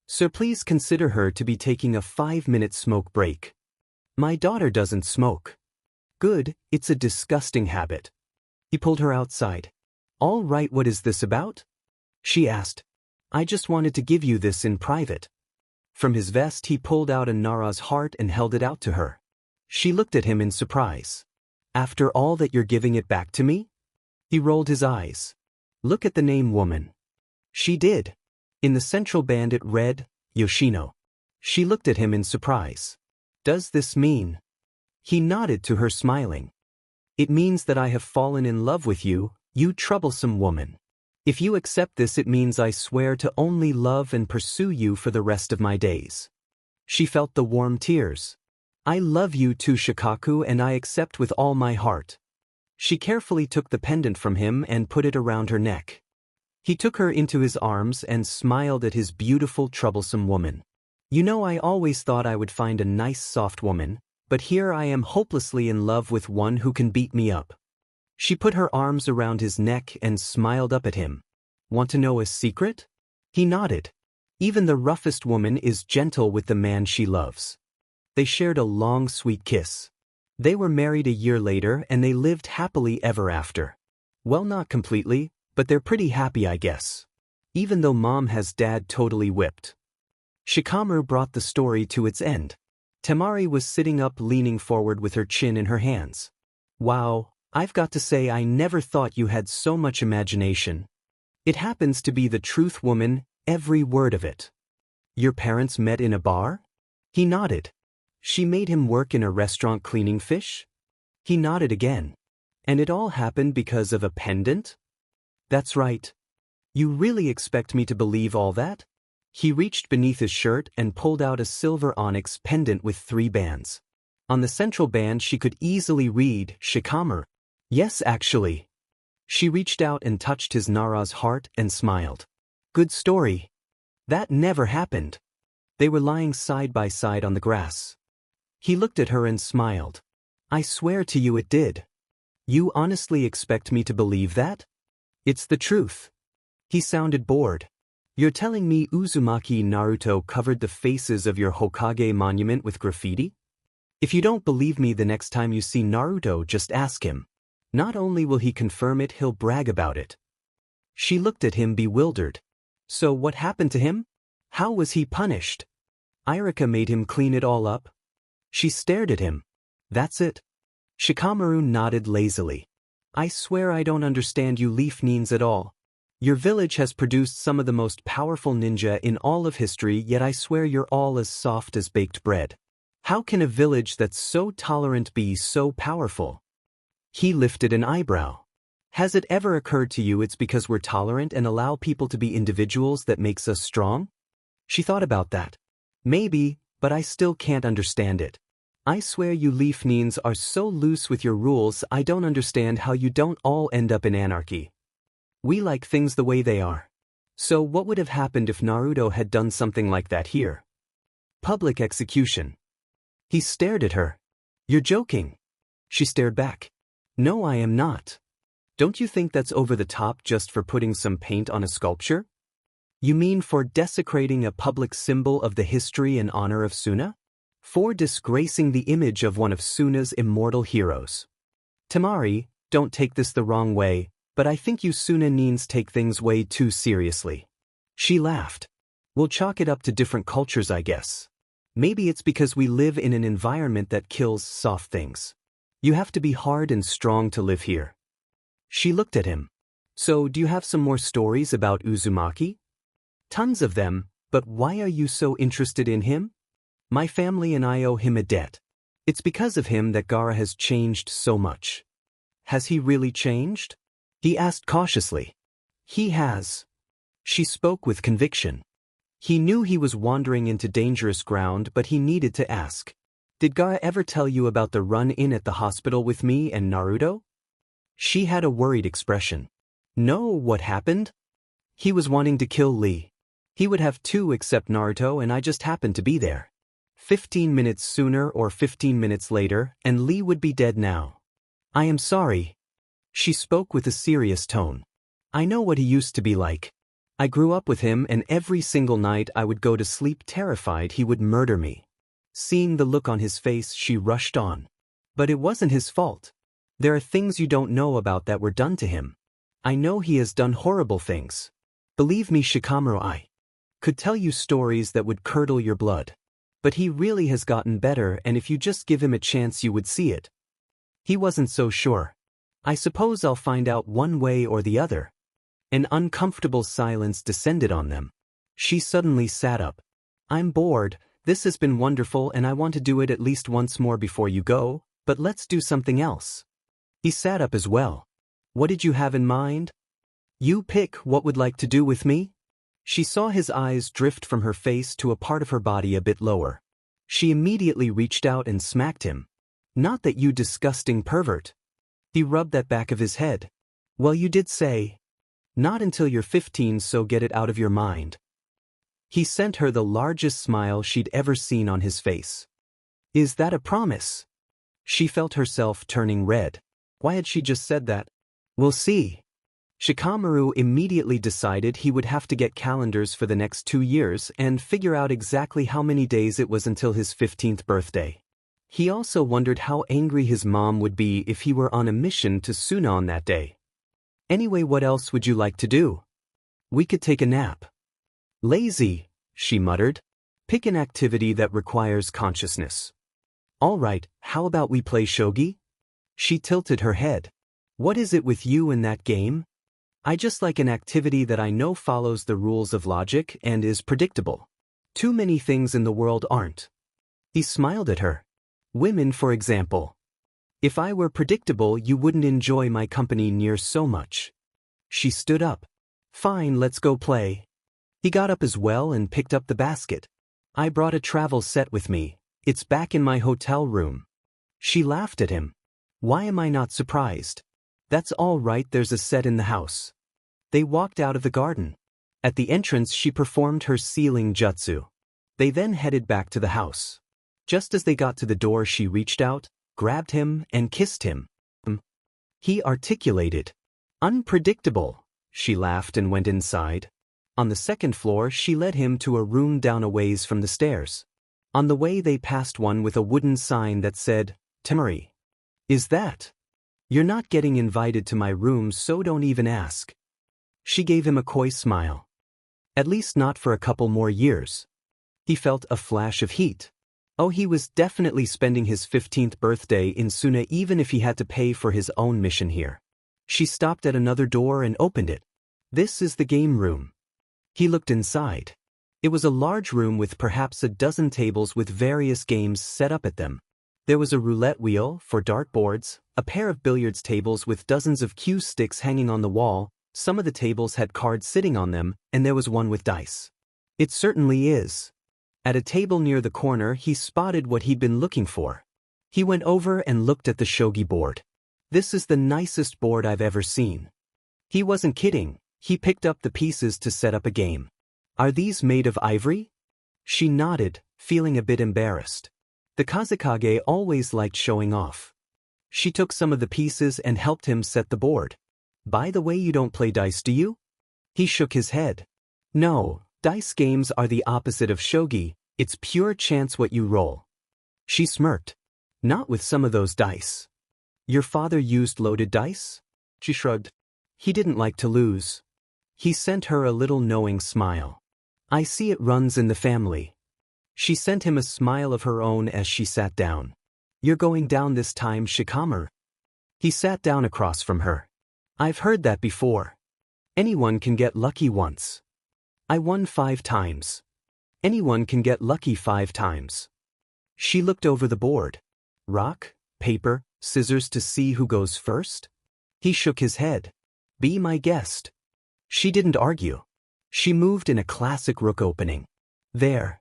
"Sir, please consider her to be taking a 5-minute smoke break." "My daughter doesn't smoke." "Good, it's a disgusting habit." He pulled her outside. "All right, what is this about?" she asked. "I just wanted to give you this in private." From his vest, he pulled out a Nara's heart and held it out to her. She looked at him in surprise. "After all that, you're giving it back to me?" He rolled his eyes. "Look at the name, woman." She did. In the central band it read, Yoshino. She looked at him in surprise. "Does this mean?" He nodded to her, smiling. "It means that I have fallen in love with you, you troublesome woman. If you accept this, it means I swear to only love and pursue you for the rest of my days." She felt the warm tears. "I love you too, Shikaku, and I accept with all my heart." She carefully took the pendant from him and put it around her neck. He took her into his arms and smiled at his beautiful, troublesome woman. "You know, I always thought I would find a nice, soft woman, but here I am hopelessly in love with one who can beat me up." She put her arms around his neck and smiled up at him. "Want to know a secret?" He nodded. Even the roughest woman is gentle with the man she loves. They shared a long, sweet kiss. They were married a year later and they lived happily ever after. Well, not completely, but they're pretty happy, I guess. Even though mom has dad totally whipped. Shikamaru brought the story to its end. Temari was sitting up, leaning forward with her chin in her hands. "Wow, I've got to say, I never thought you had so much imagination. It happens to be the truth, woman, every word of it." "Your parents met in a bar?" He nodded. "She made him work in a restaurant cleaning fish?" He nodded again. "And it all happened because of a pendant?" "That's right." "You really expect me to believe all that?" He reached beneath his shirt and pulled out a silver onyx pendant with 3 bands. On the central band she could easily read, Shikamaru. "Yes, actually." She reached out and touched his Nara's heart and smiled. "Good story. That never happened." They were lying side by side on the grass. He looked at her and smiled. "I swear to you it did." "You honestly expect me to believe that?" "It's the truth." He sounded bored. "You're telling me Uzumaki Naruto covered the faces of your Hokage monument with graffiti? If you don't believe me the next time you see Naruto, just ask him. Not only will he confirm it, he'll brag about it." She looked at him bewildered. "So what happened to him? How was he punished?" "Irika made him clean it all up." She stared at him. "That's it?" Shikamaru nodded lazily. I swear I don't understand you leaf nins at all. Your village has produced some of the most powerful ninja in all of history, yet I swear you're all as soft as baked bread. How can a village that's so tolerant be so powerful? He lifted an eyebrow. Has it ever occurred to you it's because we're tolerant and allow people to be individuals that makes us strong? She thought about that. Maybe, but I still can't understand it. I swear you leaf nins are so loose with your rules, I don't understand how you don't all end up in anarchy. We like things the way they are. So what would have happened if Naruto had done something like that here? Public execution. He stared at her. You're joking. She stared back. No, I am not. Don't you think that's over the top just for putting some paint on a sculpture? You mean for desecrating a public symbol of the history and honor of Suna? For disgracing the image of one of Suna's immortal heroes. Temari, don't take this the wrong way, but I think you Suna nins take things way too seriously. She laughed. We'll chalk it up to different cultures, I guess. Maybe it's because we live in an environment that kills soft things. You have to be hard and strong to live here. She looked at him. So, do you have some more stories about Uzumaki? Tons of them, but why are you so interested in him? My family and I owe him a debt. It's because of him that Gaara has changed so much. Has he really changed? He asked cautiously. He has. She spoke with conviction. He knew he was wandering into dangerous ground, but he needed to ask. Did Gaara ever tell you about the run-in at the hospital with me and Naruto? She had a worried expression. No, what happened? He was wanting to kill Lee. He would have two except Naruto, and I just happened to be there. 15 minutes sooner or 15 minutes later, and Lee would be dead now. I am sorry. She spoke with a serious tone. I know what he used to be like. I grew up with him, and every single night I would go to sleep terrified he would murder me. Seeing the look on his face, she rushed on. But it wasn't his fault. There are things you don't know about that were done to him. I know he has done horrible things. Believe me, Shikamaru, I could tell you stories that would curdle your blood. But he really has gotten better, and if you just give him a chance you would see it. He wasn't so sure. I suppose I'll find out one way or the other. An uncomfortable silence descended on them. She suddenly sat up. I'm bored, this has been wonderful and I want to do it at least once more before you go, but let's do something else. He sat up as well. What did you have in mind? You pick what would like to do with me? She saw his eyes drift from her face to a part of her body a bit lower. She immediately reached out and smacked him. Not that, you disgusting pervert. He rubbed that back of his head. Well, you did say. Not until you're 15, so get it out of your mind. He sent her the largest smile she'd ever seen on his face. Is that a promise? She felt herself turning red. Why had she just said that? We'll see. Shikamaru immediately decided he would have to get calendars for the next 2 years and figure out exactly how many days it was until his 15th birthday. He also wondered how angry his mom would be if he were on a mission to Suna on that day. Anyway, what else would you like to do? We could take a nap. Lazy, she muttered. Pick an activity that requires consciousness. All right, how about we play shogi? She tilted her head. What is it with you in that game? I just like an activity that I know follows the rules of logic and is predictable. Too many things in the world aren't. He smiled at her. Women, for example. If I were predictable, you wouldn't enjoy my company near so much. She stood up. Fine, let's go play. He got up as well and picked up the basket. I brought a travel set with me. It's back in my hotel room. She laughed at him. Why am I not surprised? That's all right, there's a set in the house. They walked out of the garden. At the entrance she performed her sealing jutsu. They then headed back to the house. Just as they got to the door she reached out, grabbed him, and kissed him. He articulated. Unpredictable. She laughed and went inside. On the second floor she led him to a room down a ways from the stairs. On the way they passed one with a wooden sign that said, Temari. Is that? You're not getting invited to my room, so don't even ask. She gave him a coy smile. At least not for a couple more years. He felt a flash of heat. Oh, he was definitely spending his 15th birthday in Suna even if he had to pay for his own mission here. She stopped at another door and opened it. This is the game room. He looked inside. It was a large room with perhaps a dozen tables with various games set up at them. There was a roulette wheel for dartboards, a pair of billiards tables with dozens of cue sticks hanging on the wall. Some of the tables had cards sitting on them, and there was one with dice. It certainly is. At a table near the corner, he spotted what he'd been looking for. He went over and looked at the shogi board. This is the nicest board I've ever seen. He wasn't kidding. He picked up the pieces to set up a game. Are these made of ivory? She nodded, feeling a bit embarrassed. The Kazekage always liked showing off. She took some of the pieces and helped him set the board. By the way, you don't play dice, do you? He shook his head. No, dice games are the opposite of shogi. It's pure chance what you roll. She smirked. Not with some of those dice. Your father used loaded dice? She shrugged. He didn't like to lose. He sent her a little knowing smile. I see it runs in the family. She sent him a smile of her own as she sat down. You're going down this time, Shikamaru. He sat down across from her. I've heard that before. Anyone can get lucky once. I won 5 times. Anyone can get lucky 5 times. She looked over the board. Rock, paper, scissors to see who goes first? He shook his head. Be my guest. She didn't argue. She moved in a classic rook opening. There.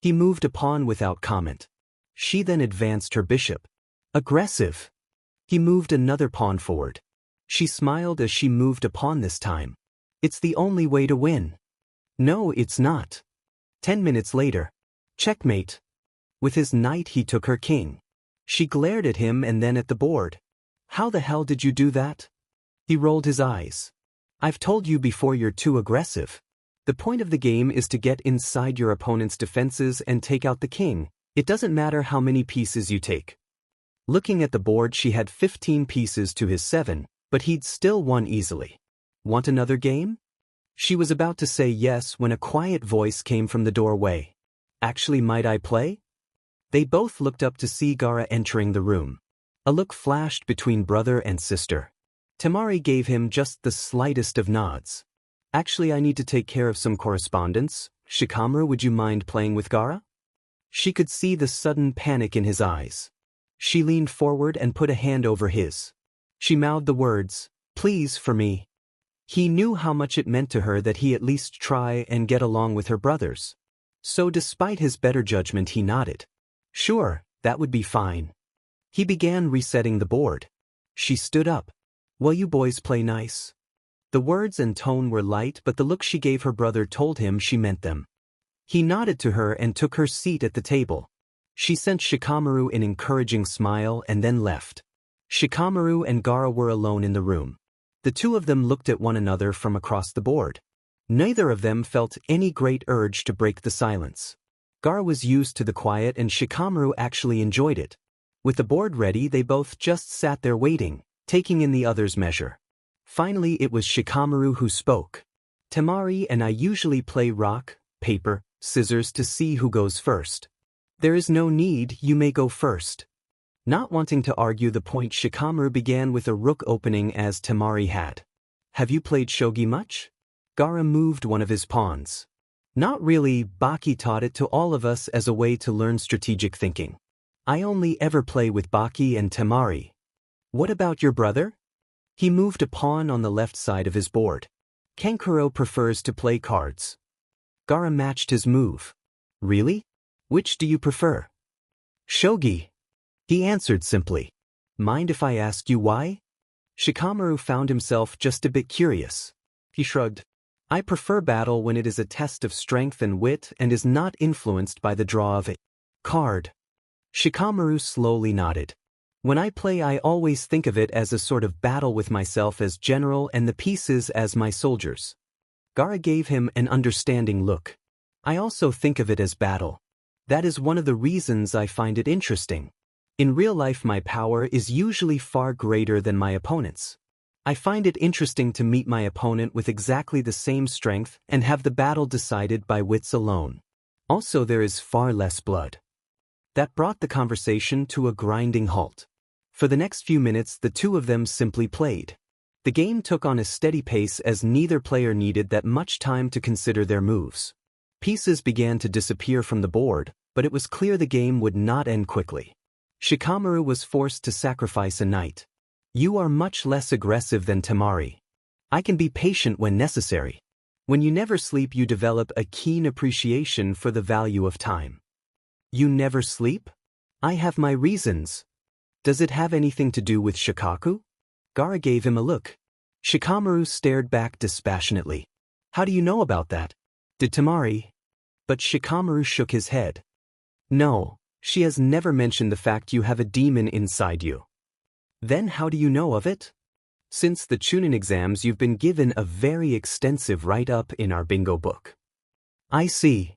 He moved a pawn without comment. She then advanced her bishop. Aggressive. He moved another pawn forward. She smiled as she moved a pawn this time. It's the only way to win. No, it's not. 10 minutes later. Checkmate. With his knight he took her king. She glared at him and then at the board. How the hell did you do that? He rolled his eyes. I've told you before, you're too aggressive. The point of the game is to get inside your opponent's defenses and take out the king. It doesn't matter how many pieces you take. Looking at the board, she had 15 pieces to his 7, but he'd still won easily. Want another game? She was about to say yes when a quiet voice came from the doorway. Actually, might I play? They both looked up to see Gaara entering the room. A look flashed between brother and sister. Temari gave him just the slightest of nods. Actually, I need to take care of some correspondence. Shikamaru, would you mind playing with Gaara? She could see the sudden panic in his eyes. She leaned forward and put a hand over his. She mouthed the words, please for me. He knew how much it meant to her that he at least try and get along with her brothers. So despite his better judgment, he nodded. Sure, that would be fine. He began resetting the board. She stood up. Well, you boys play nice. The words and tone were light, but the look she gave her brother told him she meant them. He nodded to her and took her seat at the table. She sent Shikamaru an encouraging smile and then left. Shikamaru and Gaara were alone in the room. The two of them looked at one another from across the board. Neither of them felt any great urge to break the silence. Gaara was used to the quiet and Shikamaru actually enjoyed it. With the board ready, they both just sat there waiting, taking in the other's measure. Finally, it was Shikamaru who spoke. Temari and I usually play rock, paper, scissors to see who goes first. There is no need, you may go first. Not wanting to argue the point, Shikamaru began with a rook opening as Temari had. Have you played shogi much? Gaara moved one of his pawns. Not really, Baki taught it to all of us as a way to learn strategic thinking. I only ever play with Baki and Temari. What about your brother? He moved a pawn on the left side of his board. Kankuro prefers to play cards. Gaara matched his move. Really? Which do you prefer? Shogi. He answered simply. Mind if I ask you why? Shikamaru found himself just a bit curious. He shrugged. I prefer battle when it is a test of strength and wit and is not influenced by the draw of a card. Shikamaru slowly nodded. When I play, I always think of it as a sort of battle with myself as general and the pieces as my soldiers. Gaara gave him an understanding look. I also think of it as battle. That is one of the reasons I find it interesting. In real life, my power is usually far greater than my opponent's. I find it interesting to meet my opponent with exactly the same strength and have the battle decided by wits alone. Also, there is far less blood. That brought the conversation to a grinding halt. For the next few minutes, the two of them simply played. The game took on a steady pace as neither player needed that much time to consider their moves. Pieces began to disappear from the board, but it was clear the game would not end quickly. Shikamaru was forced to sacrifice a knight. You are much less aggressive than Temari. I can be patient when necessary. When you never sleep, you develop a keen appreciation for the value of time. You never sleep? I have my reasons. Does it have anything to do with Shikaku? Gaara gave him a look. Shikamaru stared back dispassionately. How do you know about that? Did Temari? But Shikamaru shook his head. No, she has never mentioned the fact you have a demon inside you. Then how do you know of it? Since the Chunin exams, you've been given a very extensive write-up in our bingo book. I see.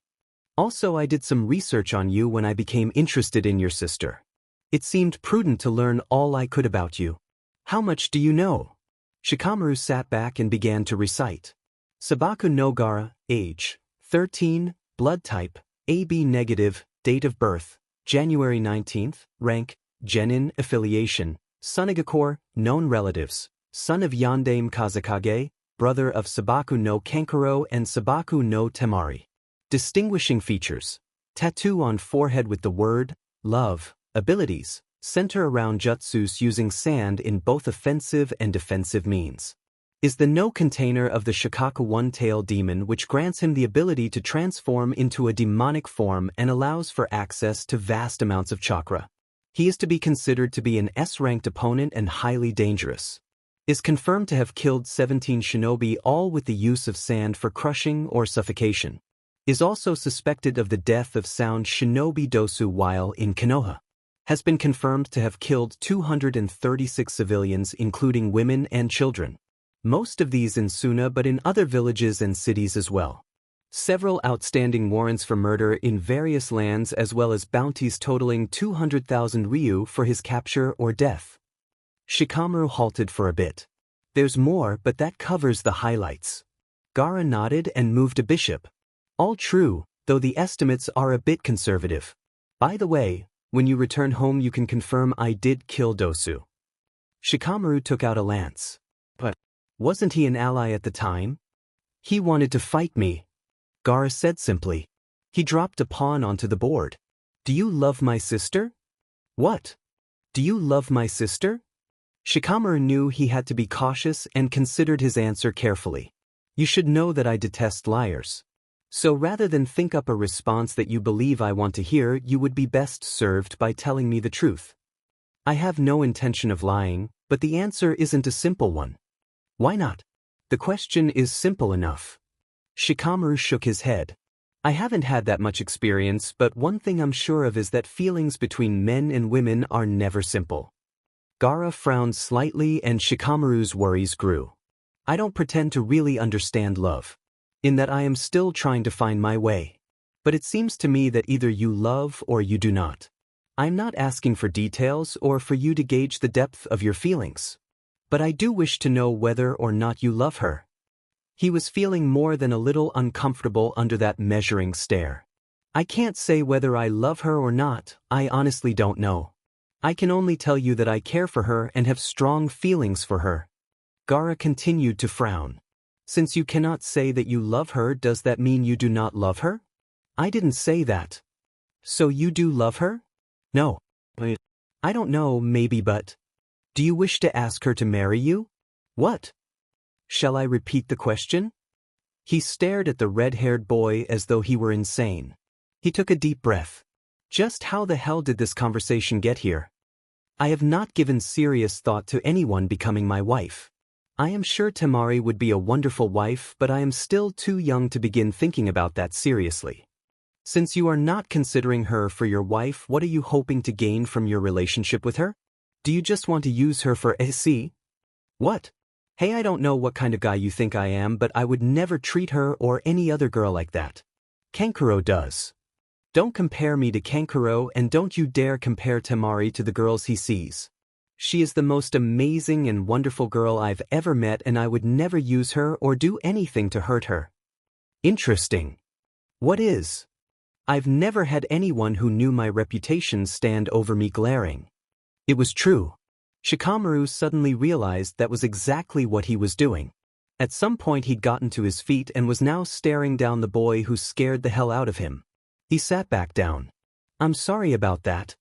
Also, I did some research on you when I became interested in your sister. It seemed prudent to learn all I could about you. How much do you know? Shikamaru sat back and began to recite. Sabaku no Gaara, age, 13, blood type, AB negative, date of birth, January 19th, rank, Genin, affiliation, Sunagakure, known relatives, son of Yondaime Kazekage, brother of Sabaku no Kankuro and Sabaku no Temari. Distinguishing features: tattoo on forehead with the word, love, abilities, center around jutsus using sand in both offensive and defensive means. Is the no container of the Shikaku one-tail demon, which grants him the ability to transform into a demonic form and allows for access to vast amounts of chakra. He is to be considered to be an S-ranked opponent and highly dangerous. Is confirmed to have killed 17 shinobi, all with the use of sand for crushing or suffocation. Is also suspected of the death of sound shinobi Dosu while in Konoha. Has been confirmed to have killed 236 civilians including women and children. Most of these in Suna but in other villages and cities as well. Several outstanding warrants for murder in various lands as well as bounties totaling 200,000 ryu for his capture or death. Shikamaru halted for a bit. There's more, but that covers the highlights. Gaara nodded and moved a bishop. All true, though the estimates are a bit conservative. By the way, when you return home you can confirm I did kill Dosu. Shikamaru took out a lance. But wasn't he an ally at the time? He wanted to fight me. Gaara said simply. He dropped a pawn onto the board. Do you love my sister? What? Do you love my sister? Shikamaru knew he had to be cautious and considered his answer carefully. You should know that I detest liars. So rather than think up a response that you believe I want to hear, you would be best served by telling me the truth. I have no intention of lying, but the answer isn't a simple one. Why not? The question is simple enough. Shikamaru shook his head. I haven't had that much experience, but one thing I'm sure of is that feelings between men and women are never simple. Gaara frowned slightly and Shikamaru's worries grew. I don't pretend to really understand love. In that I am still trying to find my way. But it seems to me that either you love or you do not. I'm not asking for details or for you to gauge the depth of your feelings. But I do wish to know whether or not you love her. He was feeling more than a little uncomfortable under that measuring stare. I can't say whether I love her or not, I honestly don't know. I can only tell you that I care for her and have strong feelings for her. Gaara continued to frown. Since you cannot say that you love her, does that mean you do not love her? I didn't say that. So you do love her? No. I don't know, maybe, but... Do you wish to ask her to marry you? What? Shall I repeat the question? He stared at the red-haired boy as though he were insane. He took a deep breath. Just how the hell did this conversation get here? I have not given serious thought to anyone becoming my wife. I am sure Temari would be a wonderful wife, but I am still too young to begin thinking about that seriously. Since you are not considering her for your wife, what are you hoping to gain from your relationship with her? Do you just want to use her for SC? What? Hey, I don't know what kind of guy you think I am, but I would never treat her or any other girl like that. Kankuro does. Don't compare me to Kankuro, and don't you dare compare Temari to the girls he sees. She is the most amazing and wonderful girl I've ever met, and I would never use her or do anything to hurt her. Interesting. What is? I've never had anyone who knew my reputation stand over me glaring. It was true. Shikamaru suddenly realized that was exactly what he was doing. At some point he'd gotten to his feet and was now staring down the boy who scared the hell out of him. He sat back down. I'm sorry about that.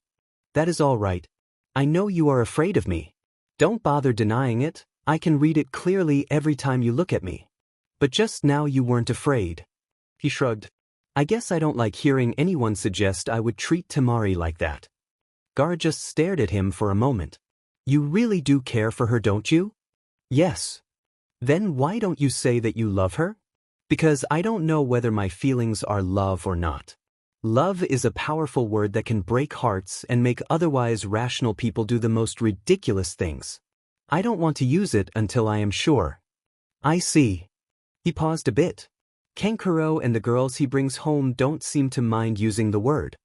That is all right. I know you are afraid of me. Don't bother denying it, I can read it clearly every time you look at me. But just now you weren't afraid. He shrugged. I guess I don't like hearing anyone suggest I would treat Temari like that. Gaara just stared at him for a moment. You really do care for her, don't you? Yes. Then why don't you say that you love her? Because I don't know whether my feelings are love or not. Love is a powerful word that can break hearts and make otherwise rational people do the most ridiculous things. I don't want to use it until I am sure. I see. He paused a bit. Kankuro and the girls he brings home don't seem to mind using the word.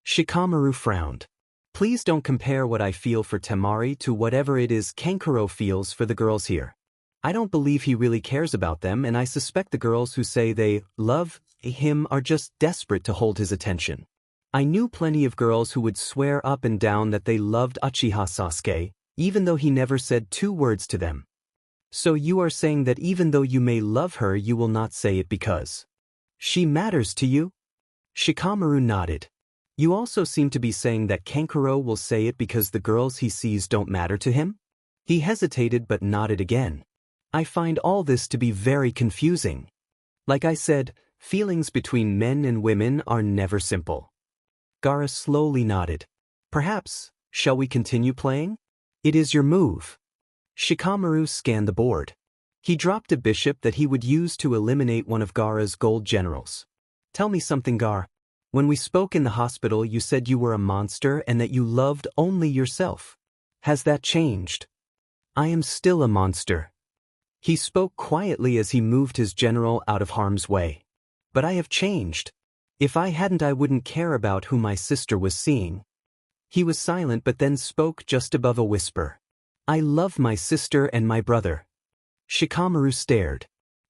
Shikamaru frowned. Please don't compare what I feel for Temari to whatever it is Kankuro feels for the girls here. I don't believe he really cares about them, and I suspect the girls who say they love him are just desperate to hold his attention. I knew plenty of girls who would swear up and down that they loved Uchiha Sasuke, even though he never said 2 words to them. So you are saying that even though you may love her, you will not say it because she matters to you? Shikamaru nodded. You also seem to be saying that Kankuro will say it because the girls he sees don't matter to him? He hesitated but nodded again. I find all this to be very confusing. Like I said, feelings between men and women are never simple. Gaara slowly nodded. Perhaps, shall we continue playing? It is your move. Shikamaru scanned the board. He dropped a bishop that he would use to eliminate one of Gaara's gold generals. Tell me something, Gaara. When we spoke in the hospital you said you were a monster and that you loved only yourself. Has that changed? I am still a monster. He spoke quietly as he moved his general out of harm's way. But I have changed. If I hadn't, I wouldn't care about who my sister was seeing. He was silent but then spoke just above a whisper. I love my sister and my brother. Shikamaru stared.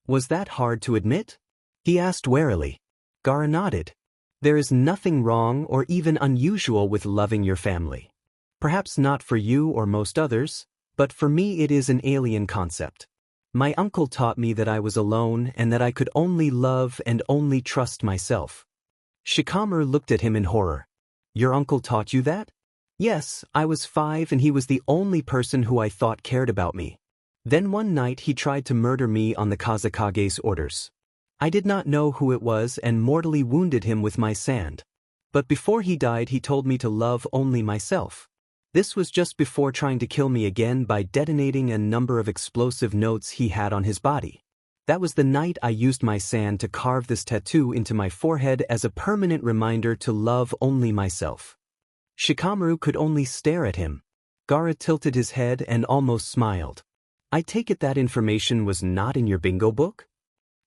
Was that hard to admit? He asked warily. Gaara nodded. There is nothing wrong or even unusual with loving your family. Perhaps not for you or most others, but for me it is an alien concept. My uncle taught me that I was alone and that I could only love and only trust myself. Shikamaru looked at him in horror. Your uncle taught you that? Yes, I was 5 and he was the only person who I thought cared about me. Then one night he tried to murder me on the Kazekage's orders. I did not know who it was and mortally wounded him with my sand. But before he died he told me to love only myself. This was just before trying to kill me again by detonating a number of explosive notes he had on his body. That was the night I used my sand to carve this tattoo into my forehead as a permanent reminder to love only myself. Shikamaru could only stare at him. Gaara tilted his head and almost smiled. I take it that information was not in your bingo book?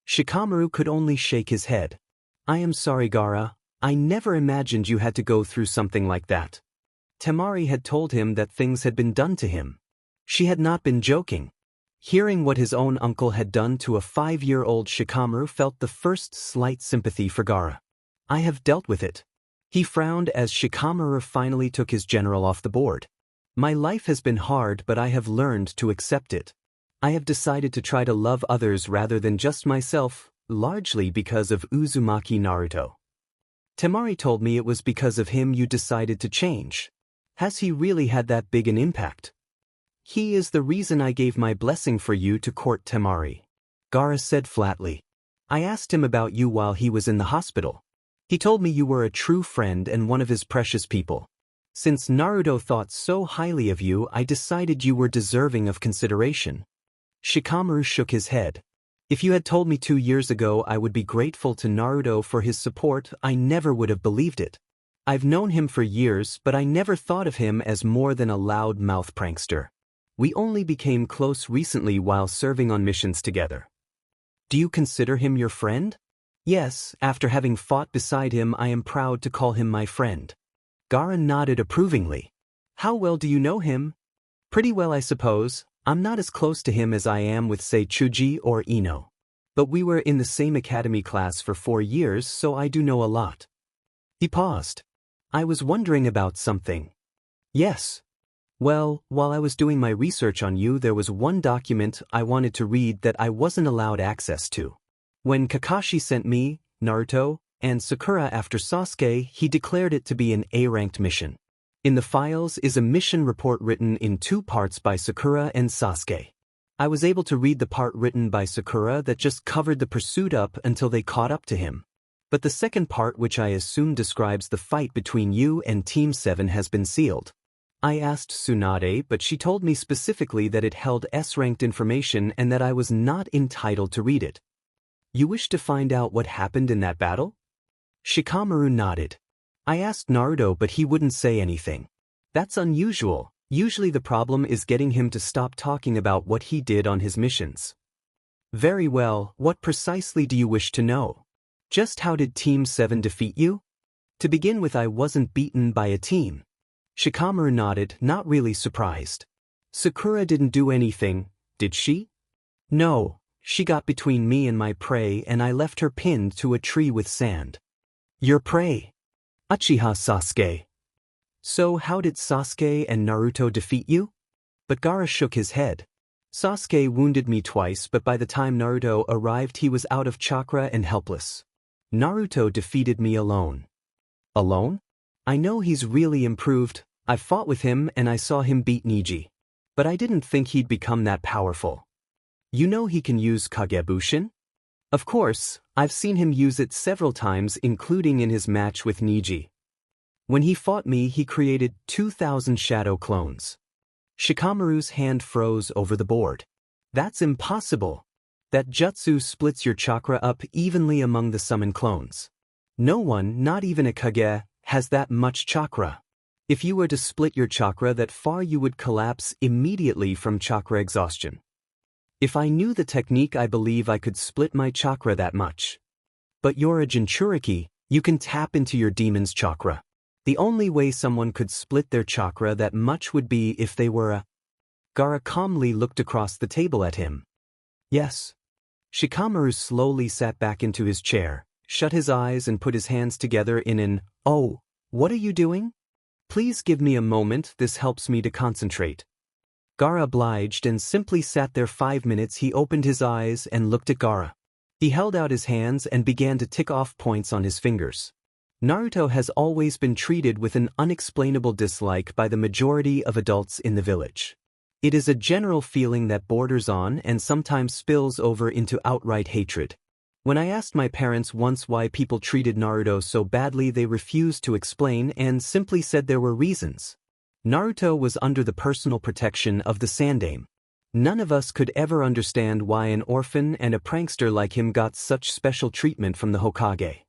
Shikamaru could only shake his head. I am sorry, Gaara. I never imagined you had to go through something like that. Temari had told him that things had been done to him. She had not been joking. Hearing what his own uncle had done to a 5-year-old, Shikamaru felt the first slight sympathy for Gaara. I have dealt with it. He frowned as Shikamaru finally took his general off the board. My life has been hard, but I have learned to accept it. I have decided to try to love others rather than just myself, largely because of Uzumaki Naruto. Temari told me it was because of him you decided to change. Has he really had that big an impact? He is the reason I gave my blessing for you to court Temari. Gaara said flatly. I asked him about you while he was in the hospital. He told me you were a true friend and one of his precious people. Since Naruto thought so highly of you, I decided you were deserving of consideration. Shikamaru shook his head. If you had told me 2 years ago I would be grateful to Naruto for his support, I never would have believed it. I've known him for years, but I never thought of him as more than a loud-mouth prankster. We only became close recently while serving on missions together. Do you consider him your friend? Yes, after having fought beside him I am proud to call him my friend. Gaara nodded approvingly. How well do you know him? Pretty well, I suppose. I'm not as close to him as I am with, say, Chuji or Ino. But we were in the same academy class for 4 years, so I do know a lot. He paused. I was wondering about something. Yes. Well, while I was doing my research on you, there was one document I wanted to read that I wasn't allowed access to. When Kakashi sent me, Naruto, and Sakura after Sasuke, he declared it to be an A-ranked mission. In the files is a mission report written in 2 parts by Sakura and Sasuke. I was able to read the part written by Sakura that just covered the pursuit up until they caught up to him. But the second part, which I assume describes the fight between you and Team 7, has been sealed. I asked Tsunade, but she told me specifically that it held S-ranked information and that I was not entitled to read it. You wish to find out what happened in that battle? Shikamaru nodded. I asked Naruto, but he wouldn't say anything. That's unusual. Usually the problem is getting him to stop talking about what he did on his missions. Very well, what precisely do you wish to know? Just how did Team 7 defeat you? To begin with, I wasn't beaten by a team. Shikamaru nodded, not really surprised. Sakura didn't do anything, did she? No, she got between me and my prey and I left her pinned to a tree with sand. Your prey? Uchiha Sasuke. So how did Sasuke and Naruto defeat you? But Gaara shook his head. Sasuke wounded me twice, but by the time Naruto arrived he was out of chakra and helpless. Naruto defeated me alone. Alone? I know he's really improved. I fought with him and I saw him beat Neji. But I didn't think he'd become that powerful. You know he can use Kagebushin? Of course, I've seen him use it several times, including in his match with Neji. When he fought me, he created 2,000 shadow clones. Shikamaru's hand froze over the board. That's impossible. That jutsu splits your chakra up evenly among the summon clones. No one, not even a Kage, has that much chakra. If you were to split your chakra that far, you would collapse immediately from chakra exhaustion. If I knew the technique, I believe I could split my chakra that much. But you're a Jinchuriki, you can tap into your demon's chakra. The only way someone could split their chakra that much would be if they were a... Gaara calmly looked across the table at him. Yes. Shikamaru slowly sat back into his chair, shut his eyes and put his hands together in an, "Oh, what are you doing? Please give me a moment, this helps me to concentrate." Gaara obliged and simply sat there 5 minutes. He opened his eyes and looked at Gaara. He held out his hands and began to tick off points on his fingers. Naruto has always been treated with an unexplainable dislike by the majority of adults in the village. It is a general feeling that borders on and sometimes spills over into outright hatred. When I asked my parents once why people treated Naruto so badly, they refused to explain and simply said there were reasons. Naruto was under the personal protection of the Sandaime. None of us could ever understand why an orphan and a prankster like him got such special treatment from the Hokage.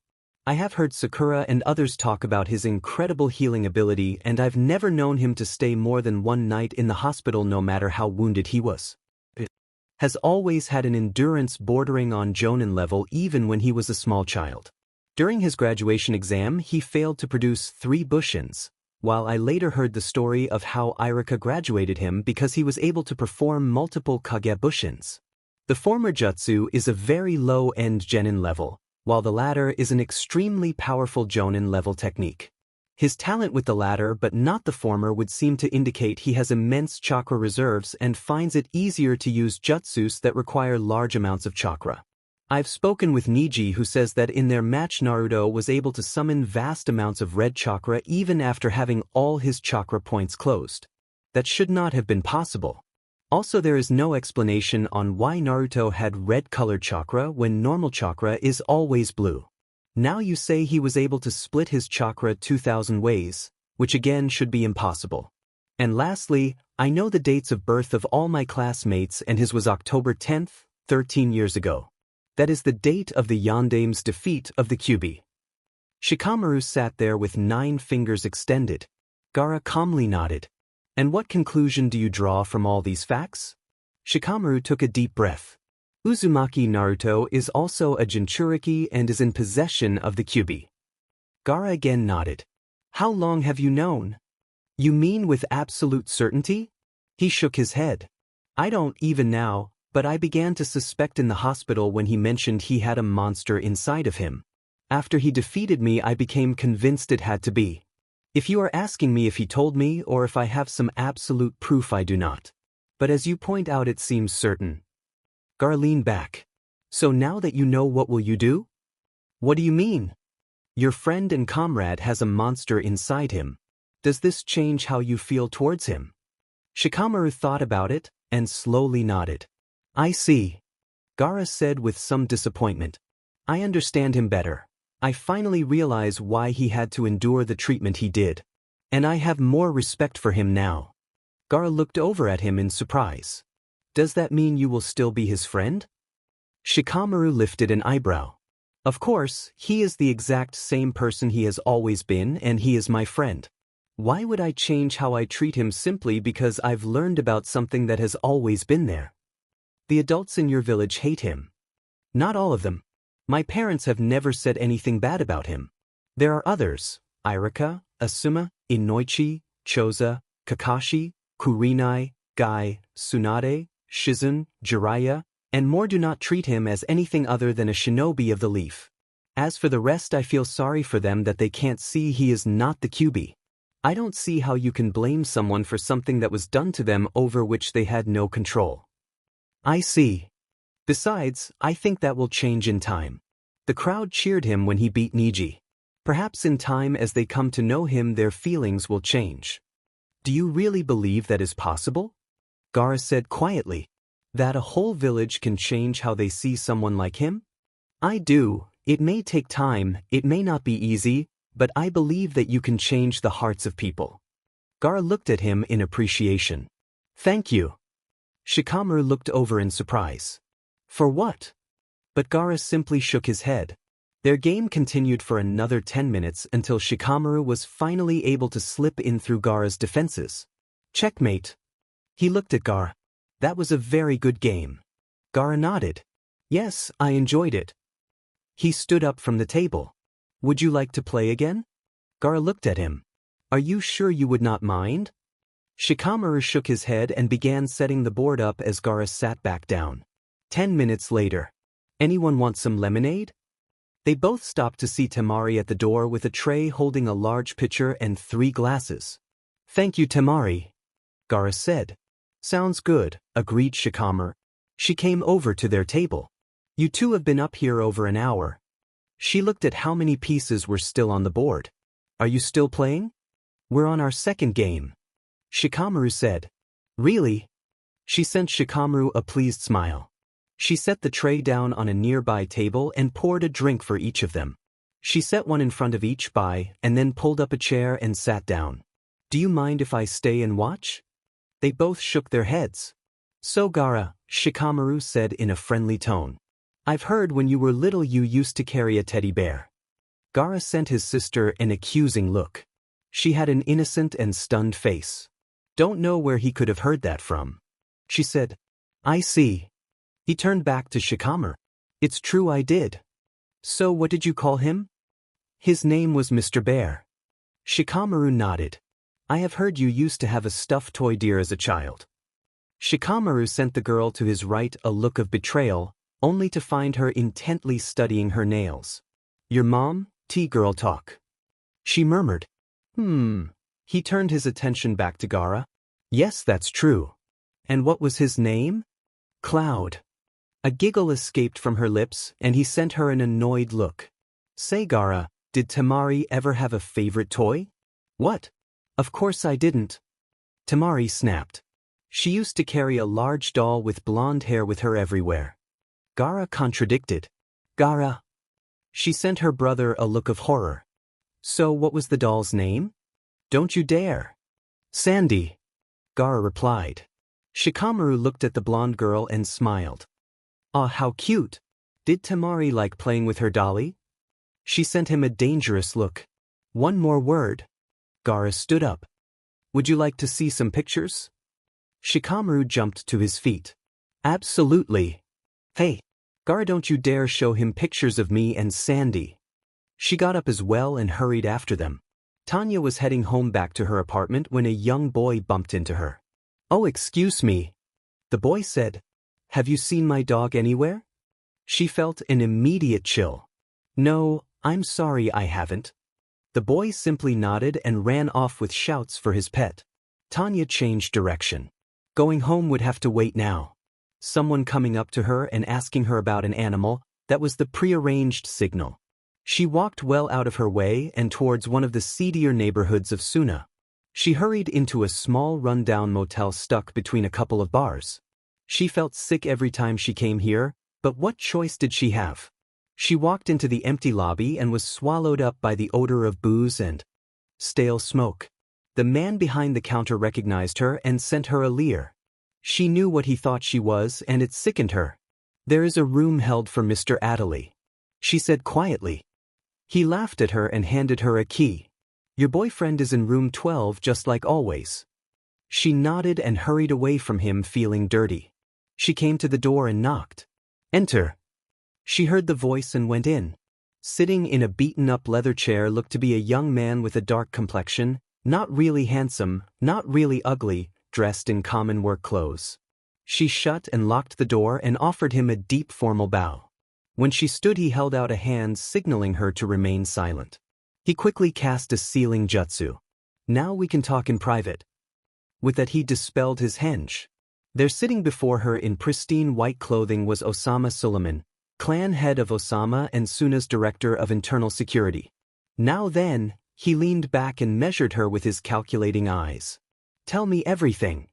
I have heard Sakura and others talk about his incredible healing ability, and I've never known him to stay more than one night in the hospital no matter how wounded he was. Has always had an endurance bordering on Jonin level even when he was a small child. During his graduation exam he failed to produce 3 bushins, while I later heard the story of how Irika graduated him because he was able to perform multiple Kage bushins. The former jutsu is a very low-end genin level, while the latter is an extremely powerful Jonin level technique. His talent with the latter but not the former would seem to indicate he has immense chakra reserves and finds it easier to use jutsus that require large amounts of chakra. I've spoken with Neji, who says that in their match Naruto was able to summon vast amounts of red chakra even after having all his chakra points closed. That should not have been possible. Also, there is no explanation on why Naruto had red-colored chakra when normal chakra is always blue. Now you say he was able to split his chakra 2,000 ways, which again should be impossible. And lastly, I know the dates of birth of all my classmates and his was October 10th, 13 years ago. That is the date of the Yondaime's defeat of the Kyuubi. Shikamaru sat there with 9 fingers extended. Gaara calmly nodded. And what conclusion do you draw from all these facts? Shikamaru took a deep breath. Uzumaki Naruto is also a Jinchuriki and is in possession of the Kyuubi. Gaara again nodded. How long have you known? You mean with absolute certainty? He shook his head. I don't even now, but I began to suspect in the hospital when he mentioned he had a monster inside of him. After he defeated me, I became convinced it had to be. If you are asking me if he told me or if I have some absolute proof, I do not. But as you point out, it seems certain. Gar leaned back. So now that you know, what will you do? What do you mean? Your friend and comrade has a monster inside him. Does this change how you feel towards him? Shikamaru thought about it and slowly nodded. I see. Gaara said with some disappointment. I understand him better. I finally realize why he had to endure the treatment he did. And I have more respect for him now. Gaara looked over at him in surprise. Does that mean you will still be his friend? Shikamaru lifted an eyebrow. Of course, he is the exact same person he has always been, and he is my friend. Why would I change how I treat him simply because I've learned about something that has always been there? The adults in your village hate him. Not all of them. My parents have never said anything bad about him. There are others, Irika, Asuma, Inoichi, Choza, Kakashi, Kurinai, Gai, Tsunade, Shizen, Jiraiya, and more do not treat him as anything other than a shinobi of the leaf. As for the rest, I feel sorry for them that they can't see he is not the Kyuubi. I don't see how you can blame someone for something that was done to them over which they had no control. I see. Besides, I think that will change in time. The crowd cheered him when he beat Niji. Perhaps in time, as they come to know him, their feelings will change. Do you really believe that is possible? Gaara said quietly. That a whole village can change how they see someone like him? I do. It may take time, it may not be easy, but I believe that you can change the hearts of people. Gaara looked at him in appreciation. Thank you. Shikamaru looked over in surprise. For what? But Gaara simply shook his head. Their game continued for another 10 minutes until Shikamaru was finally able to slip in through Gaara's defenses. Checkmate. He looked at Gaara. That was a very good game. Gaara nodded. Yes, I enjoyed it. He stood up from the table. Would you like to play again? Gaara looked at him. Are you sure you would not mind? Shikamaru shook his head and began setting the board up as Gaara sat back down. 10 minutes later. Anyone want some lemonade? They both stopped to see Temari at the door with a tray holding a large pitcher and 3 glasses. Thank you, Temari, Gaara said. Sounds good, agreed Shikamaru. She came over to their table. You two have been up here over an hour. She looked at how many pieces were still on the board. Are you still playing? We're on our second game. Shikamaru said. Really? She sent Shikamaru a pleased smile. She set the tray down on a nearby table and poured a drink for each of them. She set one in front of each and then pulled up a chair and sat down. Do you mind if I stay and watch? They both shook their heads. So Gaara, Shikamaru said in a friendly tone. I've heard when you were little you used to carry a teddy bear. Gaara sent his sister an accusing look. She had an innocent and stunned face. Don't know where he could have heard that from. She said, I see. He turned back to Shikamaru. It's true, I did. So what did you call him? His name was Mr. Bear. Shikamaru nodded. I have heard you used to have a stuffed toy deer as a child. Shikamaru sent the girl to his right a look of betrayal, only to find her intently studying her nails. Your mom, T-girl talk. She murmured. He turned his attention back to Gaara. Yes, that's true. And what was his name? Cloud. A giggle escaped from her lips, and he sent her an annoyed look. Say, Gaara, did Temari ever have a favorite toy? What? Of course I didn't. Temari snapped. She used to carry a large doll with blonde hair with her everywhere. Gaara contradicted. Gaara. She sent her brother a look of horror. So what was the doll's name? Don't you dare. Sandy. Gaara replied. Shikamaru looked at the blonde girl and smiled. Ah, how cute. Did Temari like playing with her dolly? She sent him a dangerous look. One more word. Gaara stood up. Would you like to see some pictures? Shikamaru jumped to his feet. Absolutely. Hey, Gaara, don't you dare show him pictures of me and Sandy. She got up as well and hurried after them. Tanya was heading home back to her apartment when a young boy bumped into her. Oh, excuse me. The boy said. Have you seen my dog anywhere? She felt an immediate chill. No, I'm sorry I haven't. The boy simply nodded and ran off with shouts for his pet. Tanya changed direction. Going home would have to wait now. Someone coming up to her and asking her about an animal, that was the prearranged signal. She walked well out of her way and towards one of the seedier neighborhoods of Suna. She hurried into a small run-down motel stuck between a couple of bars. She felt sick every time she came here, but what choice did she have? She walked into the empty lobby and was swallowed up by the odor of booze and stale smoke. The man behind the counter recognized her and sent her a leer. She knew what he thought she was and it sickened her. There is a room held for Mr. Adderley, she said quietly. He laughed at her and handed her a key. Your boyfriend is in room 12 just like always. She nodded and hurried away from him feeling dirty. She came to the door and knocked. Enter. She heard the voice and went in. Sitting in a beaten-up leather chair looked to be a young man with a dark complexion, not really handsome, not really ugly, dressed in common work clothes. She shut and locked the door and offered him a deep formal bow. When she stood he held out a hand signaling her to remain silent. He quickly cast a sealing jutsu. Now we can talk in private. With that he dispelled his henge. There sitting before her in pristine white clothing was Osama Suleiman, clan head of Osama and Suna's director of internal security. Now then, he leaned back and measured her with his calculating eyes. Tell me everything.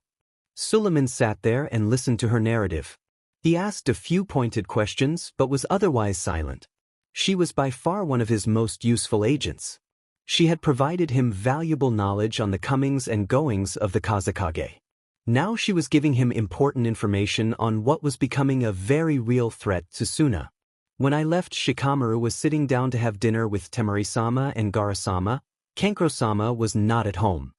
Suleiman sat there and listened to her narrative. He asked a few pointed questions but was otherwise silent. She was by far one of his most useful agents. She had provided him valuable knowledge on the comings and goings of the Kazekage. Now she was giving him important information on what was becoming a very real threat to Suna. When I left, Shikamaru was sitting down to have dinner with Temari-sama and Gara-sama. Kankro-sama was not at home.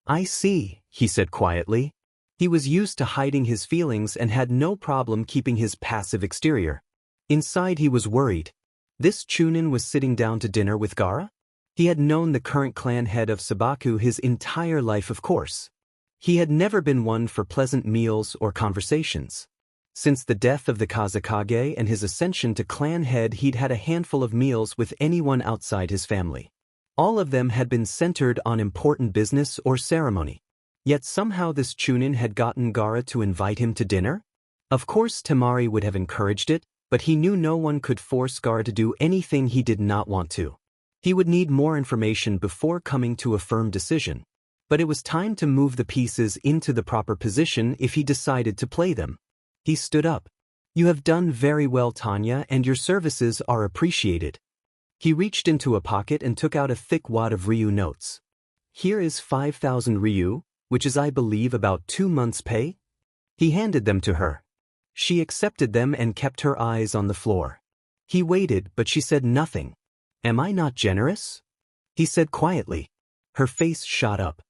I see, he said quietly. He was used to hiding his feelings and had no problem keeping his passive exterior. Inside he was worried. This Chunin was sitting down to dinner with Gara? He had known the current clan head of Sabaku his entire life, of course. He had never been one for pleasant meals or conversations. Since the death of the Kazekage and his ascension to clan head, he'd had a handful of meals with anyone outside his family. All of them had been centered on important business or ceremony. Yet somehow this Chunin had gotten Gara to invite him to dinner? Of course Temari would have encouraged it, but he knew no one could force Gara to do anything he did not want to. He would need more information before coming to a firm decision. But it was time to move the pieces into the proper position if he decided to play them. He stood up. You have done very well, Tanya, and your services are appreciated. He reached into a pocket and took out a thick wad of Ryu notes. Here is 5,000 Ryu, which is I believe about 2 months' pay. He handed them to her. She accepted them and kept her eyes on the floor. He waited, but she said nothing. Am I not generous? He said quietly. Her face shot up.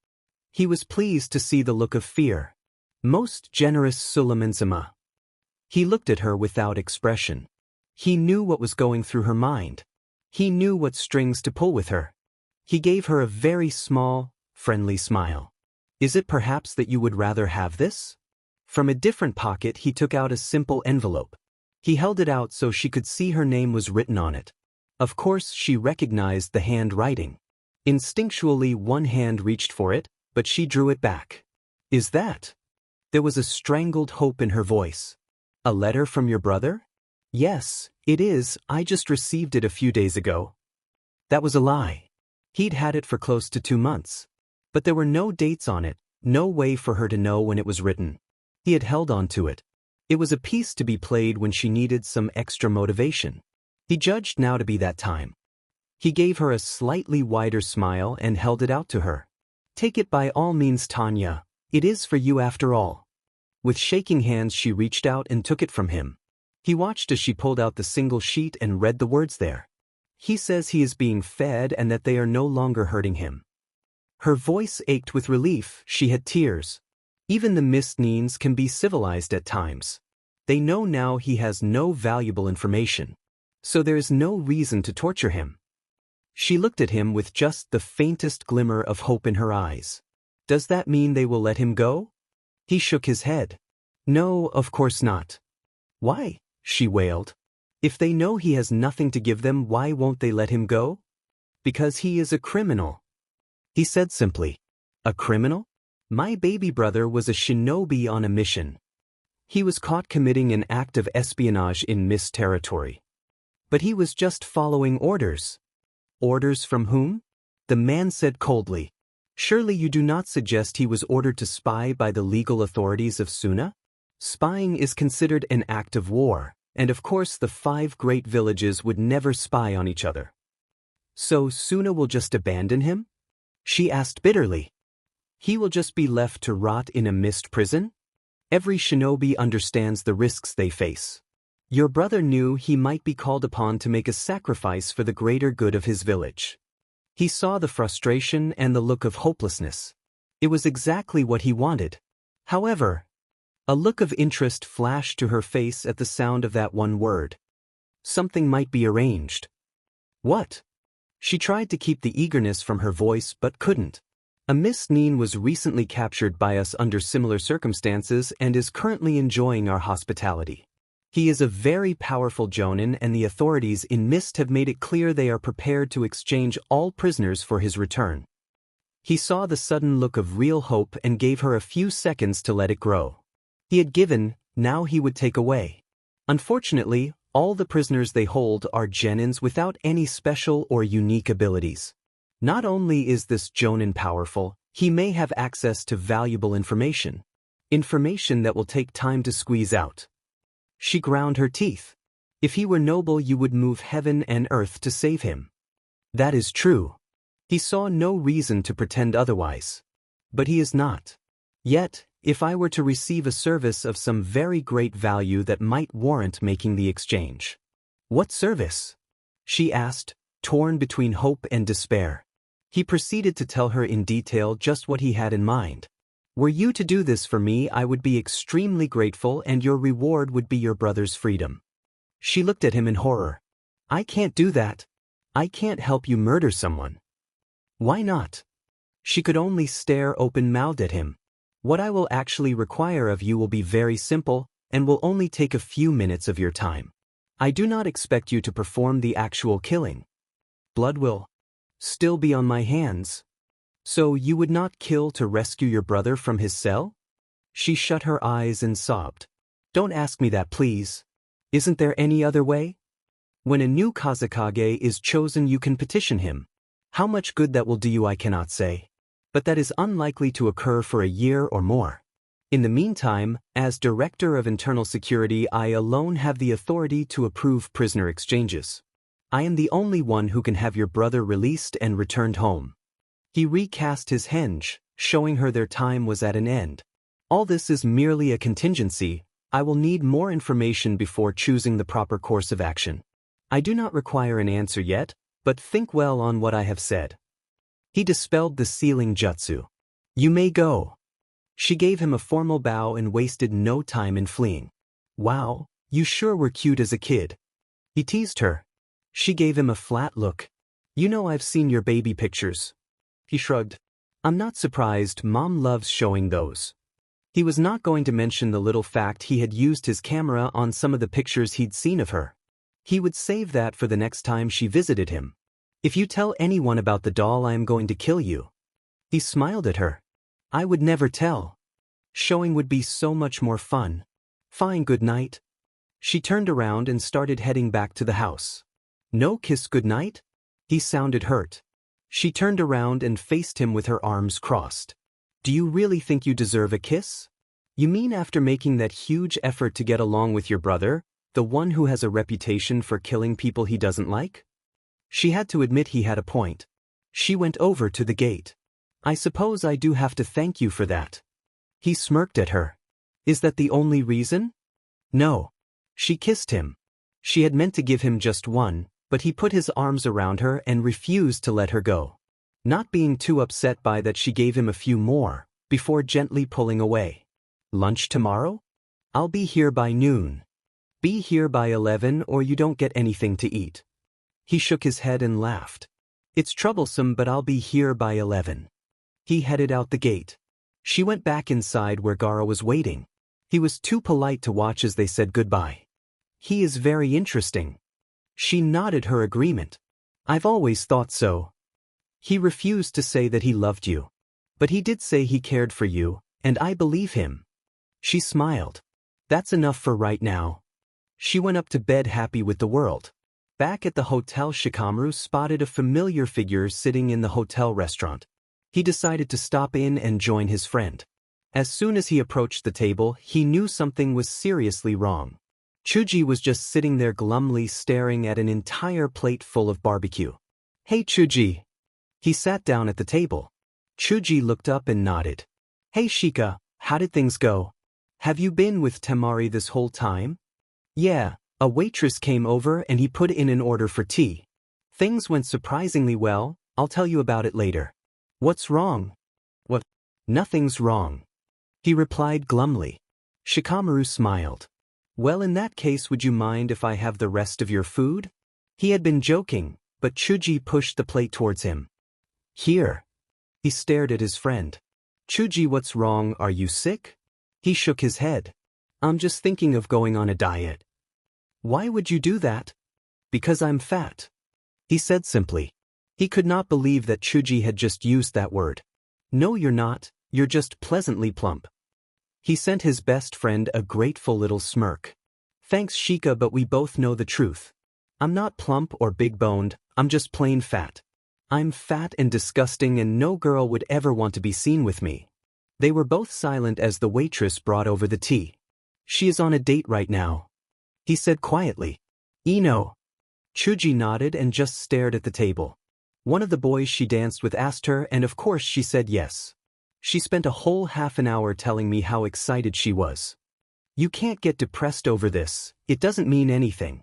He was pleased to see the look of fear. Most generous Suleiman-sama. He looked at her without expression. He knew what was going through her mind. He knew what strings to pull with her. He gave her a very small, friendly smile. Is it perhaps that you would rather have this? From a different pocket he took out a simple envelope. He held it out so she could see her name was written on it. Of course she recognized the handwriting. Instinctually one hand reached for it, but she drew it back. Is that? There was a strangled hope in her voice. A letter from your brother? Yes, it is. I just received it a few days ago. That was a lie. He'd had it for close to 2 months. But there were no dates on it, no way for her to know when it was written. He had held on to it. It was a piece to be played when she needed some extra motivation. He judged now to be that time. He gave her a slightly wider smile and held it out to her. Take it by all means, Tanya. It is for you after all. With shaking hands she reached out and took it from him. He watched as she pulled out the single sheet and read the words there. He says he is being fed and that they are no longer hurting him. Her voice ached with relief. She had tears. Even the Mistneens can be civilized at times. They know now he has no valuable information. So there is no reason to torture him. She looked at him with just the faintest glimmer of hope in her eyes. Does that mean they will let him go? He shook his head. No, of course not. Why? She wailed. If they know he has nothing to give them, why won't they let him go? Because he is a criminal. He said simply. A criminal? My baby brother was a shinobi on a mission. He was caught committing an act of espionage in Mist territory. But he was just following orders. Orders from whom? The man said coldly. Surely you do not suggest he was ordered to spy by the legal authorities of Suna? Spying is considered an act of war, and of course the 5 great villages would never spy on each other. So Suna will just abandon him? She asked bitterly. He will just be left to rot in a Mist prison? Every shinobi understands the risks they face. Your brother knew he might be called upon to make a sacrifice for the greater good of his village. He saw the frustration and the look of hopelessness. It was exactly what he wanted. However, a look of interest flashed to her face at the sound of that one word. Something might be arranged. What? She tried to keep the eagerness from her voice but couldn't. A Miss Nin was recently captured by us under similar circumstances and is currently enjoying our hospitality. He is a very powerful jonin, and the authorities in Mist have made it clear they are prepared to exchange all prisoners for his return. He saw the sudden look of real hope and gave her a few seconds to let it grow. He had given, now he would take away. Unfortunately, all the prisoners they hold are genins without any special or unique abilities. Not only is this jonin powerful, he may have access to valuable information. Information that will take time to squeeze out. She ground her teeth. If he were noble, you would move heaven and earth to save him. That is true. He saw no reason to pretend otherwise. But he is not. Yet, if I were to receive a service of some very great value that might warrant making the exchange. What service? She asked, torn between hope and despair. He proceeded to tell her in detail just what he had in mind. Were you to do this for me, I would be extremely grateful, and your reward would be your brother's freedom. She looked at him in horror. I can't do that. I can't help you murder someone. Why not? She could only stare open-mouthed at him. What I will actually require of you will be very simple, and will only take a few minutes of your time. I do not expect you to perform the actual killing. Blood will still be on my hands. So you would not kill to rescue your brother from his cell? She shut her eyes and sobbed. Don't ask me that, please. Isn't there any other way? When a new Kazekage is chosen, you can petition him. How much good that will do you I cannot say. But that is unlikely to occur for a year or more. In the meantime, as Director of Internal Security, I alone have the authority to approve prisoner exchanges. I am the only one who can have your brother released and returned home. He recast his henge, showing her their time was at an end. All this is merely a contingency. I will need more information before choosing the proper course of action. I do not require an answer yet, but think well on what I have said. He dispelled the sealing jutsu. You may go. She gave him a formal bow and wasted no time in fleeing. Wow, you sure were cute as a kid. He teased her. She gave him a flat look. You know I've seen your baby pictures. He shrugged. I'm not surprised, Mom loves showing those. He was not going to mention the little fact he had used his camera on some of the pictures he'd seen of her. He would save that for the next time she visited him. If you tell anyone about the doll, I am going to kill you. He smiled at her. I would never tell. Showing would be so much more fun. Fine, good night. She turned around and started heading back to the house. No kiss goodnight? He sounded hurt. She turned around and faced him with her arms crossed. Do you really think you deserve a kiss? You mean after making that huge effort to get along with your brother, the one who has a reputation for killing people he doesn't like? She had to admit he had a point. She went over to the gate. I suppose I do have to thank you for that. He smirked at her. Is that the only reason? No. She kissed him. She had meant to give him just one, but he put his arms around her and refused to let her go. Not being too upset by that, she gave him a few more, before gently pulling away. Lunch tomorrow? I'll be here by noon. Be here by 11 or you don't get anything to eat. He shook his head and laughed. It's troublesome, but I'll be here by 11. He headed out the gate. She went back inside where Gara was waiting. He was too polite to watch as they said goodbye. He is very interesting. She nodded her agreement. I've always thought so. He refused to say that he loved you. But he did say he cared for you, and I believe him. She smiled. That's enough for right now. She went up to bed happy with the world. Back at the hotel, Shikamaru spotted a familiar figure sitting in the hotel restaurant. He decided to stop in and join his friend. As soon as he approached the table, he knew something was seriously wrong. Chuji was just sitting there glumly staring at an entire plate full of barbecue. Hey Chuji. He sat down at the table. Chuji looked up and nodded. Hey Shika, how did things go? Have you been with Temari this whole time? Yeah, a waitress came over and he put in an order for tea. Things went surprisingly well, I'll tell you about it later. What's wrong? What? Nothing's wrong. He replied glumly. Shikamaru smiled. Well, in that case, would you mind if I have the rest of your food? He had been joking, but Chuji pushed the plate towards him. Here. He stared at his friend. Chuji, what's wrong, are you sick? He shook his head. I'm just thinking of going on a diet. Why would you do that? Because I'm fat. He said simply. He could not believe that Chuji had just used that word. No, you're not, you're just pleasantly plump. He sent his best friend a grateful little smirk. Thanks Shika, but we both know the truth. I'm not plump or big-boned, I'm just plain fat. I'm fat and disgusting and no girl would ever want to be seen with me. They were both silent as the waitress brought over the tea. She is on a date right now. He said quietly. Ino. Chuji nodded and just stared at the table. One of the boys she danced with asked her and of course she said yes. She spent a whole half an hour telling me how excited she was. You can't get depressed over this, it doesn't mean anything.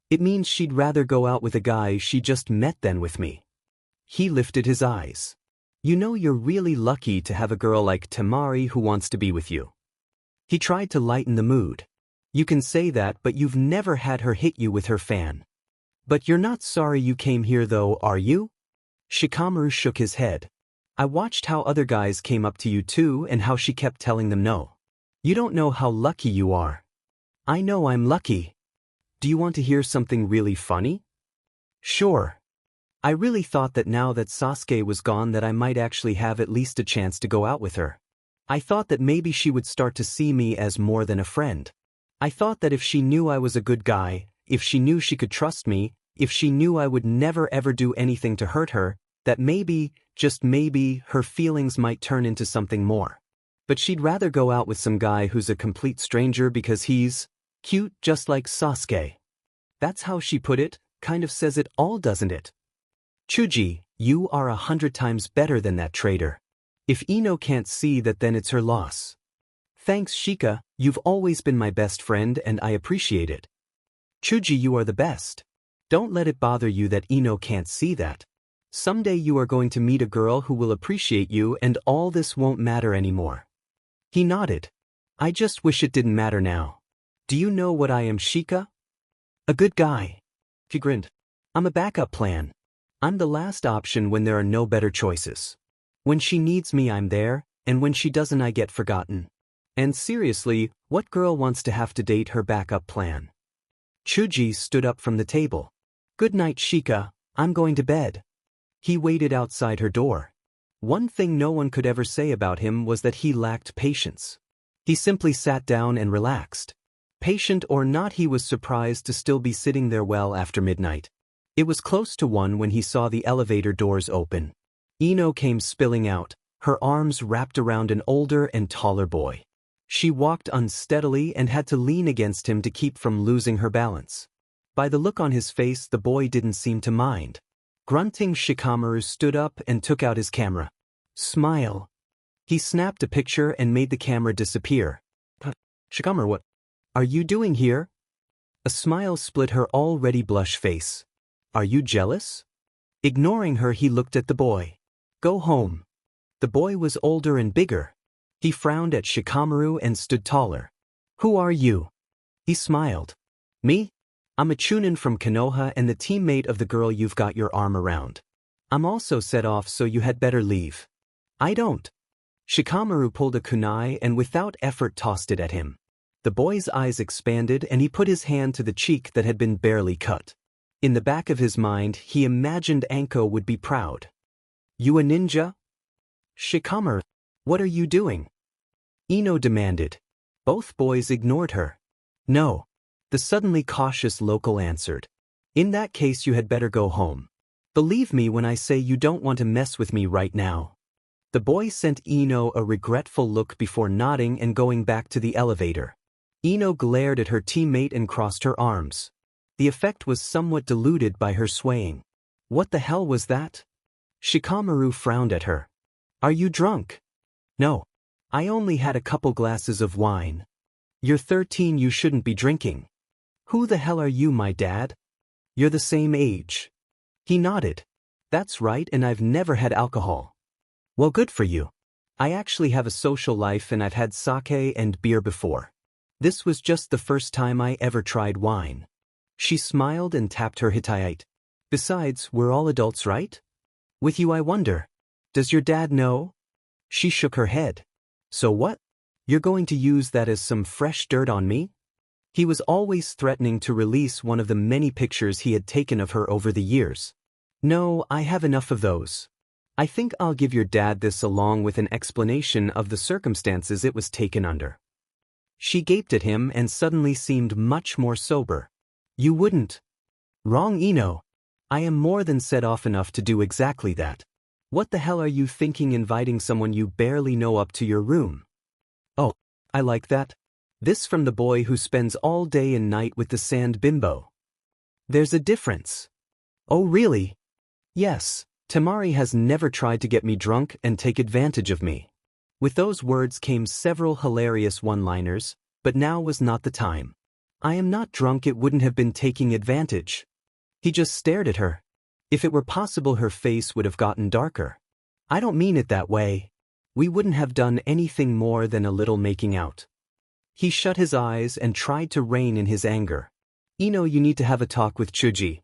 It means she'd rather go out with a guy she just met than with me. He lifted his eyes. You know you're really lucky to have a girl like Temari who wants to be with you. He tried to lighten the mood. You can say that, but you've never had her hit you with her fan. But you're not sorry you came here though, are you? Shikamaru shook his head. I watched how other guys came up to you too and how she kept telling them no. You don't know how lucky you are. I know I'm lucky. Do you want to hear something really funny? Sure. I really thought that now that Sasuke was gone that I might actually have at least a chance to go out with her. I thought that maybe she would start to see me as more than a friend. I thought that if she knew I was a good guy, if she knew she could trust me, if she knew I would never ever do anything to hurt her, that maybe, just maybe, her feelings might turn into something more. But she'd rather go out with some guy who's a complete stranger because he's cute just like Sasuke. That's how she put it, kind of says it all, doesn't it? Chuji, you are 100 times better than that traitor. If Ino can't see that, then it's her loss. Thanks Shika, you've always been my best friend and I appreciate it. Chuji, you are the best. Don't let it bother you that Ino can't see that. Someday you are going to meet a girl who will appreciate you and all this won't matter anymore. He nodded. I just wish it didn't matter now. Do you know what I am, Shika? A good guy. He grinned. I'm a backup plan. I'm the last option when there are no better choices. When she needs me I'm there, and when she doesn't I get forgotten. And seriously, what girl wants to have to date her backup plan? Chuji stood up from the table. Good night Shika, I'm going to bed. He waited outside her door. One thing no one could ever say about him was that he lacked patience. He simply sat down and relaxed. Patient or not, he was surprised to still be sitting there well after midnight. It was close to 1 when he saw the elevator doors open. Ino came spilling out, her arms wrapped around an older and taller boy. She walked unsteadily and had to lean against him to keep from losing her balance. By the look on his face, the boy didn't seem to mind. Grunting, Shikamaru stood up and took out his camera. Smile. He snapped a picture and made the camera disappear. Shikamaru, what are you doing here? A smile split her already blush face. Are you jealous? Ignoring her, he looked at the boy. Go home. The boy was older and bigger. He frowned at Shikamaru and stood taller. Who are you? He smiled. Me? I'm a Chunin from Konoha and the teammate of the girl you've got your arm around. I'm also set off, so you had better leave. I don't. Shikamaru pulled a kunai and without effort tossed it at him. The boy's eyes expanded and he put his hand to the cheek that had been barely cut. In the back of his mind, he imagined Anko would be proud. You a ninja? Shikamaru, what are you doing? Ino demanded. Both boys ignored her. No. The suddenly cautious local answered. In that case you had better go home. Believe me when I say you don't want to mess with me right now. The boy sent Ino a regretful look before nodding and going back to the elevator. Ino glared at her teammate and crossed her arms. The effect was somewhat diluted by her swaying. What the hell was that? Shikamaru frowned at her. Are you drunk? No. I only had a couple glasses of wine. You're 13, you shouldn't be drinking. Who the hell are you, my dad? You're the same age. He nodded. That's right, and I've never had alcohol. Well, good for you. I actually have a social life and I've had sake and beer before. This was just the first time I ever tried wine. She smiled and tapped her Hittite. Besides, we're all adults, right? With you I wonder. Does your dad know? She shook her head. So what? You're going to use that as some fresh dirt on me? He was always threatening to release one of the many pictures he had taken of her over the years. No, I have enough of those. I think I'll give your dad this along with an explanation of the circumstances it was taken under. She gaped at him and suddenly seemed much more sober. You wouldn't. Wrong, Ino. I am more than set off enough to do exactly that. What the hell are you thinking inviting someone you barely know up to your room? Oh, I like that. This from the boy who spends all day and night with the sand bimbo. There's a difference. Oh really? Yes, Temari has never tried to get me drunk and take advantage of me. With those words came several hilarious one-liners, but now was not the time. I am not drunk, it wouldn't have been taking advantage. He just stared at her. If it were possible her face would have gotten darker. I don't mean it that way. We wouldn't have done anything more than a little making out. He shut his eyes and tried to rein in his anger. Ino, you need to have a talk with Chuji.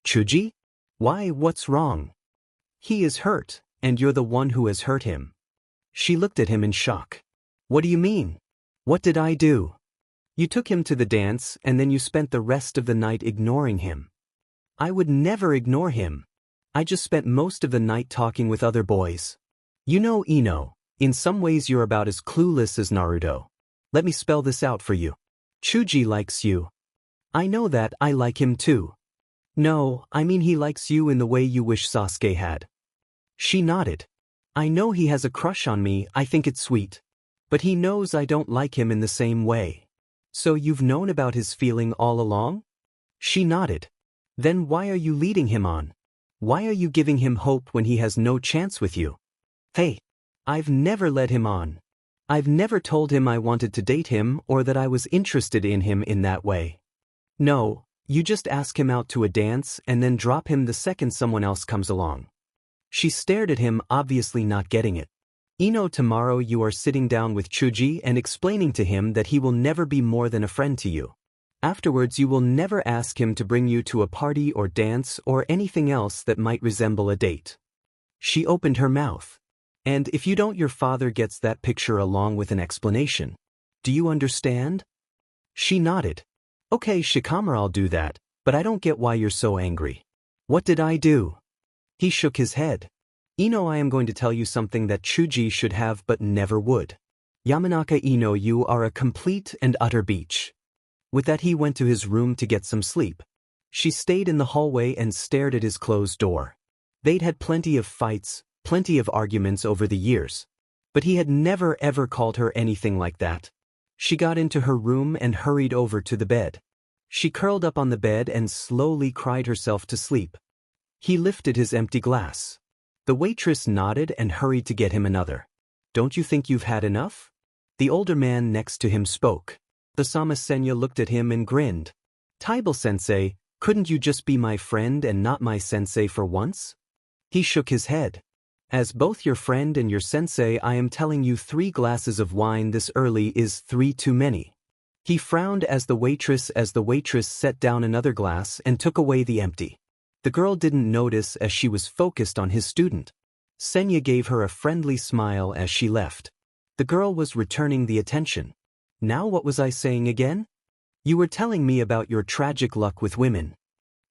Chuji? Why, what's wrong? He is hurt, and you're the one who has hurt him. She looked at him in shock. What do you mean? What did I do? You took him to the dance and then you spent the rest of the night ignoring him. I would never ignore him. I just spent most of the night talking with other boys. You know, Ino, in some ways you're about as clueless as Naruto. Let me spell this out for you. Chuji likes you. I know that, I like him too. No, I mean he likes you in the way you wish Sasuke had. She nodded. I know he has a crush on me, I think it's sweet. But he knows I don't like him in the same way. So you've known about his feeling all along? She nodded. Then why are you leading him on? Why are you giving him hope when he has no chance with you? Hey, I've never led him on. I've never told him I wanted to date him or that I was interested in him in that way. No, you just ask him out to a dance and then drop him the second someone else comes along. She stared at him, obviously not getting it. Ino, tomorrow you are sitting down with Chuji and explaining to him that he will never be more than a friend to you. Afterwards you will never ask him to bring you to a party or dance or anything else that might resemble a date. She opened her mouth. And if you don't, your father gets that picture along with an explanation. Do you understand? She nodded. Okay, Shikamaru, I'll do that, but I don't get why you're so angry. What did I do? He shook his head. Ino, I am going to tell you something that Chuji should have but never would. Yamanaka Ino, you are a complete and utter beach. With that he went to his room to get some sleep. She stayed in the hallway and stared at his closed door. They'd had plenty of fights, plenty of arguments over the years. But he had never ever called her anything like that. She got into her room and hurried over to the bed. She curled up on the bed and slowly cried herself to sleep. He lifted his empty glass. The waitress nodded and hurried to get him another. Don't you think you've had enough? The older man next to him spoke. Osama Senya looked at him and grinned. Taiba-sensei, couldn't you just be my friend and not my sensei for once? He shook his head. As both your friend and your sensei, I am telling you 3 glasses of wine this early is 3 too many. He frowned as the waitress set down another glass and took away the empty. The girl didn't notice as she was focused on his student. Senya gave her a friendly smile as she left. The girl was returning the attention. Now what was I saying again? You were telling me about your tragic luck with women.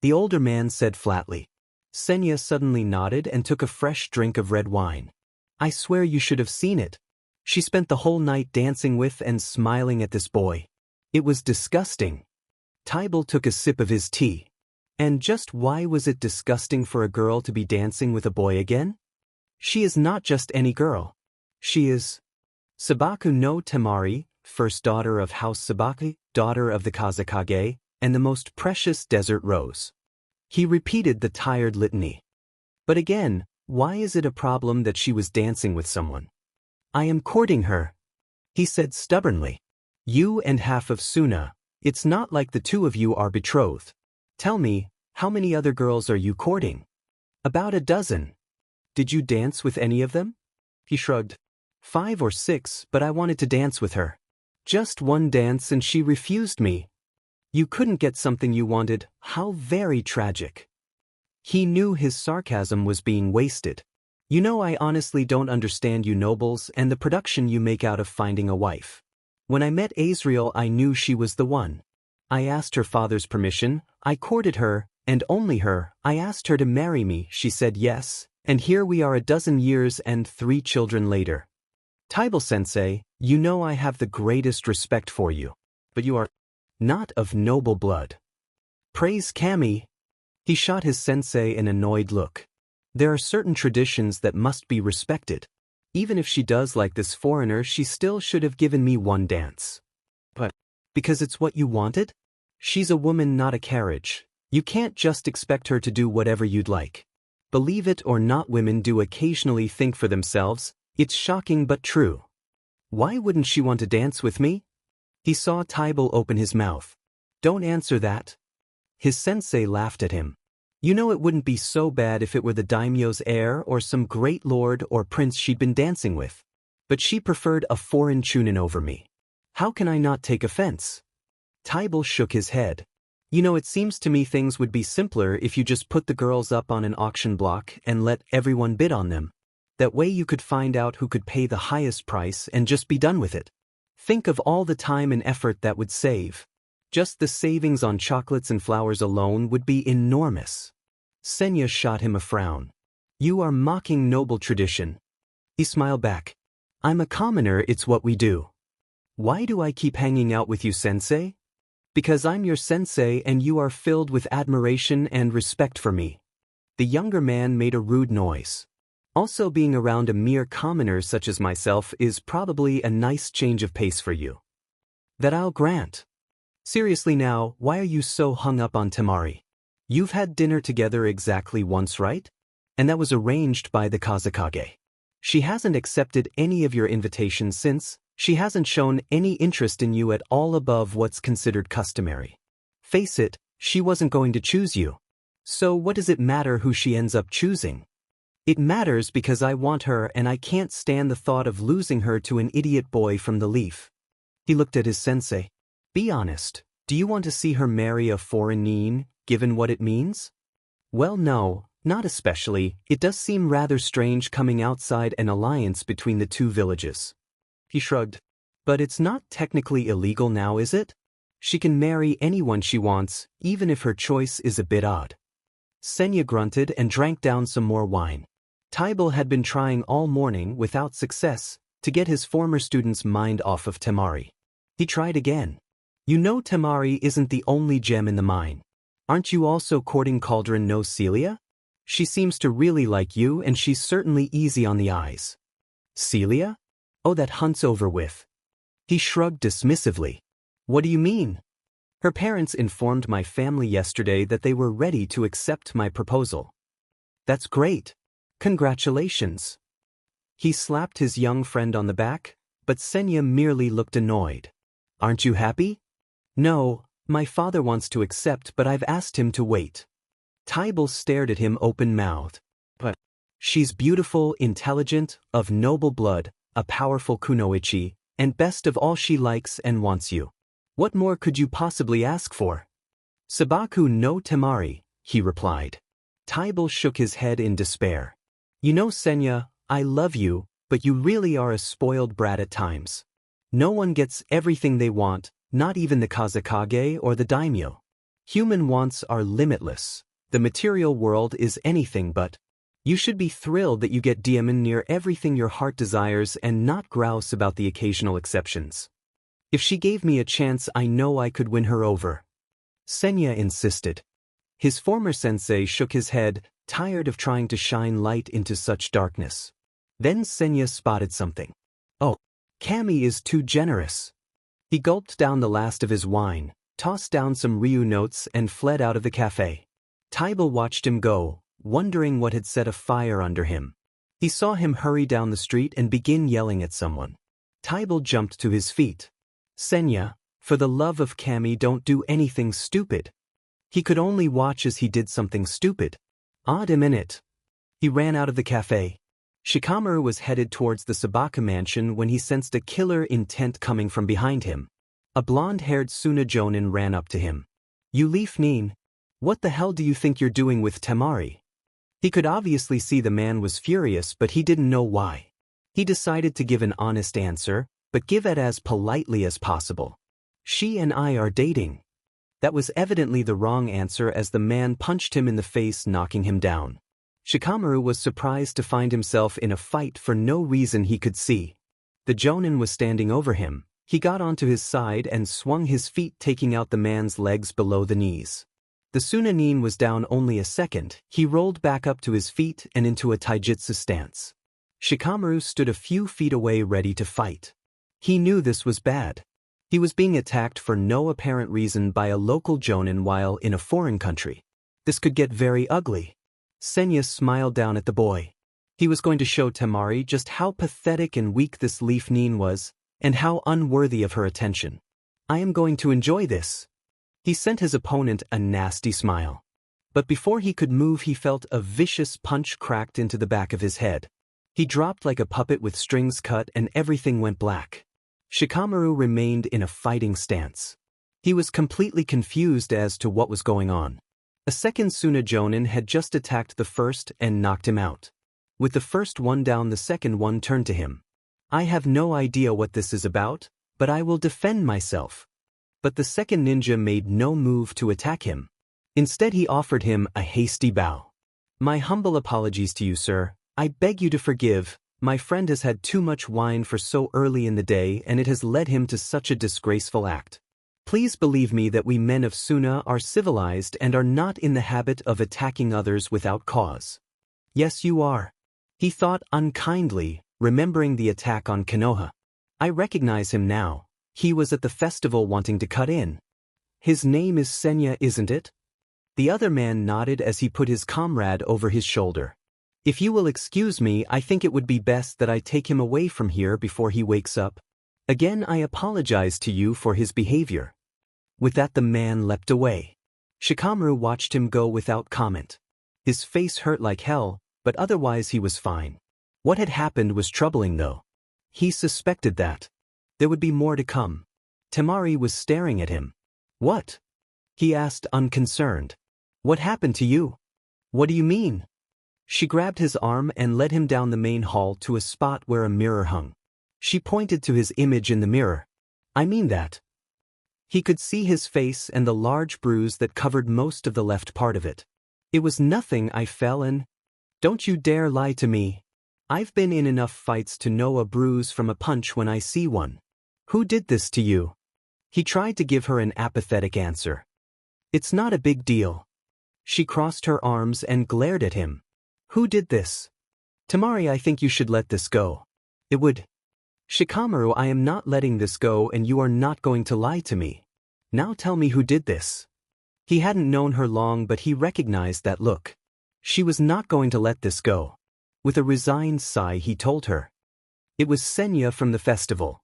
The older man said flatly. Senya suddenly nodded and took a fresh drink of red wine. I swear you should have seen it. She spent the whole night dancing with and smiling at this boy. It was disgusting. Tybal took a sip of his tea. And just why was it disgusting for a girl to be dancing with a boy again? She is not just any girl. She is Sabaku no Temari, first daughter of House Sabaki, daughter of the Kazakage, and the most precious desert rose. He repeated the tired litany. But again, why is it a problem that she was dancing with someone? I am courting her, he said stubbornly. You and half of Suna, it's not like the two of you are betrothed. Tell me, how many other girls are you courting? About a dozen. Did you dance with any of them? He shrugged. 5 or 6, but I wanted to dance with her. Just one dance and she refused me. You couldn't get something you wanted, how very tragic. He knew his sarcasm was being wasted. You know, I honestly don't understand you nobles and the production you make out of finding a wife. When I met Azriel, I knew she was the one. I asked her father's permission, I courted her, and only her. I asked her to marry me, she said yes, and here we are a dozen years and 3 children later. Tybal-sensei, you know I have the greatest respect for you. But you are not of noble blood. Praise Kami. He shot his sensei an annoyed look. There are certain traditions that must be respected. Even if she does like this foreigner, she still should have given me one dance. But because it's what you wanted? She's a woman, not a carriage. You can't just expect her to do whatever you'd like. Believe it or not, women do occasionally think for themselves. It's shocking but true. Why wouldn't she want to dance with me? He saw Tybal open his mouth. Don't answer that. His sensei laughed at him. You know, it wouldn't be so bad if it were the daimyo's heir or some great lord or prince she'd been dancing with. But she preferred a foreign chunin over me. How can I not take offense? Tybal shook his head. You know, it seems to me things would be simpler if you just put the girls up on an auction block and let everyone bid on them. That way you could find out who could pay the highest price and just be done with it. Think of all the time and effort that would save. Just the savings on chocolates and flowers alone would be enormous. Senya shot him a frown. You are mocking noble tradition. He smiled back. I'm a commoner, it's what we do. Why do I keep hanging out with you, sensei? Because I'm your sensei and you are filled with admiration and respect for me. The younger man made a rude noise. Also, being around a mere commoner such as myself is probably a nice change of pace for you. That I'll grant. Seriously now, why are you so hung up on Temari? You've had dinner together exactly once, right? And that was arranged by the Kazakage. She hasn't accepted any of your invitations since. She hasn't shown any interest in you at all above what's considered customary. Face it, she wasn't going to choose you. So what does it matter who she ends up choosing? It matters because I want her and I can't stand the thought of losing her to an idiot boy from the Leaf. He looked at his sensei. Be honest, do you want to see her marry a foreign nin, given what it means? Well, no, not especially. It does seem rather strange coming outside an alliance between the two villages. He shrugged. But it's not technically illegal now, is it? She can marry anyone she wants, even if her choice is a bit odd. Senya grunted and drank down some more wine. Tybal had been trying all morning, without success, to get his former student's mind off of Temari. He tried again. You know Temari isn't the only gem in the mine. Aren't you also courting Cauldron no Celia? She seems to really like you and she's certainly easy on the eyes. Celia? Oh, that hunt's over with. He shrugged dismissively. What do you mean? Her parents informed my family yesterday that they were ready to accept my proposal. That's great. Congratulations. He slapped his young friend on the back, but Senya merely looked annoyed. Aren't you happy? No, my father wants to accept, but I've asked him to wait. Tybal stared at him open-mouthed. But she's beautiful, intelligent, of noble blood, a powerful kunoichi, and best of all, she likes and wants you. What more could you possibly ask for? Sabaku no Temari, he replied. Tybal shook his head in despair. You know, Senya, I love you, but you really are a spoiled brat at times. No one gets everything they want, not even the Kazekage or the daimyo. Human wants are limitless. The material world is anything but. You should be thrilled that you get diamond near everything your heart desires and not grouse about the occasional exceptions. If she gave me a chance, I know I could win her over. Senya insisted. His former sensei shook his head, tired of trying to shine light into such darkness. Then Senya spotted something. Oh, Kami is too generous. He gulped down the last of his wine, tossed down some Ryu notes and fled out of the cafe. Taiba watched him go, wondering what had set a fire under him. He saw him hurry down the street and begin yelling at someone. Taiba jumped to his feet. Senya, for the love of Kami, don't do anything stupid. He could only watch as he did something stupid. Odd a minute. He ran out of the cafe. Shikamaru was headed towards the Sabaka mansion when he sensed a killer intent coming from behind him. A blonde-haired Suna Jonin ran up to him. You Leaf Nin, what the hell do you think you're doing with Temari? He could obviously see the man was furious, but he didn't know why. He decided to give an honest answer, but give it as politely as possible. She and I are dating. That was evidently the wrong answer as the man punched him in the face, knocking him down. Shikamaru was surprised to find himself in a fight for no reason he could see. The Jonin was standing over him. He got onto his side and swung his feet, taking out the man's legs below the knees. The Sunanin was down only a second. He rolled back up to his feet and into a taijutsu stance. Shikamaru stood a few feet away, ready to fight. He knew this was bad. He was being attacked for no apparent reason by a local Jonin while in a foreign country. This could get very ugly. Senya smiled down at the boy. He was going to show Temari just how pathetic and weak this Leaf Nin was, and how unworthy of her attention. I am going to enjoy this. He sent his opponent a nasty smile. But before he could move, he felt a vicious punch cracked into the back of his head. He dropped like a puppet with strings cut and everything went black. Shikamaru remained in a fighting stance. He was completely confused as to what was going on. A second Suna Jonin had just attacked the first and knocked him out. With the first one down, the second one turned to him. I have no idea what this is about, but I will defend myself. But the second ninja made no move to attack him. Instead, he offered him a hasty bow. My humble apologies to you, sir. I beg you to forgive. My friend has had too much wine for so early in the day, and it has led him to such a disgraceful act. Please believe me that we men of Suna are civilized and are not in the habit of attacking others without cause. Yes, you are. He thought unkindly, remembering the attack on Konoha. I recognize him now. He was at the festival wanting to cut in. His name is Senya, isn't it? The other man nodded as he put his comrade over his shoulder. If you will excuse me, I think it would be best that I take him away from here before he wakes up. Again, I apologize to you for his behavior. With that, the man leapt away. Shikamaru watched him go without comment. His face hurt like hell, but otherwise he was fine. What had happened was troubling, though. He suspected that there would be more to come. Temari was staring at him. What? He asked, unconcerned. What happened to you? What do you mean? She grabbed his arm and led him down the main hall to a spot where a mirror hung. She pointed to his image in the mirror. I mean that. He could see his face and the large bruise that covered most of the left part of it. It was nothing, I fell in. Don't you dare lie to me. I've been in enough fights to know a bruise from a punch when I see one. Who did this to you? He tried to give her an apathetic answer. It's not a big deal. She crossed her arms and glared at him. Who did this? Temari, I think you should let this go. It would. Shikamaru, I am not letting this go, and you are not going to lie to me. Now tell me who did this. He hadn't known her long, but he recognized that look. She was not going to let this go. With a resigned sigh, he told her. It was Senya from the festival.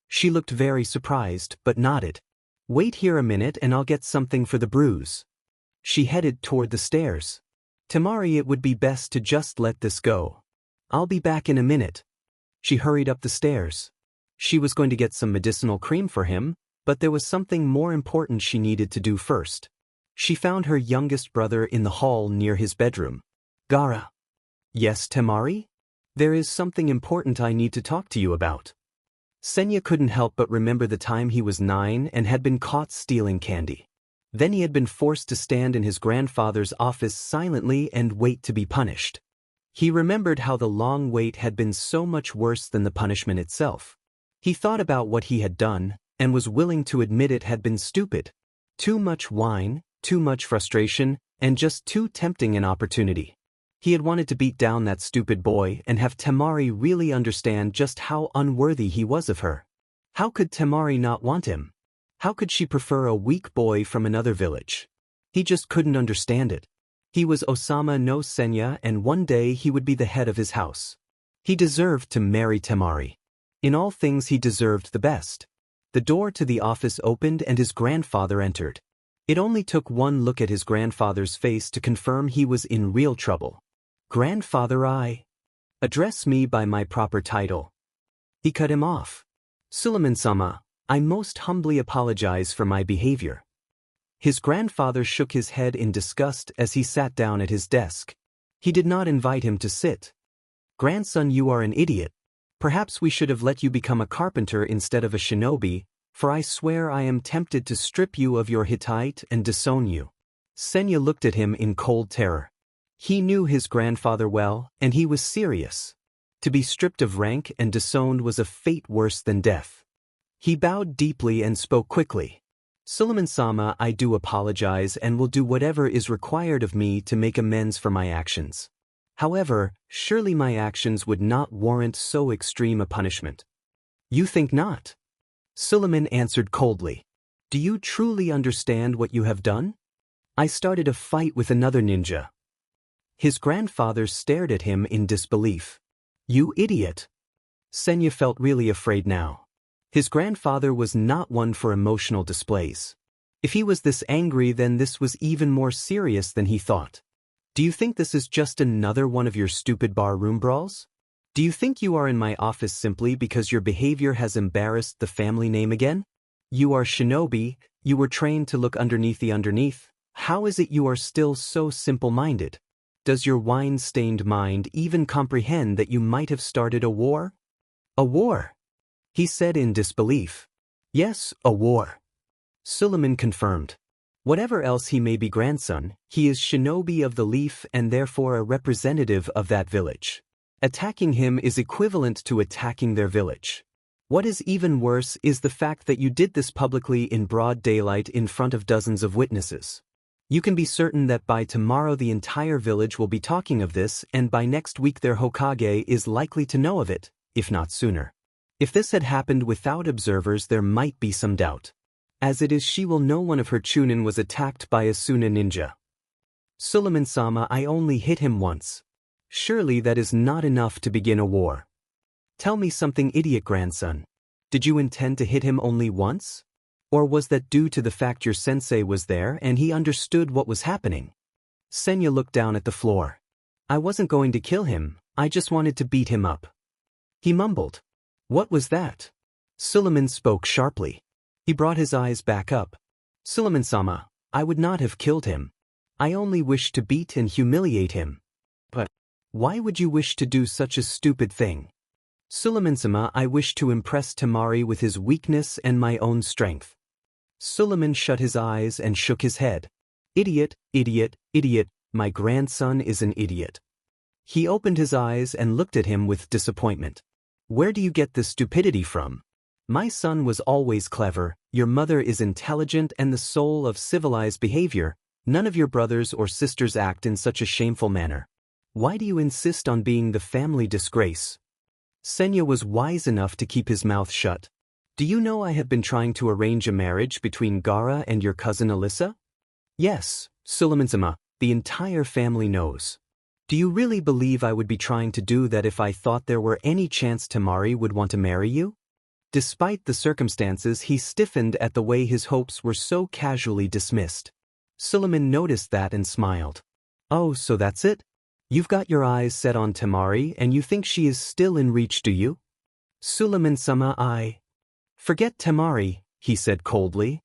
She looked very surprised, but nodded. Wait here a minute and I'll get something for the bruise. She headed toward the stairs. Temari, it would be best to just let this go. I'll be back in a minute. She hurried up the stairs. She was going to get some medicinal cream for him, but there was something more important she needed to do first. She found her youngest brother in the hall near his bedroom. Gara. Yes, Temari? There is something important I need to talk to you about. Senya couldn't help but remember the time he was 9 and had been caught stealing candy. Then he had been forced to stand in his grandfather's office silently and wait to be punished. He remembered how the long wait had been so much worse than the punishment itself. He thought about what he had done, and was willing to admit it had been stupid. Too much wine, too much frustration, and just too tempting an opportunity. He had wanted to beat down that stupid boy and have Temari really understand just how unworthy he was of her. How could Temari not want him? How could she prefer a weak boy from another village? He just couldn't understand it. He was Osama no Senya, and one day he would be the head of his house. He deserved to marry Temari. In all things he deserved the best. The door to the office opened and his grandfather entered. It only took one look at his grandfather's face to confirm he was in real trouble. "Grandfather, address me by my proper title." He cut him off. "Suleiman-sama, I most humbly apologize for my behavior." His grandfather shook his head in disgust as he sat down at his desk. He did not invite him to sit. "Grandson, you are an idiot. Perhaps we should have let you become a carpenter instead of a shinobi, for I swear I am tempted to strip you of your Hittite and disown you." Senya looked at him in cold terror. He knew his grandfather well, and he was serious. To be stripped of rank and disowned was a fate worse than death. He bowed deeply and spoke quickly. "Suleiman-sama, I do apologize and will do whatever is required of me to make amends for my actions. However, surely my actions would not warrant so extreme a punishment." "You think not?" Suleiman answered coldly. "Do you truly understand what you have done?" "I started a fight with another ninja." His grandfather stared at him in disbelief. "You idiot!" Senya felt really afraid now. His grandfather was not one for emotional displays. If he was this angry, then this was even more serious than he thought. "Do you think this is just another one of your stupid barroom brawls? Do you think you are in my office simply because your behavior has embarrassed the family name again? You are shinobi, you were trained to look underneath the underneath. How is it you are still so simple-minded? Does your wine-stained mind even comprehend that you might have started a war?" "A war?" he said in disbelief. "Yes, a war." Suleiman confirmed. "Whatever else he may be, grandson, he is shinobi of the Leaf and therefore a representative of that village. Attacking him is equivalent to attacking their village. What is even worse is the fact that you did this publicly in broad daylight in front of dozens of witnesses. You can be certain that by tomorrow the entire village will be talking of this, and by next week their Hokage is likely to know of it, if not sooner. If this had happened without observers, there might be some doubt. As it is, she will know one of her chunin was attacked by a Suna ninja." "Suleiman-sama, I only hit him once. Surely that is not enough to begin a war." "Tell me something, idiot grandson. Did you intend to hit him only once? Or was that due to the fact your sensei was there and he understood what was happening?" Senya looked down at the floor. "I wasn't going to kill him, I just wanted to beat him up." He mumbled. "What was that?" Suleiman spoke sharply. He brought his eyes back up. "Suleiman-sama, I would not have killed him. I only wished to beat and humiliate him." "But why would you wish to do such a stupid thing?" "Suleiman-sama, I wish to impress Temari with his weakness and my own strength." Suleiman shut his eyes and shook his head. "Idiot, idiot, idiot, my grandson is an idiot." He opened his eyes and looked at him with disappointment. "Where do you get this stupidity from? My son was always clever, your mother is intelligent and the soul of civilized behavior. None of your brothers or sisters act in such a shameful manner. Why do you insist on being the family disgrace?" Senya was wise enough to keep his mouth shut. "Do you know I have been trying to arrange a marriage between Gara and your cousin Alyssa?" "Yes, Suleiman-sama, the entire family knows." "Do you really believe I would be trying to do that if I thought there were any chance Temari would want to marry you?" Despite the circumstances, he stiffened at the way his hopes were so casually dismissed. Suleiman noticed that and smiled. "Oh, so that's it? You've got your eyes set on Temari and you think she is still in reach, do you?" "Suleiman-sama, forget Temari," he said coldly.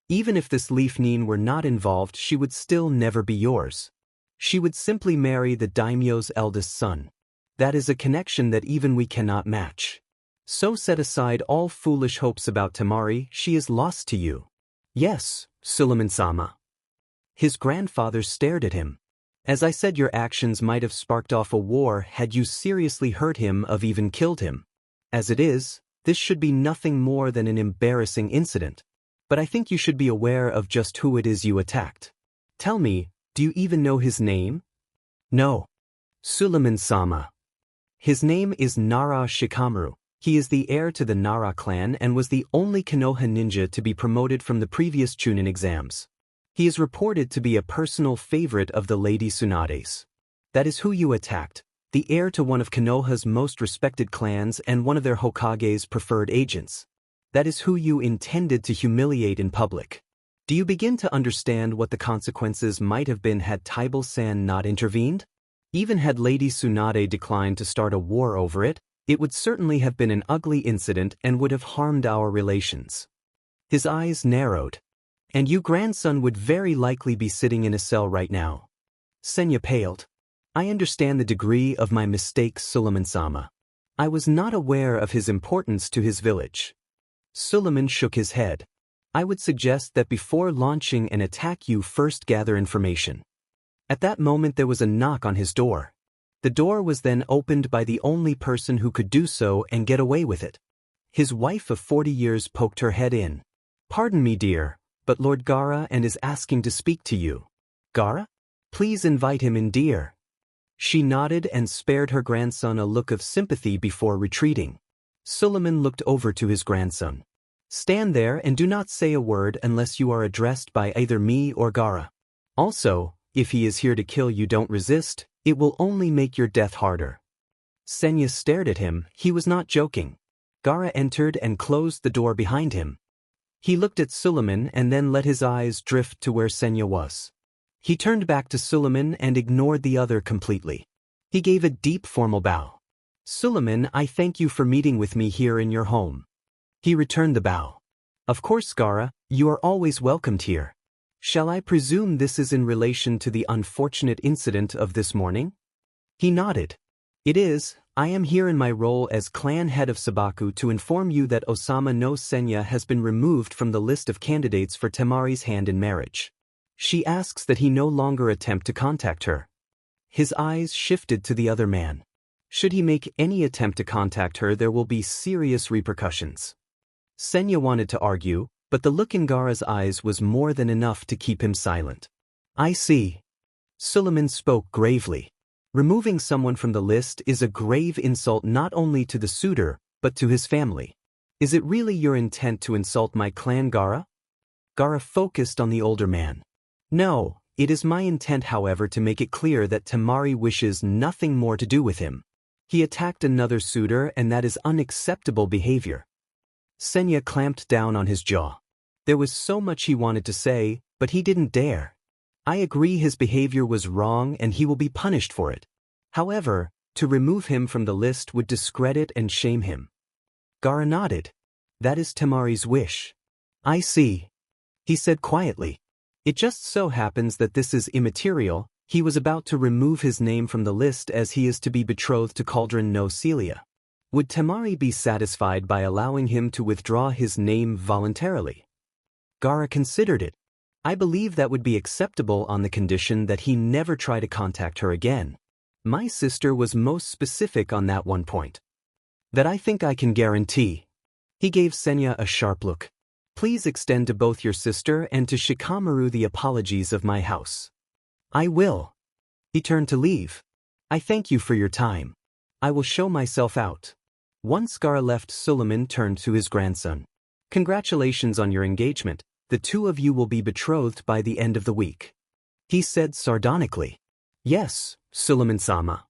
"Even if this Leaf Nin were not involved, she would still never be yours. She would simply marry the daimyo's eldest son. That is a connection that even we cannot match. So set aside all foolish hopes about Temari, she is lost to you. Yes, Suleiman-sama. His grandfather stared at him. As I said, your actions might have sparked off a war had you seriously hurt him or even killed him. As it is, this should be nothing more than an embarrassing incident. But I think you should be aware of just who it is you attacked. Tell me, do you even know his name? No. Suleiman-sama. His name is Nara Shikamaru. He is the heir to the Nara clan and was the only Konoha ninja to be promoted from the previous Chunin exams. He is reported to be a personal favorite of the Lady Tsunade's. That is who you attacked, the heir to one of Konoha's most respected clans and one of their Hokage's preferred agents. That is who you intended to humiliate in public. Do you begin to understand what the consequences might have been had Taibo-san not intervened? Even had Lady Tsunade declined to start a war over it, it would certainly have been an ugly incident and would have harmed our relations. His eyes narrowed. And you grandson would very likely be sitting in a cell right now. Senya paled. I understand the degree of my mistake, Suleiman-sama. I was not aware of his importance to his village. Suleiman shook his head. I would suggest that before launching an attack you first gather information. At that moment there was a knock on his door. The door was then opened by the only person who could do so and get away with it. His wife of 40 years poked her head in. Pardon me, dear, but Lord Gaara and is asking to speak to you. Gaara? Please invite him in, dear. She nodded and spared her grandson a look of sympathy before retreating. Suleiman looked over to his grandson. Stand there and do not say a word unless you are addressed by either me or Gaara. Also, if he is here to kill you, don't resist, it will only make your death harder. Senya stared at him, he was not joking. Gaara entered and closed the door behind him. He looked at Suleiman and then let his eyes drift to where Senya was. He turned back to Suleiman and ignored the other completely. He gave a deep formal bow. Suleiman, I thank you for meeting with me here in your home. He returned the bow. Of course, Gaara, you are always welcomed here. Shall I presume this is in relation to the unfortunate incident of this morning? He nodded. It is. I am here in my role as clan head of Sabaku to inform you that Osama no Senya has been removed from the list of candidates for Temari's hand in marriage. She asks that he no longer attempt to contact her. His eyes shifted to the other man. Should he make any attempt to contact her, there will be serious repercussions. Senya wanted to argue, but the look in Gaara's eyes was more than enough to keep him silent. I see. Suleiman spoke gravely. Removing someone from the list is a grave insult not only to the suitor, but to his family. Is it really your intent to insult my clan, Gaara? Gaara focused on the older man. No, it is my intent, however, to make it clear that Temari wishes nothing more to do with him. He attacked another suitor and that is unacceptable behavior. Senya clamped down on his jaw. There was so much he wanted to say, but he didn't dare. I agree his behavior was wrong and he will be punished for it. However, to remove him from the list would discredit and shame him. Gaara nodded. That is Temari's wish. I see. He said quietly. It just so happens that this is immaterial. He was about to remove his name from the list as he is to be betrothed to Cauldron no Celia. Would Temari be satisfied by allowing him to withdraw his name voluntarily? Gaara considered it. I believe that would be acceptable on the condition that he never try to contact her again. My sister was most specific on that one point. That I think I can guarantee. He gave Senya a sharp look. Please extend to both your sister and to Shikamaru the apologies of my house. I will. He turned to leave. I thank you for your time. I will show myself out. Once Gaara left, Suleiman turned to his grandson. Congratulations on your engagement. The two of you will be betrothed by the end of the week. He said sardonically. Yes, Suleiman-sama.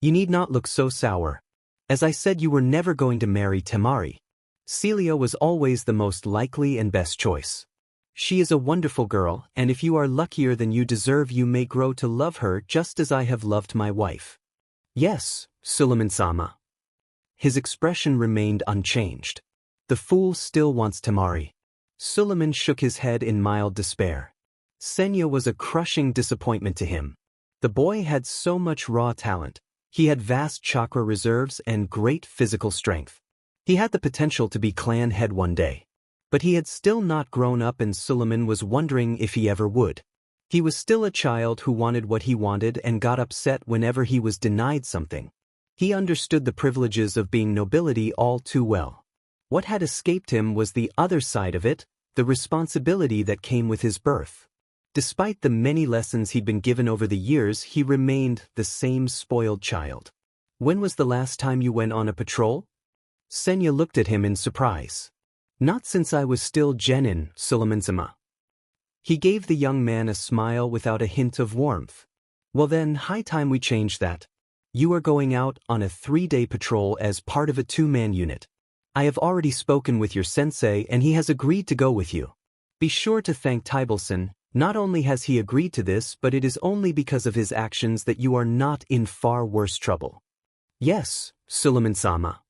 You need not look so sour. As I said, you were never going to marry Temari. Celia was always the most likely and best choice. She is a wonderful girl, and if you are luckier than you deserve, you may grow to love her just as I have loved my wife. Yes, Suleiman-sama. His expression remained unchanged. The fool still wants Temari. Suleiman shook his head in mild despair. Senya was a crushing disappointment to him. The boy had so much raw talent. He had vast chakra reserves and great physical strength. He had the potential to be clan head one day. But he had still not grown up and Suleiman was wondering if he ever would. He was still a child who wanted what he wanted and got upset whenever he was denied something. He understood the privileges of being nobility all too well. What had escaped him was the other side of it, the responsibility that came with his birth. Despite the many lessons he'd been given over the years, he remained the same spoiled child. When was the last time you went on a patrol? Senya looked at him in surprise. Not since I was still genin, Suleiman-sama. He gave the young man a smile without a hint of warmth. Well then, high time we change that. You are going out on a 3-day patrol as part of a 2-man unit. I have already spoken with your sensei and he has agreed to go with you. Be sure to thank Tybelson. Not only has he agreed to this, but it is only because of his actions that you are not in far worse trouble. Yes, Suleiman-sama.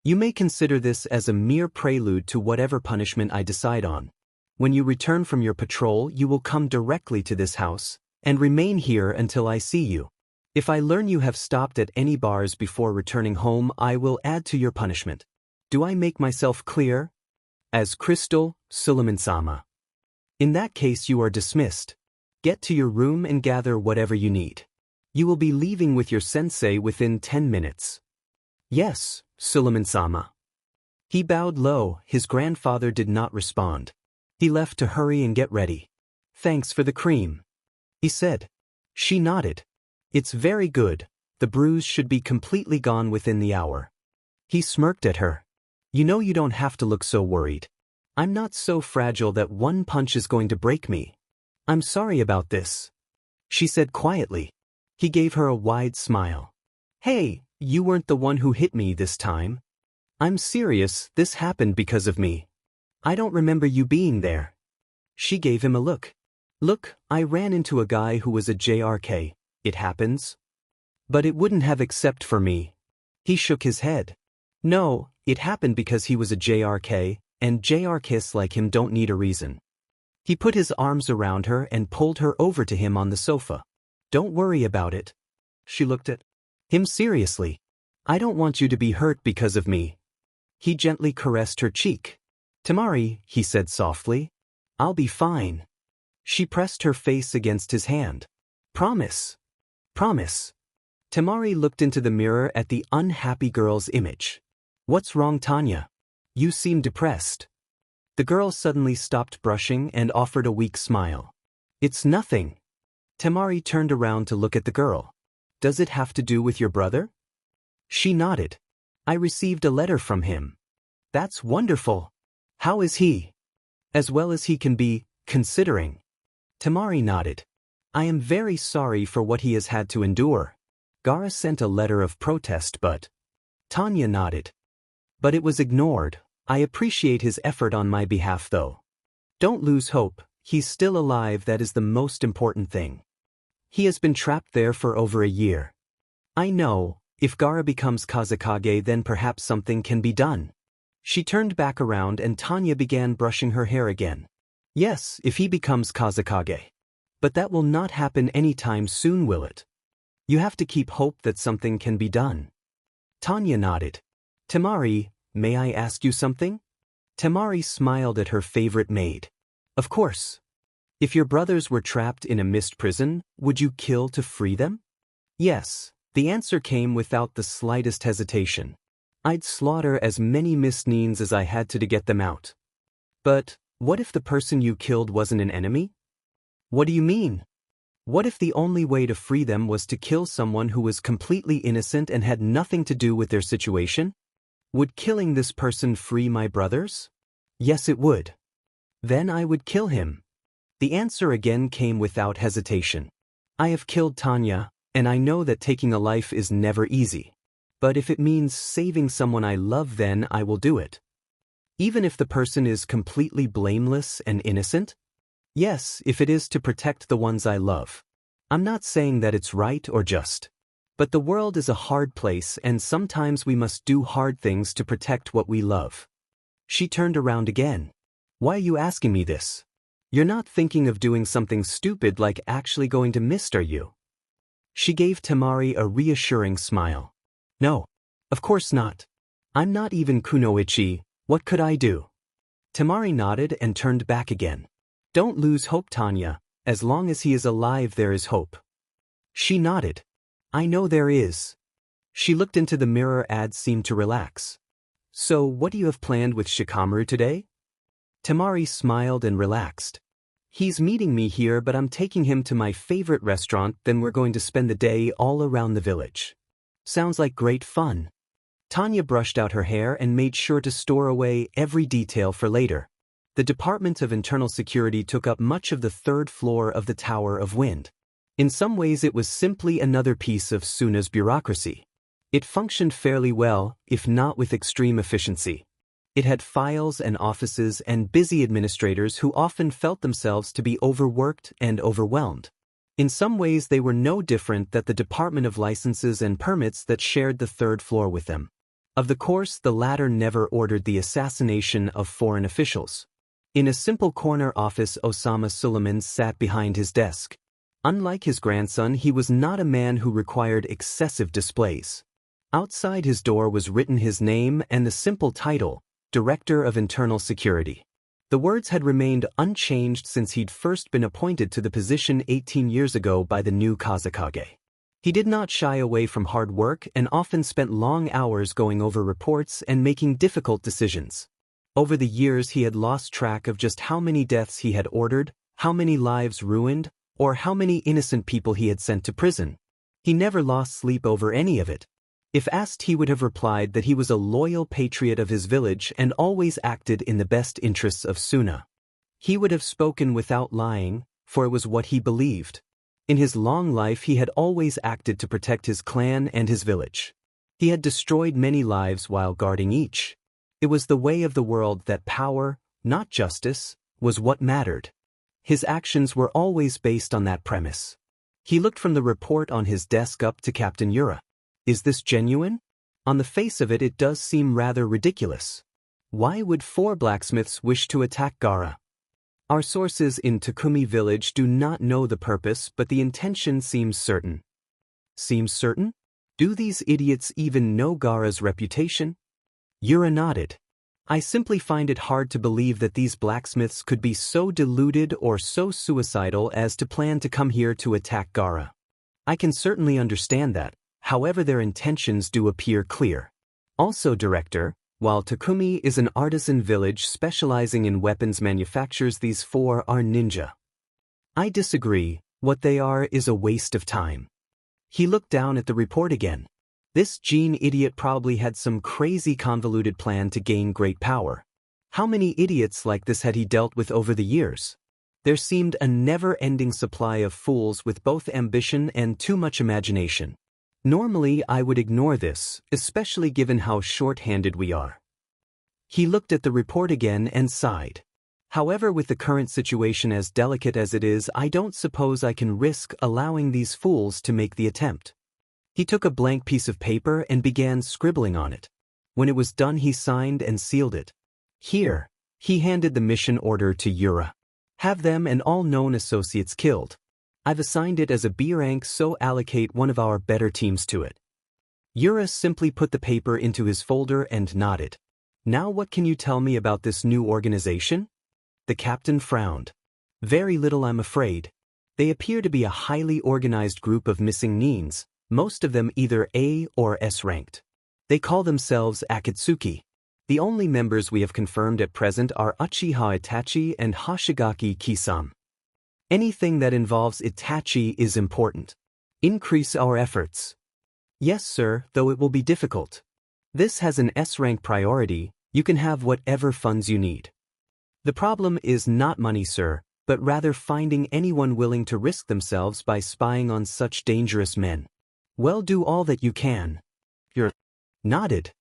You may consider this as a mere prelude to whatever punishment I decide on. When you return from your patrol, you will come directly to this house, and remain here until I see you. If I learn you have stopped at any bars before returning home, I will add to your punishment. Do I make myself clear? As crystal, Suleiman-sama. In that case you are dismissed. Get to your room and gather whatever you need. You will be leaving with your sensei within 10 minutes. Yes, Suleiman-sama. He bowed low. His grandfather did not respond. He left to hurry and get ready. Thanks for the cream, he said. She nodded. It's very good. The bruise should be completely gone within the hour. He smirked at her. You know you don't have to look so worried. I'm not so fragile that one punch is going to break me. I'm sorry about this, she said quietly. He gave her a wide smile. Hey, you weren't the one who hit me this time. I'm serious, this happened because of me. I don't remember you being there. She gave him a look. Look, I ran into a guy who was a JRK. It happens. But it wouldn't have except for me. He shook his head. No, it happened because he was a JRK, and JRKs like him don't need a reason. He put his arms around her and pulled her over to him on the sofa. Don't worry about it. She looked at him seriously. I don't want you to be hurt because of me. He gently caressed her cheek. Temari, he said softly. I'll be fine. She pressed her face against his hand. Promise. Promise. Temari looked into the mirror at the unhappy girl's image. What's wrong, Tanya? You seem depressed. The girl suddenly stopped brushing and offered a weak smile. It's nothing. Temari turned around to look at the girl. Does it have to do with your brother? She nodded. I received a letter from him. That's wonderful. How is he? As well as he can be, considering. Temari nodded. I am very sorry for what he has had to endure. Gara sent a letter of protest but... Tanya nodded. But it was ignored. I appreciate his effort on my behalf though. Don't lose hope, he's still alive, that is the most important thing. He has been trapped there for over a year. I know, if Gara becomes Kazekage then perhaps something can be done. She turned back around and Tanya began brushing her hair again. Yes, if he becomes Kazekage. But that will not happen anytime soon, will it? You have to keep hope that something can be done. Tanya nodded. Temari, may I ask you something? Temari smiled at her favorite maid. Of course. If your brothers were trapped in a mist prison, would you kill to free them? Yes, the answer came without the slightest hesitation. I'd slaughter as many mist-neens as I had to get them out. But, what if the person you killed wasn't an enemy? What do you mean? What if the only way to free them was to kill someone who was completely innocent and had nothing to do with their situation? Would killing this person free my brothers? Yes, it would. Then I would kill him. The answer again came without hesitation. I have killed Tanya, and I know that taking a life is never easy. But if it means saving someone I love, then I will do it. Even if the person is completely blameless and innocent? Yes, if it is to protect the ones I love. I'm not saying that it's right or just. But the world is a hard place and sometimes we must do hard things to protect what we love. She turned around again. Why are you asking me this? You're not thinking of doing something stupid like actually going to Mist, are you? She gave Temari a reassuring smile. No, of course not. I'm not even kunoichi, what could I do? Temari nodded and turned back again. Don't lose hope, Tanya. As long as he is alive there is hope. She nodded. I know there is. She looked into the mirror and seemed to relax. So what do you have planned with Shikamaru today? Temari smiled and relaxed. He's meeting me here, but I'm taking him to my favorite restaurant, then we're going to spend the day all around the village. Sounds like great fun. Tanya brushed out her hair and made sure to store away every detail for later. The Department of Internal Security took up much of the third floor of the Tower of Wind. In some ways it was simply another piece of Suna's bureaucracy. It functioned fairly well, if not with extreme efficiency. It had files and offices and busy administrators who often felt themselves to be overworked and overwhelmed. In some ways they were no different than the Department of Licenses and Permits that shared the third floor with them. Of course, the latter never ordered the assassination of foreign officials. In a simple corner office, Osama Suleiman sat behind his desk. Unlike his grandson, he was not a man who required excessive displays. Outside his door was written his name and the simple title, Director of Internal Security. The words had remained unchanged since he'd first been appointed to the position 18 years ago by the new Kazekage. He did not shy away from hard work and often spent long hours going over reports and making difficult decisions. Over the years he had lost track of just how many deaths he had ordered, how many lives ruined, or how many innocent people he had sent to prison. He never lost sleep over any of it. If asked, he would have replied that he was a loyal patriot of his village and always acted in the best interests of Suna. He would have spoken without lying, for it was what he believed. In his long life he had always acted to protect his clan and his village. He had destroyed many lives while guarding each. It was the way of the world that power, not justice, was what mattered. His actions were always based on that premise. He looked from the report on his desk up to Captain Yura. Is this genuine? On the face of it, it does seem rather ridiculous. Why would 4 blacksmiths wish to attack Gara? Our sources in Takumi village do not know the purpose, but the intention seems certain. Seems certain? Do these idiots even know Gara's reputation? Yura nodded. I simply find it hard to believe that these blacksmiths could be so deluded or so suicidal as to plan to come here to attack Gara. I can certainly understand that, however their intentions do appear clear. Also, Director, while Takumi is an artisan village specializing in weapons manufactures, these 4 are ninja. I disagree. What they are is a waste of time. He looked down at the report again. This Gene idiot probably had some crazy convoluted plan to gain great power. How many idiots like this had he dealt with over the years? There seemed a never-ending supply of fools with both ambition and too much imagination. Normally I would ignore this, especially given how short-handed we are. He looked at the report again and sighed. However, with the current situation as delicate as it is, I don't suppose I can risk allowing these fools to make the attempt. He took a blank piece of paper and began scribbling on it. When it was done, he signed and sealed it. Here, he handed the mission order to Yura. Have them and all known associates killed. I've assigned it as a B rank, so allocate one of our better teams to it. Yura simply put the paper into his folder and nodded. Now what can you tell me about this new organization? The captain frowned. Very little, I'm afraid. They appear to be a highly organized group of missing nins, most of them either A or S ranked. They call themselves Akatsuki. The only members we have confirmed at present are Uchiha Itachi and Hoshigaki Kisame. Anything that involves Itachi is important. Increase our efforts. Yes, sir, though it will be difficult. This has an S-rank priority. You can have whatever funds you need. The problem is not money, sir, but rather finding anyone willing to risk themselves by spying on such dangerous men. Well, do all that you can. You're nodded.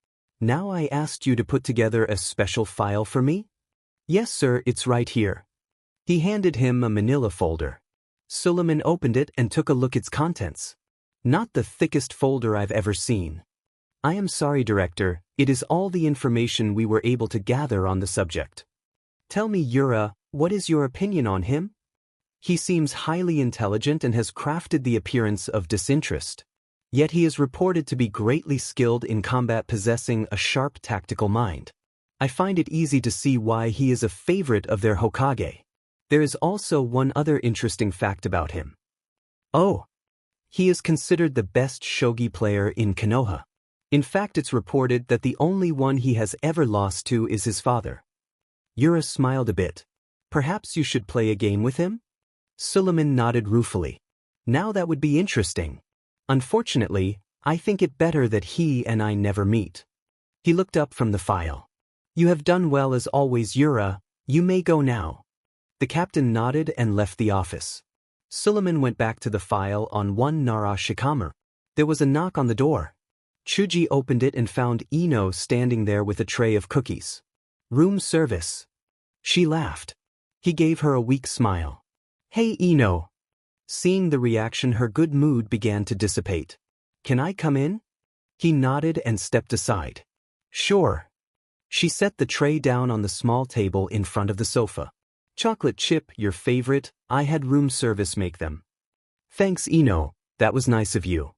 Now I asked you to put together a special file for me? Yes, sir, it's right here. He handed him a manila folder. Suleiman opened it and took a look at its contents. Not the thickest folder I've ever seen. I am sorry, Director, it is all the information we were able to gather on the subject. Tell me, Yura, what is your opinion on him? He seems highly intelligent and has crafted the appearance of disinterest. Yet he is reported to be greatly skilled in combat, possessing a sharp tactical mind. I find it easy to see why he is a favorite of their Hokage. There is also one other interesting fact about him. Oh, he is considered the best shogi player in Konoha. In fact, it's reported that the only one he has ever lost to is his father. Yura smiled a bit. Perhaps you should play a game with him? Suleiman nodded ruefully. Now that would be interesting. Unfortunately, I think it better that he and I never meet. He looked up from the file. You have done well as always, Yura. You may go now. The captain nodded and left the office. Suleiman went back to the file on one Nara Shikamaru. There was a knock on the door. Chuji opened it and found Ino standing there with a tray of cookies. Room service. She laughed. He gave her a weak smile. Hey Ino. Seeing the reaction, her good mood began to dissipate. Can I come in? He nodded and stepped aside. Sure. She set the tray down on the small table in front of the sofa. Chocolate chip, your favorite, I had room service make them. Thanks Ino, that was nice of you.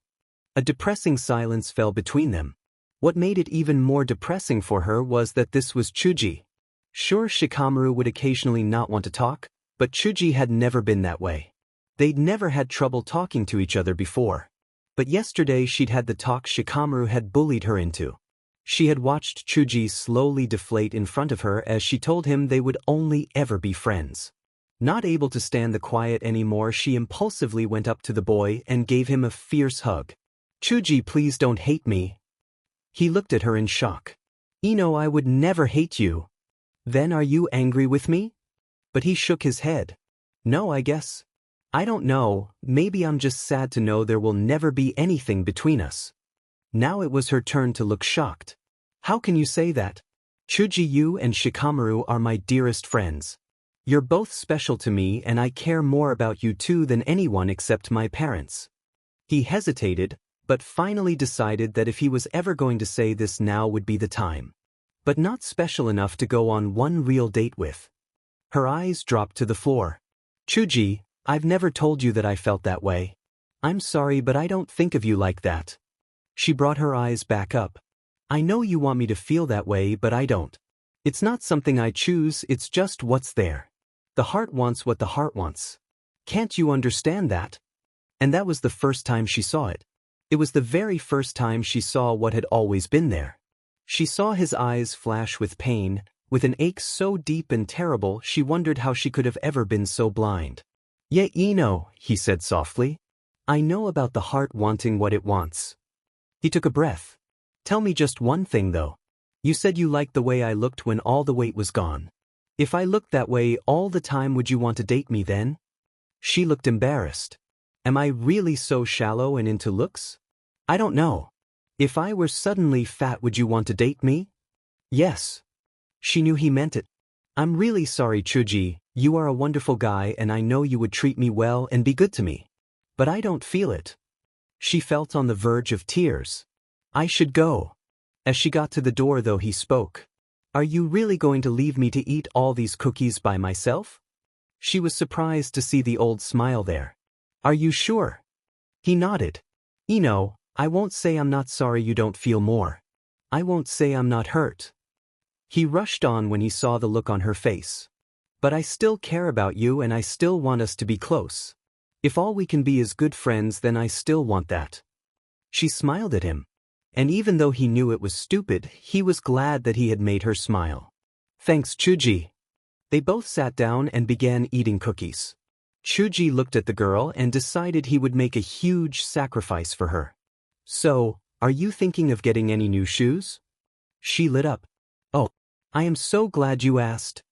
A depressing silence fell between them. What made it even more depressing for her was that this was Chuji. Sure, Shikamaru would occasionally not want to talk, but Chuji had never been that way. They'd never had trouble talking to each other before. But yesterday she'd had the talk Shikamaru had bullied her into. She had watched Chuji slowly deflate in front of her as she told him they would only ever be friends. Not able to stand the quiet anymore, she impulsively went up to the boy and gave him a fierce hug. Chuji, please don't hate me. He looked at her in shock. Ino, I would never hate you. Then are you angry with me? But he shook his head. No, I guess. I don't know, maybe I'm just sad to know there will never be anything between us. Now it was her turn to look shocked. How can you say that? Chuji, you and Shikamaru are my dearest friends. You're both special to me and I care more about you two than anyone except my parents. He hesitated, but finally decided that if he was ever going to say this, now would be the time. But not special enough to go on one real date with. Her eyes dropped to the floor. Chuji, I've never told you that I felt that way. I'm sorry, but I don't think of you like that. She brought her eyes back up. I know you want me to feel that way, but I don't. It's not something I choose, it's just what's there. The heart wants what the heart wants. Can't you understand that? And that was the first time she saw it. It was the very first time she saw what had always been there. She saw his eyes flash with pain, with an ache so deep and terrible she wondered how she could have ever been so blind. Yeah, Ino, he said softly. I know about the heart wanting what it wants. He took a breath. Tell me just one thing though. You said you liked the way I looked when all the weight was gone. If I looked that way all the time, would you want to date me then? She looked embarrassed. Am I really so shallow and into looks? I don't know. If I were suddenly fat, would you want to date me? Yes. She knew he meant it. I'm really sorry, Chuji, you are a wonderful guy and I know you would treat me well and be good to me. But I don't feel it. She felt on the verge of tears. I should go. As she got to the door though, he spoke. Are you really going to leave me to eat all these cookies by myself? She was surprised to see the old smile there. Are you sure? He nodded. Ino, I won't say I'm not sorry you don't feel more. I won't say I'm not hurt. He rushed on when he saw the look on her face. But I still care about you and I still want us to be close. If all we can be is good friends, then I still want that. She smiled at him. And even though he knew it was stupid, he was glad that he had made her smile. Thanks, Chuji. They both sat down and began eating cookies. Chuji looked at the girl and decided he would make a huge sacrifice for her. So, are you thinking of getting any new shoes? She lit up. Oh, I am so glad you asked.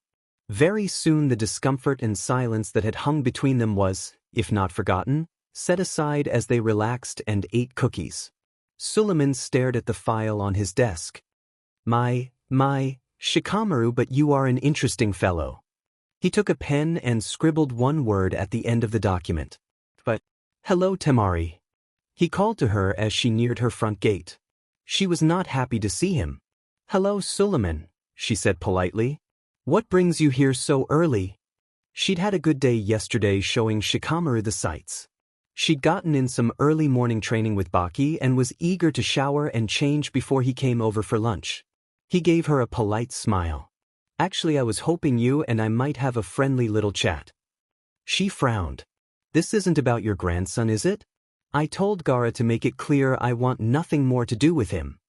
Very soon the discomfort and silence that had hung between them was, if not forgotten, set aside as they relaxed and ate cookies. Suleiman stared at the file on his desk. My, Shikamaru, but you are an interesting fellow. He took a pen and scribbled one word at the end of the document. But, hello Temari. He called to her as she neared her front gate. She was not happy to see him. Hello Suleiman, she said politely. What brings you here so early? She'd had a good day yesterday showing Shikamaru the sights. She'd gotten in some early morning training with Baki and was eager to shower and change before he came over for lunch. He gave her a polite smile. Actually, I was hoping you and I might have a friendly little chat. She frowned. This isn't about your grandson, is it? I told Gaara to make it clear I want nothing more to do with him.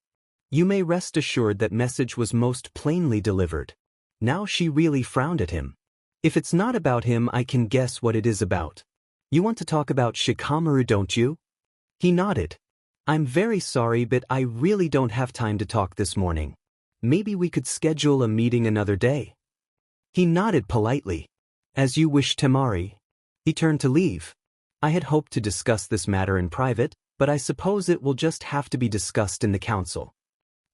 You may rest assured that message was most plainly delivered. Now she really frowned at him. If it's not about him, I can guess what it is about. You want to talk about Shikamaru, don't you? He nodded. I'm very sorry, but I really don't have time to talk this morning. Maybe we could schedule a meeting another day. He nodded politely. As you wish, Temari. He turned to leave. I had hoped to discuss this matter in private, but I suppose it will just have to be discussed in the council.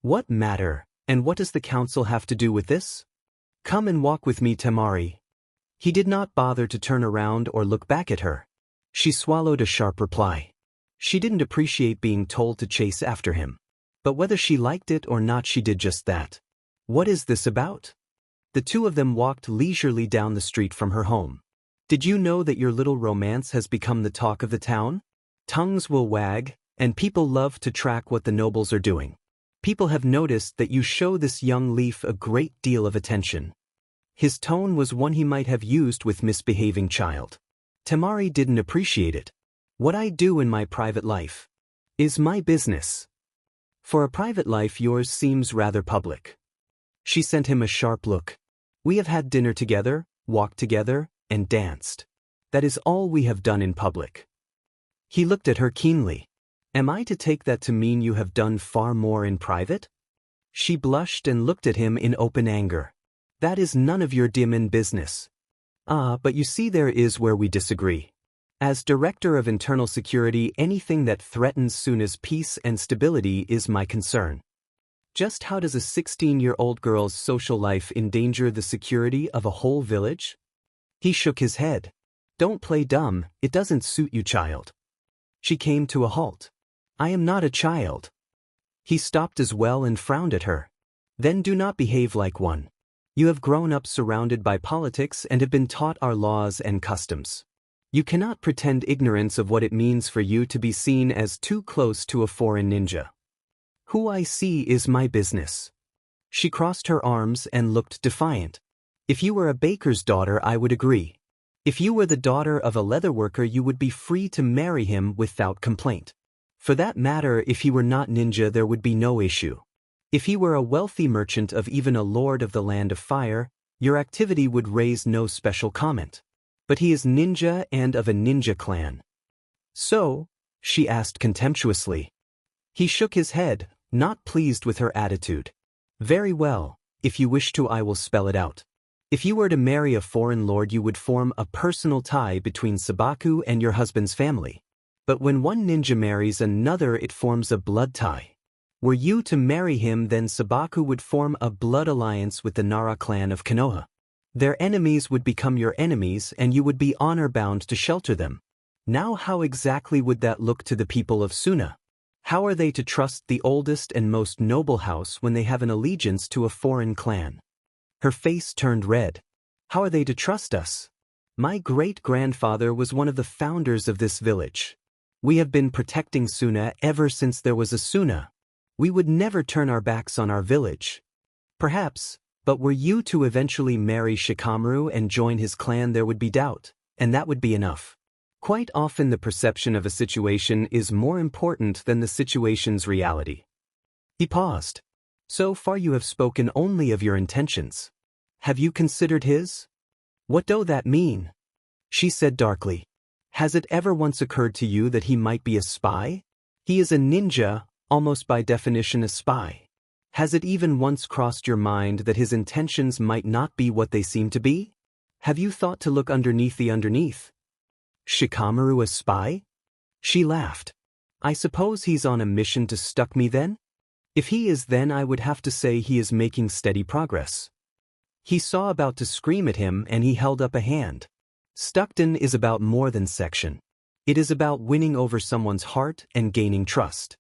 What matter, and what does the council have to do with this? Come and walk with me, Temari. He did not bother to turn around or look back at her. She swallowed a sharp reply. She didn't appreciate being told to chase after him. But whether she liked it or not, she did just that. What is this about? The two of them walked leisurely down the street from her home. Did you know that your little romance has become the talk of the town? Tongues will wag, and people love to track what the nobles are doing. People have noticed that you show this young leaf a great deal of attention. His tone was one he might have used with misbehaving child. Temari didn't appreciate it. What I do in my private life is my business. For a private life, yours seems rather public. She sent him a sharp look. We have had dinner together, walked together, and danced. That is all we have done in public. He looked at her keenly. Am I to take that to mean you have done far more in private? She blushed and looked at him in open anger. That is none of your demon business. Ah, but you see, there is where we disagree. As Director of Internal Security, anything that threatens Suna's peace and stability is my concern. Just how does a 16-year-old girl's social life endanger the security of a whole village? He shook his head. Don't play dumb, it doesn't suit you, child. She came to a halt. I am not a child. He stopped as well and frowned at her. Then do not behave like one. You have grown up surrounded by politics and have been taught our laws and customs. You cannot pretend ignorance of what it means for you to be seen as too close to a foreign ninja. Who I see is my business. She crossed her arms and looked defiant. If you were a baker's daughter, I would agree. If you were the daughter of a leatherworker, you would be free to marry him without complaint. For that matter, if he were not ninja, there would be no issue. If he were a wealthy merchant of even a lord of the Land of Fire, your activity would raise no special comment. But he is ninja and of a ninja clan. So? She asked contemptuously. He shook his head, not pleased with her attitude. Very well, if you wish to, I will spell it out. If you were to marry a foreign lord, you would form a personal tie between Sabaku and your husband's family. But when one ninja marries another, it forms a blood tie. Were you to marry him, then Sabaku would form a blood alliance with the Nara clan of Konoha. Their enemies would become your enemies and you would be honor-bound to shelter them. Now how exactly would that look to the people of Suna? How are they to trust the oldest and most noble house when they have an allegiance to a foreign clan? Her face turned red. How are they to trust us? My great-grandfather was one of the founders of this village. We have been protecting Suna ever since there was a Suna. We would never turn our backs on our village. Perhaps, but were you to eventually marry Shikamaru and join his clan, there would be doubt, and that would be enough. Quite often the perception of a situation is more important than the situation's reality. He paused. So far you have spoken only of your intentions. Have you considered his? What do that mean? She said darkly. Has it ever once occurred to you that he might be a spy? He is a ninja, almost by definition a spy. Has it even once crossed your mind that his intentions might not be what they seem to be? Have you thought to look underneath the underneath? Shikamaru a spy? She laughed. I suppose he's on a mission to stalk me then? If he is, then I would have to say he is making steady progress. He saw about to scream at him and he held up a hand. Stalking is about more than section. It is about winning over someone's heart and gaining trust.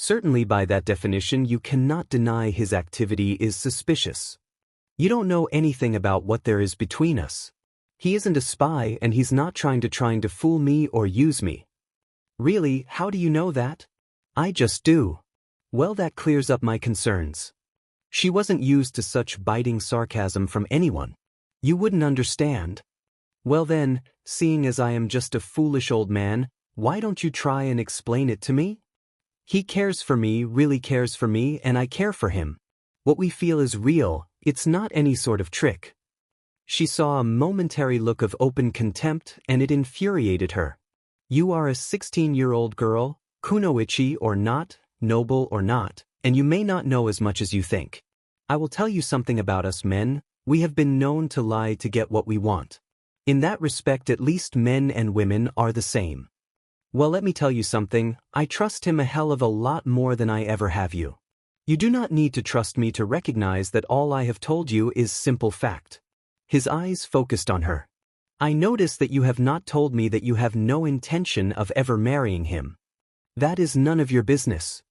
Certainly by that definition you cannot deny his activity is suspicious. You don't know anything about what there is between us. He isn't a spy and he's not trying to fool me or use me. Really, how do you know that? I just do. Well, that clears up my concerns. She wasn't used to such biting sarcasm from anyone. You wouldn't understand. Well then, seeing as I am just a foolish old man, why don't you try and explain it to me? He cares for me, really cares for me, and I care for him. What we feel is real, it's not any sort of trick. She saw a momentary look of open contempt and it infuriated her. You are a 16-year-old girl, kunoichi or not, noble or not, and you may not know as much as you think. I will tell you something about us men, we have been known to lie to get what we want. In that respect, at least men and women are the same. Well, let me tell you something, I trust him a hell of a lot more than I ever have you. You do not need to trust me to recognize that all I have told you is simple fact. His eyes focused on her. I notice that you have not told me that you have no intention of ever marrying him. That is none of your business.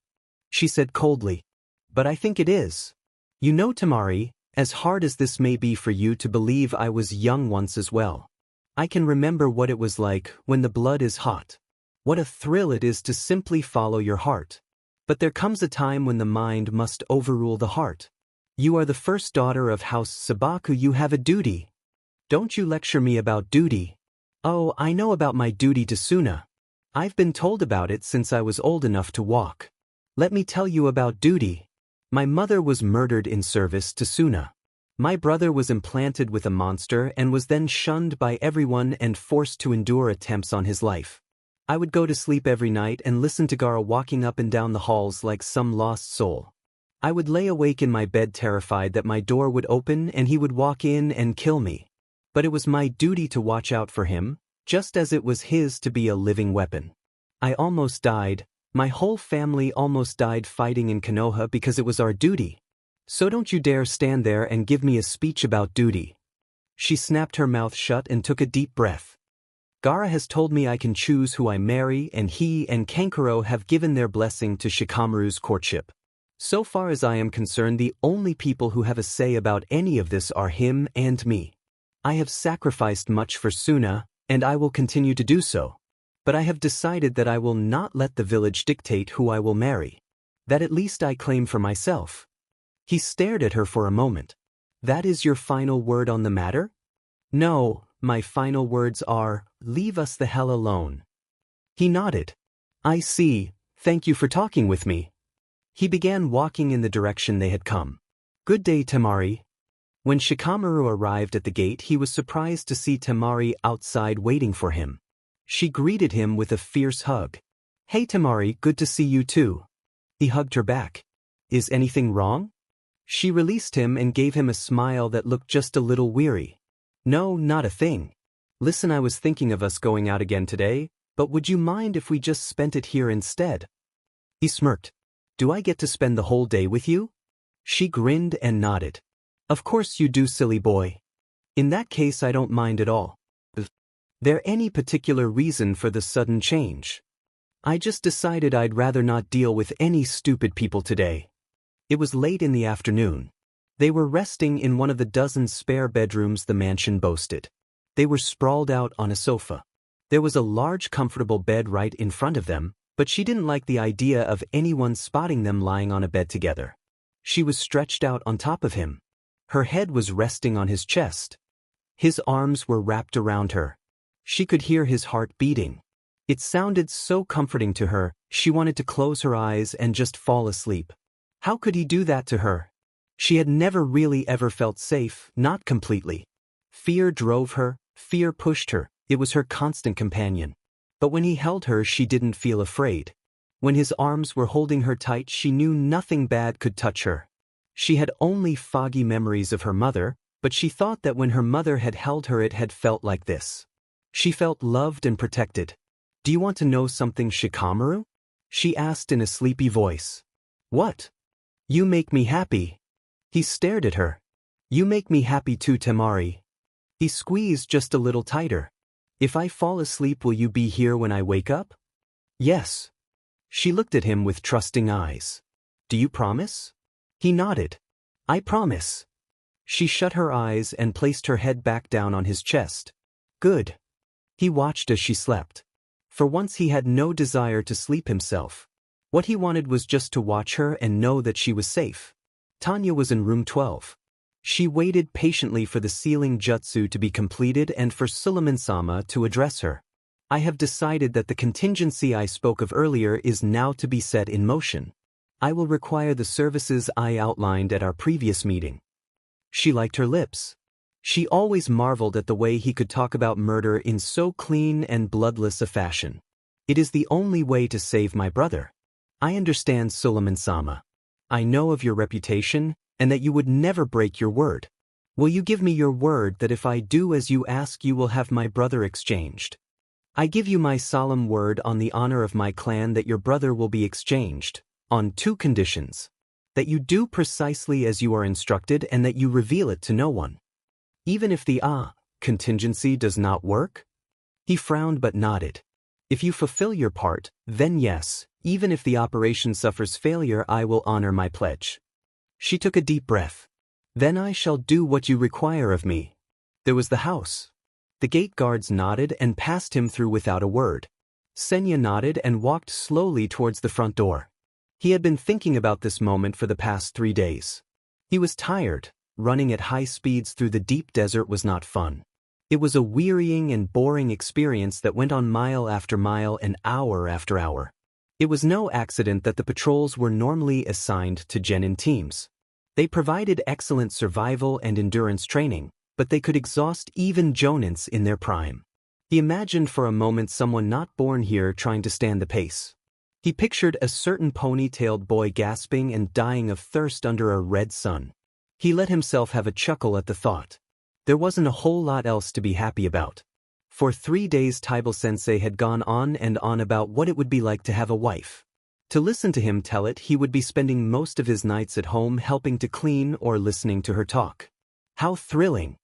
She said coldly. But I think it is. You know, Temari, as hard as this may be for you to believe, I was young once as well. I can remember what it was like when the blood is hot. What a thrill it is to simply follow your heart. But there comes a time when the mind must overrule the heart. You are the first daughter of House Sabaku, you have a duty. Don't you lecture me about duty. Oh, I know about my duty to Suna. I've been told about it since I was old enough to walk. Let me tell you about duty. My mother was murdered in service to Suna. My brother was implanted with a monster and was then shunned by everyone and forced to endure attempts on his life. I would go to sleep every night and listen to Gara walking up and down the halls like some lost soul. I would lay awake in my bed terrified that my door would open and he would walk in and kill me. But it was my duty to watch out for him, just as it was his to be a living weapon. I almost died. My whole family almost died fighting in Konoha because it was our duty. So don't you dare stand there and give me a speech about duty. She snapped her mouth shut and took a deep breath. Gara has told me I can choose who I marry, and he and Kankuro have given their blessing to Shikamaru's courtship. So far as I am concerned, the only people who have a say about any of this are him and me. I have sacrificed much for Suna, and I will continue to do so. But I have decided that I will not let the village dictate who I will marry. That at least I claim for myself. He stared at her for a moment. That is your final word on the matter? No, my final words are, leave us the hell alone. He nodded. I see, thank you for talking with me. He began walking in the direction they had come. Good day, Temari. When Shikamaru arrived at the gate, he was surprised to see Temari outside waiting for him. She greeted him with a fierce hug. Hey Temari, good to see you too. He hugged her back. Is anything wrong? She released him and gave him a smile that looked just a little weary. No, not a thing. Listen, I was thinking of us going out again today, but would you mind if we just spent it here instead? He smirked. Do I get to spend the whole day with you? She grinned and nodded. Of course you do, silly boy. In that case, I don't mind at all. There any particular reason for the sudden change? I just decided I'd rather not deal with any stupid people today. It was late in the afternoon. They were resting in one of the dozen spare bedrooms the mansion boasted. They were sprawled out on a sofa. There was a large comfortable bed right in front of them, but she didn't like the idea of anyone spotting them lying on a bed together. She was stretched out on top of him. Her head was resting on his chest. His arms were wrapped around her. She could hear his heart beating. It sounded so comforting to her, she wanted to close her eyes and just fall asleep. How could he do that to her? She had never really ever felt safe, not completely. Fear drove her, fear pushed her, it was her constant companion. But when he held her, she didn't feel afraid. When his arms were holding her tight, she knew nothing bad could touch her. She had only foggy memories of her mother, but she thought that when her mother had held her it had felt like this. She felt loved and protected. Do you want to know something, Shikamaru? She asked in a sleepy voice. What? You make me happy. He stared at her. You make me happy too, Temari. He squeezed just a little tighter. If I fall asleep, will you be here when I wake up? Yes. She looked at him with trusting eyes. Do you promise? He nodded. I promise. She shut her eyes and placed her head back down on his chest. Good. He watched as she slept. For once he had no desire to sleep himself. What he wanted was just to watch her and know that she was safe. Tanya was in room 12. She waited patiently for the sealing jutsu to be completed and for Suleiman-sama to address her. I have decided that the contingency I spoke of earlier is now to be set in motion. I will require the services I outlined at our previous meeting. She liked her lips. She always marveled at the way he could talk about murder in so clean and bloodless a fashion. It is the only way to save my brother. I understand, Suleiman-sama. I know of your reputation, and that you would never break your word. Will you give me your word that if I do as you ask you will have my brother exchanged? I give you my solemn word on the honor of my clan that your brother will be exchanged, on 2 conditions. That you do precisely as you are instructed and that you reveal it to no one. Even if the contingency does not work? He frowned but nodded. If you fulfill your part, then yes, even if the operation suffers failure I will honor my pledge. She took a deep breath. Then I shall do what you require of me. There was the house. The gate guards nodded and passed him through without a word. Senya nodded and walked slowly towards the front door. He had been thinking about this moment for the past 3 days. He was tired. Running at high speeds through the deep desert was not fun. It was a wearying and boring experience that went on mile after mile and hour after hour. It was no accident that the patrols were normally assigned to genin teams. They provided excellent survival and endurance training, but they could exhaust even jonins in their prime. He imagined for a moment someone not born here trying to stand the pace. He pictured a certain pony-tailed boy gasping and dying of thirst under a red sun. He let himself have a chuckle at the thought. There wasn't a whole lot else to be happy about. For 3 days Taibo-sensei had gone on and on about what it would be like to have a wife. To listen to him tell it, he would be spending most of his nights at home helping to clean or listening to her talk. How thrilling!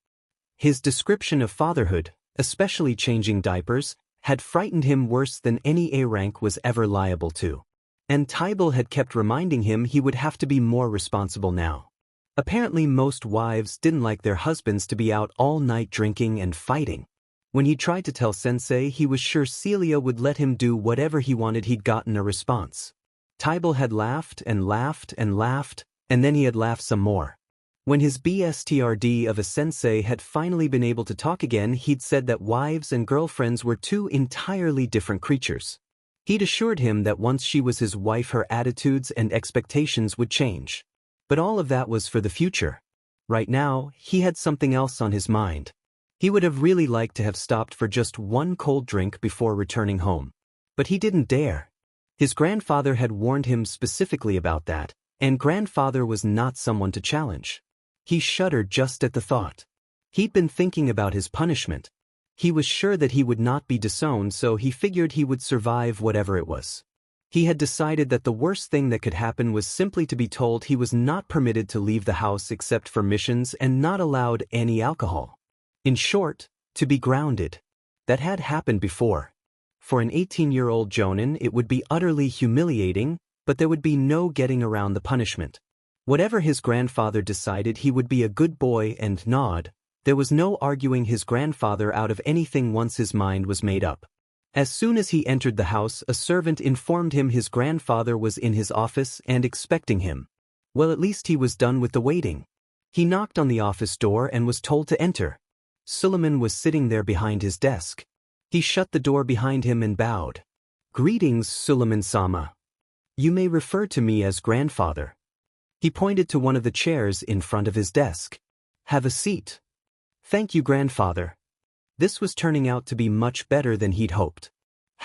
His description of fatherhood, especially changing diapers, had frightened him worse than any A rank was ever liable to. And Taibo had kept reminding him he would have to be more responsible now. Apparently most wives didn't like their husbands to be out all night drinking and fighting. When he tried to tell Sensei he was sure Celia would let him do whatever he wanted, he'd gotten a response. Taibo had laughed and laughed and laughed, and then he had laughed some more. When his BSTRD of a sensei had finally been able to talk again, he'd said that wives and girlfriends were 2 entirely different creatures. He'd assured him that once she was his wife her attitudes and expectations would change. But all of that was for the future. Right now, he had something else on his mind. He would have really liked to have stopped for just 1 cold drink before returning home. But he didn't dare. His grandfather had warned him specifically about that, and grandfather was not someone to challenge. He shuddered just at the thought. He'd been thinking about his punishment. He was sure that he would not be disowned, so he figured he would survive whatever it was. He had decided that the worst thing that could happen was simply to be told he was not permitted to leave the house except for missions and not allowed any alcohol. In short, to be grounded. That had happened before. For an 18-year-old jonin it would be utterly humiliating, but there would be no getting around the punishment. Whatever his grandfather decided, he would be a good boy and nod. There was no arguing his grandfather out of anything once his mind was made up. As soon as he entered the house, a servant informed him his grandfather was in his office and expecting him. Well, at least he was done with the waiting. He knocked on the office door and was told to enter. Suleiman was sitting there behind his desk. He shut the door behind him and bowed. "Greetings, Suleiman-sama. You may refer to me as grandfather." He pointed to one of the chairs in front of his desk. "Have a seat." "Thank you, grandfather." This was turning out to be much better than he'd hoped.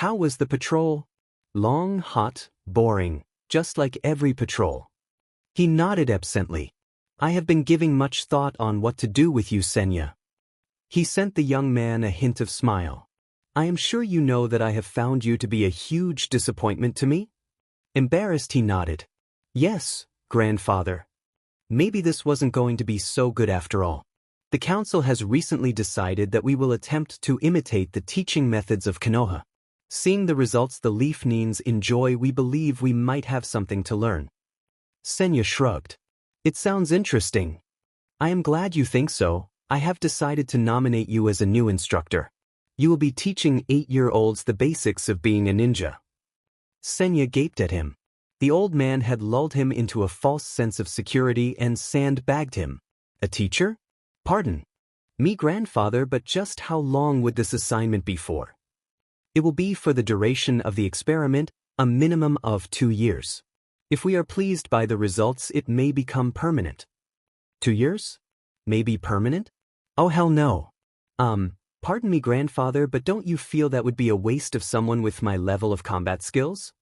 How was the patrol? Long, hot, boring, just like every patrol. He nodded absently. "I have been giving much thought on what to do with you, Senya." He sent the young man a hint of smile. "I am sure you know that I have found you to be a huge disappointment to me?" Embarrassed, he nodded. "Yes, grandfather. Maybe this wasn't going to be so good after all. The council has recently decided that we will attempt to imitate the teaching methods of Konoha. Seeing the results the Leaf Nines enjoy, we believe we might have something to learn." Senya shrugged. "It sounds interesting. I am glad you think so. I have decided to nominate you as a new instructor. You will be teaching 8-year-olds the basics of being a ninja. Senya gaped at him. The old man had lulled him into a false sense of security and sandbagged him. A teacher? Pardon me, grandfather, but just how long would this assignment be for? It will be for the duration of the experiment, a minimum of 2 years. If we are pleased by the results, it may become permanent. 2 years? Maybe permanent? Oh hell no. Pardon me, grandfather, but don't you feel that would be a waste of someone with my level of combat skills?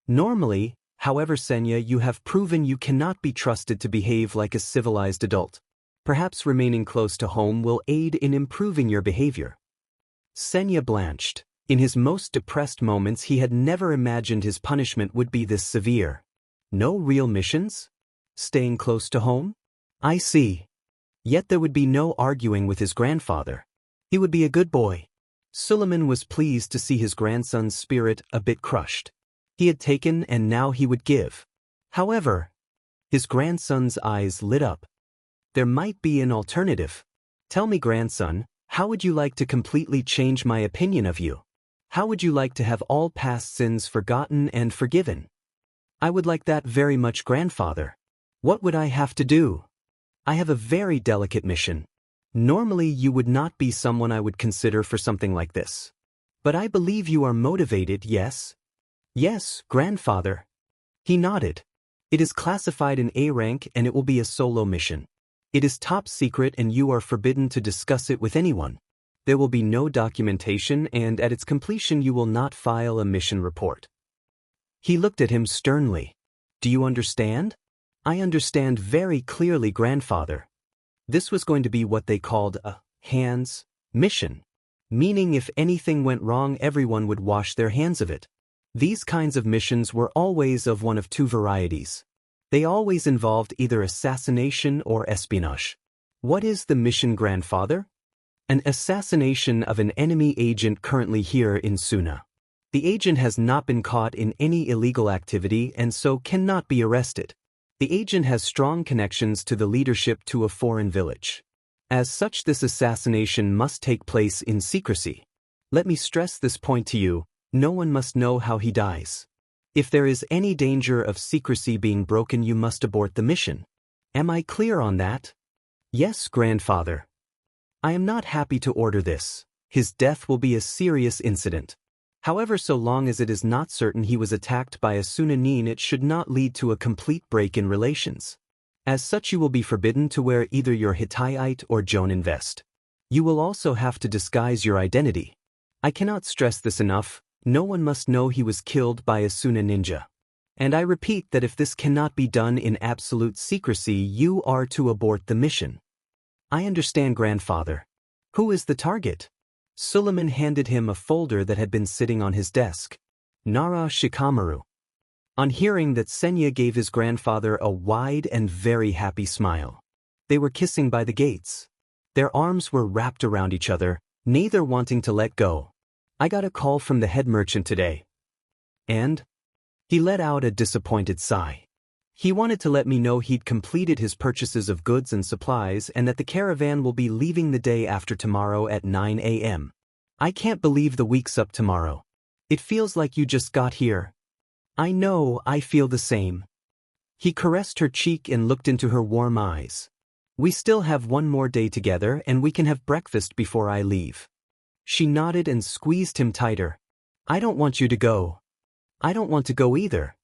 Normally, however, Senya, you have proven you cannot be trusted to behave like a civilized adult. Perhaps remaining close to home will aid in improving your behavior. Senya blanched. In his most depressed moments, he had never imagined his punishment would be this severe. No real missions? Staying close to home? I see. Yet there would be no arguing with his grandfather. He would be a good boy. Suleiman was pleased to see his grandson's spirit a bit crushed. He had taken and now he would give. However, his grandson's eyes lit up. There might be an alternative. Tell me, grandson, how would you like to completely change my opinion of you? How would you like to have all past sins forgotten and forgiven? I would like that very much, grandfather. What would I have to do? I have a very delicate mission. Normally you would not be someone I would consider for something like this. But I believe you are motivated, yes? Yes, grandfather. He nodded. It is classified in A rank and it will be a solo mission. It is top secret and you are forbidden to discuss it with anyone. There will be no documentation and at its completion you will not file a mission report. He looked at him sternly. Do you understand? I understand very clearly, grandfather. This was going to be what they called a hands mission, meaning if anything went wrong everyone would wash their hands of it. These kinds of missions were always of one of two varieties. They always involved either assassination or espionage. What is the mission, grandfather? An assassination of an enemy agent currently here in Suna. The agent has not been caught in any illegal activity and so cannot be arrested. The agent has strong connections to the leadership to a foreign village. As such, this assassination must take place in secrecy. Let me stress this point to you, no one must know how he dies. If there is any danger of secrecy being broken, you must abort the mission. Am I clear on that? Yes, grandfather. I am not happy to order this. His death will be a serious incident. However, so long as it is not certain he was attacked by a Sunanin, it should not lead to a complete break in relations. As such, you will be forbidden to wear either your Hittite or Jonin vest. You will also have to disguise your identity. I cannot stress this enough. No one must know he was killed by a Suna ninja. And I repeat that if this cannot be done in absolute secrecy, you are to abort the mission. I understand, grandfather. Who is the target? Suleiman handed him a folder that had been sitting on his desk. Nara Shikamaru. On hearing that, Senya gave his grandfather a wide and very happy smile. They were kissing by the gates. Their arms were wrapped around each other, neither wanting to let go. I got a call from the head merchant today. And? He let out a disappointed sigh. He wanted to let me know he'd completed his purchases of goods and supplies and that the caravan will be leaving the day after tomorrow at 9 a.m. I can't believe the week's up tomorrow. It feels like you just got here. I know, I feel the same. He caressed her cheek and looked into her warm eyes. We still have one more day together and we can have breakfast before I leave. She nodded and squeezed him tighter. I don't want you to go. I don't want to go either.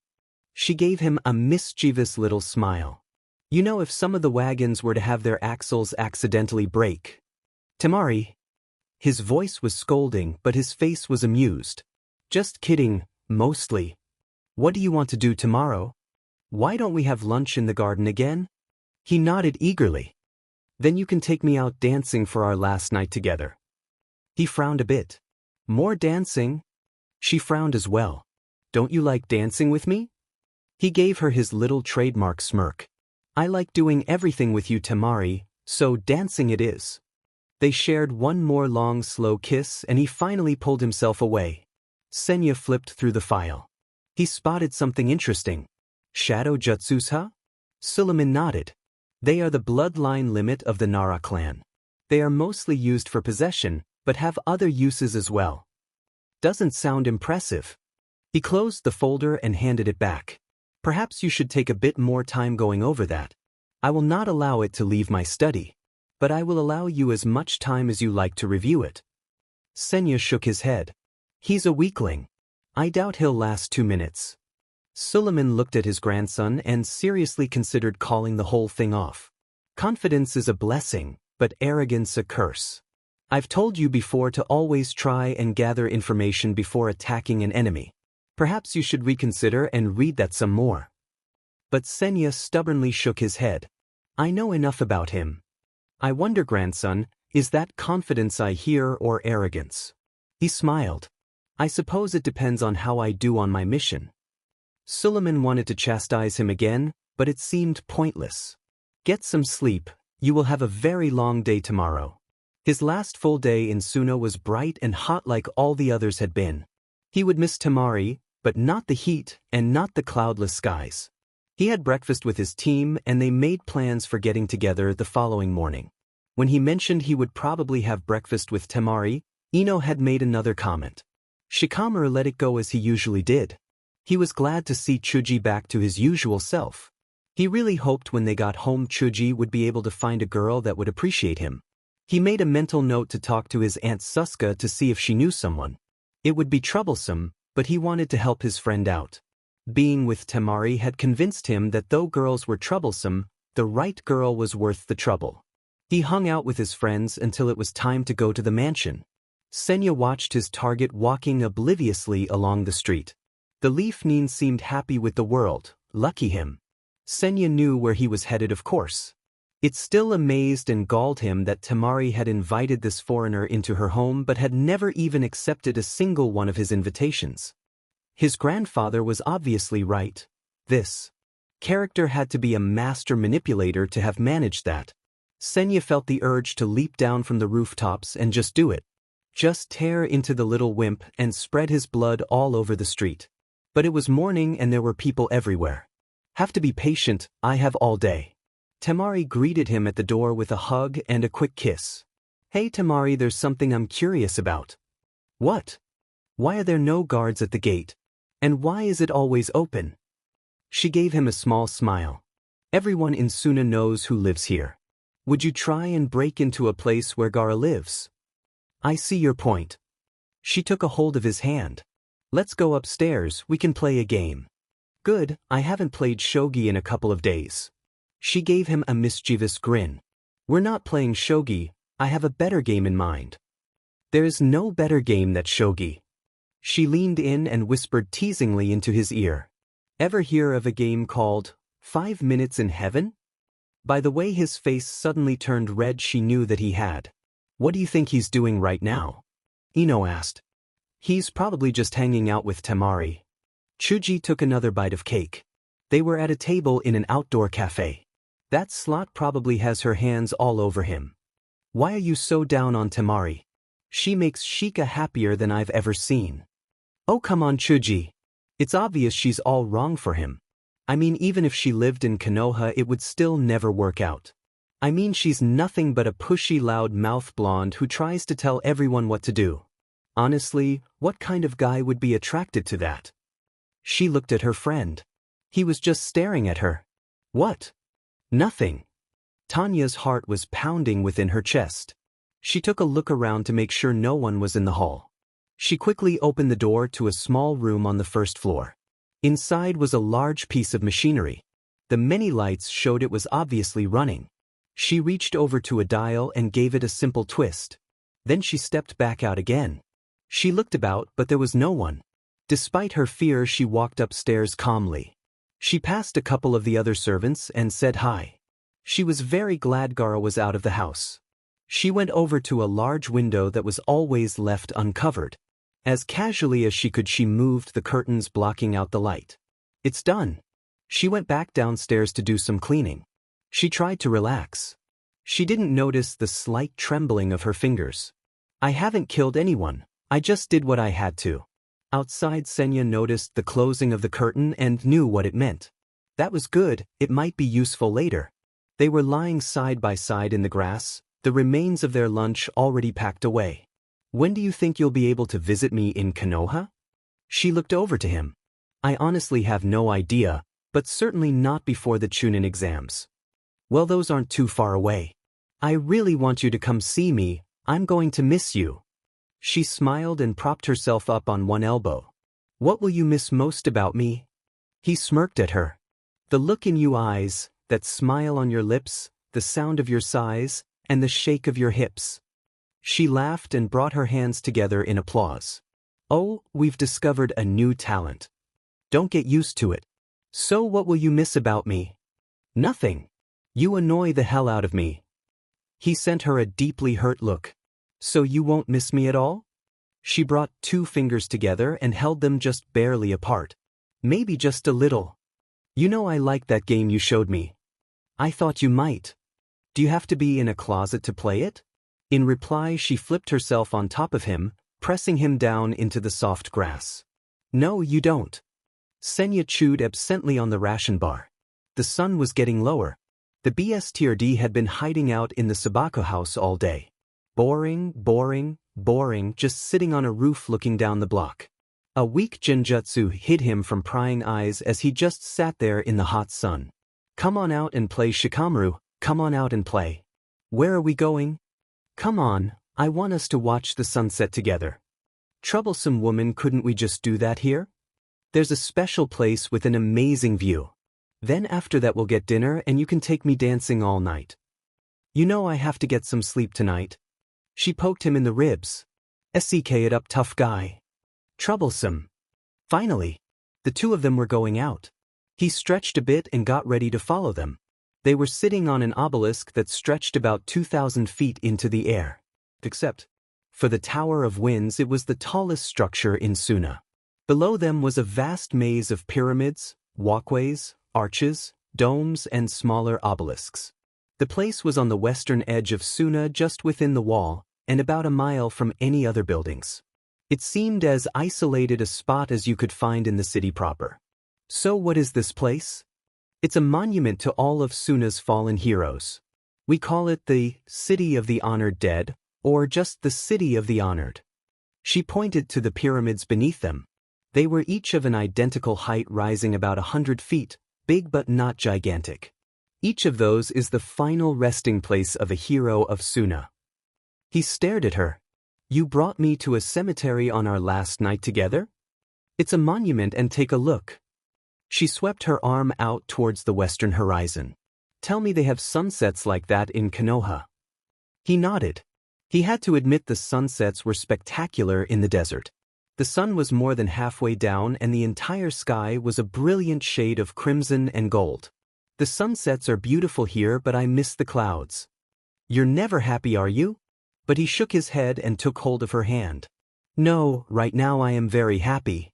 She gave him a mischievous little smile. You know, if some of the wagons were to have their axles accidentally break. Temari. His voice was scolding, but his face was amused. Just kidding, mostly. What do you want to do tomorrow? Why don't we have lunch in the garden again? He nodded eagerly. Then you can take me out dancing for our last night together. He frowned a bit. More dancing? She frowned as well. Don't you like dancing with me? He gave her his little trademark smirk. I like doing everything with you, Temari, so dancing it is. They shared one more long, slow kiss and he finally pulled himself away. Senya flipped through the file. He spotted something interesting. Shadow Jutsusa? Suleiman nodded. They are the bloodline limit of the Nara clan. They are mostly used for possession, but have other uses as well. Doesn't sound impressive. He closed the folder and handed it back. Perhaps you should take a bit more time going over that. I will not allow it to leave my study, but I will allow you as much time as you like to review it. Senya shook his head. He's a weakling. I doubt he'll last 2 minutes. Suleiman looked at his grandson and seriously considered calling the whole thing off. Confidence is a blessing, but arrogance a curse. I've told you before to always try and gather information before attacking an enemy. Perhaps you should reconsider and read that some more. But Senya stubbornly shook his head. I know enough about him. I wonder, grandson, is that confidence I hear or arrogance? He smiled. I suppose it depends on how I do on my mission. Suleiman wanted to chastise him again, but it seemed pointless. Get some sleep, you will have a very long day tomorrow. His last full day in Suna was bright and hot like all the others had been. He would miss Temari, but not the heat and not the cloudless skies. He had breakfast with his team and they made plans for getting together the following morning. When he mentioned he would probably have breakfast with Temari, Ino had made another comment. Shikamaru let it go as he usually did. He was glad to see Chuji back to his usual self. He really hoped when they got home Chuji would be able to find a girl that would appreciate him. He made a mental note to talk to his aunt Suska to see if she knew someone. It would be troublesome, but he wanted to help his friend out. Being with Temari had convinced him that though girls were troublesome, the right girl was worth the trouble. He hung out with his friends until it was time to go to the mansion. Senya watched his target walking obliviously along the street. The Leaf Nin seemed happy with the world, lucky him. Senya knew where he was headed, of course. It still amazed and galled him that Temari had invited this foreigner into her home but had never even accepted a single one of his invitations. His grandfather was obviously right. This character had to be a master manipulator to have managed that. Senya felt the urge to leap down from the rooftops and just do it. Just tear into the little wimp and spread his blood all over the street. But it was morning and there were people everywhere. Have to be patient, I have all day. Temari greeted him at the door with a hug and a quick kiss. Hey Temari, there's something I'm curious about. What? Why are there no guards at the gate? And why is it always open? She gave him a small smile. Everyone in Suna knows who lives here. Would you try and break into a place where Gaara lives? I see your point. She took a hold of his hand. Let's go upstairs, we can play a game. Good, I haven't played shogi in a couple of days. She gave him a mischievous grin. We're not playing shogi, I have a better game in mind. There's no better game than shogi. She leaned in and whispered teasingly into his ear. Ever hear of a game called 5 Minutes in Heaven? By the way his face suddenly turned red, she knew that he had. What do you think he's doing right now? Ino asked. He's probably just hanging out with Temari. Chuji took another bite of cake. They were at a table in an outdoor cafe. That slut probably has her hands all over him. Why are you so down on Temari? She makes Shika happier than I've ever seen. Oh come on Chuji. It's obvious she's all wrong for him. I mean even if she lived in Konoha it would still never work out. I mean she's nothing but a pushy loud-mouthed blonde who tries to tell everyone what to do. Honestly, what kind of guy would be attracted to that? She looked at her friend. He was just staring at her. What? Nothing. Tanya's heart was pounding within her chest. She took a look around to make sure no one was in the hall. She quickly opened the door to a small room on the first floor. Inside was a large piece of machinery. The many lights showed it was obviously running. She reached over to a dial and gave it a simple twist. Then she stepped back out again. She looked about but there was no one. Despite her fear she walked upstairs calmly. She passed a couple of the other servants and said hi. She was very glad Gaara was out of the house. She went over to a large window that was always left uncovered. As casually as she could she moved the curtains blocking out the light. It's done. She went back downstairs to do some cleaning. She tried to relax. She didn't notice the slight trembling of her fingers. I haven't killed anyone, I just did what I had to. Outside Senya noticed the closing of the curtain and knew what it meant. That was good, it might be useful later. They were lying side by side in the grass, the remains of their lunch already packed away. When do you think you'll be able to visit me in Konoha? She looked over to him. I honestly have no idea, but certainly not before the Chunin exams. Well, those aren't too far away. I really want you to come see me, I'm going to miss you. She smiled and propped herself up on one elbow. What will you miss most about me? He smirked at her. The look in your eyes, that smile on your lips, the sound of your sighs, and the shake of your hips. She laughed and brought her hands together in applause. Oh, we've discovered a new talent. Don't get used to it. So what will you miss about me? Nothing. You annoy the hell out of me. He sent her a deeply hurt look. So you won't miss me at all? She brought 2 fingers together and held them just barely apart. Maybe just a little. You know I like that game you showed me. I thought you might. Do you have to be in a closet to play it? In reply, she flipped herself on top of him, pressing him down into the soft grass. No, you don't. Senya chewed absently on the ration bar. The sun was getting lower. The BSTRD had been hiding out in the Sabako house all day. Boring, boring, boring, just sitting on a roof looking down the block. A weak genjutsu hid him from prying eyes as he just sat there in the hot sun. Come on out and play, Shikamaru, come on out and play. Where are we going? Come on, I want us to watch the sunset together. Troublesome woman, couldn't we just do that here? There's a special place with an amazing view. Then after that we'll get dinner and you can take me dancing all night. You know I have to get some sleep tonight. She poked him in the ribs. Seck it up, tough guy. Troublesome. Finally, the 2 of them were going out. He stretched a bit and got ready to follow them. They were sitting on an obelisk that stretched about 2,000 feet into the air. Except, for the Tower of Winds, it was the tallest structure in Suna. Below them was a vast maze of pyramids, walkways, arches, domes, and smaller obelisks. The place was on the western edge of Suna, just within the wall, and about a mile from any other buildings. It seemed as isolated a spot as you could find in the city proper. So what is this place? It's a monument to all of Suna's fallen heroes. We call it the City of the Honored Dead, or just the City of the Honored. She pointed to the pyramids beneath them. They were each of an identical height, rising about 100 feet, big but not gigantic. Each of those is the final resting place of a hero of Suna. He stared at her. You brought me to a cemetery on our last night together? It's a monument, and take a look. She swept her arm out towards the western horizon. Tell me they have sunsets like that in Konoha. He nodded. He had to admit the sunsets were spectacular in the desert. The sun was more than halfway down and the entire sky was a brilliant shade of crimson and gold. The sunsets are beautiful here, but I miss the clouds. You're never happy, are you? But he shook his head and took hold of her hand. No, right now I am very happy.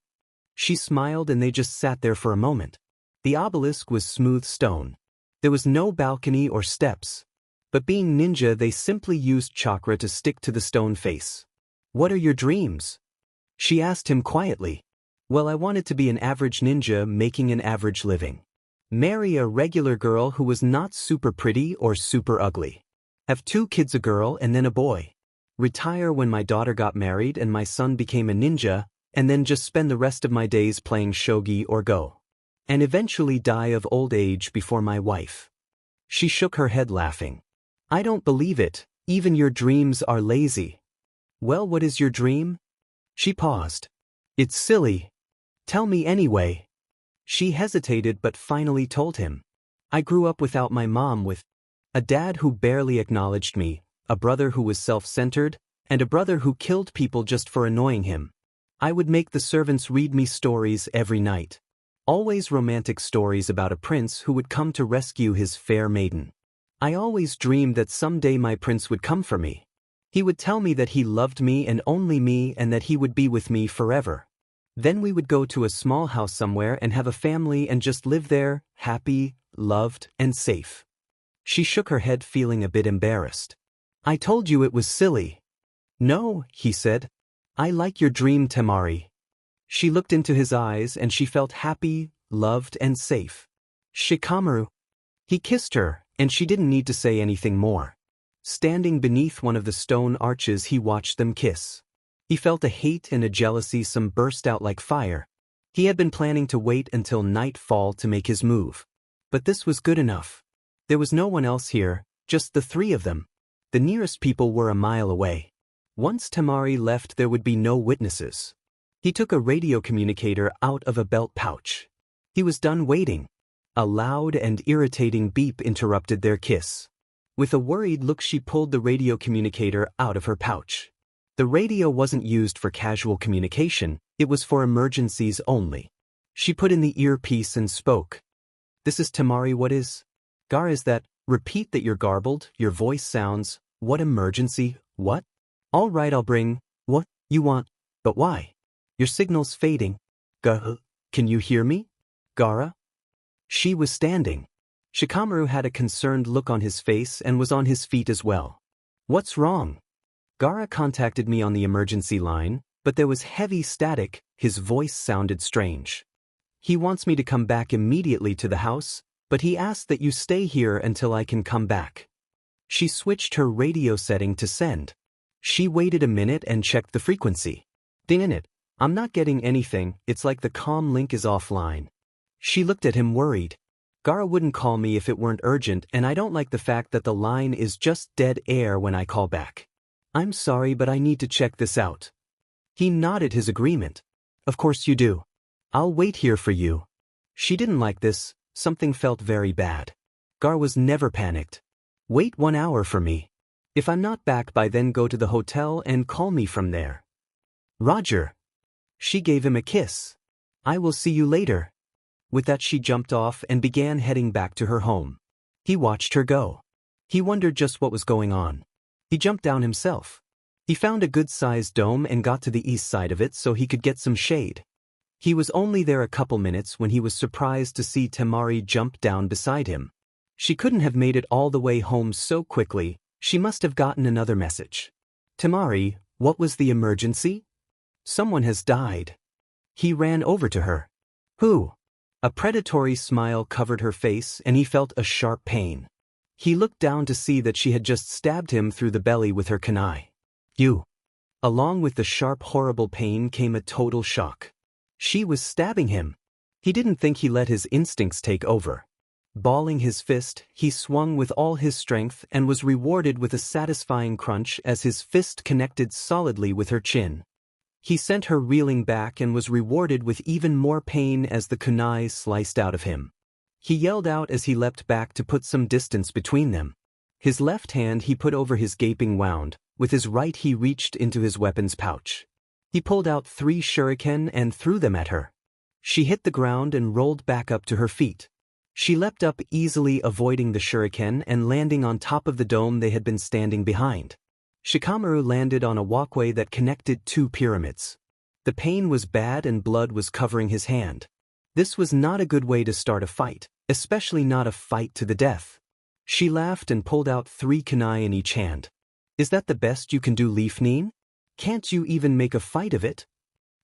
She smiled and they just sat there for a moment. The obelisk was smooth stone. There was no balcony or steps. But being ninja, they simply used chakra to stick to the stone face. What are your dreams? She asked him quietly. Well, I wanted to be an average ninja making an average living. Marry a regular girl who was not super pretty or super ugly. Have 2 kids, a girl and then a boy. Retire when my daughter got married and my son became a ninja, and then just spend the rest of my days playing shogi or go. And eventually die of old age before my wife. She shook her head, laughing. I don't believe it, even your dreams are lazy. Well, what is your dream? She paused. It's silly. Tell me anyway. She hesitated but finally told him. I grew up without my mom, with a dad who barely acknowledged me, a brother who was self-centered, and a brother who killed people just for annoying him. I would make the servants read me stories every night. Always romantic stories about a prince who would come to rescue his fair maiden. I always dreamed that someday my prince would come for me. He would tell me that he loved me and only me and that he would be with me forever. Then we would go to a small house somewhere and have a family and just live there, happy, loved, and safe. She shook her head, feeling a bit embarrassed. I told you it was silly. No, he said. I like your dream, Temari. She looked into his eyes and she felt happy, loved, and safe. Shikamaru. He kissed her, and she didn't need to say anything more. Standing beneath one of the stone arches, he watched them kiss. He felt a hate and a jealousy some burst out like fire. He had been planning to wait until nightfall to make his move. But this was good enough. There was no one else here, just the three of them. The nearest people were a mile away. Once Temari left, there would be no witnesses. He took a radio communicator out of a belt pouch. He was done waiting. A loud and irritating beep interrupted their kiss. With a worried look, she pulled the radio communicator out of her pouch. The radio wasn't used for casual communication, it was for emergencies only. She put in the earpiece and spoke. "This is Temari, what is? Gar, is that? Repeat that, you're garbled, your voice sounds, what emergency, what? All right, I'll bring, what, you want, but why? Your signal's fading. Can you hear me? Gara?" She was standing. Shikamaru had a concerned look on his face and was on his feet as well. "What's wrong?" "Gara contacted me on the emergency line, but there was heavy static," his voice sounded strange. "He wants me to come back immediately to the house, but he asked that you stay here until I can come back." She switched her radio setting to send. She waited a minute and checked the frequency. "Ding it. I'm not getting anything, it's like the comm link is offline." She looked at him worried. "Gara wouldn't call me if it weren't urgent, and I don't like the fact that the line is just dead air when I call back. I'm sorry, but I need to check this out." He nodded his agreement. "Of course you do. I'll wait here for you." She didn't like this, something felt very bad. Gar was never panicked. "Wait 1 hour for me. If I'm not back by then, go to the hotel and call me from there." "Roger." She gave him a kiss. "I will see you later." With that, she jumped off and began heading back to her home. He watched her go. He wondered just what was going on. He jumped down himself. He found a good-sized dome and got to the east side of it so he could get some shade. He was only there a couple minutes when he was surprised to see Temari jump down beside him. She couldn't have made it all the way home so quickly, she must have gotten another message. "Temari, what was the emergency?" "Someone has died." He ran over to her. "Who?" A predatory smile covered her face and he felt a sharp pain. He looked down to see that she had just stabbed him through the belly with her kunai. "You." Along with the sharp, horrible pain came a total shock. She was stabbing him. He didn't think he let his instincts take over. Balling his fist, he swung with all his strength and was rewarded with a satisfying crunch as his fist connected solidly with her chin. He sent her reeling back and was rewarded with even more pain as the kunai sliced out of him. He yelled out as he leapt back to put some distance between them. His left hand he put over his gaping wound, with his right he reached into his weapons pouch. He pulled out 3 shuriken and threw them at her. She hit the ground and rolled back up to her feet. She leapt up easily, avoiding the shuriken and landing on top of the dome they had been standing behind. Shikamaru landed on a walkway that connected 2 pyramids. The pain was bad and blood was covering his hand. This was not a good way to start a fight, especially not a fight to the death. She laughed and pulled out 3 kunai in each hand. "Is that the best you can do, Leaf Neen? Can't you even make a fight of it?"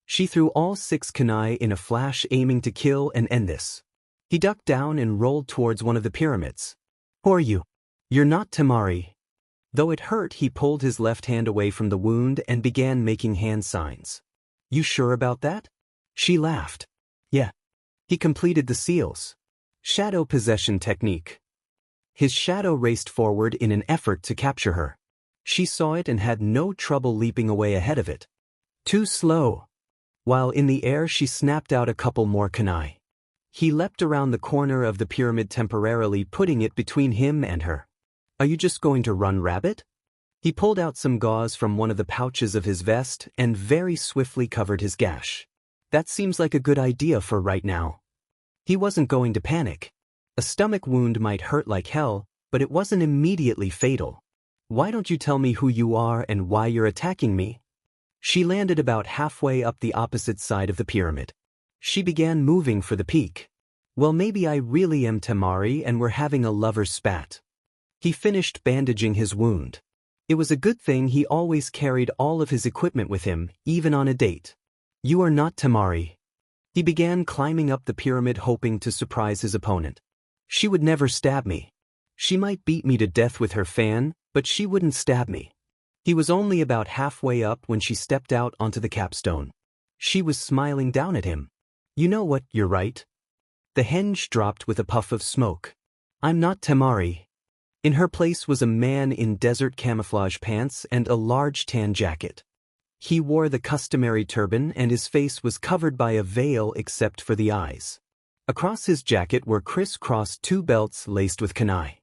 She threw all 6 kunai in a flash, aiming to kill and end this. He ducked down and rolled towards one of the pyramids. "Who are you?" "You're not Temari." Though it hurt, he pulled his left hand away from the wound and began making hand signs. "You sure about that?" She laughed. "Yeah." He completed the seals. Shadow possession technique. His shadow raced forward in an effort to capture her. She saw it and had no trouble leaping away ahead of it. Too slow. While in the air, she snapped out a couple more kunai. He leapt around the corner of the pyramid, temporarily putting it between him and her. "Are you just going to run rabbit?" He pulled out some gauze from one of the pouches of his vest and very swiftly covered his gash. "That seems like a good idea for right now." He wasn't going to panic. A stomach wound might hurt like hell, but it wasn't immediately fatal. "Why don't you tell me who you are and why you're attacking me?" She landed about halfway up the opposite side of the pyramid. She began moving for the peak. "Well, maybe I really am Temari and we're having a lover's spat." He finished bandaging his wound. It was a good thing he always carried all of his equipment with him, even on a date. "You are not Temari." He began climbing up the pyramid, hoping to surprise his opponent. "She would never stab me. She might beat me to death with her fan, but she wouldn't stab me." He was only about halfway up when she stepped out onto the capstone. She was smiling down at him. You know what, you're right. The hinge dropped with a puff of smoke. I'm not Temari. In her place was a man in desert camouflage pants and a large tan jacket. He wore the customary turban and his face was covered by a veil except for the eyes. Across his jacket were criss-crossed 2 belts laced with kunai.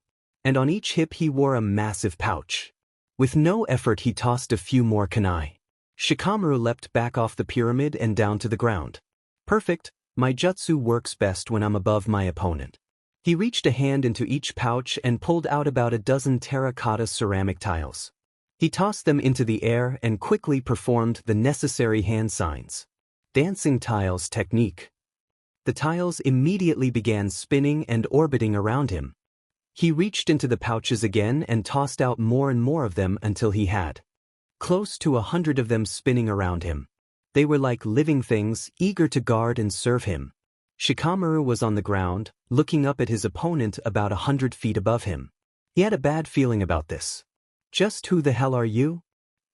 And on each hip he wore a massive pouch. With no effort he tossed a few more kunai. Shikamaru leapt back off the pyramid and down to the ground. Perfect, my jutsu works best when I'm above my opponent. He reached a hand into each pouch and pulled out about a dozen terracotta ceramic tiles. He tossed them into the air and quickly performed the necessary hand signs. Dancing tiles technique. The tiles immediately began spinning and orbiting around him. He reached into the pouches again and tossed out more and more of them until he had close to 100 of them spinning around him. They were like living things, eager to guard and serve him. Shikamaru was on the ground, looking up at his opponent about 100 feet above him. He had a bad feeling about this. Just who the hell are you?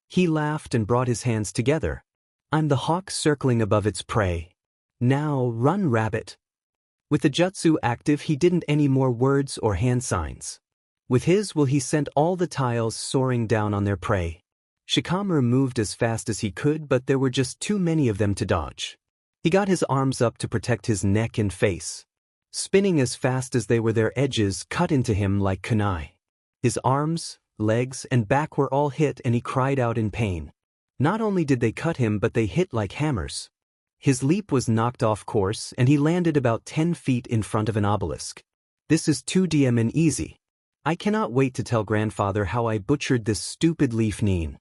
He laughed and brought his hands together. I'm the hawk circling above its prey. Now run, rabbit. With the jutsu active he didn't any more words or hand signs. With his will he sent all the tiles soaring down on their prey. Shikamaru moved as fast as he could but there were just too many of them to dodge. He got his arms up to protect his neck and face. Spinning as fast as they were their edges cut into him like kunai. His arms, legs and back were all hit and he cried out in pain. Not only did they cut him but they hit like hammers. His leap was knocked off course and he landed about 10 feet in front of an obelisk. This is 2DM and easy. I cannot wait to tell grandfather how I butchered this stupid leaf neen.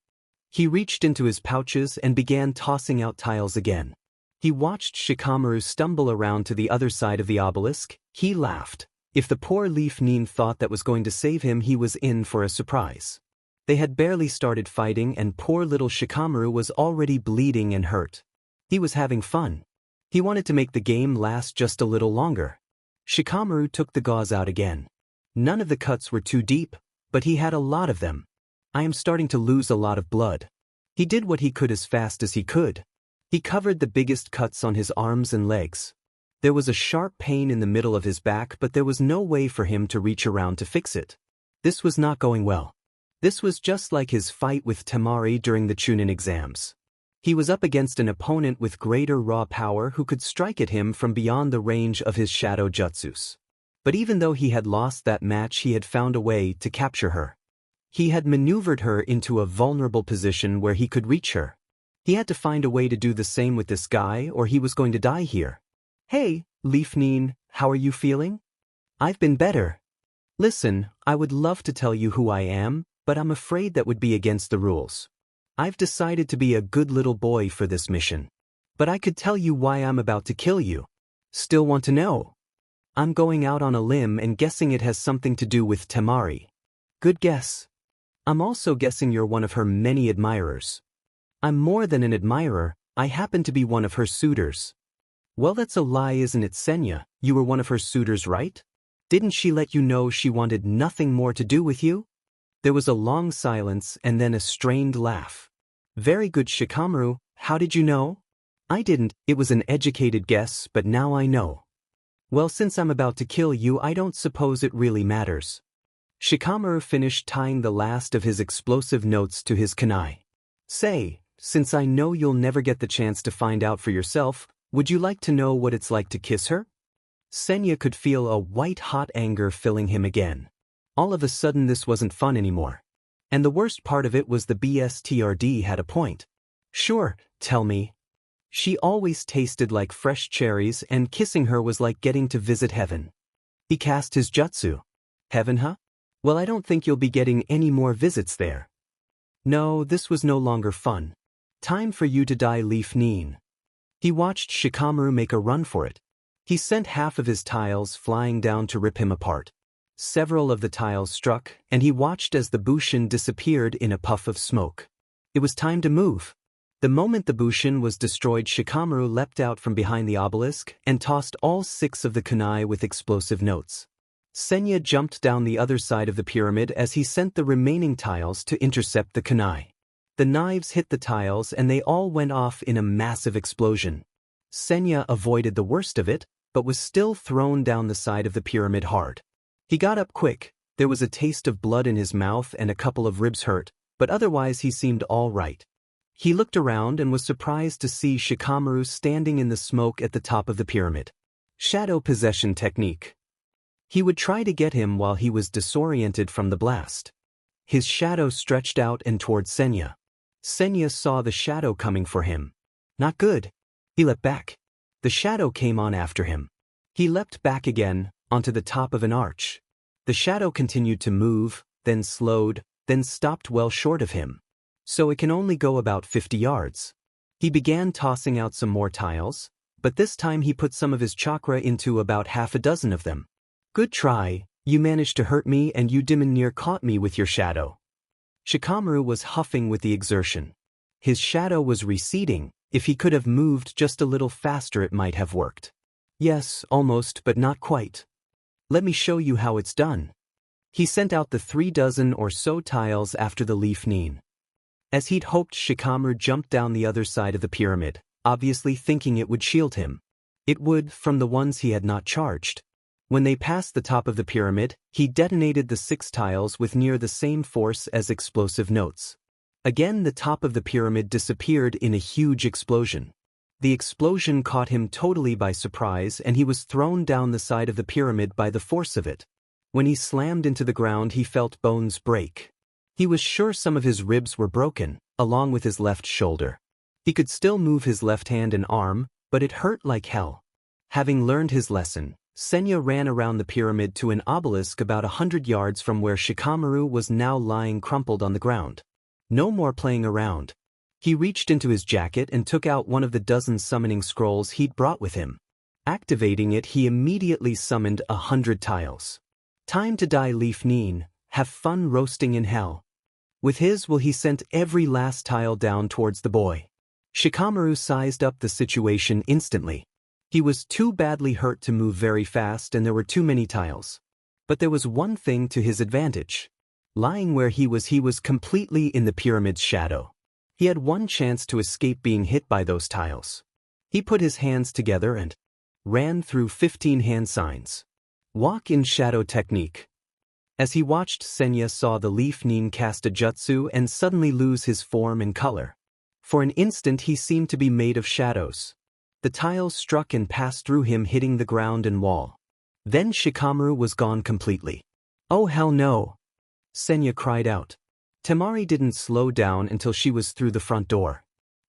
He reached into his pouches and began tossing out tiles again. He watched Shikamaru stumble around to the other side of the obelisk. He laughed. If the poor leaf neen thought that was going to save him he was in for a surprise. They had barely started fighting and poor little Shikamaru was already bleeding and hurt. He was having fun. He wanted to make the game last just a little longer. Shikamaru took the gauze out again. None of the cuts were too deep, but he had a lot of them. I am starting to lose a lot of blood. He did what he could as fast as he could. He covered the biggest cuts on his arms and legs. There was a sharp pain in the middle of his back but there was no way for him to reach around to fix it. This was not going well. This was just like his fight with Temari during the Chunin exams. He was up against an opponent with greater raw power who could strike at him from beyond the range of his shadow jutsus. But even though he had lost that match he had found a way to capture her. He had maneuvered her into a vulnerable position where he could reach her. He had to find a way to do the same with this guy or he was going to die here. Hey, Leaf Neen, how are you feeling? I've been better. Listen, I would love to tell you who I am, but I'm afraid that would be against the rules. I've decided to be a good little boy for this mission. But I could tell you why I'm about to kill you. Still want to know? I'm going out on a limb and guessing it has something to do with Temari. Good guess. I'm also guessing you're one of her many admirers. I'm more than an admirer, I happen to be one of her suitors. Well, that's a lie, isn't it, Senya? You were one of her suitors, right? Didn't she let you know she wanted nothing more to do with you? There was a long silence and then a strained laugh. Very good, Shikamaru, how did you know? I didn't, it was an educated guess, but now I know. Well, since I'm about to kill you, I don't suppose it really matters. Shikamaru finished tying the last of his explosive notes to his kunai. Say, since I know you'll never get the chance to find out for yourself, would you like to know what it's like to kiss her? Senya could feel a white-hot anger filling him again. All of a sudden this wasn't fun anymore. And the worst part of it was the BSTRD had a point. Sure, tell me. She always tasted like fresh cherries and kissing her was like getting to visit heaven. He cast his jutsu. Heaven, huh? Well, I don't think you'll be getting any more visits there. No, this was no longer fun. Time for you to die, Leaf Neen. He watched Shikamaru make a run for it. He sent half of his tiles flying down to rip him apart. Several of the tiles struck, and he watched as the Bushin disappeared in a puff of smoke. It was time to move. The moment the Bushin was destroyed, Shikamaru leapt out from behind the obelisk and tossed all 6 of the kunai with explosive notes. Senya jumped down the other side of the pyramid as he sent the remaining tiles to intercept the kunai. The knives hit the tiles and they all went off in a massive explosion. Senya avoided the worst of it, but was still thrown down the side of the pyramid hard. He got up quick. There was a taste of blood in his mouth and a couple of ribs hurt, but otherwise he seemed all right. He looked around and was surprised to see Shikamaru standing in the smoke at the top of the pyramid. Shadow possession technique. He would try to get him while he was disoriented from the blast. His shadow stretched out and toward Senya. Senya saw the shadow coming for him. Not good. He leapt back. The shadow came on after him. He leapt back again, onto the top of an arch. The shadow continued to move, then slowed, then stopped well short of him. So it can only go about 50 yards. He began tossing out some more tiles, but this time he put some of his chakra into about half a dozen of them. Good try, you managed to hurt me and you damn near caught me with your shadow. Shikamaru was huffing with the exertion. His shadow was receding. If he could have moved just a little faster it might have worked. Yes, almost, but not quite. Let me show you how it's done. He sent out the 3 dozen or so tiles after the leaf Nin. As he'd hoped, Shikamaru jumped down the other side of the pyramid, obviously thinking it would shield him. It would, from the ones he had not charged. When they passed the top of the pyramid, he detonated the 6 tiles with near the same force as explosive notes. Again the top of the pyramid disappeared in a huge explosion. The explosion caught him totally by surprise and he was thrown down the side of the pyramid by the force of it. When he slammed into the ground he felt bones break. He was sure some of his ribs were broken, along with his left shoulder. He could still move his left hand and arm, but it hurt like hell. Having learned his lesson, Senya ran around the pyramid to an obelisk about 100 yards from where Shikamaru was now lying crumpled on the ground. No more playing around. He reached into his jacket and took out one of the dozen summoning scrolls he'd brought with him. Activating it, he immediately summoned 100 tiles. Time to die, Leaf Nin. Have fun roasting in hell. With his will he sent every last tile down towards the boy. Shikamaru sized up the situation instantly. He was too badly hurt to move very fast and there were too many tiles. But there was one thing to his advantage. Lying where he was completely in the pyramid's shadow. He had one chance to escape being hit by those tiles. He put his hands together and ran through 15 hand signs. Walk in shadow technique. As he watched, Senya saw the Leaf Nin cast a jutsu and suddenly lose his form and color. For an instant he seemed to be made of shadows. The tiles struck and passed through him, hitting the ground and wall. Then Shikamaru was gone completely. Oh hell no! Senya cried out. Temari didn't slow down until she was through the front door.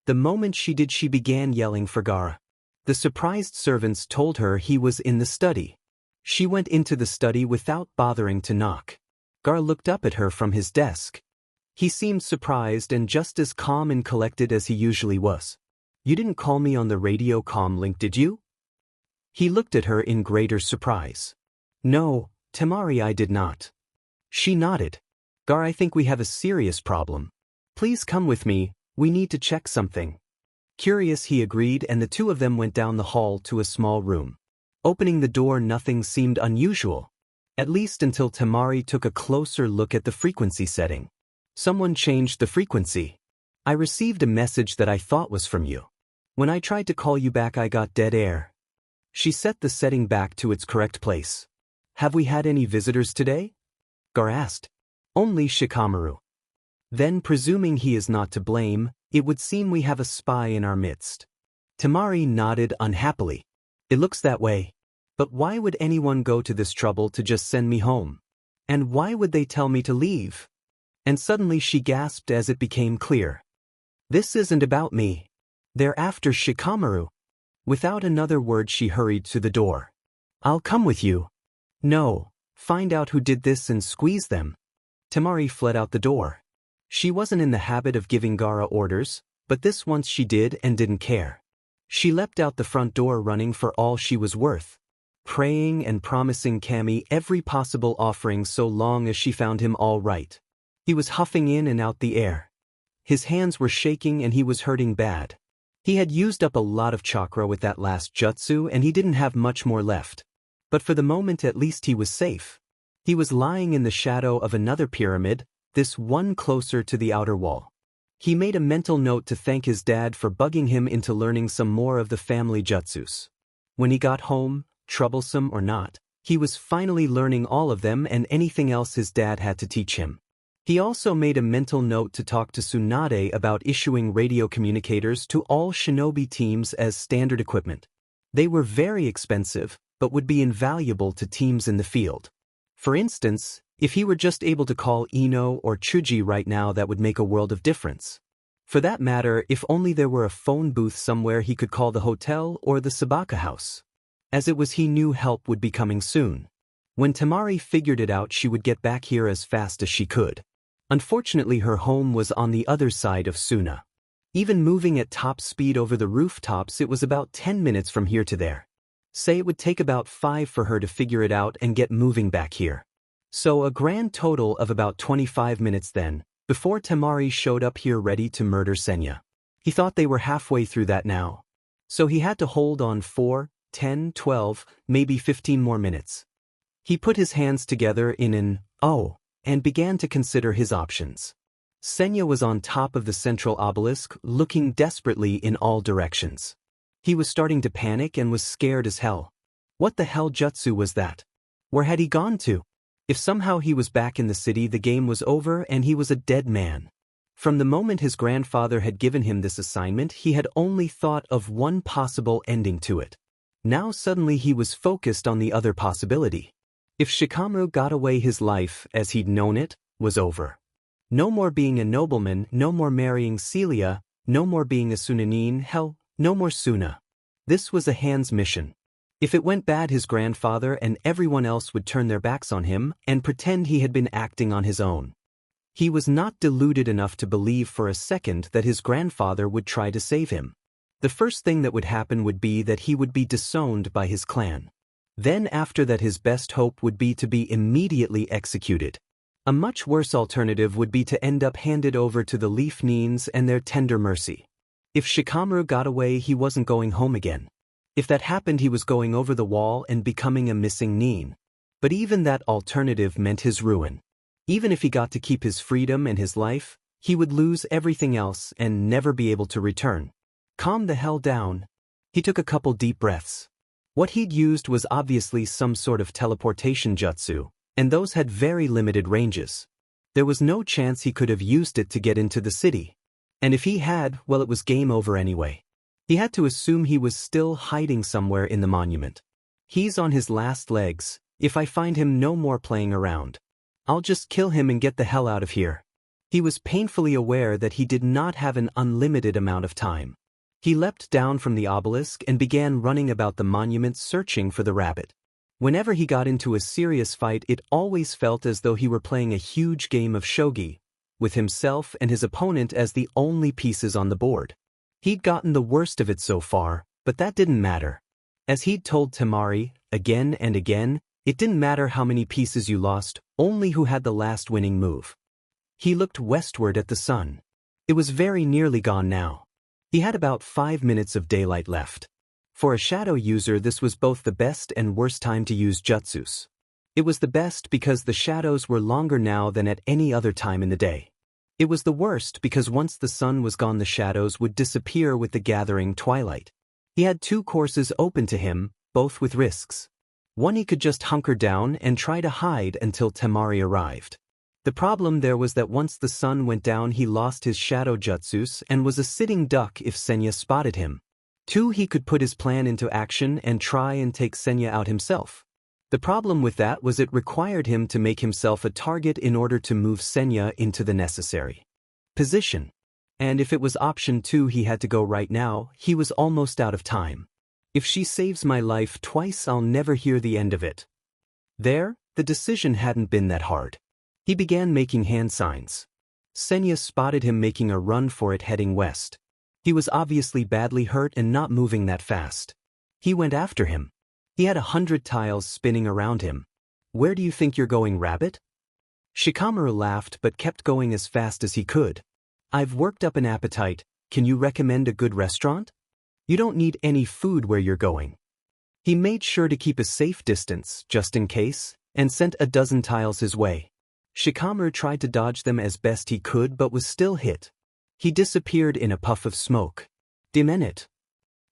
The moment she did, she began yelling for Gaara. The surprised servants told her he was in the study. She went into the study without bothering to knock. Gaara looked up at her from his desk. He seemed surprised and just as calm and collected as he usually was. You didn't call me on the radio comm link, did you? He looked at her in greater surprise. No, Temari, I did not. She nodded. Gaara, I think we have a serious problem. Please come with me, we need to check something. Curious, he agreed, and the two of them went down the hall to a small room. Opening the door, nothing seemed unusual. At least until Temari took a closer look at the frequency setting. Someone changed the frequency. I received a message that I thought was from you. When I tried to call you back I got dead air. She set the setting back to its correct place. Have we had any visitors today? Gaara asked. Only Shikamaru. Then, presuming he is not to blame, it would seem we have a spy in our midst. Temari nodded unhappily. It looks that way. But why would anyone go to this trouble to just send me home? And why would they tell me to leave? And suddenly she gasped as it became clear. This isn't about me. They're after Shikamaru. Without another word she hurried to the door. I'll come with you. No, find out who did this and squeeze them. Temari fled out the door. She wasn't in the habit of giving Gaara orders, but this once she did and didn't care. She leapt out the front door running for all she was worth, praying and promising Kami every possible offering so long as she found him all right. He was huffing in and out the air. His hands were shaking and he was hurting bad. He had used up a lot of chakra with that last jutsu and he didn't have much more left. But for the moment at least he was safe. He was lying in the shadow of another pyramid, this one closer to the outer wall. He made a mental note to thank his dad for bugging him into learning some more of the family jutsus. When he got home, troublesome or not, he was finally learning all of them and anything else his dad had to teach him. He also made a mental note to talk to Tsunade about issuing radio communicators to all shinobi teams as standard equipment. They were very expensive, but would be invaluable to teams in the field. For instance, if he were just able to call Ino or Chuji right now, that would make a world of difference. For that matter, if only there were a phone booth somewhere he could call the hotel or the Sabaka house. As it was, he knew help would be coming soon. When Temari figured it out, she would get back here as fast as she could. Unfortunately, her home was on the other side of Suna. Even moving at top speed over the rooftops, it was about 10 minutes from here to there. Say it would take about 5 for her to figure it out and get moving back here. So a grand total of about 25 minutes then, before Temari showed up here ready to murder Senya. He thought they were halfway through that now. So he had to hold on 4, 10, 12, maybe 15 more minutes. He put his hands together in an "oh" and began to consider his options. Senya was on top of the central obelisk, looking desperately in all directions. He was starting to panic and was scared as hell. What the hell jutsu was that? Where had he gone to? If somehow he was back in the city, the game was over and he was a dead man. From the moment his grandfather had given him this assignment, he had only thought of one possible ending to it. Now suddenly he was focused on the other possibility. If Shikamaru got away, his life, as he'd known it, was over. No more being a nobleman, no more marrying Celia, no more being a Sunanin, hell, no more Suna. This was a Han's mission. If it went bad, his grandfather and everyone else would turn their backs on him and pretend he had been acting on his own. He was not deluded enough to believe for a second that his grandfather would try to save him. The first thing that would happen would be that he would be disowned by his clan. Then after that, his best hope would be to be immediately executed. A much worse alternative would be to end up handed over to the Leaf Nines and their tender mercy. If Shikamaru got away, he wasn't going home again. If that happened, he was going over the wall and becoming a missing Nin. But even that alternative meant his ruin. Even if he got to keep his freedom and his life, he would lose everything else and never be able to return. Calm the hell down. He took a couple deep breaths. What he'd used was obviously some sort of teleportation jutsu, and those had very limited ranges. There was no chance he could have used it to get into the city. And if he had, well, it was game over anyway. He had to assume he was still hiding somewhere in the monument. He's on his last legs. If I find him, no more playing around. I'll just kill him and get the hell out of here. He was painfully aware that he did not have an unlimited amount of time. He leapt down from the obelisk and began running about the monument searching for the rabbit. Whenever he got into a serious fight, it always felt as though he were playing a huge game of shogi, with himself and his opponent as the only pieces on the board. He'd gotten the worst of it so far, but that didn't matter. As he'd told Temari, again and again, it didn't matter how many pieces you lost, only who had the last winning move. He looked westward at the sun. It was very nearly gone now. He had about 5 minutes of daylight left. For a shadow user, this was both the best and worst time to use jutsus. It was the best because the shadows were longer now than at any other time in the day. It was the worst because once the sun was gone, the shadows would disappear with the gathering twilight. He had 2 courses open to him, both with risks. One, he could just hunker down and try to hide until Temari arrived. The problem there was that once the sun went down, he lost his shadow jutsus and was a sitting duck if Senya spotted him. 2, he could put his plan into action and try and take Senya out himself. The problem with that was it required him to make himself a target in order to move Senya into the necessary position. And if it was option 2 he had to go right now, he was almost out of time. If she saves my life twice, I'll never hear the end of it. There, the decision hadn't been that hard. He began making hand signs. Senya spotted him making a run for it heading west. He was obviously badly hurt and not moving that fast. He went after him. He had 100 tiles spinning around him. Where do you think you're going, rabbit? Shikamaru laughed but kept going as fast as he could. I've worked up an appetite. Can you recommend a good restaurant? You don't need any food where you're going. He made sure to keep a safe distance, just in case, and sent a dozen tiles his way. Shikamaru tried to dodge them as best he could but was still hit. He disappeared in a puff of smoke. Minute.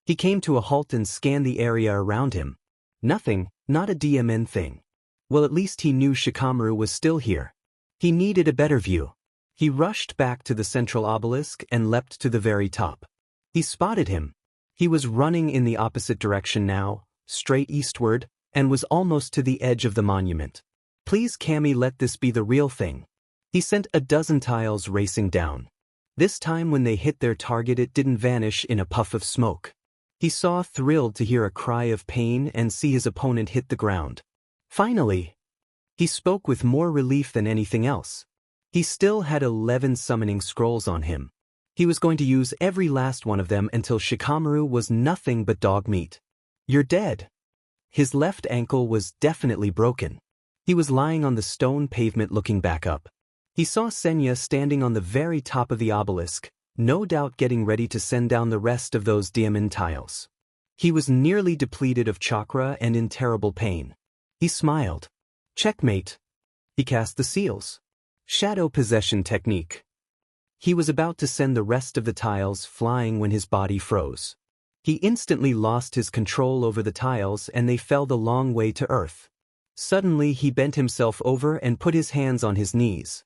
He came to a halt and scanned the area around him. Nothing, not a DMN thing. Well, at least he knew Shikamaru was still here. He needed a better view. He rushed back to the central obelisk and leapt to the very top. He spotted him. He was running in the opposite direction now, straight eastward, and was almost to the edge of the monument. Please Kami, let this be the real thing. He sent a dozen tiles racing down. This time when they hit their target it didn't vanish in a puff of smoke. He saw, thrilled to hear a cry of pain and see his opponent hit the ground. Finally! He spoke with more relief than anything else. He still had 11 summoning scrolls on him. He was going to use every last one of them until Shikamaru was nothing but dog meat. You're dead. His left ankle was definitely broken. He was lying on the stone pavement looking back up. He saw Senya standing on the very top of the obelisk, no doubt getting ready to send down the rest of those diamond tiles. He was nearly depleted of chakra and in terrible pain. He smiled. Checkmate. He cast the seals. Shadow possession technique. He was about to send the rest of the tiles flying when his body froze. He instantly lost his control over the tiles and they fell the long way to earth. Suddenly he bent himself over and put his hands on his knees.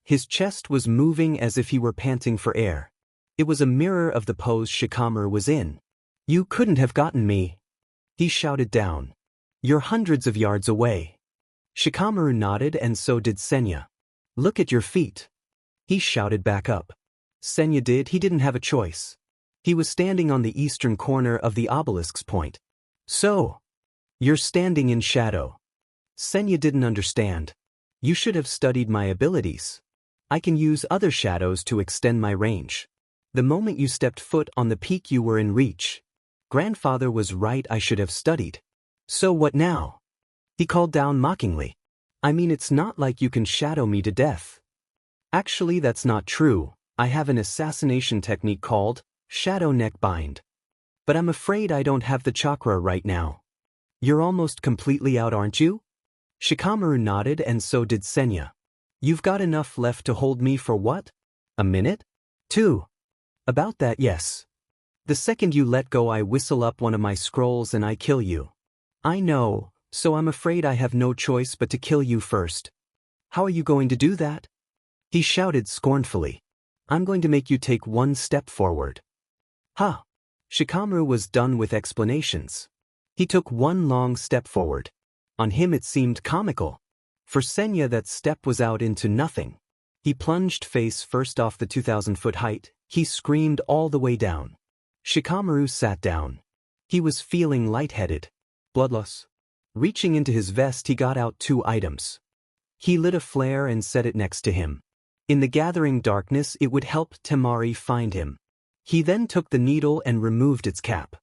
His chest was moving as if he were panting for air. It was a mirror of the pose Shikamaru was in. You couldn't have gotten me. He shouted down. You're hundreds of yards away. Shikamaru nodded and so did Senya. Look at your feet. He shouted back up. Senya did. He didn't have a choice. He was standing on the eastern corner of the obelisk's point. So, you're standing in shadow. Senya didn't understand. You should have studied my abilities. I can use other shadows to extend my range. The moment you stepped foot on the peak you were in reach. Grandfather was right, I should have studied. So what now? He called down mockingly. I mean, it's not like you can shadow me to death. Actually, that's not true. I have an assassination technique called Shadow Neck Bind. But I'm afraid I don't have the chakra right now. You're almost completely out, aren't you? Shikamaru nodded and so did Senya. You've got enough left to hold me for what? A minute? 2. About that, yes. The second you let go I whistle up one of my scrolls and I kill you. I know, so I'm afraid I have no choice but to kill you first. How are you going to do that? He shouted scornfully. I'm going to make you take one step forward. Ha! Shikamaru was done with explanations. He took one long step forward. On him it seemed comical. For Senya that step was out into nothing. He plunged face first off the 2,000-foot height. He screamed all the way down. Shikamaru sat down. He was feeling lightheaded. Bloodless. Reaching into his vest he got out 2 items. He lit a flare and set it next to him. In the gathering darkness it would help Temari find him. He then took the needle and removed its cap.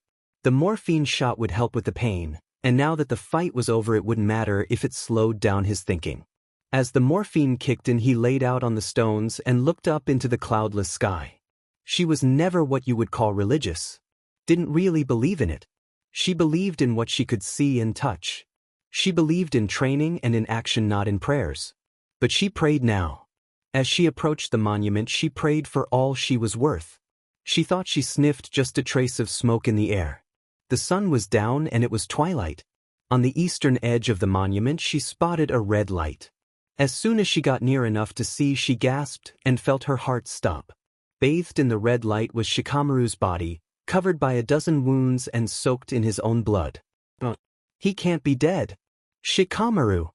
The morphine shot would help with the pain, and now that the fight was over it wouldn't matter if it slowed down his thinking. As the morphine kicked in he laid out on the stones and looked up into the cloudless sky. She was never what you would call religious. Didn't really believe in it. She believed in what she could see and touch. She believed in training and in action, not in prayers. But she prayed now. As she approached the monument she prayed for all she was worth. She thought she sniffed just a trace of smoke in the air. The sun was down and it was twilight. On the eastern edge of the monument she spotted a red light. As soon as she got near enough to see she gasped and felt her heart stop. Bathed in the red light was Shikamaru's body, covered by a dozen wounds and soaked in his own blood. He can't be dead. Shikamaru!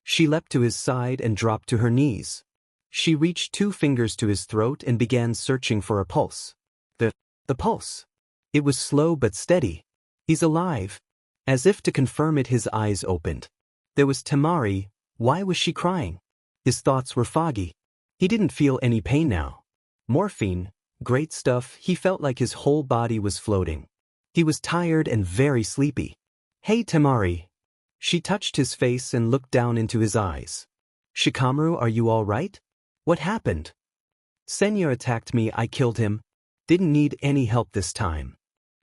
She leapt to his side and dropped to her knees. She reached 2 fingers to his throat and began searching for a pulse. The pulse. It was slow but steady. He's alive. As if to confirm it his eyes opened. There was Temari. Why was she crying? His thoughts were foggy. He didn't feel any pain now. Morphine. Great stuff. He felt like his whole body was floating. He was tired and very sleepy. Hey Temari. She touched his face and looked down into his eyes. Shikamaru, are you all right? What happened? Senya attacked me, I killed him. Didn't need any help this time.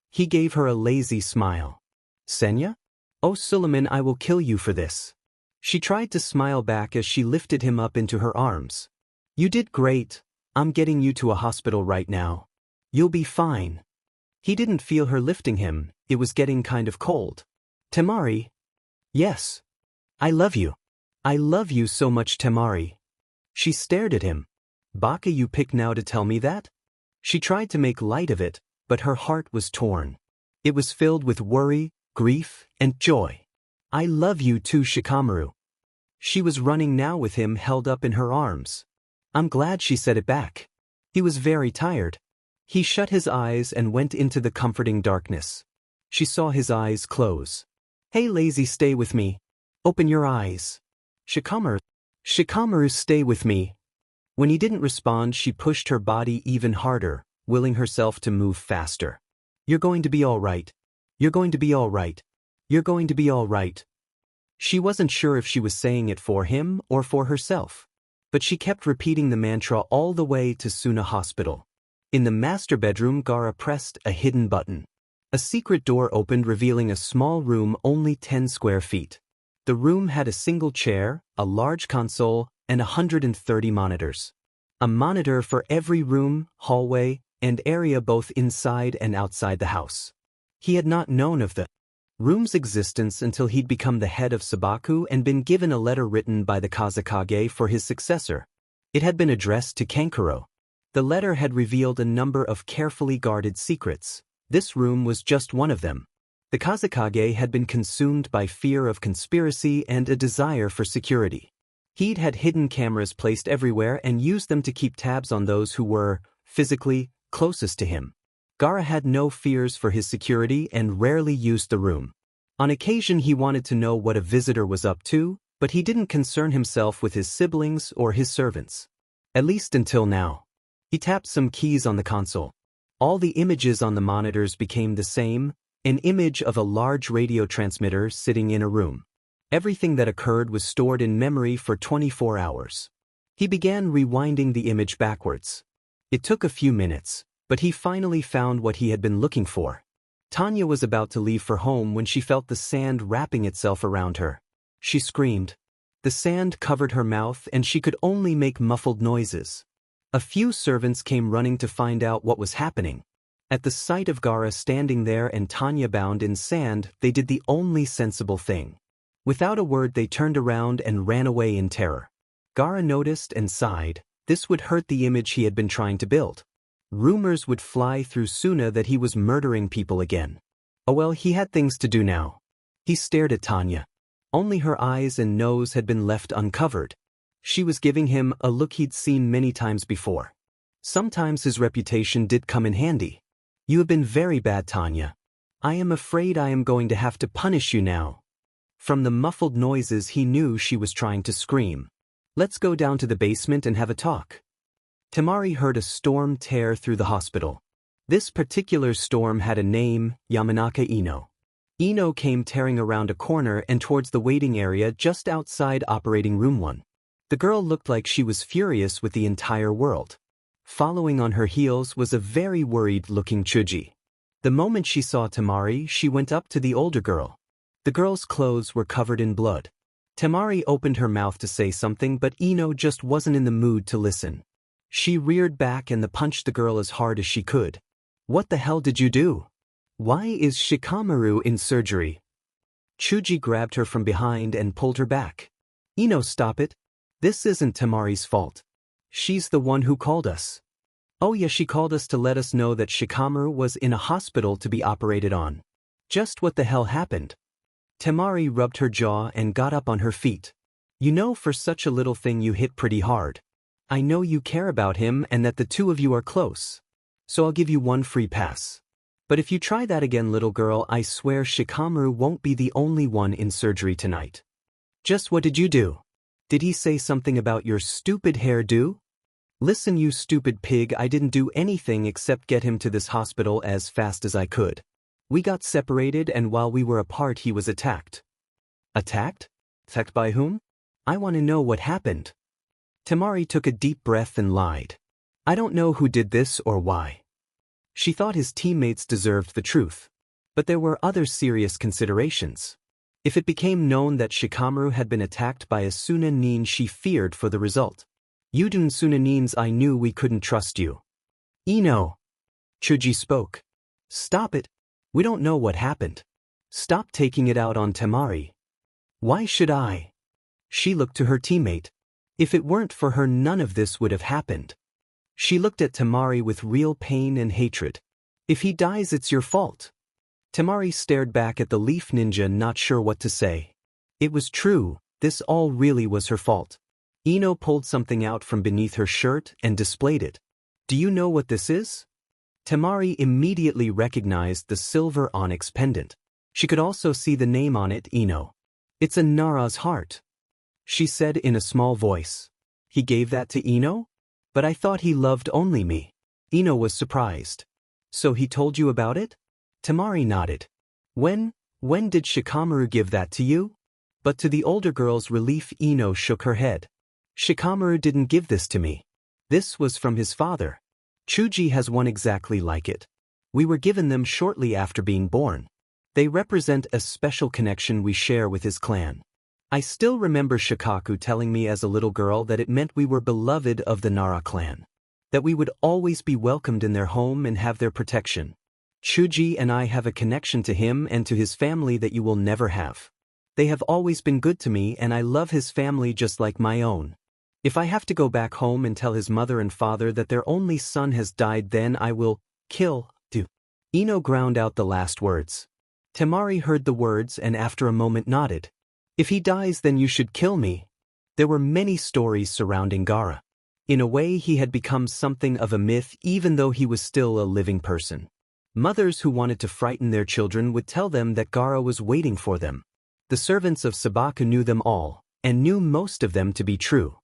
He gave her a lazy smile. Senya? Oh Suleiman, I will kill you for this. She tried to smile back as she lifted him up into her arms. You did great. I'm getting you to a hospital right now. You'll be fine. He didn't feel her lifting him, it was getting kind of cold. Temari? Yes. I love you. I love you so much, Temari. She stared at him. Baka, you pick now to tell me that? She tried to make light of it, but her heart was torn. It was filled with worry, grief, and joy. I love you too, Shikamaru. She was running now with him held up in her arms. I'm glad she said it back. He was very tired. He shut his eyes and went into the comforting darkness. She saw his eyes close. Hey lazy, stay with me. Open your eyes. Shikamaru, stay with me. When he didn't respond, she pushed her body even harder, willing herself to move faster. You're going to be all right. You're going to be all right. You're going to be all right. She wasn't sure if she was saying it for him or for herself, but she kept repeating the mantra all the way to Suna Hospital. In the master bedroom, Gaara pressed a hidden button. A secret door opened, revealing a small room only 10 square feet. The room had a single chair, a large console, and 130 monitors. A monitor for every room, hallway, and area both inside and outside the house. He had not known of the room's existence until he'd become the head of Sabaku and been given a letter written by the Kazekage for his successor. It had been addressed to Kankuro. The letter had revealed a number of carefully guarded secrets. This room was just one of them. The Kazekage had been consumed by fear of conspiracy and a desire for security. He'd had hidden cameras placed everywhere and used them to keep tabs on those who were, physically, closest to him. Gaara had no fears for his security and rarely used the room. On occasion he wanted to know what a visitor was up to, but he didn't concern himself with his siblings or his servants. At least until now. He tapped some keys on the console. All the images on the monitors became the same, an image of a large radio transmitter sitting in a room. Everything that occurred was stored in memory for 24 hours. He began rewinding the image backwards. It took a few minutes, but he finally found what he had been looking for. Tanya was about to leave for home when she felt the sand wrapping itself around her. She screamed. The sand covered her mouth and she could only make muffled noises. A few servants came running to find out what was happening. At the sight of Gaara standing there and Tanya bound in sand, they did the only sensible thing. Without a word, they turned around and ran away in terror. Gaara noticed and sighed. This would hurt the image he had been trying to build. Rumors would fly through Suna that he was murdering people again. Oh well, he had things to do now. He stared at Tanya. Only her eyes and nose had been left uncovered. She was giving him a look he'd seen many times before. Sometimes his reputation did come in handy. You have been very bad, Tanya. I am afraid I am going to have to punish you now. From the muffled noises he knew she was trying to scream. Let's go down to the basement and have a talk. Temari heard a storm tear through the hospital. This particular storm had a name, Yamanaka Ino. Ino came tearing around a corner and towards the waiting area just outside operating room 1. The girl looked like she was furious with the entire world. Following on her heels was a very worried-looking Chuji. The moment she saw Temari, she went up to the older girl. The girl's clothes were covered in blood. Temari opened her mouth to say something, but Ino just wasn't in the mood to listen. She reared back and punched the girl as hard as she could. What the hell did you do? Why is Shikamaru in surgery? Chuji grabbed her from behind and pulled her back. Ino, stop it. This isn't Temari's fault. She's the one who called us. Oh yeah, she called us to let us know that Shikamaru was in a hospital to be operated on. Just what the hell happened? Temari rubbed her jaw and got up on her feet. You know, for such a little thing you hit pretty hard. I know you care about him and that the two of you are close. So I'll give you one free pass. But if you try that again, little girl, I swear Shikamaru won't be the only one in surgery tonight. Just what did you do? Did he say something about your stupid hairdo? Listen, you stupid pig, I didn't do anything except get him to this hospital as fast as I could. We got separated and while we were apart he was attacked. Attacked? Attacked by whom? I want to know what happened. Temari took a deep breath and lied. I don't know who did this or why. She thought his teammates deserved the truth. But there were other serious considerations. If it became known that Shikamaru had been attacked by a Suna nin, she feared for the result. Yudun Sunanins, I knew we couldn't trust you. Ino. Chuji spoke. Stop it. We don't know what happened. Stop taking it out on Temari. Why should I? She looked to her teammate. If it weren't for her, none of this would have happened. She looked at Temari with real pain and hatred. If he dies, it's your fault. Temari stared back at the leaf ninja, not sure what to say. It was true, this all really was her fault. Ino pulled something out from beneath her shirt and displayed it. Do you know what this is? Temari immediately recognized the silver onyx pendant. She could also see the name on it, Ino. It's a Nara's heart, she said in a small voice. He gave that to Ino? But I thought he loved only me. Ino was surprised. So he told you about it? Temari nodded. When did Shikamaru give that to you? But to the older girl's relief, Ino shook her head. Shikamaru didn't give this to me. This was from his father. Chuji has one exactly like it. We were given them shortly after being born. They represent a special connection we share with his clan. I still remember Shikaku telling me as a little girl that it meant we were beloved of the Nara clan. That we would always be welcomed in their home and have their protection. Chuji and I have a connection to him and to his family that you will never have. They have always been good to me and I love his family just like my own. If I have to go back home and tell his mother and father that their only son has died, then I will kill you. Ino ground out the last words. Temari heard the words and after a moment nodded. If he dies, then you should kill me. There were many stories surrounding Gaara. In a way, he had become something of a myth even though he was still a living person. Mothers who wanted to frighten their children would tell them that Gaara was waiting for them. The servants of Sabaka knew them all, and knew most of them to be true.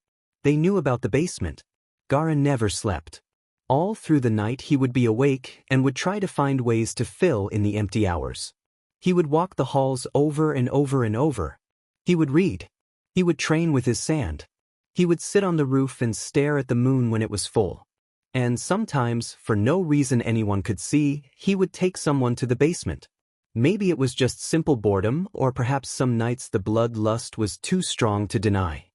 They knew about the basement. Gaara never slept. All through the night he would be awake and would try to find ways to fill in the empty hours. He would walk the halls over and over and over. He would read. He would train with his sand. He would sit on the roof and stare at the moon when it was full. And sometimes, for no reason anyone could see, he would take someone to the basement. Maybe it was just simple boredom, or perhaps some nights the bloodlust was too strong to deny.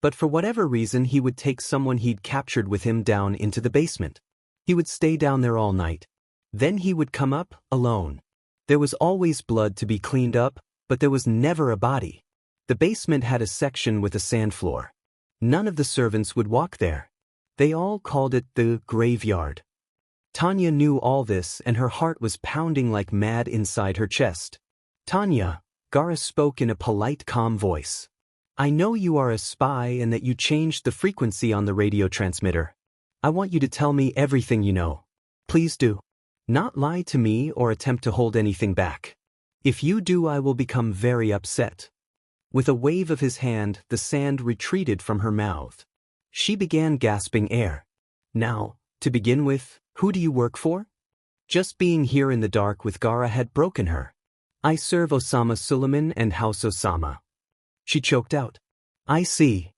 But for whatever reason he would take someone he'd captured with him down into the basement. He would stay down there all night. Then he would come up, alone. There was always blood to be cleaned up, but there was never a body. The basement had a section with a sand floor. None of the servants would walk there. They all called it the graveyard. Tanya knew all this and her heart was pounding like mad inside her chest. Tanya, Gaara spoke in a polite, calm voice. I know you are a spy and that you changed the frequency on the radio transmitter. I want you to tell me everything you know. Please do. Not lie to me or attempt to hold anything back. If you do, I will become very upset. With a wave of his hand, the sand retreated from her mouth. She began gasping air. Now, to begin with, who do you work for? Just being here in the dark with Gaara had broken her. I serve Osama Suleiman and House Osama. She choked out. I see.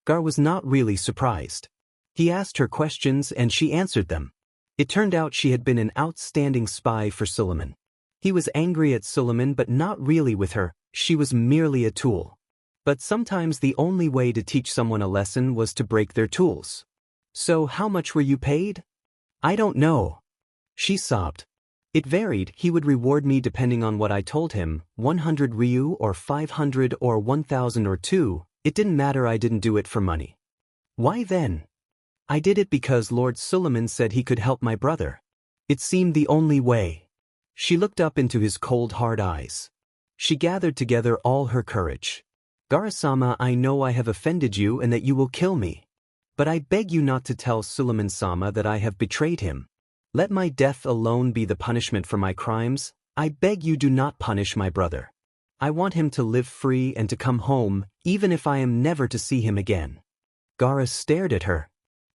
Gaara was not really surprised. He asked her questions and she answered them. It turned out she had been an outstanding spy for Suleiman. He was angry at Suleiman but not really with her, she was merely a tool. But sometimes the only way to teach someone a lesson was to break their tools. So how much were you paid? I don't know. She sobbed. It varied, he would reward me depending on what I told him, 100 Ryu or 500 or 1,000 or 2, it didn't matter, I didn't do it for money. Why then? I did it because Lord Suleiman said he could help my brother. It seemed the only way. She looked up into his cold hard eyes. She gathered together all her courage. Gaara-sama, I know I have offended you and that you will kill me. But I beg you not to tell Suleiman-sama that I have betrayed him. Let my death alone be the punishment for my crimes. I beg you do not punish my brother. I want him to live free and to come home, even if I am never to see him again. Gaara stared at her.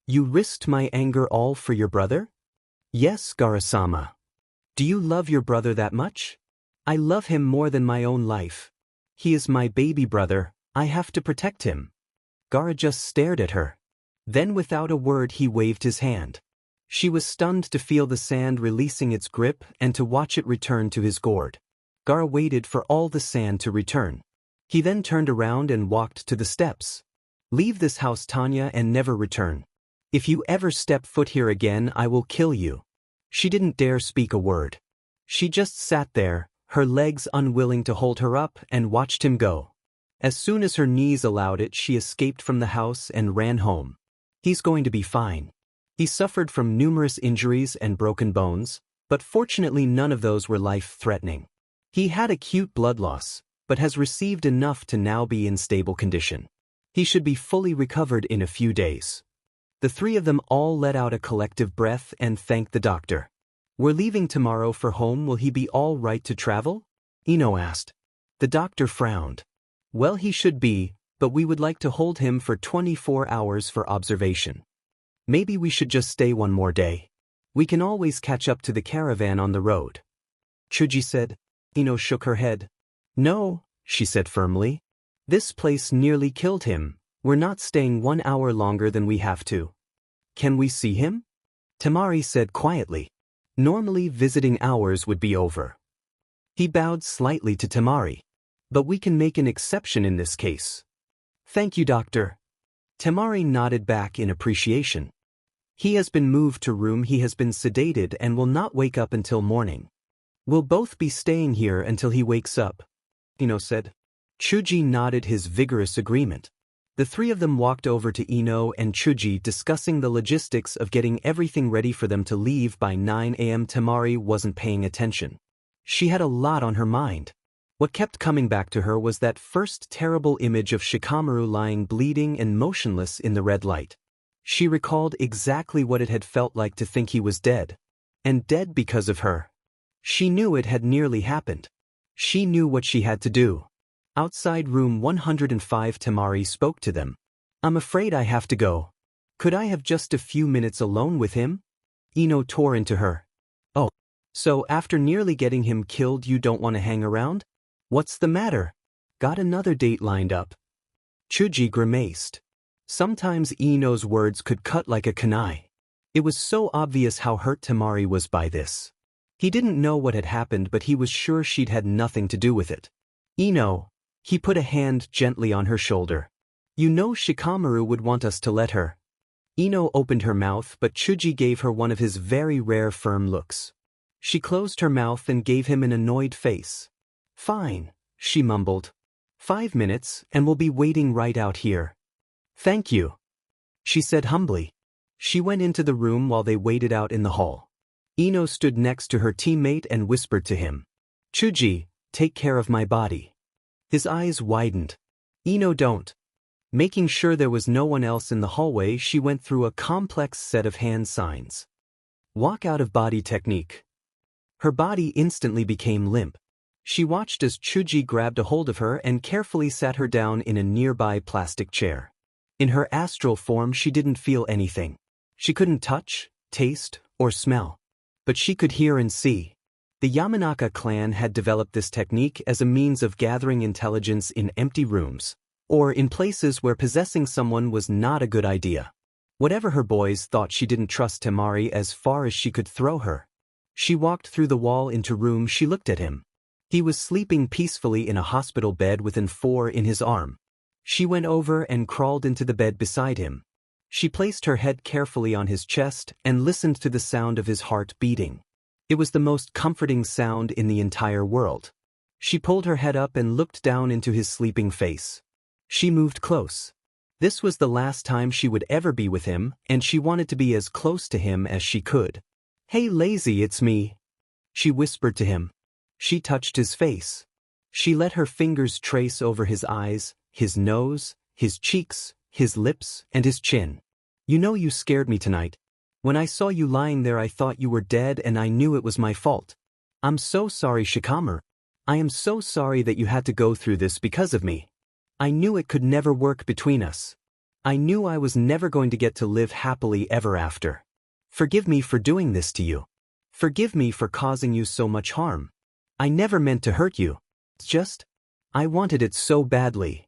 You risked my anger all for your brother? Yes, Gaara-sama. Do you love your brother that much? I love him more than my own life. He is my baby brother, I have to protect him. Gaara just stared at her. Then without a word he waved his hand. She was stunned to feel the sand releasing its grip and to watch it return to his gourd. Gaara waited for all the sand to return. He then turned around and walked to the steps. Leave this house, Tanya, and never return. If you ever step foot here again, I will kill you. She didn't dare speak a word. She just sat there, her legs unwilling to hold her up, and watched him go. As soon as her knees allowed it, she escaped from the house and ran home. He's going to be fine. He suffered from numerous injuries and broken bones, but fortunately none of those were life-threatening. He had acute blood loss, but has received enough to now be in stable condition. He should be fully recovered in a few days. The three of them all let out a collective breath and thanked the doctor. We're leaving tomorrow for home. Will he be all right to travel? Ino asked. The doctor frowned. Well, he should be, but we would like to hold him for 24 hours for observation. Maybe we should just stay one more day. We can always catch up to the caravan on the road. Chuji said. Ino shook her head. No, she said firmly. This place nearly killed him. We're not staying 1 hour longer than we have to. Can we see him? Temari said quietly. Normally visiting hours would be over. He bowed slightly to Temari. But we can make an exception in this case. Thank you, doctor. Temari nodded back in appreciation. He has been moved to room. He has been sedated and will not wake up until morning. We'll both be staying here until he wakes up, Ino said. Chuji nodded his vigorous agreement. The three of them walked over to Ino and Chuji, discussing the logistics of getting everything ready for them to leave by 9 a.m. Temari wasn't paying attention. She had a lot on her mind. What kept coming back to her was that first terrible image of Shikamaru lying bleeding and motionless in the red light. She recalled exactly what it had felt like to think he was dead. And dead because of her. She knew it had nearly happened. She knew what she had to do. Outside room 105, Temari spoke to them. I'm afraid I have to go. Could I have just a few minutes alone with him? Ino tore into her. Oh, so after nearly getting him killed you don't want to hang around? What's the matter? Got another date lined up? Chuji grimaced. Sometimes Ino's words could cut like a kunai. It was so obvious how hurt Temari was by this. He didn't know what had happened, but he was sure she'd had nothing to do with it. Ino. He put a hand gently on her shoulder. You know Shikamaru would want us to let her. Ino opened her mouth, but Chuji gave her one of his very rare firm looks. She closed her mouth and gave him an annoyed face. Fine, she mumbled. 5 minutes, and we'll be waiting right out here. Thank you, she said humbly. She went into the room while they waited out in the hall. Ino stood next to her teammate and whispered to him. Chuji, take care of my body. His eyes widened. Ino, don't. Making sure there was no one else in the hallway, she went through a complex set of hand signs. Walk out of body technique. Her body instantly became limp. She watched as Chuji grabbed a hold of her and carefully sat her down in a nearby plastic chair. In her astral form she didn't feel anything. She couldn't touch, taste, or smell. But she could hear and see. The Yamanaka clan had developed this technique as a means of gathering intelligence in empty rooms, or in places where possessing someone was not a good idea. Whatever her boys thought, she didn't trust Temari as far as she could throw her. She walked through the wall into room. She looked at him. He was sleeping peacefully in a hospital bed with an M4 in his arm. She went over and crawled into the bed beside him. She placed her head carefully on his chest and listened to the sound of his heart beating. It was the most comforting sound in the entire world. She pulled her head up and looked down into his sleeping face. She moved close. This was the last time she would ever be with him, and she wanted to be as close to him as she could. Hey lazy, it's me, she whispered to him. She touched his face. She let her fingers trace over his eyes, his nose, his cheeks, his lips, and his chin. You know you scared me tonight. When I saw you lying there I thought you were dead and I knew it was my fault. I'm so sorry, Shikamaru. I am so sorry that you had to go through this because of me. I knew it could never work between us. I knew I was never going to get to live happily ever after. Forgive me for doing this to you. Forgive me for causing you so much harm. I never meant to hurt you. It's just, I wanted it so badly.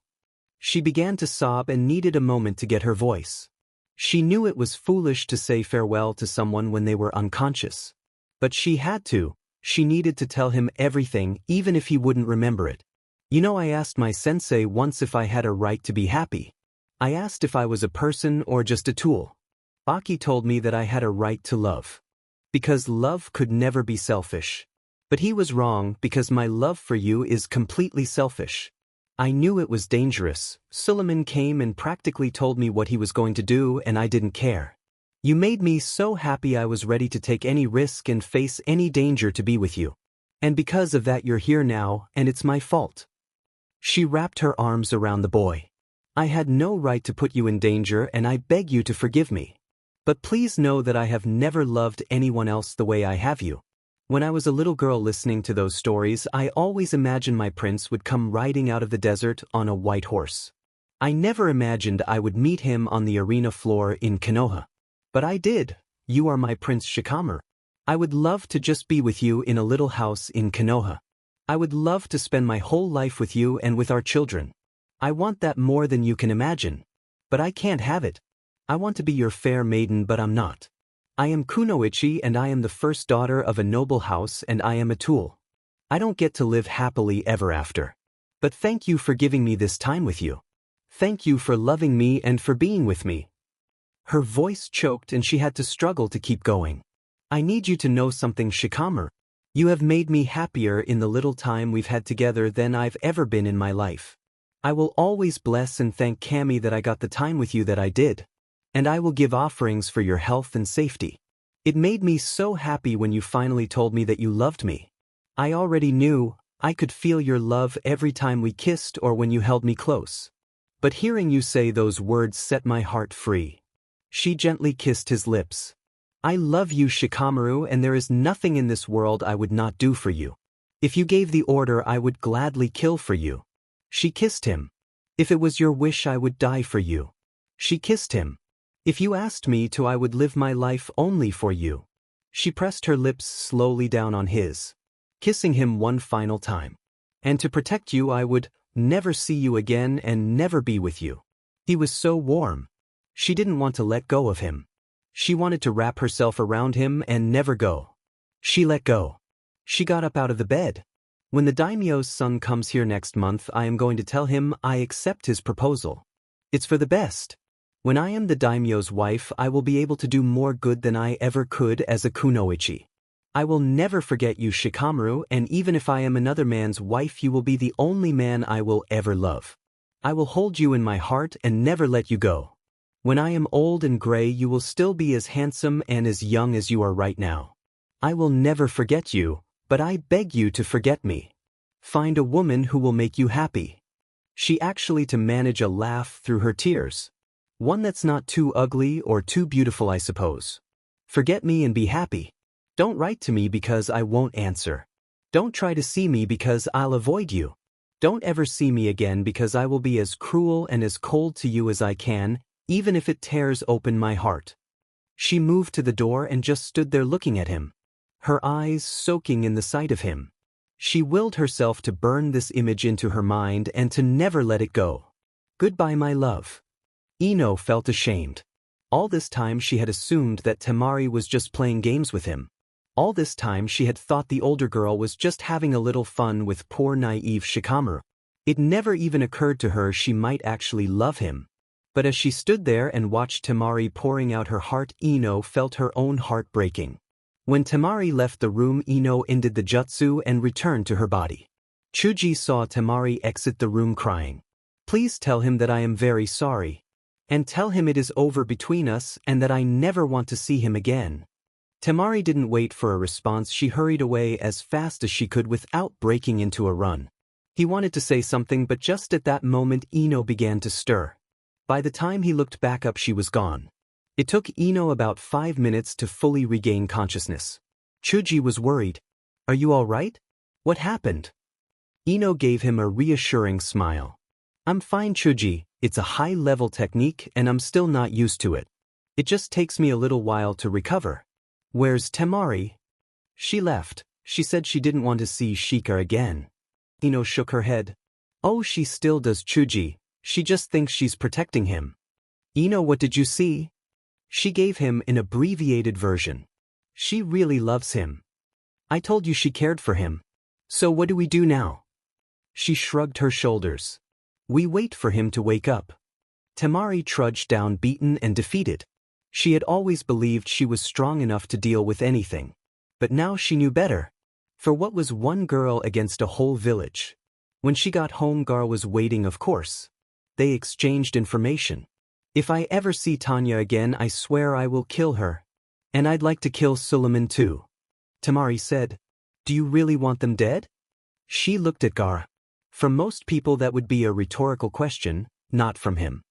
She began to sob and needed a moment to get her voice. She knew it was foolish to say farewell to someone when they were unconscious. But she had to. She needed to tell him everything, even if he wouldn't remember it. You know, I asked my sensei once if I had a right to be happy. I asked if I was a person or just a tool. Baki told me that I had a right to love. Because love could never be selfish. But he was wrong because my love for you is completely selfish. I knew it was dangerous. Suleiman came and practically told me what he was going to do and I didn't care. You made me so happy I was ready to take any risk and face any danger to be with you. And because of that you're here now, and it's my fault. She wrapped her arms around the boy. I had no right to put you in danger and I beg you to forgive me. But please know that I have never loved anyone else the way I have you. When I was a little girl listening to those stories, I always imagined my prince would come riding out of the desert on a white horse. I never imagined I would meet him on the arena floor in Konoha. But I did. You are my Prince Shikamaru. I would love to just be with you in a little house in Konoha. I would love to spend my whole life with you and with our children. I want that more than you can imagine. But I can't have it. I want to be your fair maiden but I'm not. I am Kunoichi and I am the first daughter of a noble house and I am a tool. I don't get to live happily ever after. But thank you for giving me this time with you. Thank you for loving me and for being with me. Her voice choked and she had to struggle to keep going. I need you to know something, Shikamaru. You have made me happier in the little time we've had together than I've ever been in my life. I will always bless and thank Kami that I got the time with you that I did. And I will give offerings for your health and safety. It made me so happy when you finally told me that you loved me. I already knew. I could feel your love every time we kissed or when you held me close. But hearing you say those words set my heart free. She gently kissed his lips. I love you, Shikamaru, and there is nothing in this world I would not do for you. If you gave the order, I would gladly kill for you. She kissed him. If it was your wish, I would die for you. She kissed him. If you asked me to, I would live my life only for you. She pressed her lips slowly down on his, kissing him one final time. And to protect you, I would never see you again and never be with you. He was so warm. She didn't want to let go of him. She wanted to wrap herself around him and never go. She let go. She got up out of the bed. When the daimyo's son comes here next month, I am going to tell him I accept his proposal. It's for the best. When I am the daimyo's wife, I will be able to do more good than I ever could as a kunoichi. I will never forget you, Shikamaru, and even if I am another man's wife, you will be the only man I will ever love. I will hold you in my heart and never let you go. When I am old and gray, you will still be as handsome and as young as you are right now. I will never forget you, but I beg you to forget me. Find a woman who will make you happy. She actually to manage a laugh through her tears. One that's not too ugly or too beautiful, I suppose. Forget me and be happy. Don't write to me because I won't answer. Don't try to see me because I'll avoid you. Don't ever see me again because I will be as cruel and as cold to you as I can, even if it tears open my heart. She moved to the door and just stood there looking at him, her eyes soaking in the sight of him. She willed herself to burn this image into her mind and to never let it go. Goodbye, my love. Ino felt ashamed. All this time she had assumed that Temari was just playing games with him. All this time she had thought the older girl was just having a little fun with poor naive Shikamaru. It never even occurred to her she might actually love him. But as she stood there and watched Temari pouring out her heart, Ino felt her own heart breaking. When Temari left the room, Ino ended the jutsu and returned to her body. Chuji saw Temari exit the room crying. Please tell him that I am very sorry. And tell him it is over between us and that I never want to see him again. Temari didn't wait for a response. She hurried away as fast as she could without breaking into a run. He wanted to say something, but just at that moment Ino began to stir. By the time he looked back up, she was gone. It took Ino about 5 minutes to fully regain consciousness. Chuji was worried. Are you all right? What happened? Ino gave him a reassuring smile. I'm fine, Chuji. It's a high-level technique and I'm still not used to it. It just takes me a little while to recover. Where's Temari? She left. She said she didn't want to see Shika again. Ino shook her head. Oh, she still does, Chuji. She just thinks she's protecting him. Ino, what did you see? She gave him an abbreviated version. She really loves him. I told you she cared for him. So what do we do now? She shrugged her shoulders. We wait for him to wake up. Temari trudged down beaten and defeated. She had always believed she was strong enough to deal with anything. But now she knew better. For what was one girl against a whole village? When she got home, Gar was waiting, of course. They exchanged information. If I ever see Tanya again, I swear I will kill her. And I'd like to kill Suleiman too. Temari said. Do you really want them dead? She looked at Gar. From most people that would be a rhetorical question, not from him.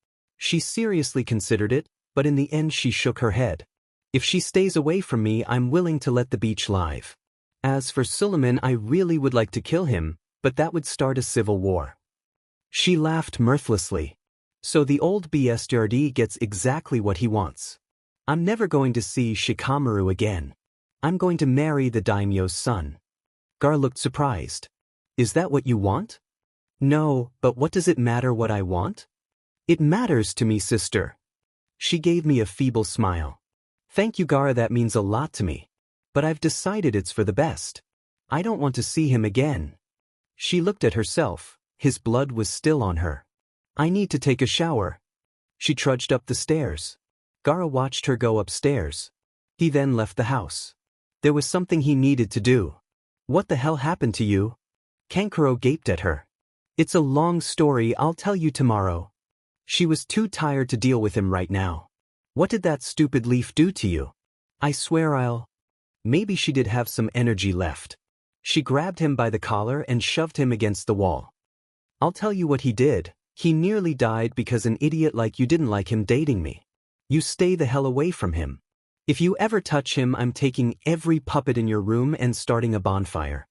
She seriously considered it, but in the end she shook her head. If she stays away from me, I'm willing to let the beach live. As for Suleiman, I really would like to kill him, but that would start a civil war. She laughed mirthlessly. So the old bastard gets exactly what he wants. I'm never going to see Shikamaru again. I'm going to marry the daimyo's son. Gar looked surprised. Is that what you want? No, but what does it matter what I want? It matters to me, sister. She gave me a feeble smile. Thank you, Gar, that means a lot to me. But I've decided it's for the best. I don't want to see him again. She looked at herself. His blood was still on her. I need to take a shower. She trudged up the stairs. Gara watched her go upstairs. He then left the house. There was something he needed to do. What the hell happened to you? Kankuro gaped at her. It's a long story, I'll tell you tomorrow. She was too tired to deal with him right now. What did that stupid leaf do to you? I swear I'll... Maybe she did have some energy left. She grabbed him by the collar and shoved him against the wall. I'll tell you what he did. He nearly died because an idiot like you didn't like him dating me. You stay the hell away from him. If you ever touch him, I'm taking every puppet in your room and starting a bonfire.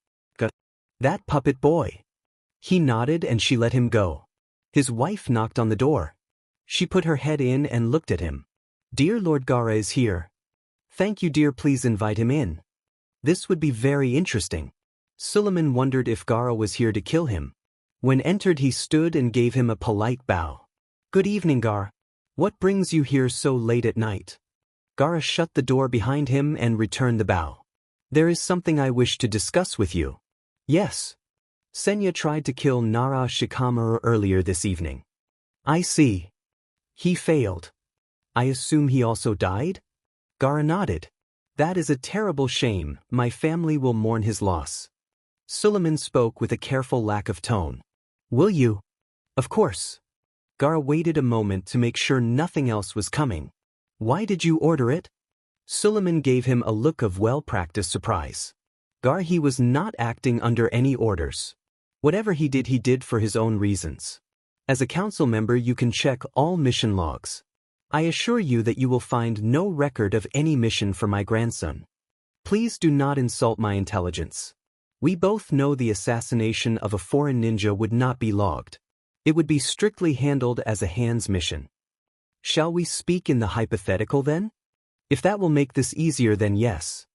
That puppet boy. He nodded and she let him go. His wife knocked on the door. She put her head in and looked at him. Dear Lord Gara is here. Thank you, dear, please invite him in. This would be very interesting. Suleiman wondered if Gara was here to kill him. When entered, he stood and gave him a polite bow. Good evening, Gar. What brings you here so late at night? Gara shut the door behind him and returned the bow. There is something I wish to discuss with you. Yes. Senya tried to kill Nara Shikamaru earlier this evening. I see. He failed. I assume he also died? Gara nodded. That is a terrible shame. My family will mourn his loss. Suleiman spoke with a careful lack of tone. Will you? Of course. Gara waited a moment to make sure nothing else was coming. Why did you order it? Suleiman gave him a look of well-practiced surprise. Gar, he was not acting under any orders. Whatever he did for his own reasons. As a council member, you can check all mission logs. I assure you that you will find no record of any mission for my grandson. Please do not insult my intelligence. We both know the assassination of a foreign ninja would not be logged. It would be strictly handled as a hands mission. Shall we speak in the hypothetical then? If that will make this easier, then yes.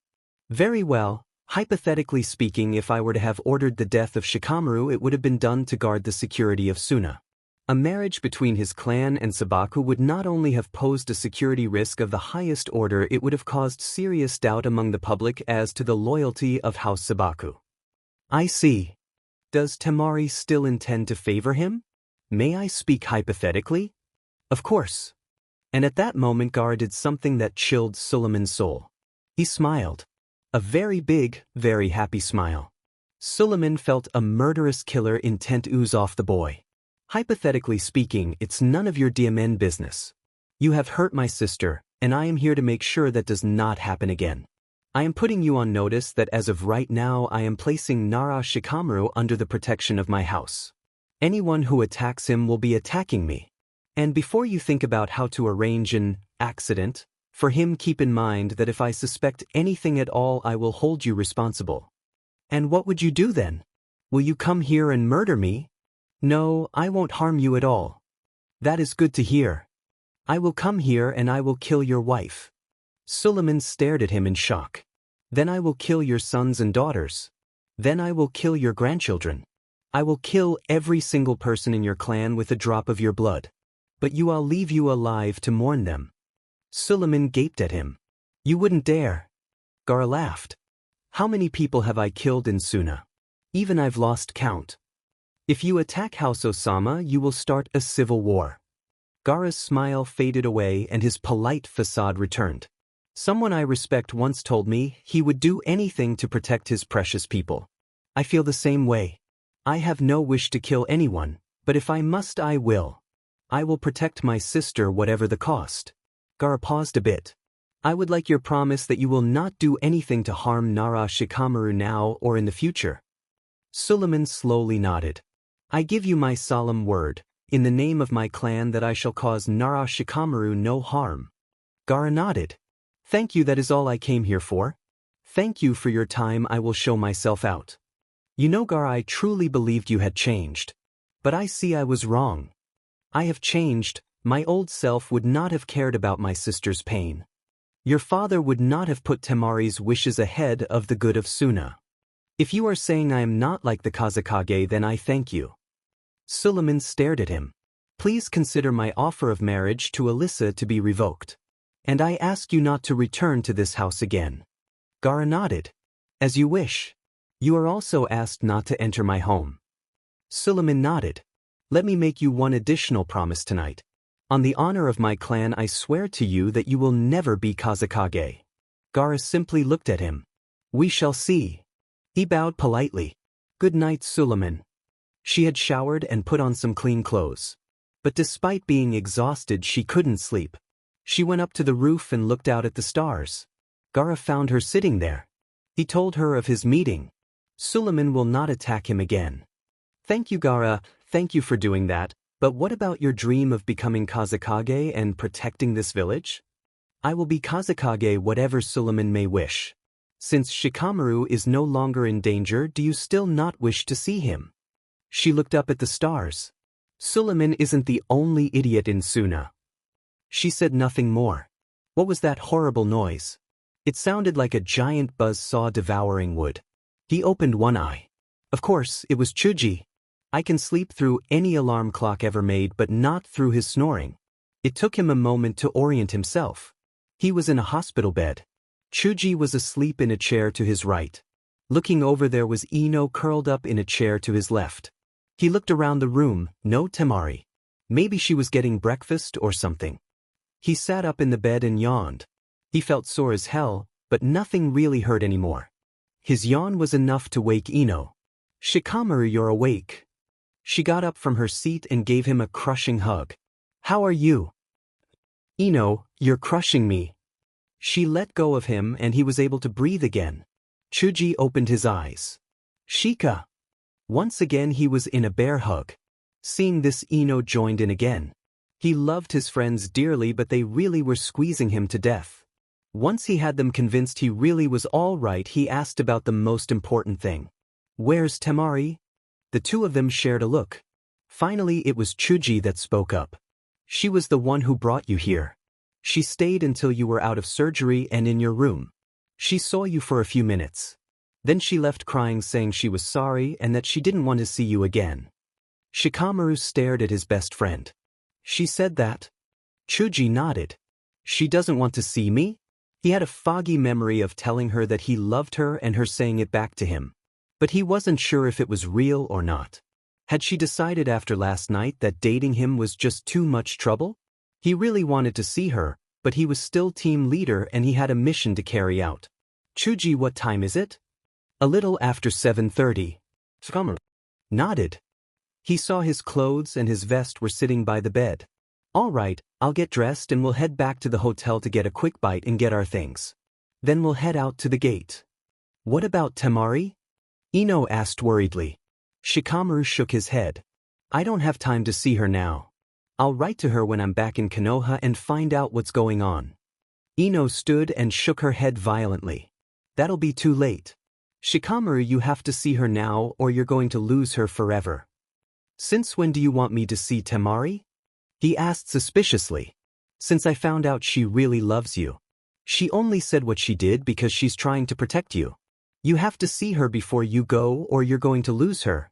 Very well. Hypothetically speaking, if I were to have ordered the death of Shikamaru, it would have been done to guard the security of Suna. A marriage between his clan and Sabaku would not only have posed a security risk of the highest order, it would have caused serious doubt among the public as to the loyalty of House Sabaku. I see. Does Temari still intend to favor him? May I speak hypothetically? Of course. And at that moment Gar did something that chilled Suleiman's soul. He smiled. A very big, very happy smile. Suleiman felt a murderous killer intent ooze off the boy. Hypothetically speaking, it's none of your DMN business. You have hurt my sister, and I am here to make sure that does not happen again. I am putting you on notice that as of right now I am placing Nara Shikamaru under the protection of my house. Anyone who attacks him will be attacking me. And before you think about how to arrange an accident for him, keep in mind that if I suspect anything at all, I will hold you responsible. And what would you do then? Will you come here and murder me? No, I won't harm you at all. That is good to hear. I will come here and I will kill your wife. Suleiman stared at him in shock. Then I will kill your sons and daughters. Then I will kill your grandchildren. I will kill every single person in your clan with a drop of your blood. But I'll leave you alive to mourn them. Suleiman gaped at him. You wouldn't dare. Gar laughed. How many people have I killed in Suna? Even I've lost count. If you attack House Osama, you will start a civil war. Gaara's smile faded away and his polite facade returned. Someone I respect once told me he would do anything to protect his precious people. I feel the same way. I have no wish to kill anyone, but if I must I will. I will protect my sister whatever the cost. Gaara paused a bit. I would like your promise that you will not do anything to harm Nara Shikamaru now or in the future. Suleiman slowly nodded. I give you my solemn word, in the name of my clan, that I shall cause Nara Shikamaru no harm. Gaara nodded. Thank you, that is all I came here for. Thank you for your time, I will show myself out. You know, Gaara, I truly believed you had changed. But I see I was wrong. I have changed. My old self would not have cared about my sister's pain. Your father would not have put Temari's wishes ahead of the good of Suna. If you are saying I am not like the Kazekage, then I thank you. Suleiman stared at him. Please consider my offer of marriage to Alyssa to be revoked. And I ask you not to return to this house again. Gaara nodded. As you wish. You are also asked not to enter my home. Suleiman nodded. Let me make you one additional promise tonight. On the honor of my clan, I swear to you that you will never be Kazekage. Gaara simply looked at him. We shall see. He bowed politely. Good night, Suleiman. She had showered and put on some clean clothes. But despite being exhausted, she couldn't sleep. She went up to the roof and looked out at the stars. Gaara found her sitting there. He told her of his meeting. Suleiman will not attack him again. Thank you, Gaara, thank you for doing that, but what about your dream of becoming Kazekage and protecting this village? I will be Kazekage whatever Suleiman may wish. Since Shikamaru is no longer in danger, do you still not wish to see him? She looked up at the stars. Suleiman isn't the only idiot in Suna. She said nothing more. What was that horrible noise? It sounded like a giant buzzsaw devouring wood. He opened one eye. Of course, it was Chuji. I can sleep through any alarm clock ever made, but not through his snoring. It took him a moment to orient himself. He was in a hospital bed. Chuji was asleep in a chair to his right. Looking over, there was Ino curled up in a chair to his left. He looked around the room, no Temari. Maybe she was getting breakfast or something. He sat up in the bed and yawned. He felt sore as hell, but nothing really hurt anymore. His yawn was enough to wake Ino. Shikamaru, you're awake. She got up from her seat and gave him a crushing hug. How are you? Ino, you're crushing me. She let go of him and he was able to breathe again. Chuji opened his eyes. Shika. Once again he was in a bear hug. Seeing this, Ino joined in again. He loved his friends dearly, but they really were squeezing him to death. Once he had them convinced he really was all right, he asked about the most important thing. Where's Temari? The two of them shared a look. Finally it was Chuji that spoke up. She was the one who brought you here. She stayed until you were out of surgery and in your room. She saw you for a few minutes. Then she left crying, saying she was sorry and that she didn't want to see you again. Shikamaru stared at his best friend. She said that? Chuji nodded. She doesn't want to see me? He had a foggy memory of telling her that he loved her and her saying it back to him. But he wasn't sure if it was real or not. Had she decided after last night that dating him was just too much trouble? He really wanted to see her, but he was still team leader and he had a mission to carry out. Chuji, what time is it? A little after 7:30. Shikamaru nodded. He saw his clothes and his vest were sitting by the bed. All right, I'll get dressed and we'll head back to the hotel to get a quick bite and get our things. Then we'll head out to the gate. What about Temari? Ino asked worriedly. Shikamaru shook his head. I don't have time to see her now. I'll write to her when I'm back in Konoha and find out what's going on. Ino stood and shook her head violently. That'll be too late. Shikamaru, you have to see her now or you're going to lose her forever. Since when do you want me to see Temari? He asked suspiciously. Since I found out she really loves you. She only said what she did because she's trying to protect you. You have to see her before you go or you're going to lose her.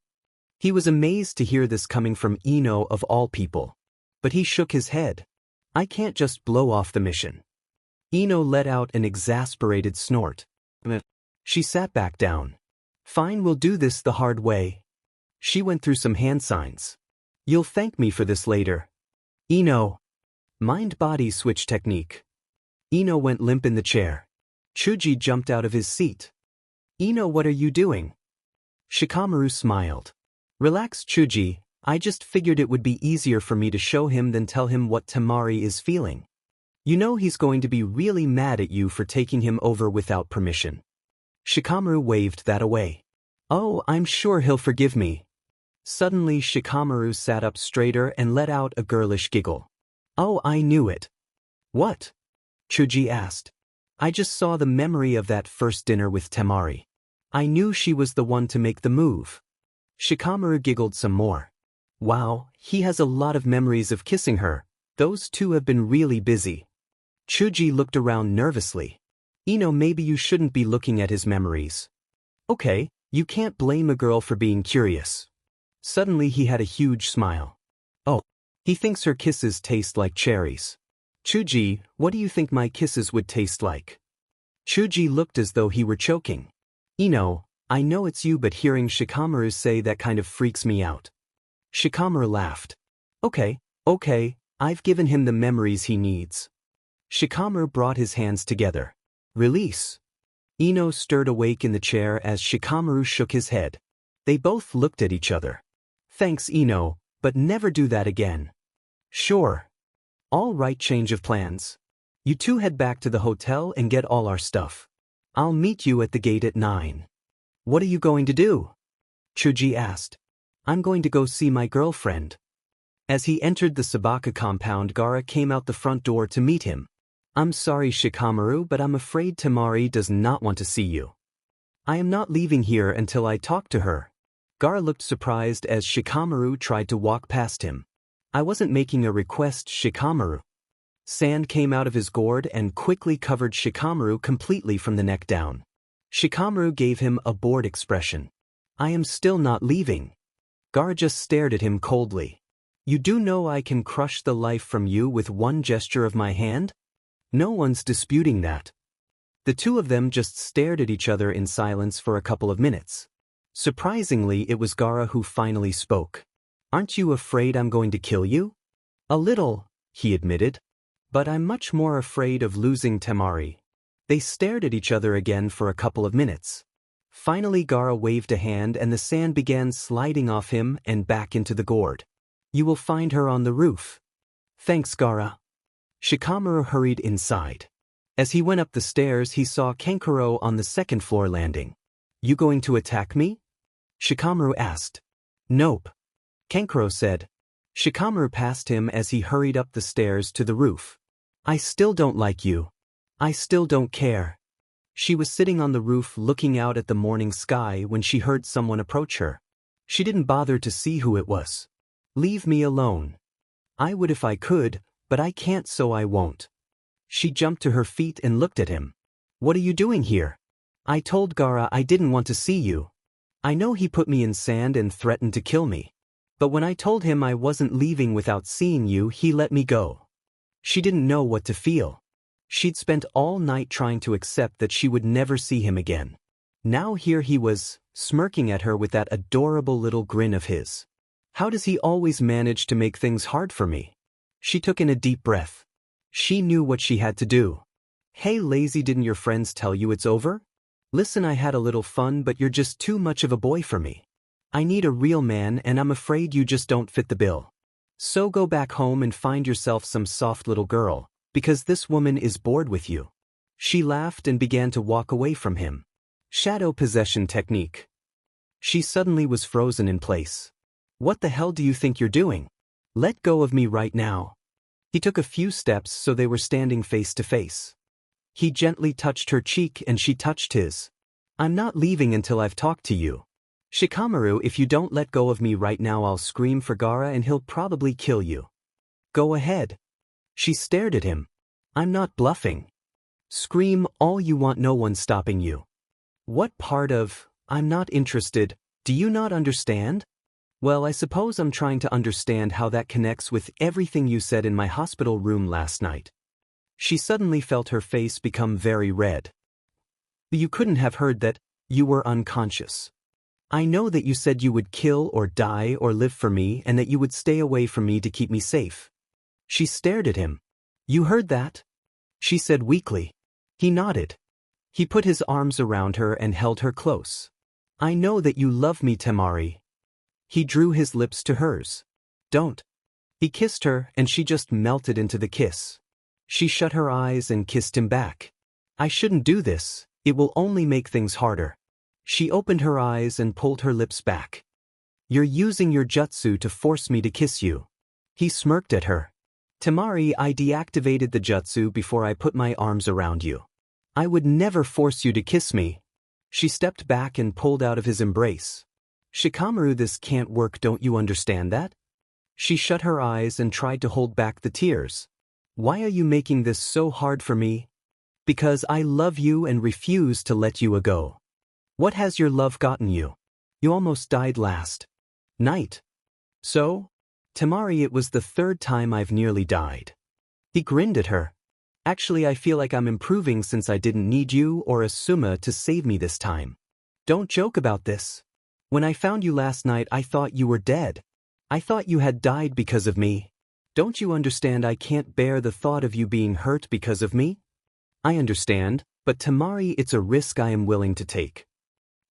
He was amazed to hear this coming from Ino of all people. But he shook his head. I can't just blow off the mission. Ino let out an exasperated snort. She sat back down. Fine, we'll do this the hard way. She went through some hand signs. You'll thank me for this later. Ino. Mind-body switch technique. Ino went limp in the chair. Chuji jumped out of his seat. Ino, what are you doing? Shikamaru smiled. Relax, Chuji, I just figured it would be easier for me to show him than tell him what Temari is feeling. You know he's going to be really mad at you for taking him over without permission. Shikamaru waved that away. Oh, I'm sure he'll forgive me. Suddenly Shikamaru sat up straighter and let out a girlish giggle. Oh, I knew it. What? Chuji asked. I just saw the memory of that first dinner with Temari. I knew she was the one to make the move. Shikamaru giggled some more. Wow, he has a lot of memories of kissing her. Those two have been really busy. Chuji looked around nervously. Ino, maybe you shouldn't be looking at his memories. Okay, you can't blame a girl for being curious. Suddenly he had a huge smile. Oh, he thinks her kisses taste like cherries. Chuji, what do you think my kisses would taste like? Chuji looked as though he were choking. Ino, I know it's you, but hearing Shikamaru say that kind of freaks me out. Shikamaru laughed. Okay, I've given him the memories he needs. Shikamaru brought his hands together. Release. Ino stirred awake in the chair as Shikamaru shook his head. They both looked at each other. Thanks, Ino, but never do that again. Sure. All right, change of plans. You two head back to the hotel and get all our stuff. I'll meet you at the gate at 9. What are you going to do? Chuji asked. I'm going to go see my girlfriend. As he entered the Sabaka compound, Gaara came out the front door to meet him. I'm sorry, Shikamaru, but I'm afraid Temari does not want to see you. I am not leaving here until I talk to her. Gaara looked surprised as Shikamaru tried to walk past him. I wasn't making a request, Shikamaru. Sand came out of his gourd and quickly covered Shikamaru completely from the neck down. Shikamaru gave him a bored expression. I am still not leaving. Gaara just stared at him coldly. You do know I can crush the life from you with one gesture of my hand? No one's disputing that. The two of them just stared at each other in silence for a couple of minutes. Surprisingly, it was Gaara who finally spoke. Aren't you afraid I'm going to kill you? A little, he admitted. But I'm much more afraid of losing Temari. They stared at each other again for a couple of minutes. Finally, Gaara waved a hand and the sand began sliding off him and back into the gourd. You will find her on the roof. Thanks, Gaara. Shikamaru hurried inside. As he went up the stairs, he saw Kankuro on the second-floor landing. You going to attack me? Shikamaru asked. Nope. Kankuro said. Shikamaru passed him as he hurried up the stairs to the roof. I still don't like you. I still don't care. She was sitting on the roof looking out at the morning sky when she heard someone approach her. She didn't bother to see who it was. Leave me alone. I would if I could, but I can't, so I won't. She jumped to her feet and looked at him. What are you doing here? I told Gaara I didn't want to see you. I know he put me in sand and threatened to kill me. But when I told him I wasn't leaving without seeing you, he let me go. She didn't know what to feel. She'd spent all night trying to accept that she would never see him again. Now here he was, smirking at her with that adorable little grin of his. How does he always manage to make things hard for me? She took in a deep breath. She knew what she had to do. Hey lazy, didn't your friends tell you it's over? Listen, I had a little fun, but you're just too much of a boy for me. I need a real man and I'm afraid you just don't fit the bill. So go back home and find yourself some soft little girl, because this woman is bored with you. She laughed and began to walk away from him. Shadow possession technique. She suddenly was frozen in place. What the hell do you think you're doing? Let go of me right now. He took a few steps so they were standing face to face. He gently touched her cheek and she touched his. I'm not leaving until I've talked to you. Shikamaru, if you don't let go of me right now, I'll scream for Gaara and he'll probably kill you. Go ahead. She stared at him. I'm not bluffing. Scream all you want, no one's stopping you. What part of, I'm not interested, do you not understand? Well, I suppose I'm trying to understand how that connects with everything you said in my hospital room last night. She suddenly felt her face become very red. You couldn't have heard that, you were unconscious. I know that you said you would kill or die or live for me and that you would stay away from me to keep me safe. She stared at him. You heard that? She said weakly. He nodded. He put his arms around her and held her close. I know that you love me, Temari. He drew his lips to hers. Don't. He kissed her and she just melted into the kiss. She shut her eyes and kissed him back. I shouldn't do this, it will only make things harder. She opened her eyes and pulled her lips back. You're using your jutsu to force me to kiss you. He smirked at her. Temari, I deactivated the jutsu before I put my arms around you. I would never force you to kiss me. She stepped back and pulled out of his embrace. Shikamaru, this can't work, don't you understand that? She shut her eyes and tried to hold back the tears. Why are you making this so hard for me? Because I love you and refuse to let you go. What has your love gotten you? You almost died last night. So? Temari, it was the third time I've nearly died. He grinned at her. Actually, I feel like I'm improving since I didn't need you or Asuma to save me this time. Don't joke about this. When I found you last night, I thought you were dead. I thought you had died because of me. Don't you understand I can't bear the thought of you being hurt because of me? I understand, but Temari, it's a risk I am willing to take.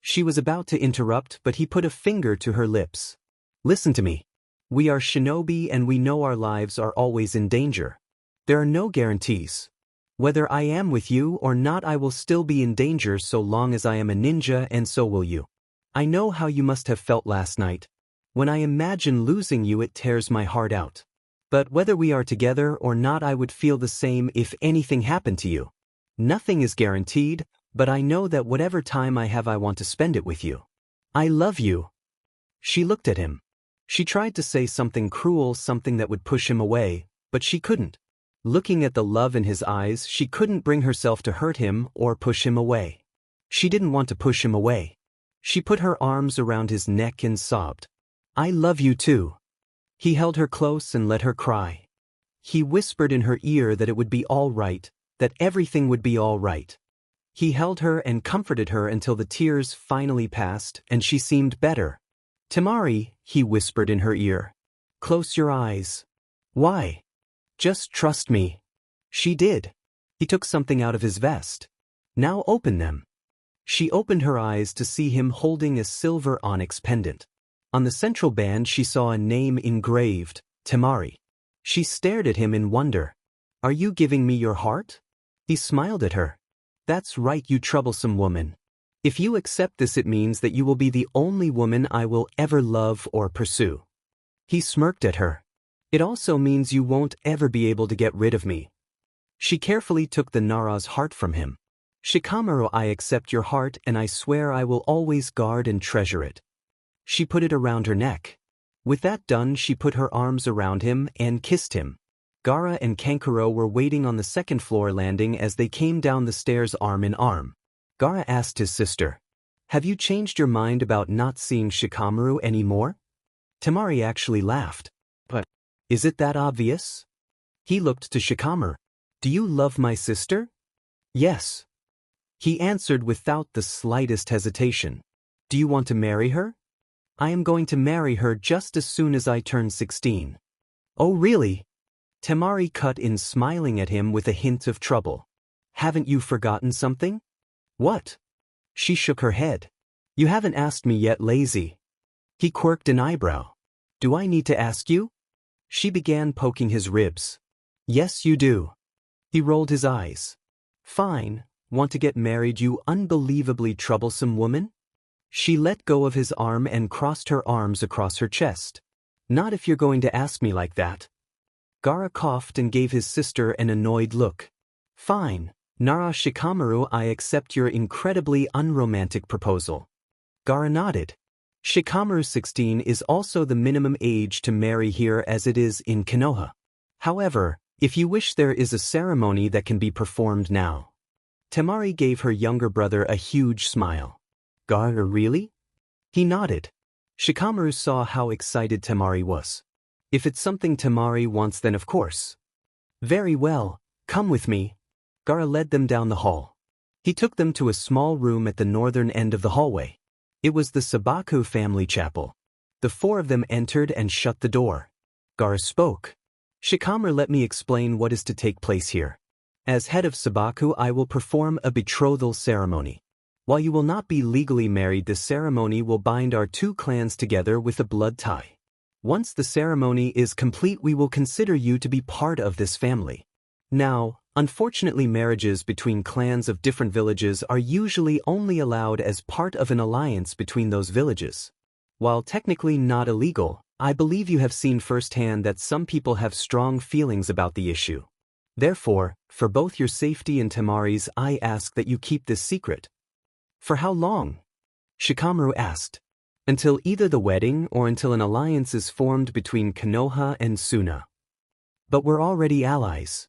She was about to interrupt, but he put a finger to her lips. Listen to me. We are shinobi and we know our lives are always in danger. There are no guarantees. Whether I am with you or not, I will still be in danger so long as I am a ninja, and so will you. I know how you must have felt last night. When I imagine losing you, it tears my heart out. But whether we are together or not, I would feel the same if anything happened to you. Nothing is guaranteed, but I know that whatever time I have, I want to spend it with you. I love you. She looked at him. She tried to say something cruel, something that would push him away, but she couldn't. Looking at the love in his eyes, she couldn't bring herself to hurt him or push him away. She didn't want to push him away. She put her arms around his neck and sobbed. I love you too. He held her close and let her cry. He whispered in her ear that it would be all right, that everything would be all right. He held her and comforted her until the tears finally passed and she seemed better. Temari, he whispered in her ear. Close your eyes. Why? Just trust me. She did. He took something out of his vest. Now open them. She opened her eyes to see him holding a silver onyx pendant. On the central band she saw a name engraved, Temari. She stared at him in wonder. Are you giving me your heart? He smiled at her. That's right, you troublesome woman. If you accept this, it means that you will be the only woman I will ever love or pursue. He smirked at her. It also means you won't ever be able to get rid of me. She carefully took the Nara's heart from him. Shikamaru, I accept your heart and I swear I will always guard and treasure it. She put it around her neck. With that done, she put her arms around him and kissed him. Gaara and Kankuro were waiting on the second floor landing as they came down the stairs arm in arm. Gaara asked his sister, have you changed your mind about not seeing Shikamaru anymore? Temari actually laughed. But is it that obvious? He looked to Shikamaru. Do you love my sister? Yes. He answered without the slightest hesitation. Do you want to marry her? I am going to marry her just as soon as I turn 16. Oh really? Temari cut in, smiling at him with a hint of trouble. Haven't you forgotten something? What? She shook her head. You haven't asked me yet, lazy. He quirked an eyebrow. Do I need to ask you? She began poking his ribs. Yes, you do. He rolled his eyes. Fine, want to get married, you unbelievably troublesome woman? She let go of his arm and crossed her arms across her chest. Not if you're going to ask me like that. Gaara coughed and gave his sister an annoyed look. Fine, Nara Shikamaru, I accept your incredibly unromantic proposal. Gaara nodded. Shikamaru 16 is also the minimum age to marry here as it is in Konoha. However, if you wish, there is a ceremony that can be performed now. Temari gave her younger brother a huge smile. Gaara, really? He nodded. Shikamaru saw how excited Temari was. If it's something Temari wants, then of course. Very well, come with me. Gaara led them down the hall. He took them to a small room at the northern end of the hallway. It was the Sabaku family chapel. The four of them entered and shut the door. Gaara spoke. Shikamaru, let me explain what is to take place here. As head of Sabaku, I will perform a betrothal ceremony. While you will not be legally married, this ceremony will bind our two clans together with a blood tie. Once the ceremony is complete, we will consider you to be part of this family. Now, unfortunately, marriages between clans of different villages are usually only allowed as part of an alliance between those villages. While technically not illegal, I believe you have seen firsthand that some people have strong feelings about the issue. Therefore, for both your safety and Temari's, I ask that you keep this secret. For how long? Shikamaru asked. Until either the wedding or until an alliance is formed between Konoha and Suna. But we're already allies.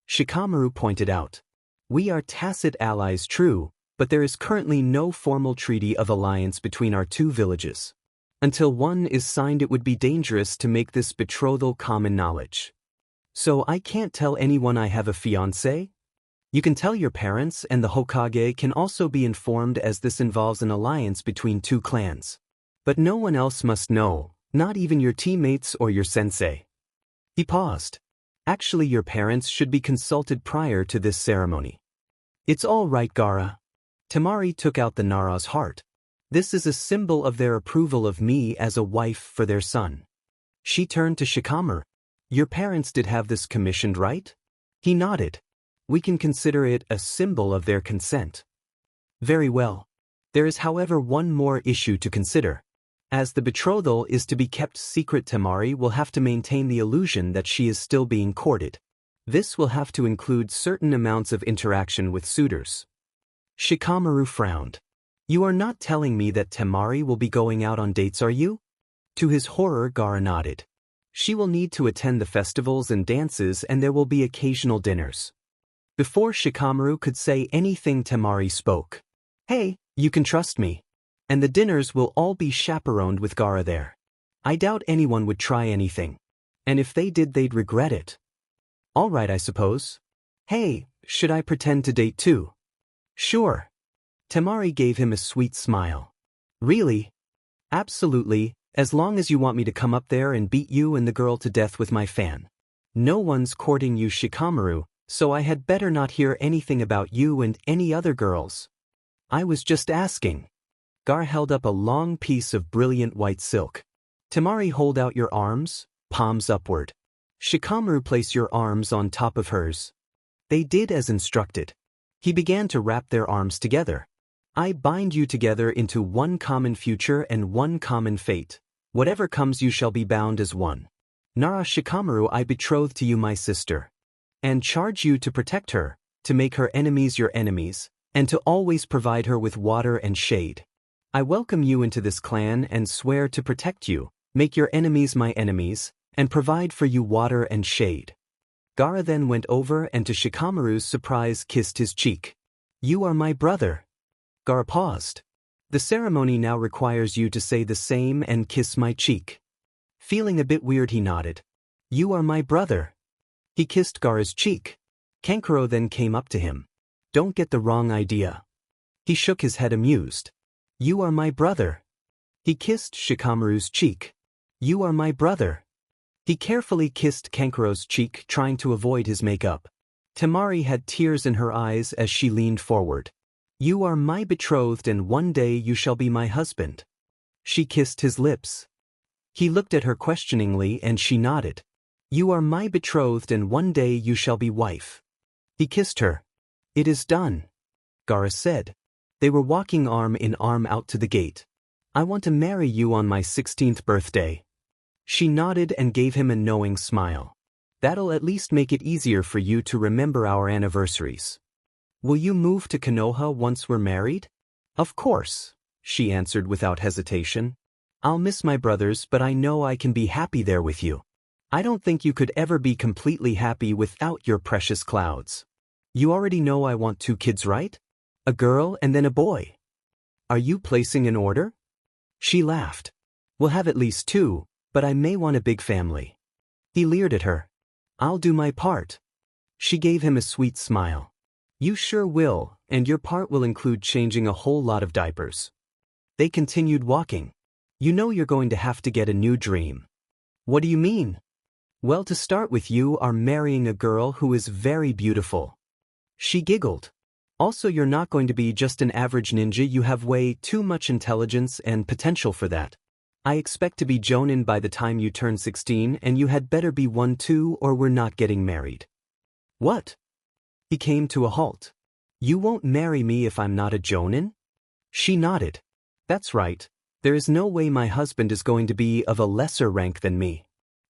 Shikamaru pointed out. We are tacit allies, true, but there is currently no formal treaty of alliance between our two villages. Until one is signed, it would be dangerous to make this betrothal common knowledge. So I can't tell anyone I have a fiancé? You can tell your parents, and the Hokage can also be informed, as this involves an alliance between two clans. But no one else must know, not even your teammates or your sensei. He paused. Actually, your parents should be consulted prior to this ceremony. It's all right, Gaara. Temari took out the Nara's heart. This is a symbol of their approval of me as a wife for their son. She turned to Shikamaru. Your parents did have this commissioned, right? He nodded. We can consider it a symbol of their consent. Very well. There is, however, one more issue to consider. As the betrothal is to be kept secret, Temari will have to maintain the illusion that she is still being courted. This will have to include certain amounts of interaction with suitors. Shikamaru frowned. You are not telling me that Temari will be going out on dates, are you? To his horror, Gaara nodded. She will need to attend the festivals and dances, and there will be occasional dinners. Before Shikamaru could say anything, Temari spoke. Hey, you can trust me. And the dinners will all be chaperoned with Gaara there. I doubt anyone would try anything. And if they did, they'd regret it. All right, I suppose. Hey, should I pretend to date too? Sure. Temari gave him a sweet smile. Really? Absolutely, as long as you want me to come up there and beat you and the girl to death with my fan. No one's courting you, Shikamaru, so I had better not hear anything about you and any other girls. I was just asking. Gaara held up a long piece of brilliant white silk. Temari, hold out your arms, palms upward. Shikamaru, place your arms on top of hers. They did as instructed. He began to wrap their arms together. I bind you together into one common future and one common fate. Whatever comes, you shall be bound as one. Nara, Shikamaru, I betroth to you my sister. And charge you to protect her, to make her enemies your enemies, and to always provide her with water and shade. I welcome you into this clan and swear to protect you, make your enemies my enemies, and provide for you water and shade. Gaara then went over and to Shikamaru's surprise kissed his cheek. You are my brother. Gaara paused. The ceremony now requires you to say the same and kiss my cheek. Feeling a bit weird, he nodded. You are my brother. He kissed Gaara's cheek. Kankuro then came up to him. Don't get the wrong idea. He shook his head amused. You are my brother. He kissed Shikamaru's cheek. You are my brother. He carefully kissed Kankuro's cheek, trying to avoid his makeup. Temari had tears in her eyes as she leaned forward. You are my betrothed, and one day you shall be my husband. She kissed his lips. He looked at her questioningly and she nodded. You are my betrothed, and one day you shall be wife. He kissed her. It is done, Gaara said. They were walking arm in arm out to the gate. I want to marry you on my 16th birthday. She nodded and gave him a knowing smile. That'll at least make it easier for you to remember our anniversaries. Will you move to Konoha once we're married? Of course, she answered without hesitation. I'll miss my brothers, but I know I can be happy there with you. I don't think you could ever be completely happy without your precious clouds. You already know I want 2 kids, right? A girl and then a boy. Are you placing an order? She laughed. We'll have at least 2, but I may want a big family. He leered at her. I'll do my part. She gave him a sweet smile. You sure will, and your part will include changing a whole lot of diapers. They continued walking. You know you're going to have to get a new dream. What do you mean? Well, to start with, you are marrying a girl who is very beautiful. She giggled. Also, you're not going to be just an average ninja, you have way too much intelligence and potential for that. I expect to be jonin by the time you turn 16, and you had better be one too, or we're not getting married. What? He came to a halt. You won't marry me if I'm not a jonin? She nodded. That's right. There is no way my husband is going to be of a lesser rank than me.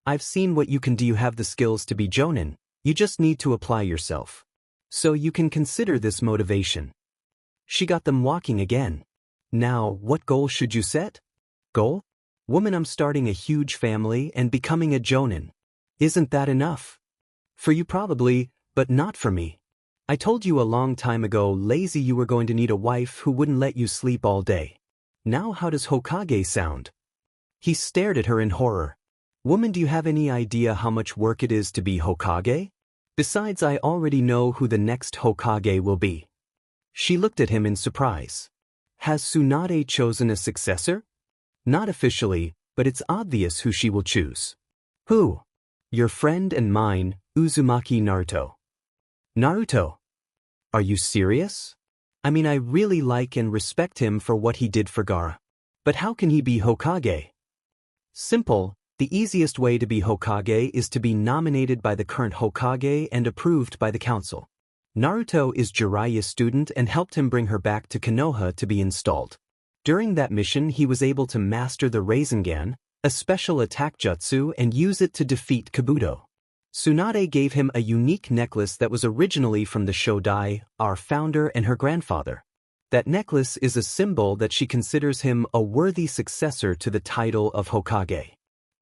I've seen what you can do. You have the skills to be jonin. You just need to apply yourself. So you can consider this motivation. She got them walking again. Now, what goal should you set? Goal? Woman, I'm starting a huge family and becoming a jonin. Isn't that enough? For you probably, but not for me. I told you a long time ago, lazy, you were going to need a wife who wouldn't let you sleep all day. Now how does Hokage sound? He stared at her in horror. Woman, do you have any idea how much work it is to be Hokage? Besides, I already know who the next Hokage will be. She looked at him in surprise. Has Tsunade chosen a successor? Not officially, but it's obvious who she will choose. Who? Your friend and mine, Uzumaki Naruto. Naruto? Are you serious? I mean, I really like and respect him for what he did for Gaara. But how can he be Hokage? Simple, the easiest way to be Hokage is to be nominated by the current Hokage and approved by the council. Naruto is Jiraiya's student and helped him bring her back to Konoha to be installed. During that mission, he was able to master the Rasengan, a special attack jutsu, and use it to defeat Kabuto. Tsunade gave him a unique necklace that was originally from the Shodai, our founder, and her grandfather. That necklace is a symbol that she considers him a worthy successor to the title of Hokage.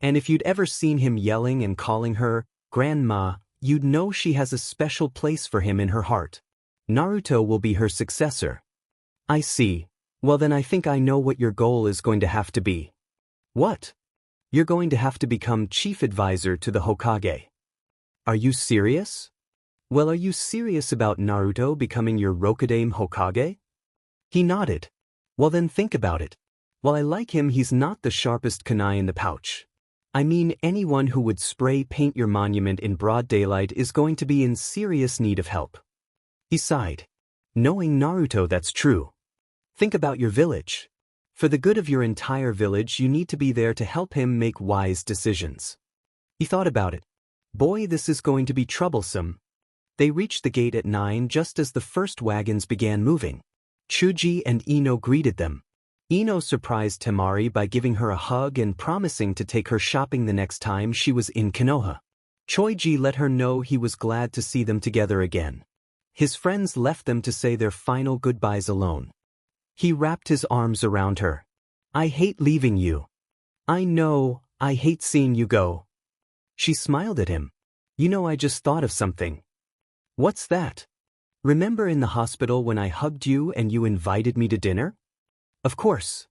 And if you'd ever seen him yelling and calling her Grandma, you'd know she has a special place for him in her heart. Naruto will be her successor. I see. Well, then I think I know what your goal is going to have to be. What? You're going to have to become chief advisor to the Hokage. Are you serious? Well, are you serious about Naruto becoming your Rokudaime Hokage? He nodded. Well, then think about it. While I like him, he's not the sharpest kunai in the pouch. I mean, anyone who would spray paint your monument in broad daylight is going to be in serious need of help. He sighed. Knowing Naruto, that's true. Think about your village. For the good of your entire village, you need to be there to help him make wise decisions. He thought about it. Boy, this is going to be troublesome. They reached the gate at 9 just as the first wagons began moving. Chuji and Ino greeted them. Ino surprised Temari by giving her a hug and promising to take her shopping the next time she was in Konoha. Choiji let her know he was glad to see them together again. His friends left them to say their final goodbyes alone. He wrapped his arms around her. I hate leaving you. I know, I hate seeing you go. She smiled at him. You know, I just thought of something. What's that? Remember in the hospital when I hugged you and you invited me to dinner? Of course.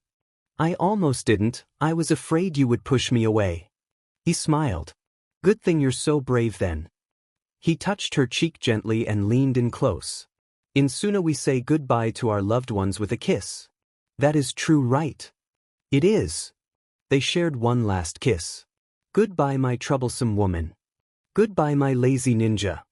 I almost didn't, I was afraid you would push me away. He smiled. Good thing you're so brave then. He touched her cheek gently and leaned in close. In Suna we say goodbye to our loved ones with a kiss. That is true, right? It is. They shared one last kiss. Goodbye, my troublesome woman. Goodbye, my lazy ninja.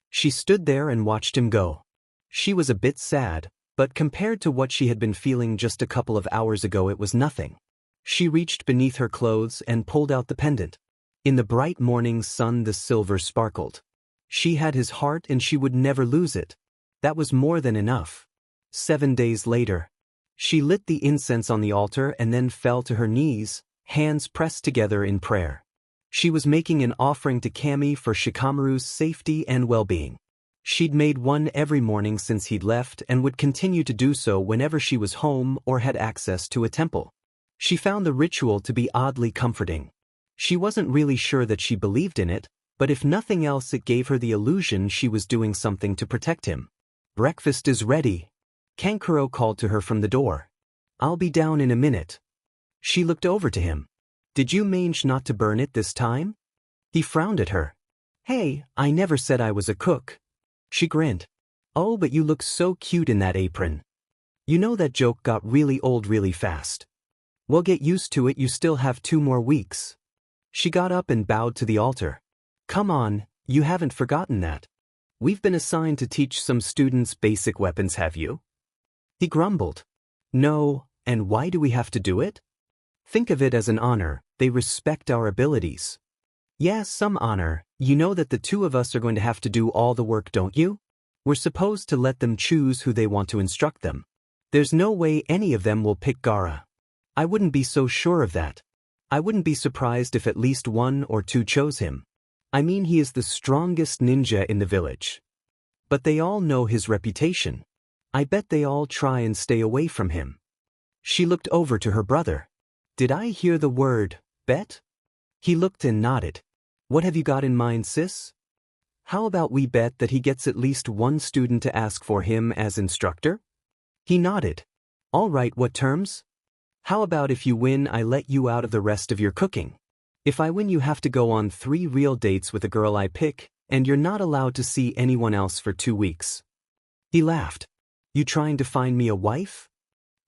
She stood there and watched him go. She was a bit sad, but compared to what she had been feeling just a couple of hours ago, it was nothing. She reached beneath her clothes and pulled out the pendant. In the bright morning sun, the silver sparkled. She had his heart and she would never lose it. That was more than enough. 7 days later, she lit the incense on the altar and then fell to her knees, hands pressed together in prayer. She was making an offering to Kami for Shikamaru's safety and well-being. She'd made one every morning since he'd left and would continue to do so whenever she was home or had access to a temple. She found the ritual to be oddly comforting. She wasn't really sure that she believed in it, but if nothing else, it gave her the illusion she was doing something to protect him. Breakfast is ready. Kankuro called to her from the door. I'll be down in a minute. She looked over to him. Did you manage not to burn it this time? He frowned at her. Hey, I never said I was a cook. She grinned. Oh, but you look so cute in that apron. You know that joke got really old really fast. Well, get used to it, you still have 2 more weeks. She got up and bowed to the altar. Come on, you haven't forgotten that. We've been assigned to teach some students basic weapons, have you? He grumbled. No, and why do we have to do it? Think of it as an honor, they respect our abilities. Yeah, some honor, you know that the two of us are going to have to do all the work, don't you? We're supposed to let them choose who they want to instruct them. There's no way any of them will pick Gaara. I wouldn't be so sure of that. I wouldn't be surprised if at least one or two chose him. I mean, he is the strongest ninja in the village. But they all know his reputation. I bet they all try and stay away from him. She looked over to her brother. Did I hear the word, bet? He looked and nodded. What have you got in mind, sis? How about we bet that he gets at least one student to ask for him as instructor? He nodded. All right, what terms? How about if you win, I let you out of the rest of your cooking? If I win, you have to go on 3 real dates with a girl I pick, and you're not allowed to see anyone else for 2 weeks. He laughed. You trying to find me a wife?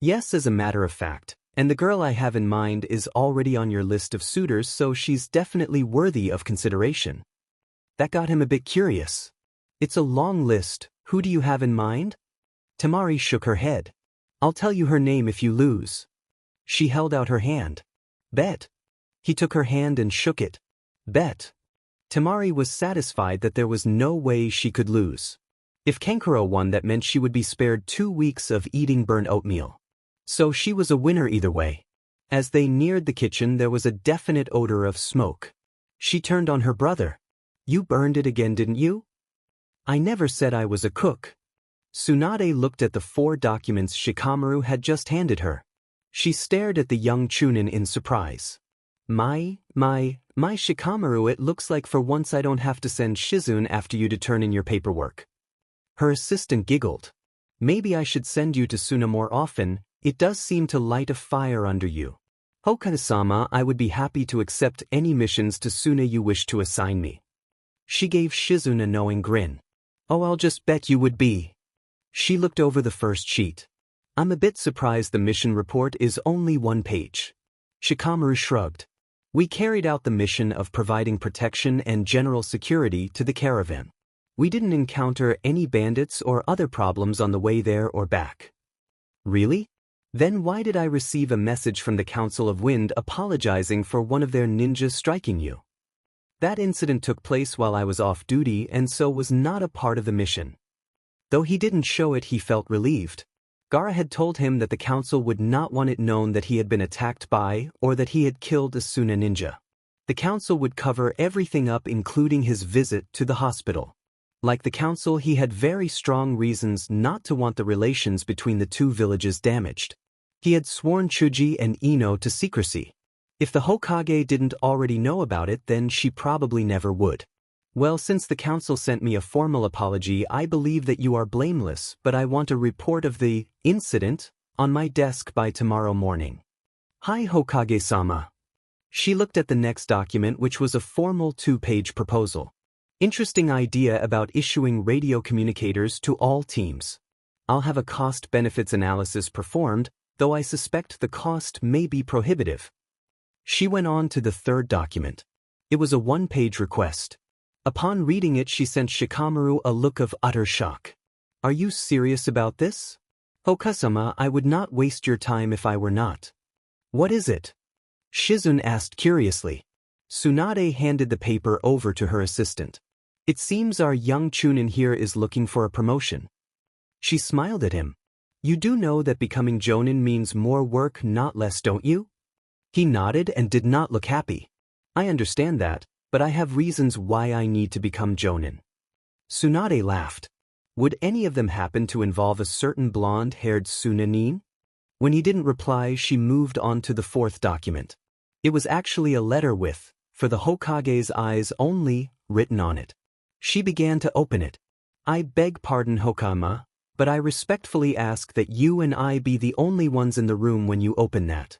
Yes, as a matter of fact, and the girl I have in mind is already on your list of suitors, so she's definitely worthy of consideration. That got him a bit curious. It's a long list, who do you have in mind? Temari shook her head. I'll tell you her name if you lose. She held out her hand. Bet. He took her hand and shook it. Bet. Temari was satisfied that there was no way she could lose. If Kankuro won, that meant she would be spared 2 weeks of eating burnt oatmeal. So she was a winner either way. As they neared the kitchen, there was a definite odor of smoke. She turned on her brother. You burned it again, didn't you? I never said I was a cook. Tsunade looked at the 4 documents Shikamaru had just handed her. She stared at the young Chunin in surprise. My Shikamaru, it looks like for once I don't have to send Shizune after you to turn in your paperwork. Her assistant giggled. Maybe I should send you to Suna more often, it does seem to light a fire under you. Hokage-sama, I would be happy to accept any missions to Suna you wish to assign me. She gave Shizune a knowing grin. Oh, I'll just bet you would be. She looked over the first sheet. I'm a bit surprised the mission report is only 1 page. Shikamaru shrugged. We carried out the mission of providing protection and general security to the caravan. We didn't encounter any bandits or other problems on the way there or back. Really? Then why did I receive a message from the Council of Wind apologizing for one of their ninjas striking you? That incident took place while I was off duty and so was not a part of the mission. Though he didn't show it, he felt relieved. Gaara had told him that the council would not want it known that he had been attacked by or that he had killed a Suna ninja. The council would cover everything up, including his visit to the hospital. Like the council, he had very strong reasons not to want the relations between the 2 villages damaged. He had sworn Chuji and Ino to secrecy. If the Hokage didn't already know about it, then she probably never would. Well, since the council sent me a formal apology, I believe that you are blameless, but I want a report of the incident on my desk by tomorrow morning. Hi, Hokage-sama. She looked at the next document, which was a formal 2-page proposal. Interesting idea about issuing radio communicators to all teams. I'll have a cost-benefits analysis performed, though I suspect the cost may be prohibitive. She went on to the 3rd document. It was a 1-page request. Upon reading it, she sent Shikamaru a look of utter shock. Are you serious about this? Hokage-sama, I would not waste your time if I were not. What is it? Shizune asked curiously. Tsunade handed the paper over to her assistant. It seems our young Chunin here is looking for a promotion. She smiled at him. You do know that becoming Jonin means more work, not less, don't you? He nodded and did not look happy. I understand that, but I have reasons why I need to become Jonin. Tsunade laughed. Would any of them happen to involve a certain blonde-haired Sunanin? When he didn't reply, she moved on to the 4th document. It was actually a letter with, for the Hokage's eyes only, written on it. She began to open it. I beg pardon, Hokama, but I respectfully ask that you and I be the only ones in the room when you open that.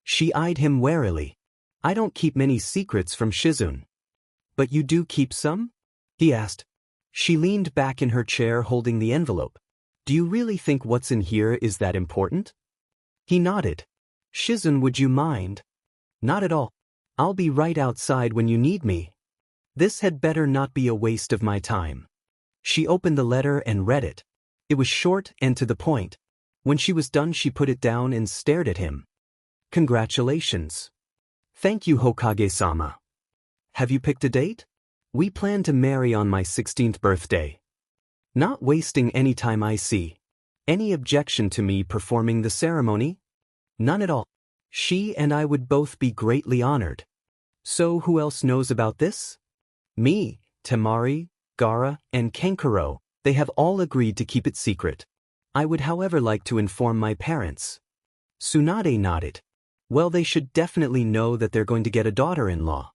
She eyed him warily. I don't keep many secrets from Shizune. But you do keep some? He asked. She leaned back in her chair holding the envelope. Do you really think what's in here is that important? He nodded. Shizune, would you mind? Not at all. I'll be right outside when you need me. This had better not be a waste of my time. She opened the letter and read it. It was short and to the point. When she was done, she put it down and stared at him. Congratulations. Thank you, Hokage-sama. Have you picked a date? We plan to marry on my 16th birthday. Not wasting any time, I see. Any objection to me performing the ceremony? None at all. She and I would both be greatly honored. So who else knows about this? Me, Temari, Gaara, and Kankuro. They have all agreed to keep it secret. I would however like to inform my parents. Tsunade nodded. Well, they should definitely know that they're going to get a daughter-in-law.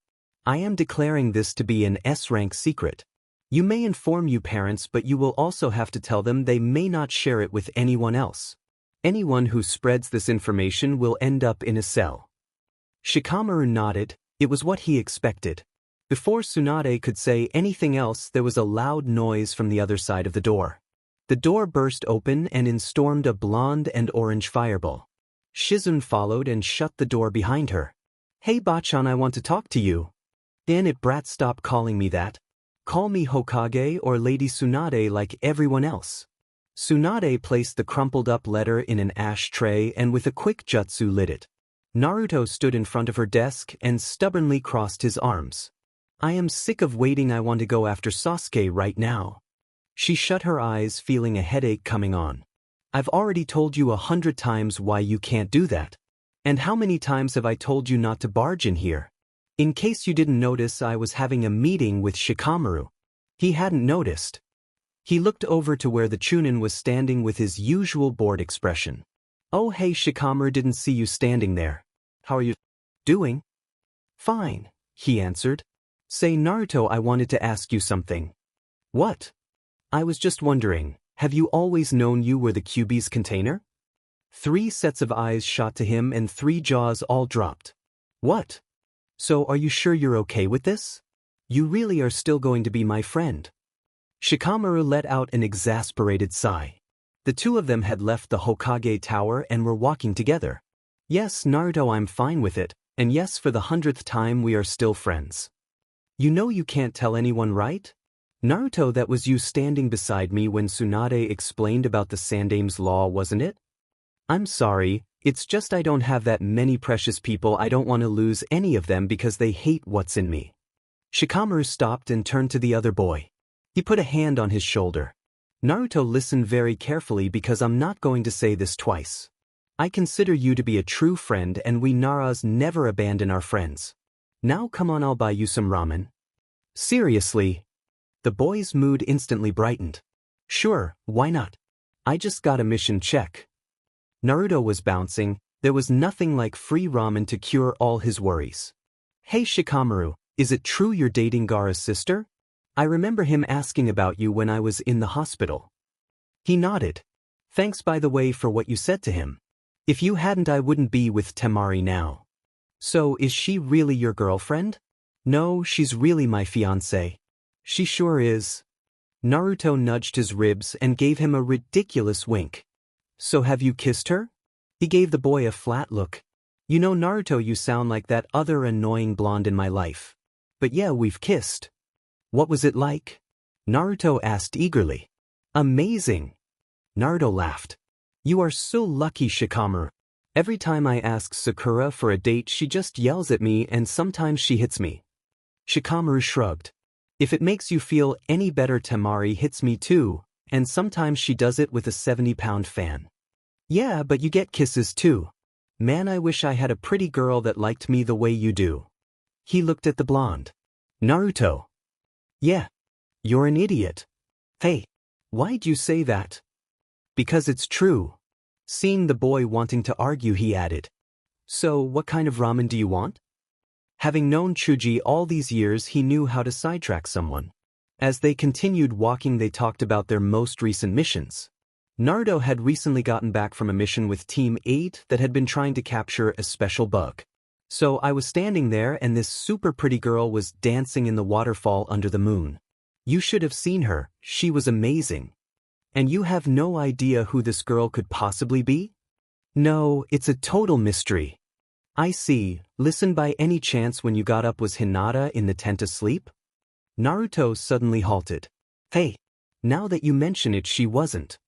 I am declaring this to be an S-rank secret. You may inform your parents, but you will also have to tell them they may not share it with anyone else. Anyone who spreads this information will end up in a cell. Shikamaru nodded. It was what he expected. Before Tsunade could say anything else, there was a loud noise from the other side of the door. The door burst open and in stormed a blonde and orange fireball. Shizune followed and shut the door behind her. Hey Bachan, I want to talk to you. Damn it, brat, stop calling me that. Call me Hokage or Lady Tsunade like everyone else. Tsunade placed the crumpled up letter in an ashtray and with a quick jutsu lit it. Naruto stood in front of her desk and stubbornly crossed his arms. I am sick of waiting, I want to go after Sasuke right now. She shut her eyes, feeling a headache coming on. I've already told you 100 times why you can't do that. And how many times have I told you not to barge in here? In case you didn't notice, I was having a meeting with Shikamaru. He hadn't noticed. He looked over to where the Chunin was standing with his usual bored expression. Oh hey Shikamaru, didn't see you standing there. How are you doing? Fine, he answered. Say Naruto, I wanted to ask you something. What? I was just wondering, have you always known you were the Kyuubi's container? 3 sets of eyes shot to him and 3 jaws all dropped. What? So are you sure you're okay with this? You really are still going to be my friend? Shikamaru let out an exasperated sigh. The two of them had left the Hokage Tower and were walking together. Yes, Naruto, I'm fine with it, and yes, for the 100th time we are still friends. You know you can't tell anyone, right? Naruto, that was you standing beside me when Tsunade explained about the Sandame's law, wasn't it? I'm sorry, it's just I don't have that many precious people. I don't want to lose any of them because they hate what's in me. Shikamaru stopped and turned to the other boy. He put a hand on his shoulder. Naruto, listen very carefully because I'm not going to say this twice. I consider you to be a true friend and we Naras never abandon our friends. Now come on, I'll buy you some ramen. Seriously? The boy's mood instantly brightened. Sure, why not? I just got a mission check. Naruto was bouncing. There was nothing like free ramen to cure all his worries. Hey Shikamaru, is it true you're dating Gaara's sister? I remember him asking about you when I was in the hospital. He nodded. Thanks by the way for what you said to him. If you hadn't, I wouldn't be with Temari now. So is she really your girlfriend? No, she's really my fiancée. She sure is. Naruto nudged his ribs and gave him a ridiculous wink. So have you kissed her? He gave the boy a flat look. You know Naruto, you sound like that other annoying blonde in my life. But yeah, we've kissed. What was it like? Naruto asked eagerly. Amazing. Naruto laughed. You are so lucky, Shikamaru. Every time I ask Sakura for a date, she just yells at me and sometimes she hits me. Shikamaru shrugged. If it makes you feel any better, Temari hits me too, and sometimes she does it with a 70-pound fan. Yeah, but you get kisses too. Man, I wish I had a pretty girl that liked me the way you do. He looked at the blonde. Naruto. Yeah. You're an idiot. Hey. Why'd you say that? Because it's true. Seeing the boy wanting to argue, he added. So, what kind of ramen do you want? Having known Chuji all these years, he knew how to sidetrack someone. As they continued walking, they talked about their most recent missions. Naruto had recently gotten back from a mission with Team 8 that had been trying to capture a special bug. So I was standing there and this super pretty girl was dancing in the waterfall under the moon. You should have seen her, she was amazing. And you have no idea who this girl could possibly be? No, it's a total mystery. I see. Listen, by any chance when you got up was Hinata in the tent asleep? Naruto suddenly halted. Hey, now that you mention it, she wasn't.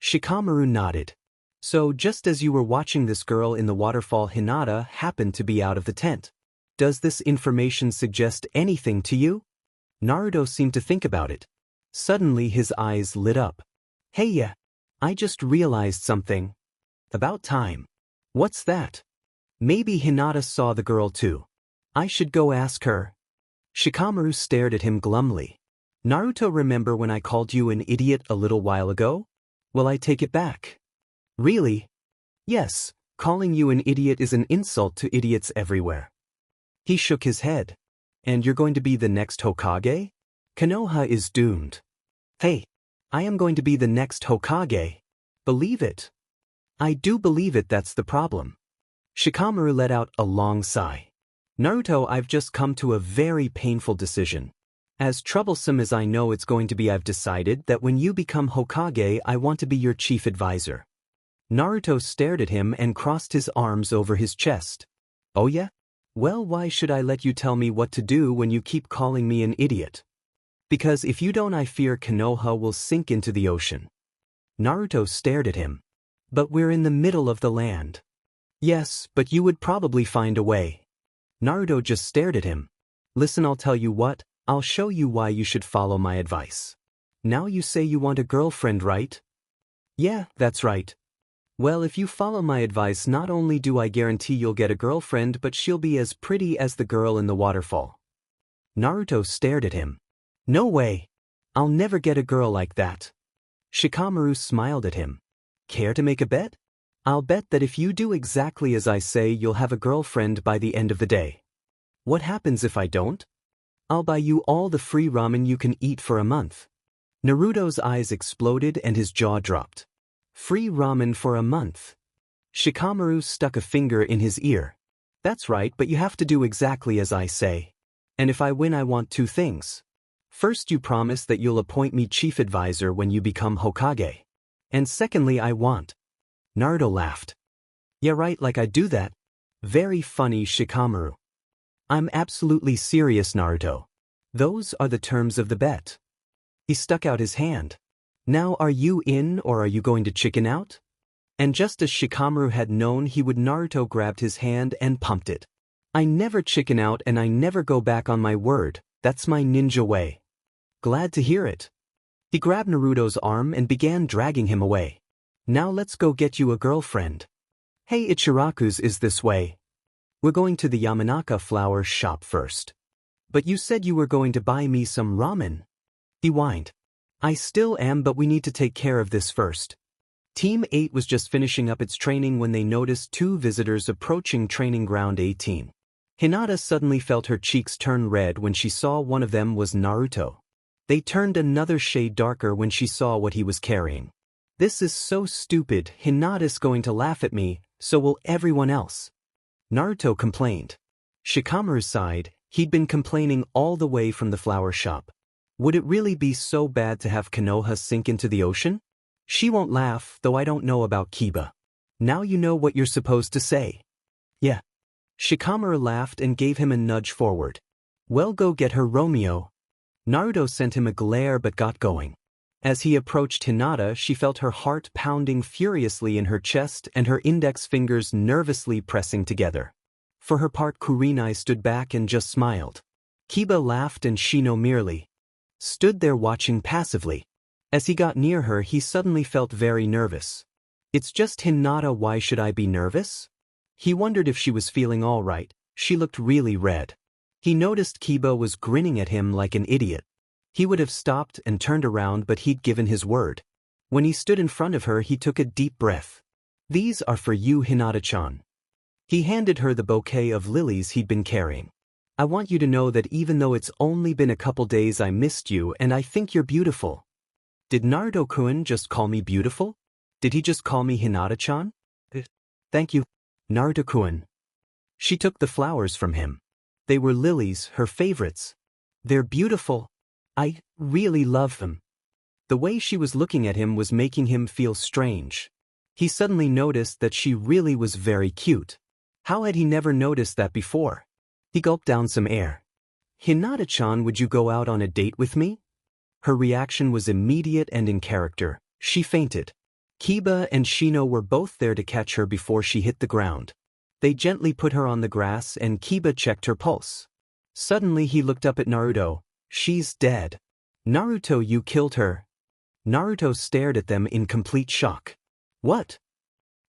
Shikamaru nodded. So just as you were watching this girl in the waterfall, Hinata happened to be out of the tent. Does this information suggest anything to you? Naruto seemed to think about it. Suddenly his eyes lit up. Hey yeah, I just realized something. About time. What's that? Maybe Hinata saw the girl too. I should go ask her. Shikamaru stared at him glumly. Naruto, remember when I called you an idiot a little while ago? Well, I take it back. Really? Yes, calling you an idiot is an insult to idiots everywhere. He shook his head. And you're going to be the next Hokage? Konoha is doomed. Hey, I am going to be the next Hokage. Believe it. I do believe it, that's the problem. Shikamaru let out a long sigh. Naruto, I've just come to a very painful decision. As troublesome as I know it's going to be, I've decided that when you become Hokage, I want to be your chief advisor. Naruto stared at him and crossed his arms over his chest. Oh yeah? Well, why should I let you tell me what to do when you keep calling me an idiot? Because if you don't, I fear Konoha will sink into the ocean. Naruto stared at him. But we're in the middle of the land. Yes, but you would probably find a way. Naruto just stared at him. Listen, I'll tell you what, I'll show you why you should follow my advice. Now you say you want a girlfriend, right? Yeah, that's right. Well, if you follow my advice, not only do I guarantee you'll get a girlfriend, but she'll be as pretty as the girl in the waterfall. Naruto stared at him. No way. I'll never get a girl like that. Shikamaru smiled at him. Care to make a bet? I'll bet that if you do exactly as I say, you'll have a girlfriend by the end of the day. What happens if I don't? I'll buy you all the free ramen you can eat for a month. Naruto's eyes exploded and his jaw dropped. Free ramen for a month. Shikamaru stuck a finger in his ear. That's right, but you have to do exactly as I say. And if I win, I want two things. First, you promise that you'll appoint me chief advisor when you become Hokage. And secondly, I want. Naruto laughed. Yeah, right, like I'd do that. Very funny, Shikamaru. I'm absolutely serious, Naruto. Those are the terms of the bet. He stuck out his hand. Now, are you in or are you going to chicken out? And just as Shikamaru had known he would, Naruto grabbed his hand and pumped it. I never chicken out and I never go back on my word. That's my ninja way. Glad to hear it. He grabbed Naruto's arm and began dragging him away. Now let's go get you a girlfriend. Hey, Ichiraku's is this way. We're going to the Yamanaka flower shop first. But you said you were going to buy me some ramen. He whined. I still am, but we need to take care of this first. Team 8 was just finishing up its training when they noticed two visitors approaching Training Ground 18. Hinata suddenly felt her cheeks turn red when she saw one of them was Naruto. They turned another shade darker when she saw what he was carrying. This is so stupid, Hinata's going to laugh at me, so will everyone else. Naruto complained. Shikamaru sighed. He'd been complaining all the way from the flower shop. Would it really be so bad to have Konoha sink into the ocean? She won't laugh, though I don't know about Kiba. Now you know what you're supposed to say. Yeah. Shikamaru laughed and gave him a nudge forward. Well, go get her, Romeo. Naruto sent him a glare but got going. As he approached Hinata, she felt her heart pounding furiously in her chest and her index fingers nervously pressing together. For her part, Kurenai stood back and just smiled. Kiba laughed and Shino merely stood there watching passively. As he got near her, he suddenly felt very nervous. It's just Hinata, why should I be nervous? He wondered if she was feeling all right. She looked really red. He noticed Kiba was grinning at him like an idiot. He would have stopped and turned around, but he'd given his word. When he stood in front of her, he took a deep breath. These are for you, Hinata-chan. He handed her the bouquet of lilies he'd been carrying. I want you to know that even though it's only been a couple days, I missed you and I think you're beautiful. Did Naruto-kun just call me beautiful? Did he just call me Hinata-chan? Thank you, Naruto-kun. She took the flowers from him. They were lilies, her favorites. They're beautiful. I really love them. The way she was looking at him was making him feel strange. He suddenly noticed that she really was very cute. How had he never noticed that before? He gulped down some air. "Hinata-chan, would you go out on a date with me?" Her reaction was immediate and in character. She fainted. Kiba and Shino were both there to catch her before she hit the ground. They gently put her on the grass and Kiba checked her pulse. Suddenly he looked up at Naruto. "She's dead." "Naruto, you killed her." Naruto stared at them in complete shock. "What?"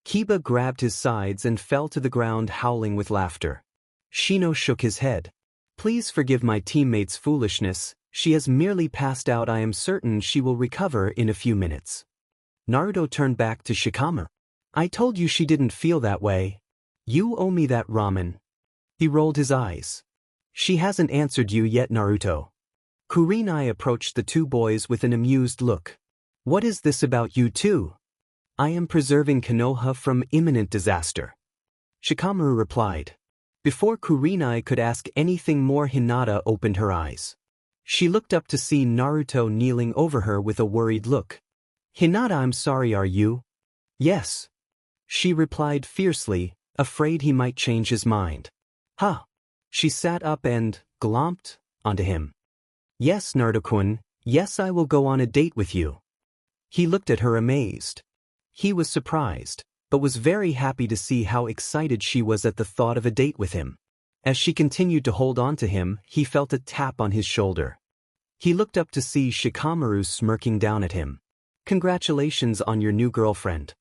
Kiba grabbed his sides and fell to the ground howling with laughter. Shino shook his head. "Please forgive my teammate's foolishness, she has merely passed out. I am certain she will recover in a few minutes." Naruto turned back to Shikamaru. "I told you she didn't feel that way. You owe me that ramen." He rolled his eyes. "She hasn't answered you yet, Naruto." Kurenai approached the two boys with an amused look. "What is this about you two?" "I am preserving Konoha from imminent disaster," Shikamaru replied. Before Kurenai could ask anything more, Hinata opened her eyes. She looked up to see Naruto kneeling over her with a worried look. "Hinata, I'm sorry, are you?" "Yes," she replied fiercely, afraid he might change his mind. "Huh." She sat up and glomped onto him. "Yes, Naruto-kun, yes, I will go on a date with you." He looked at her amazed. He was surprised, but was very happy to see how excited she was at the thought of a date with him. As she continued to hold on to him, he felt a tap on his shoulder. He looked up to see Shikamaru smirking down at him. "Congratulations on your new girlfriend."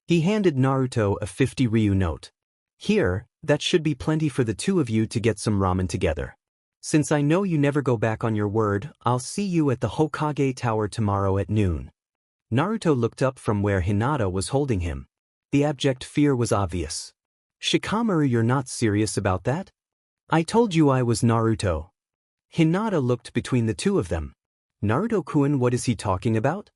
He handed Naruto a 50 Ryu note. "Here, that should be plenty for the two of you to get some ramen together. Since I know you never go back on your word, I'll see you at the Hokage Tower tomorrow at noon." Naruto looked up from where Hinata was holding him. The abject fear was obvious. "Shikamaru, you're not serious about that?" "I told you I was Naruto." Hinata looked between the two of them. "Naruto-kun, what is he talking about?"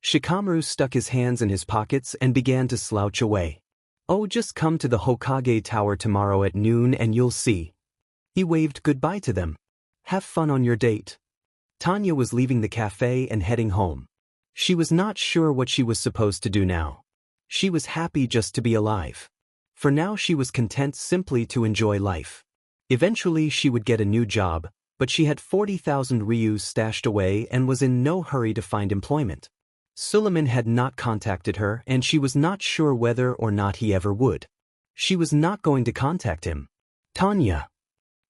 Shikamaru stuck his hands in his pockets and began to slouch away. "Oh, just come to the Hokage Tower tomorrow at noon and you'll see." He waved goodbye to them. "Have fun on your date." Tanya was leaving the cafe and heading home. She was not sure what she was supposed to do now. She was happy just to be alive. For now she was content simply to enjoy life. Eventually she would get a new job, but she had 40,000 Ryus stashed away and was in no hurry to find employment. Suleiman had not contacted her and she was not sure whether or not he ever would. She was not going to contact him. "Tanya."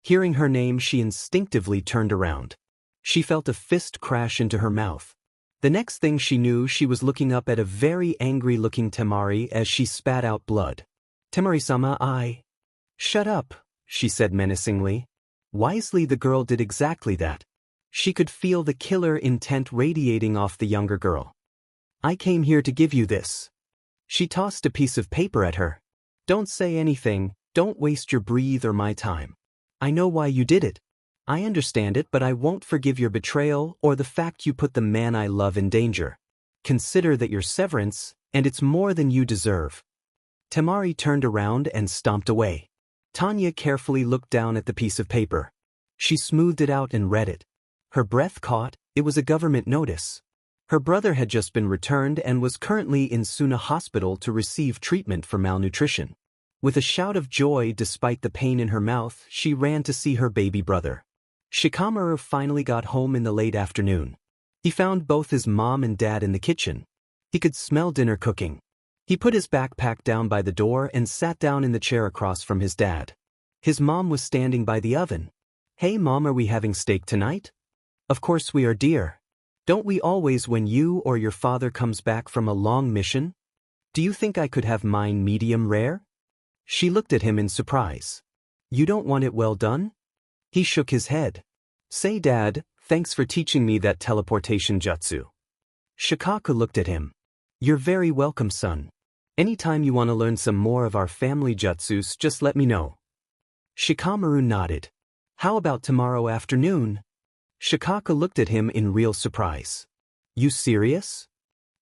Hearing her name, she instinctively turned around. She felt a fist crash into her mouth. The next thing she knew, she was looking up at a very angry-looking Temari as she spat out blood. "Temari-sama, I—" "Shut up," she said menacingly. Wisely, the girl did exactly that. She could feel the killer intent radiating off the younger girl. "I came here to give you this." She tossed a piece of paper at her. "Don't say anything, don't waste your breath or my time. I know why you did it. I understand it, but I won't forgive your betrayal or the fact you put the man I love in danger. Consider that your severance, and it's more than you deserve." Temari turned around and stomped away. Tanya carefully looked down at the piece of paper. She smoothed it out and read it. Her breath caught. It was a government notice. Her brother had just been returned and was currently in Suna Hospital to receive treatment for malnutrition. With a shout of joy despite the pain in her mouth, she ran to see her baby brother. Shikamaru finally got home in the late afternoon. He found both his mom and dad in the kitchen. He could smell dinner cooking. He put his backpack down by the door and sat down in the chair across from his dad. His mom was standing by the oven. "Hey Mom, are we having steak tonight?" "Of course we are, dear. Don't we always when you or your father comes back from a long mission? Do you think I could have mine medium rare?" She looked at him in surprise. "You don't want it well done?" He shook his head. "Say Dad, thanks for teaching me that teleportation jutsu." Shikaku looked at him. "You're very welcome, son. Anytime you want to learn some more of our family jutsus, just let me know." Shikamaru nodded. "How about tomorrow afternoon?" Shikaku looked at him in real surprise. "You serious?"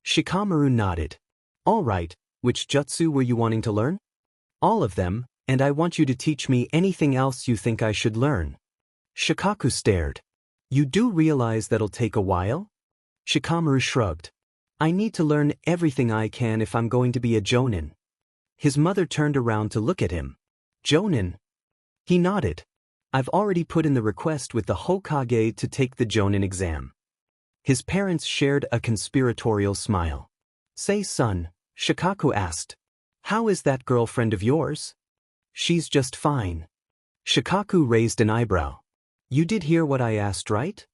Shikamaru nodded. "All right, which jutsu were you wanting to learn?" "All of them, and I want you to teach me anything else you think I should learn." Shikaku stared. "You do realize that'll take a while?" Shikamaru shrugged. "I need to learn everything I can if I'm going to be a jonin." His mother turned around to look at him. "Jonin?" He nodded. I've already put in the request with the Hokage to take the Jonin exam. His parents shared a conspiratorial smile. Say son, Shikaku asked. How is that girlfriend of yours? She's just fine. Shikaku raised an eyebrow. You did hear what I asked, right?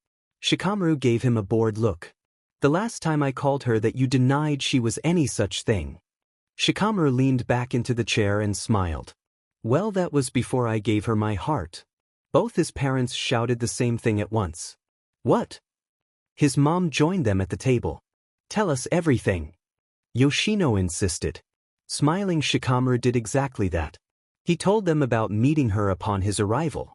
Shikamaru gave him a bored look. The last time I called her that you denied she was any such thing. Shikamaru leaned back into the chair and smiled. Well, that was before I gave her my heart. Both his parents shouted the same thing at once. What? His mom joined them at the table. Tell us everything. Yoshino insisted. Smiling, Shikamaru did exactly that. He told them about meeting her upon his arrival,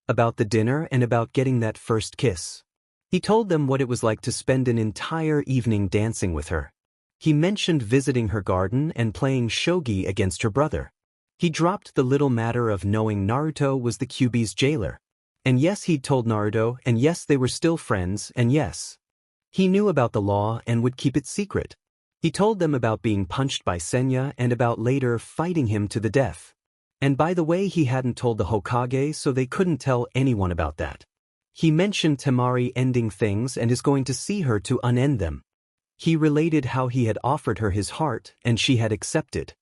about the dinner and about getting that first kiss. He told them what it was like to spend an entire evening dancing with her. He mentioned visiting her garden and playing shogi against her brother. He dropped the little matter of knowing Naruto was the Kyuubi's jailer. And yes, he'd told Naruto, and yes, they were still friends, and yes, he knew about the law and would keep it secret. He told them about being punched by Senya and about later fighting him to the death. And by the way, he hadn't told the Hokage, so they couldn't tell anyone about that. He mentioned Temari ending things and is going to see her to unend them. He related how he had offered her his heart and she had accepted.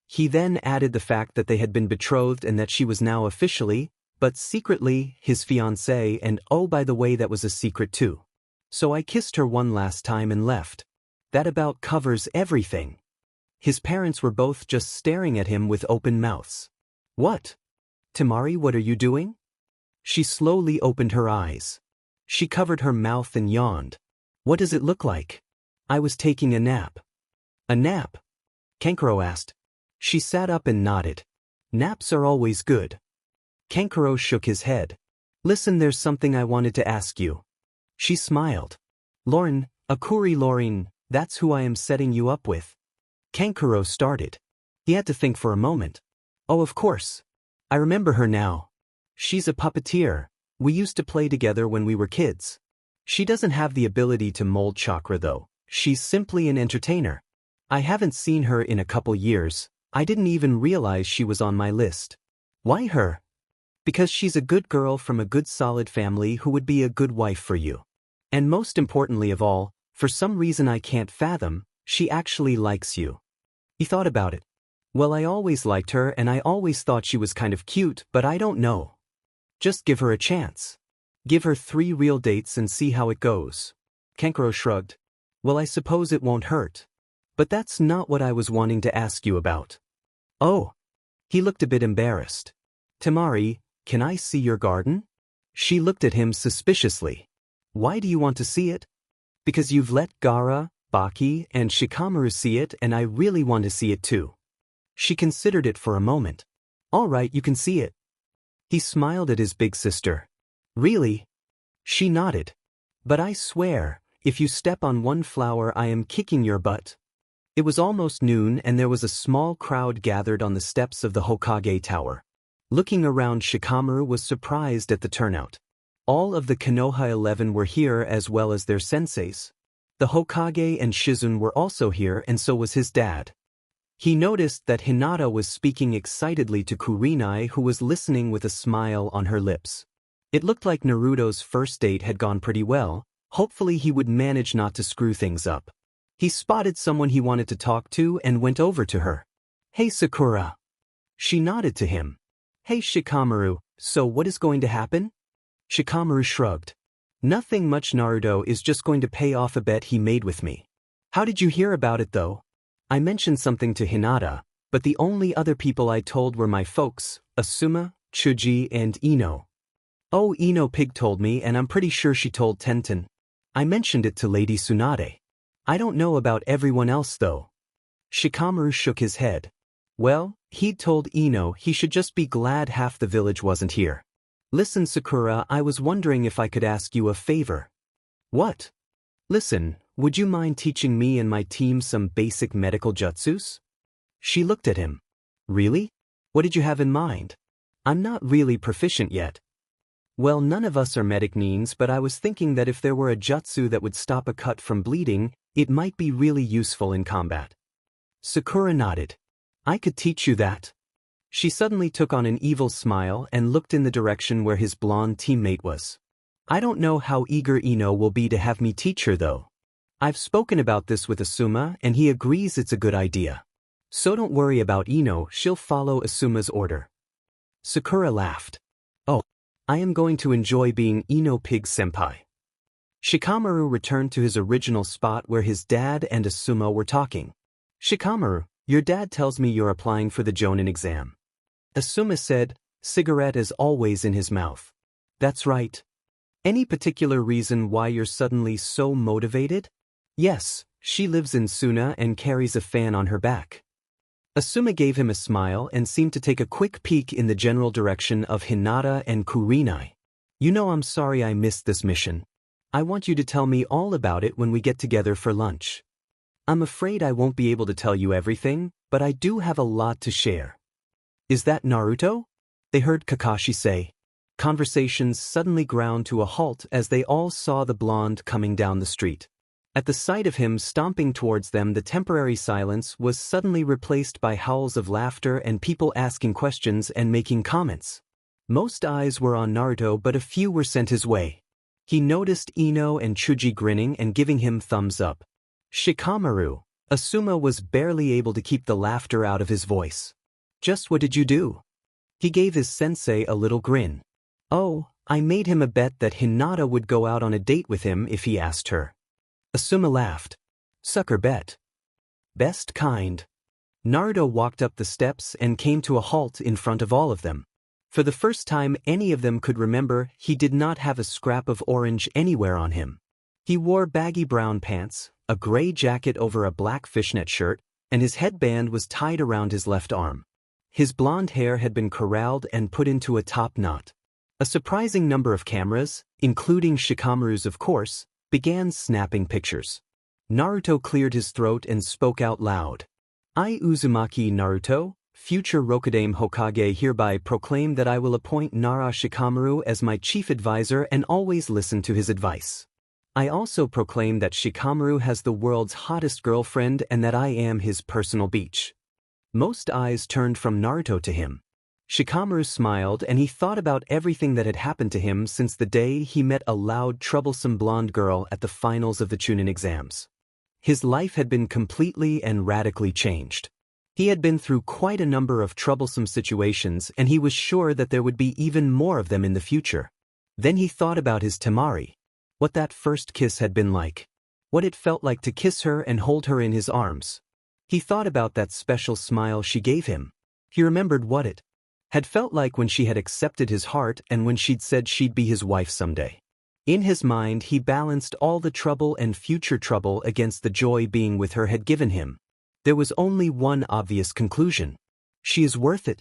He then added the fact that they had been betrothed and that she was now officially, but secretly, his fiancée, and oh, by the way, that was a secret too. So I kissed her one last time and left. That about covers everything. His parents were both just staring at him with open mouths. What? Temari, what are you doing? She slowly opened her eyes. She covered her mouth and yawned. What does it look like? I was taking a nap. A nap? Kankuro asked. She sat up and nodded. Naps are always good. Kankuro shook his head. Listen, there's something I wanted to ask you. She smiled. Lauren, Akuri Lauren, that's who I am setting you up with. Kankuro started. He had to think for a moment. Oh, of course. I remember her now. She's a puppeteer. We used to play together when we were kids. She doesn't have the ability to mold chakra though. She's simply an entertainer. I haven't seen her in a couple years. I didn't even realize she was on my list. Why her? Because she's a good girl from a good solid family who would be a good wife for you. And most importantly of all, for some reason I can't fathom, she actually likes you. He thought about it. Well, I always liked her and I always thought she was kind of cute, but I don't know. Just give her a chance. Give her 3 real dates and see how it goes. Kankuro shrugged. Well, I suppose it won't hurt. But that's not what I was wanting to ask you about. Oh. He looked a bit embarrassed. Temari, can I see your garden? She looked at him suspiciously. Why do you want to see it? Because you've let Gaara, Baki, and Shikamaru see it and I really want to see it too. She considered it for a moment. All right, you can see it. He smiled at his big sister. Really? She nodded. But I swear, if you step on one flower I am kicking your butt. It was almost noon and there was a small crowd gathered on the steps of the Hokage Tower. Looking around, Shikamaru was surprised at the turnout. All of the Konoha 11 were here as well as their senseis. The Hokage and Shizune were also here and so was his dad. He noticed that Hinata was speaking excitedly to Kurenai, who was listening with a smile on her lips. It looked like Naruto's first date had gone pretty well. Hopefully he would manage not to screw things up. He spotted someone he wanted to talk to and went over to her. Hey Sakura. She nodded to him. Hey Shikamaru, so what is going to happen? Shikamaru shrugged. Nothing much. Naruto is just going to pay off a bet he made with me. How did you hear about it though? I mentioned something to Hinata, but the only other people I told were my folks, Asuma, Chuji, and Ino. Oh, Ino Pig told me and I'm pretty sure she told Tenten. I mentioned it to Lady Tsunade. I don't know about everyone else though. Shikamaru shook his head. Well, he'd told Ino he should just be glad half the village wasn't here. Listen Sakura, I was wondering if I could ask you a favor. What? Listen, would you mind teaching me and my team some basic medical jutsus? She looked at him. Really? What did you have in mind? I'm not really proficient yet. Well, none of us are medic neens, but I was thinking that if there were a jutsu that would stop a cut from bleeding, it might be really useful in combat. Sakura nodded. I could teach you that. She suddenly took on an evil smile and looked in the direction where his blonde teammate was. I don't know how eager Ino will be to have me teach her though. I've spoken about this with Asuma and he agrees it's a good idea. So don't worry about Ino, she'll follow Asuma's order. Sakura laughed. Oh, I am going to enjoy being Ino Pig Senpai. Shikamaru returned to his original spot where his dad and Asuma were talking. Shikamaru, your dad tells me you're applying for the Jonin exam. Asuma said, cigarette as always in his mouth. That's right. Any particular reason why you're suddenly so motivated? Yes, she lives in Suna and carries a fan on her back. Asuma gave him a smile and seemed to take a quick peek in the general direction of Hinata and Kurenai. You know I'm sorry I missed this mission. I want you to tell me all about it when we get together for lunch. I'm afraid I won't be able to tell you everything, but I do have a lot to share. Is that Naruto? They heard Kakashi say. Conversations suddenly ground to a halt as they all saw the blonde coming down the street. At the sight of him stomping towards them, the temporary silence was suddenly replaced by howls of laughter and people asking questions and making comments. Most eyes were on Naruto, but a few were sent his way. He noticed Ino and Chuji grinning and giving him thumbs up. Shikamaru, Asuma was barely able to keep the laughter out of his voice. Just what did you do? He gave his sensei a little grin. Oh, I made him a bet that Hinata would go out on a date with him if he asked her. Asuma laughed. Sucker bet. Best kind. Naruto walked up the steps and came to a halt in front of all of them. For the first time any of them could remember, he did not have a scrap of orange anywhere on him. He wore baggy brown pants, a gray jacket over a black fishnet shirt, and his headband was tied around his left arm. His blonde hair had been corralled and put into a top knot. A surprising number of cameras, including Shikamaru's of course, began snapping pictures. Naruto cleared his throat and spoke out loud. I, Uzumaki Naruto, future Rokudame Hokage, hereby proclaim that I will appoint Nara Shikamaru as my chief advisor and always listen to his advice. I also proclaim that Shikamaru has the world's hottest girlfriend and that I am his personal beach. Most eyes turned from Naruto to him. Shikamaru smiled and he thought about everything that had happened to him since the day he met a loud, troublesome blonde girl at the finals of the Chunin exams. His life had been completely and radically changed. He had been through quite a number of troublesome situations and he was sure that there would be even more of them in the future. Then he thought about his Temari. What that first kiss had been like. What it felt like to kiss her and hold her in his arms. He thought about that special smile she gave him. He remembered what it had felt like when she had accepted his heart and when she'd said she'd be his wife someday. In his mind he balanced all the trouble and future trouble against the joy being with her had given him. There was only one obvious conclusion. She is worth it.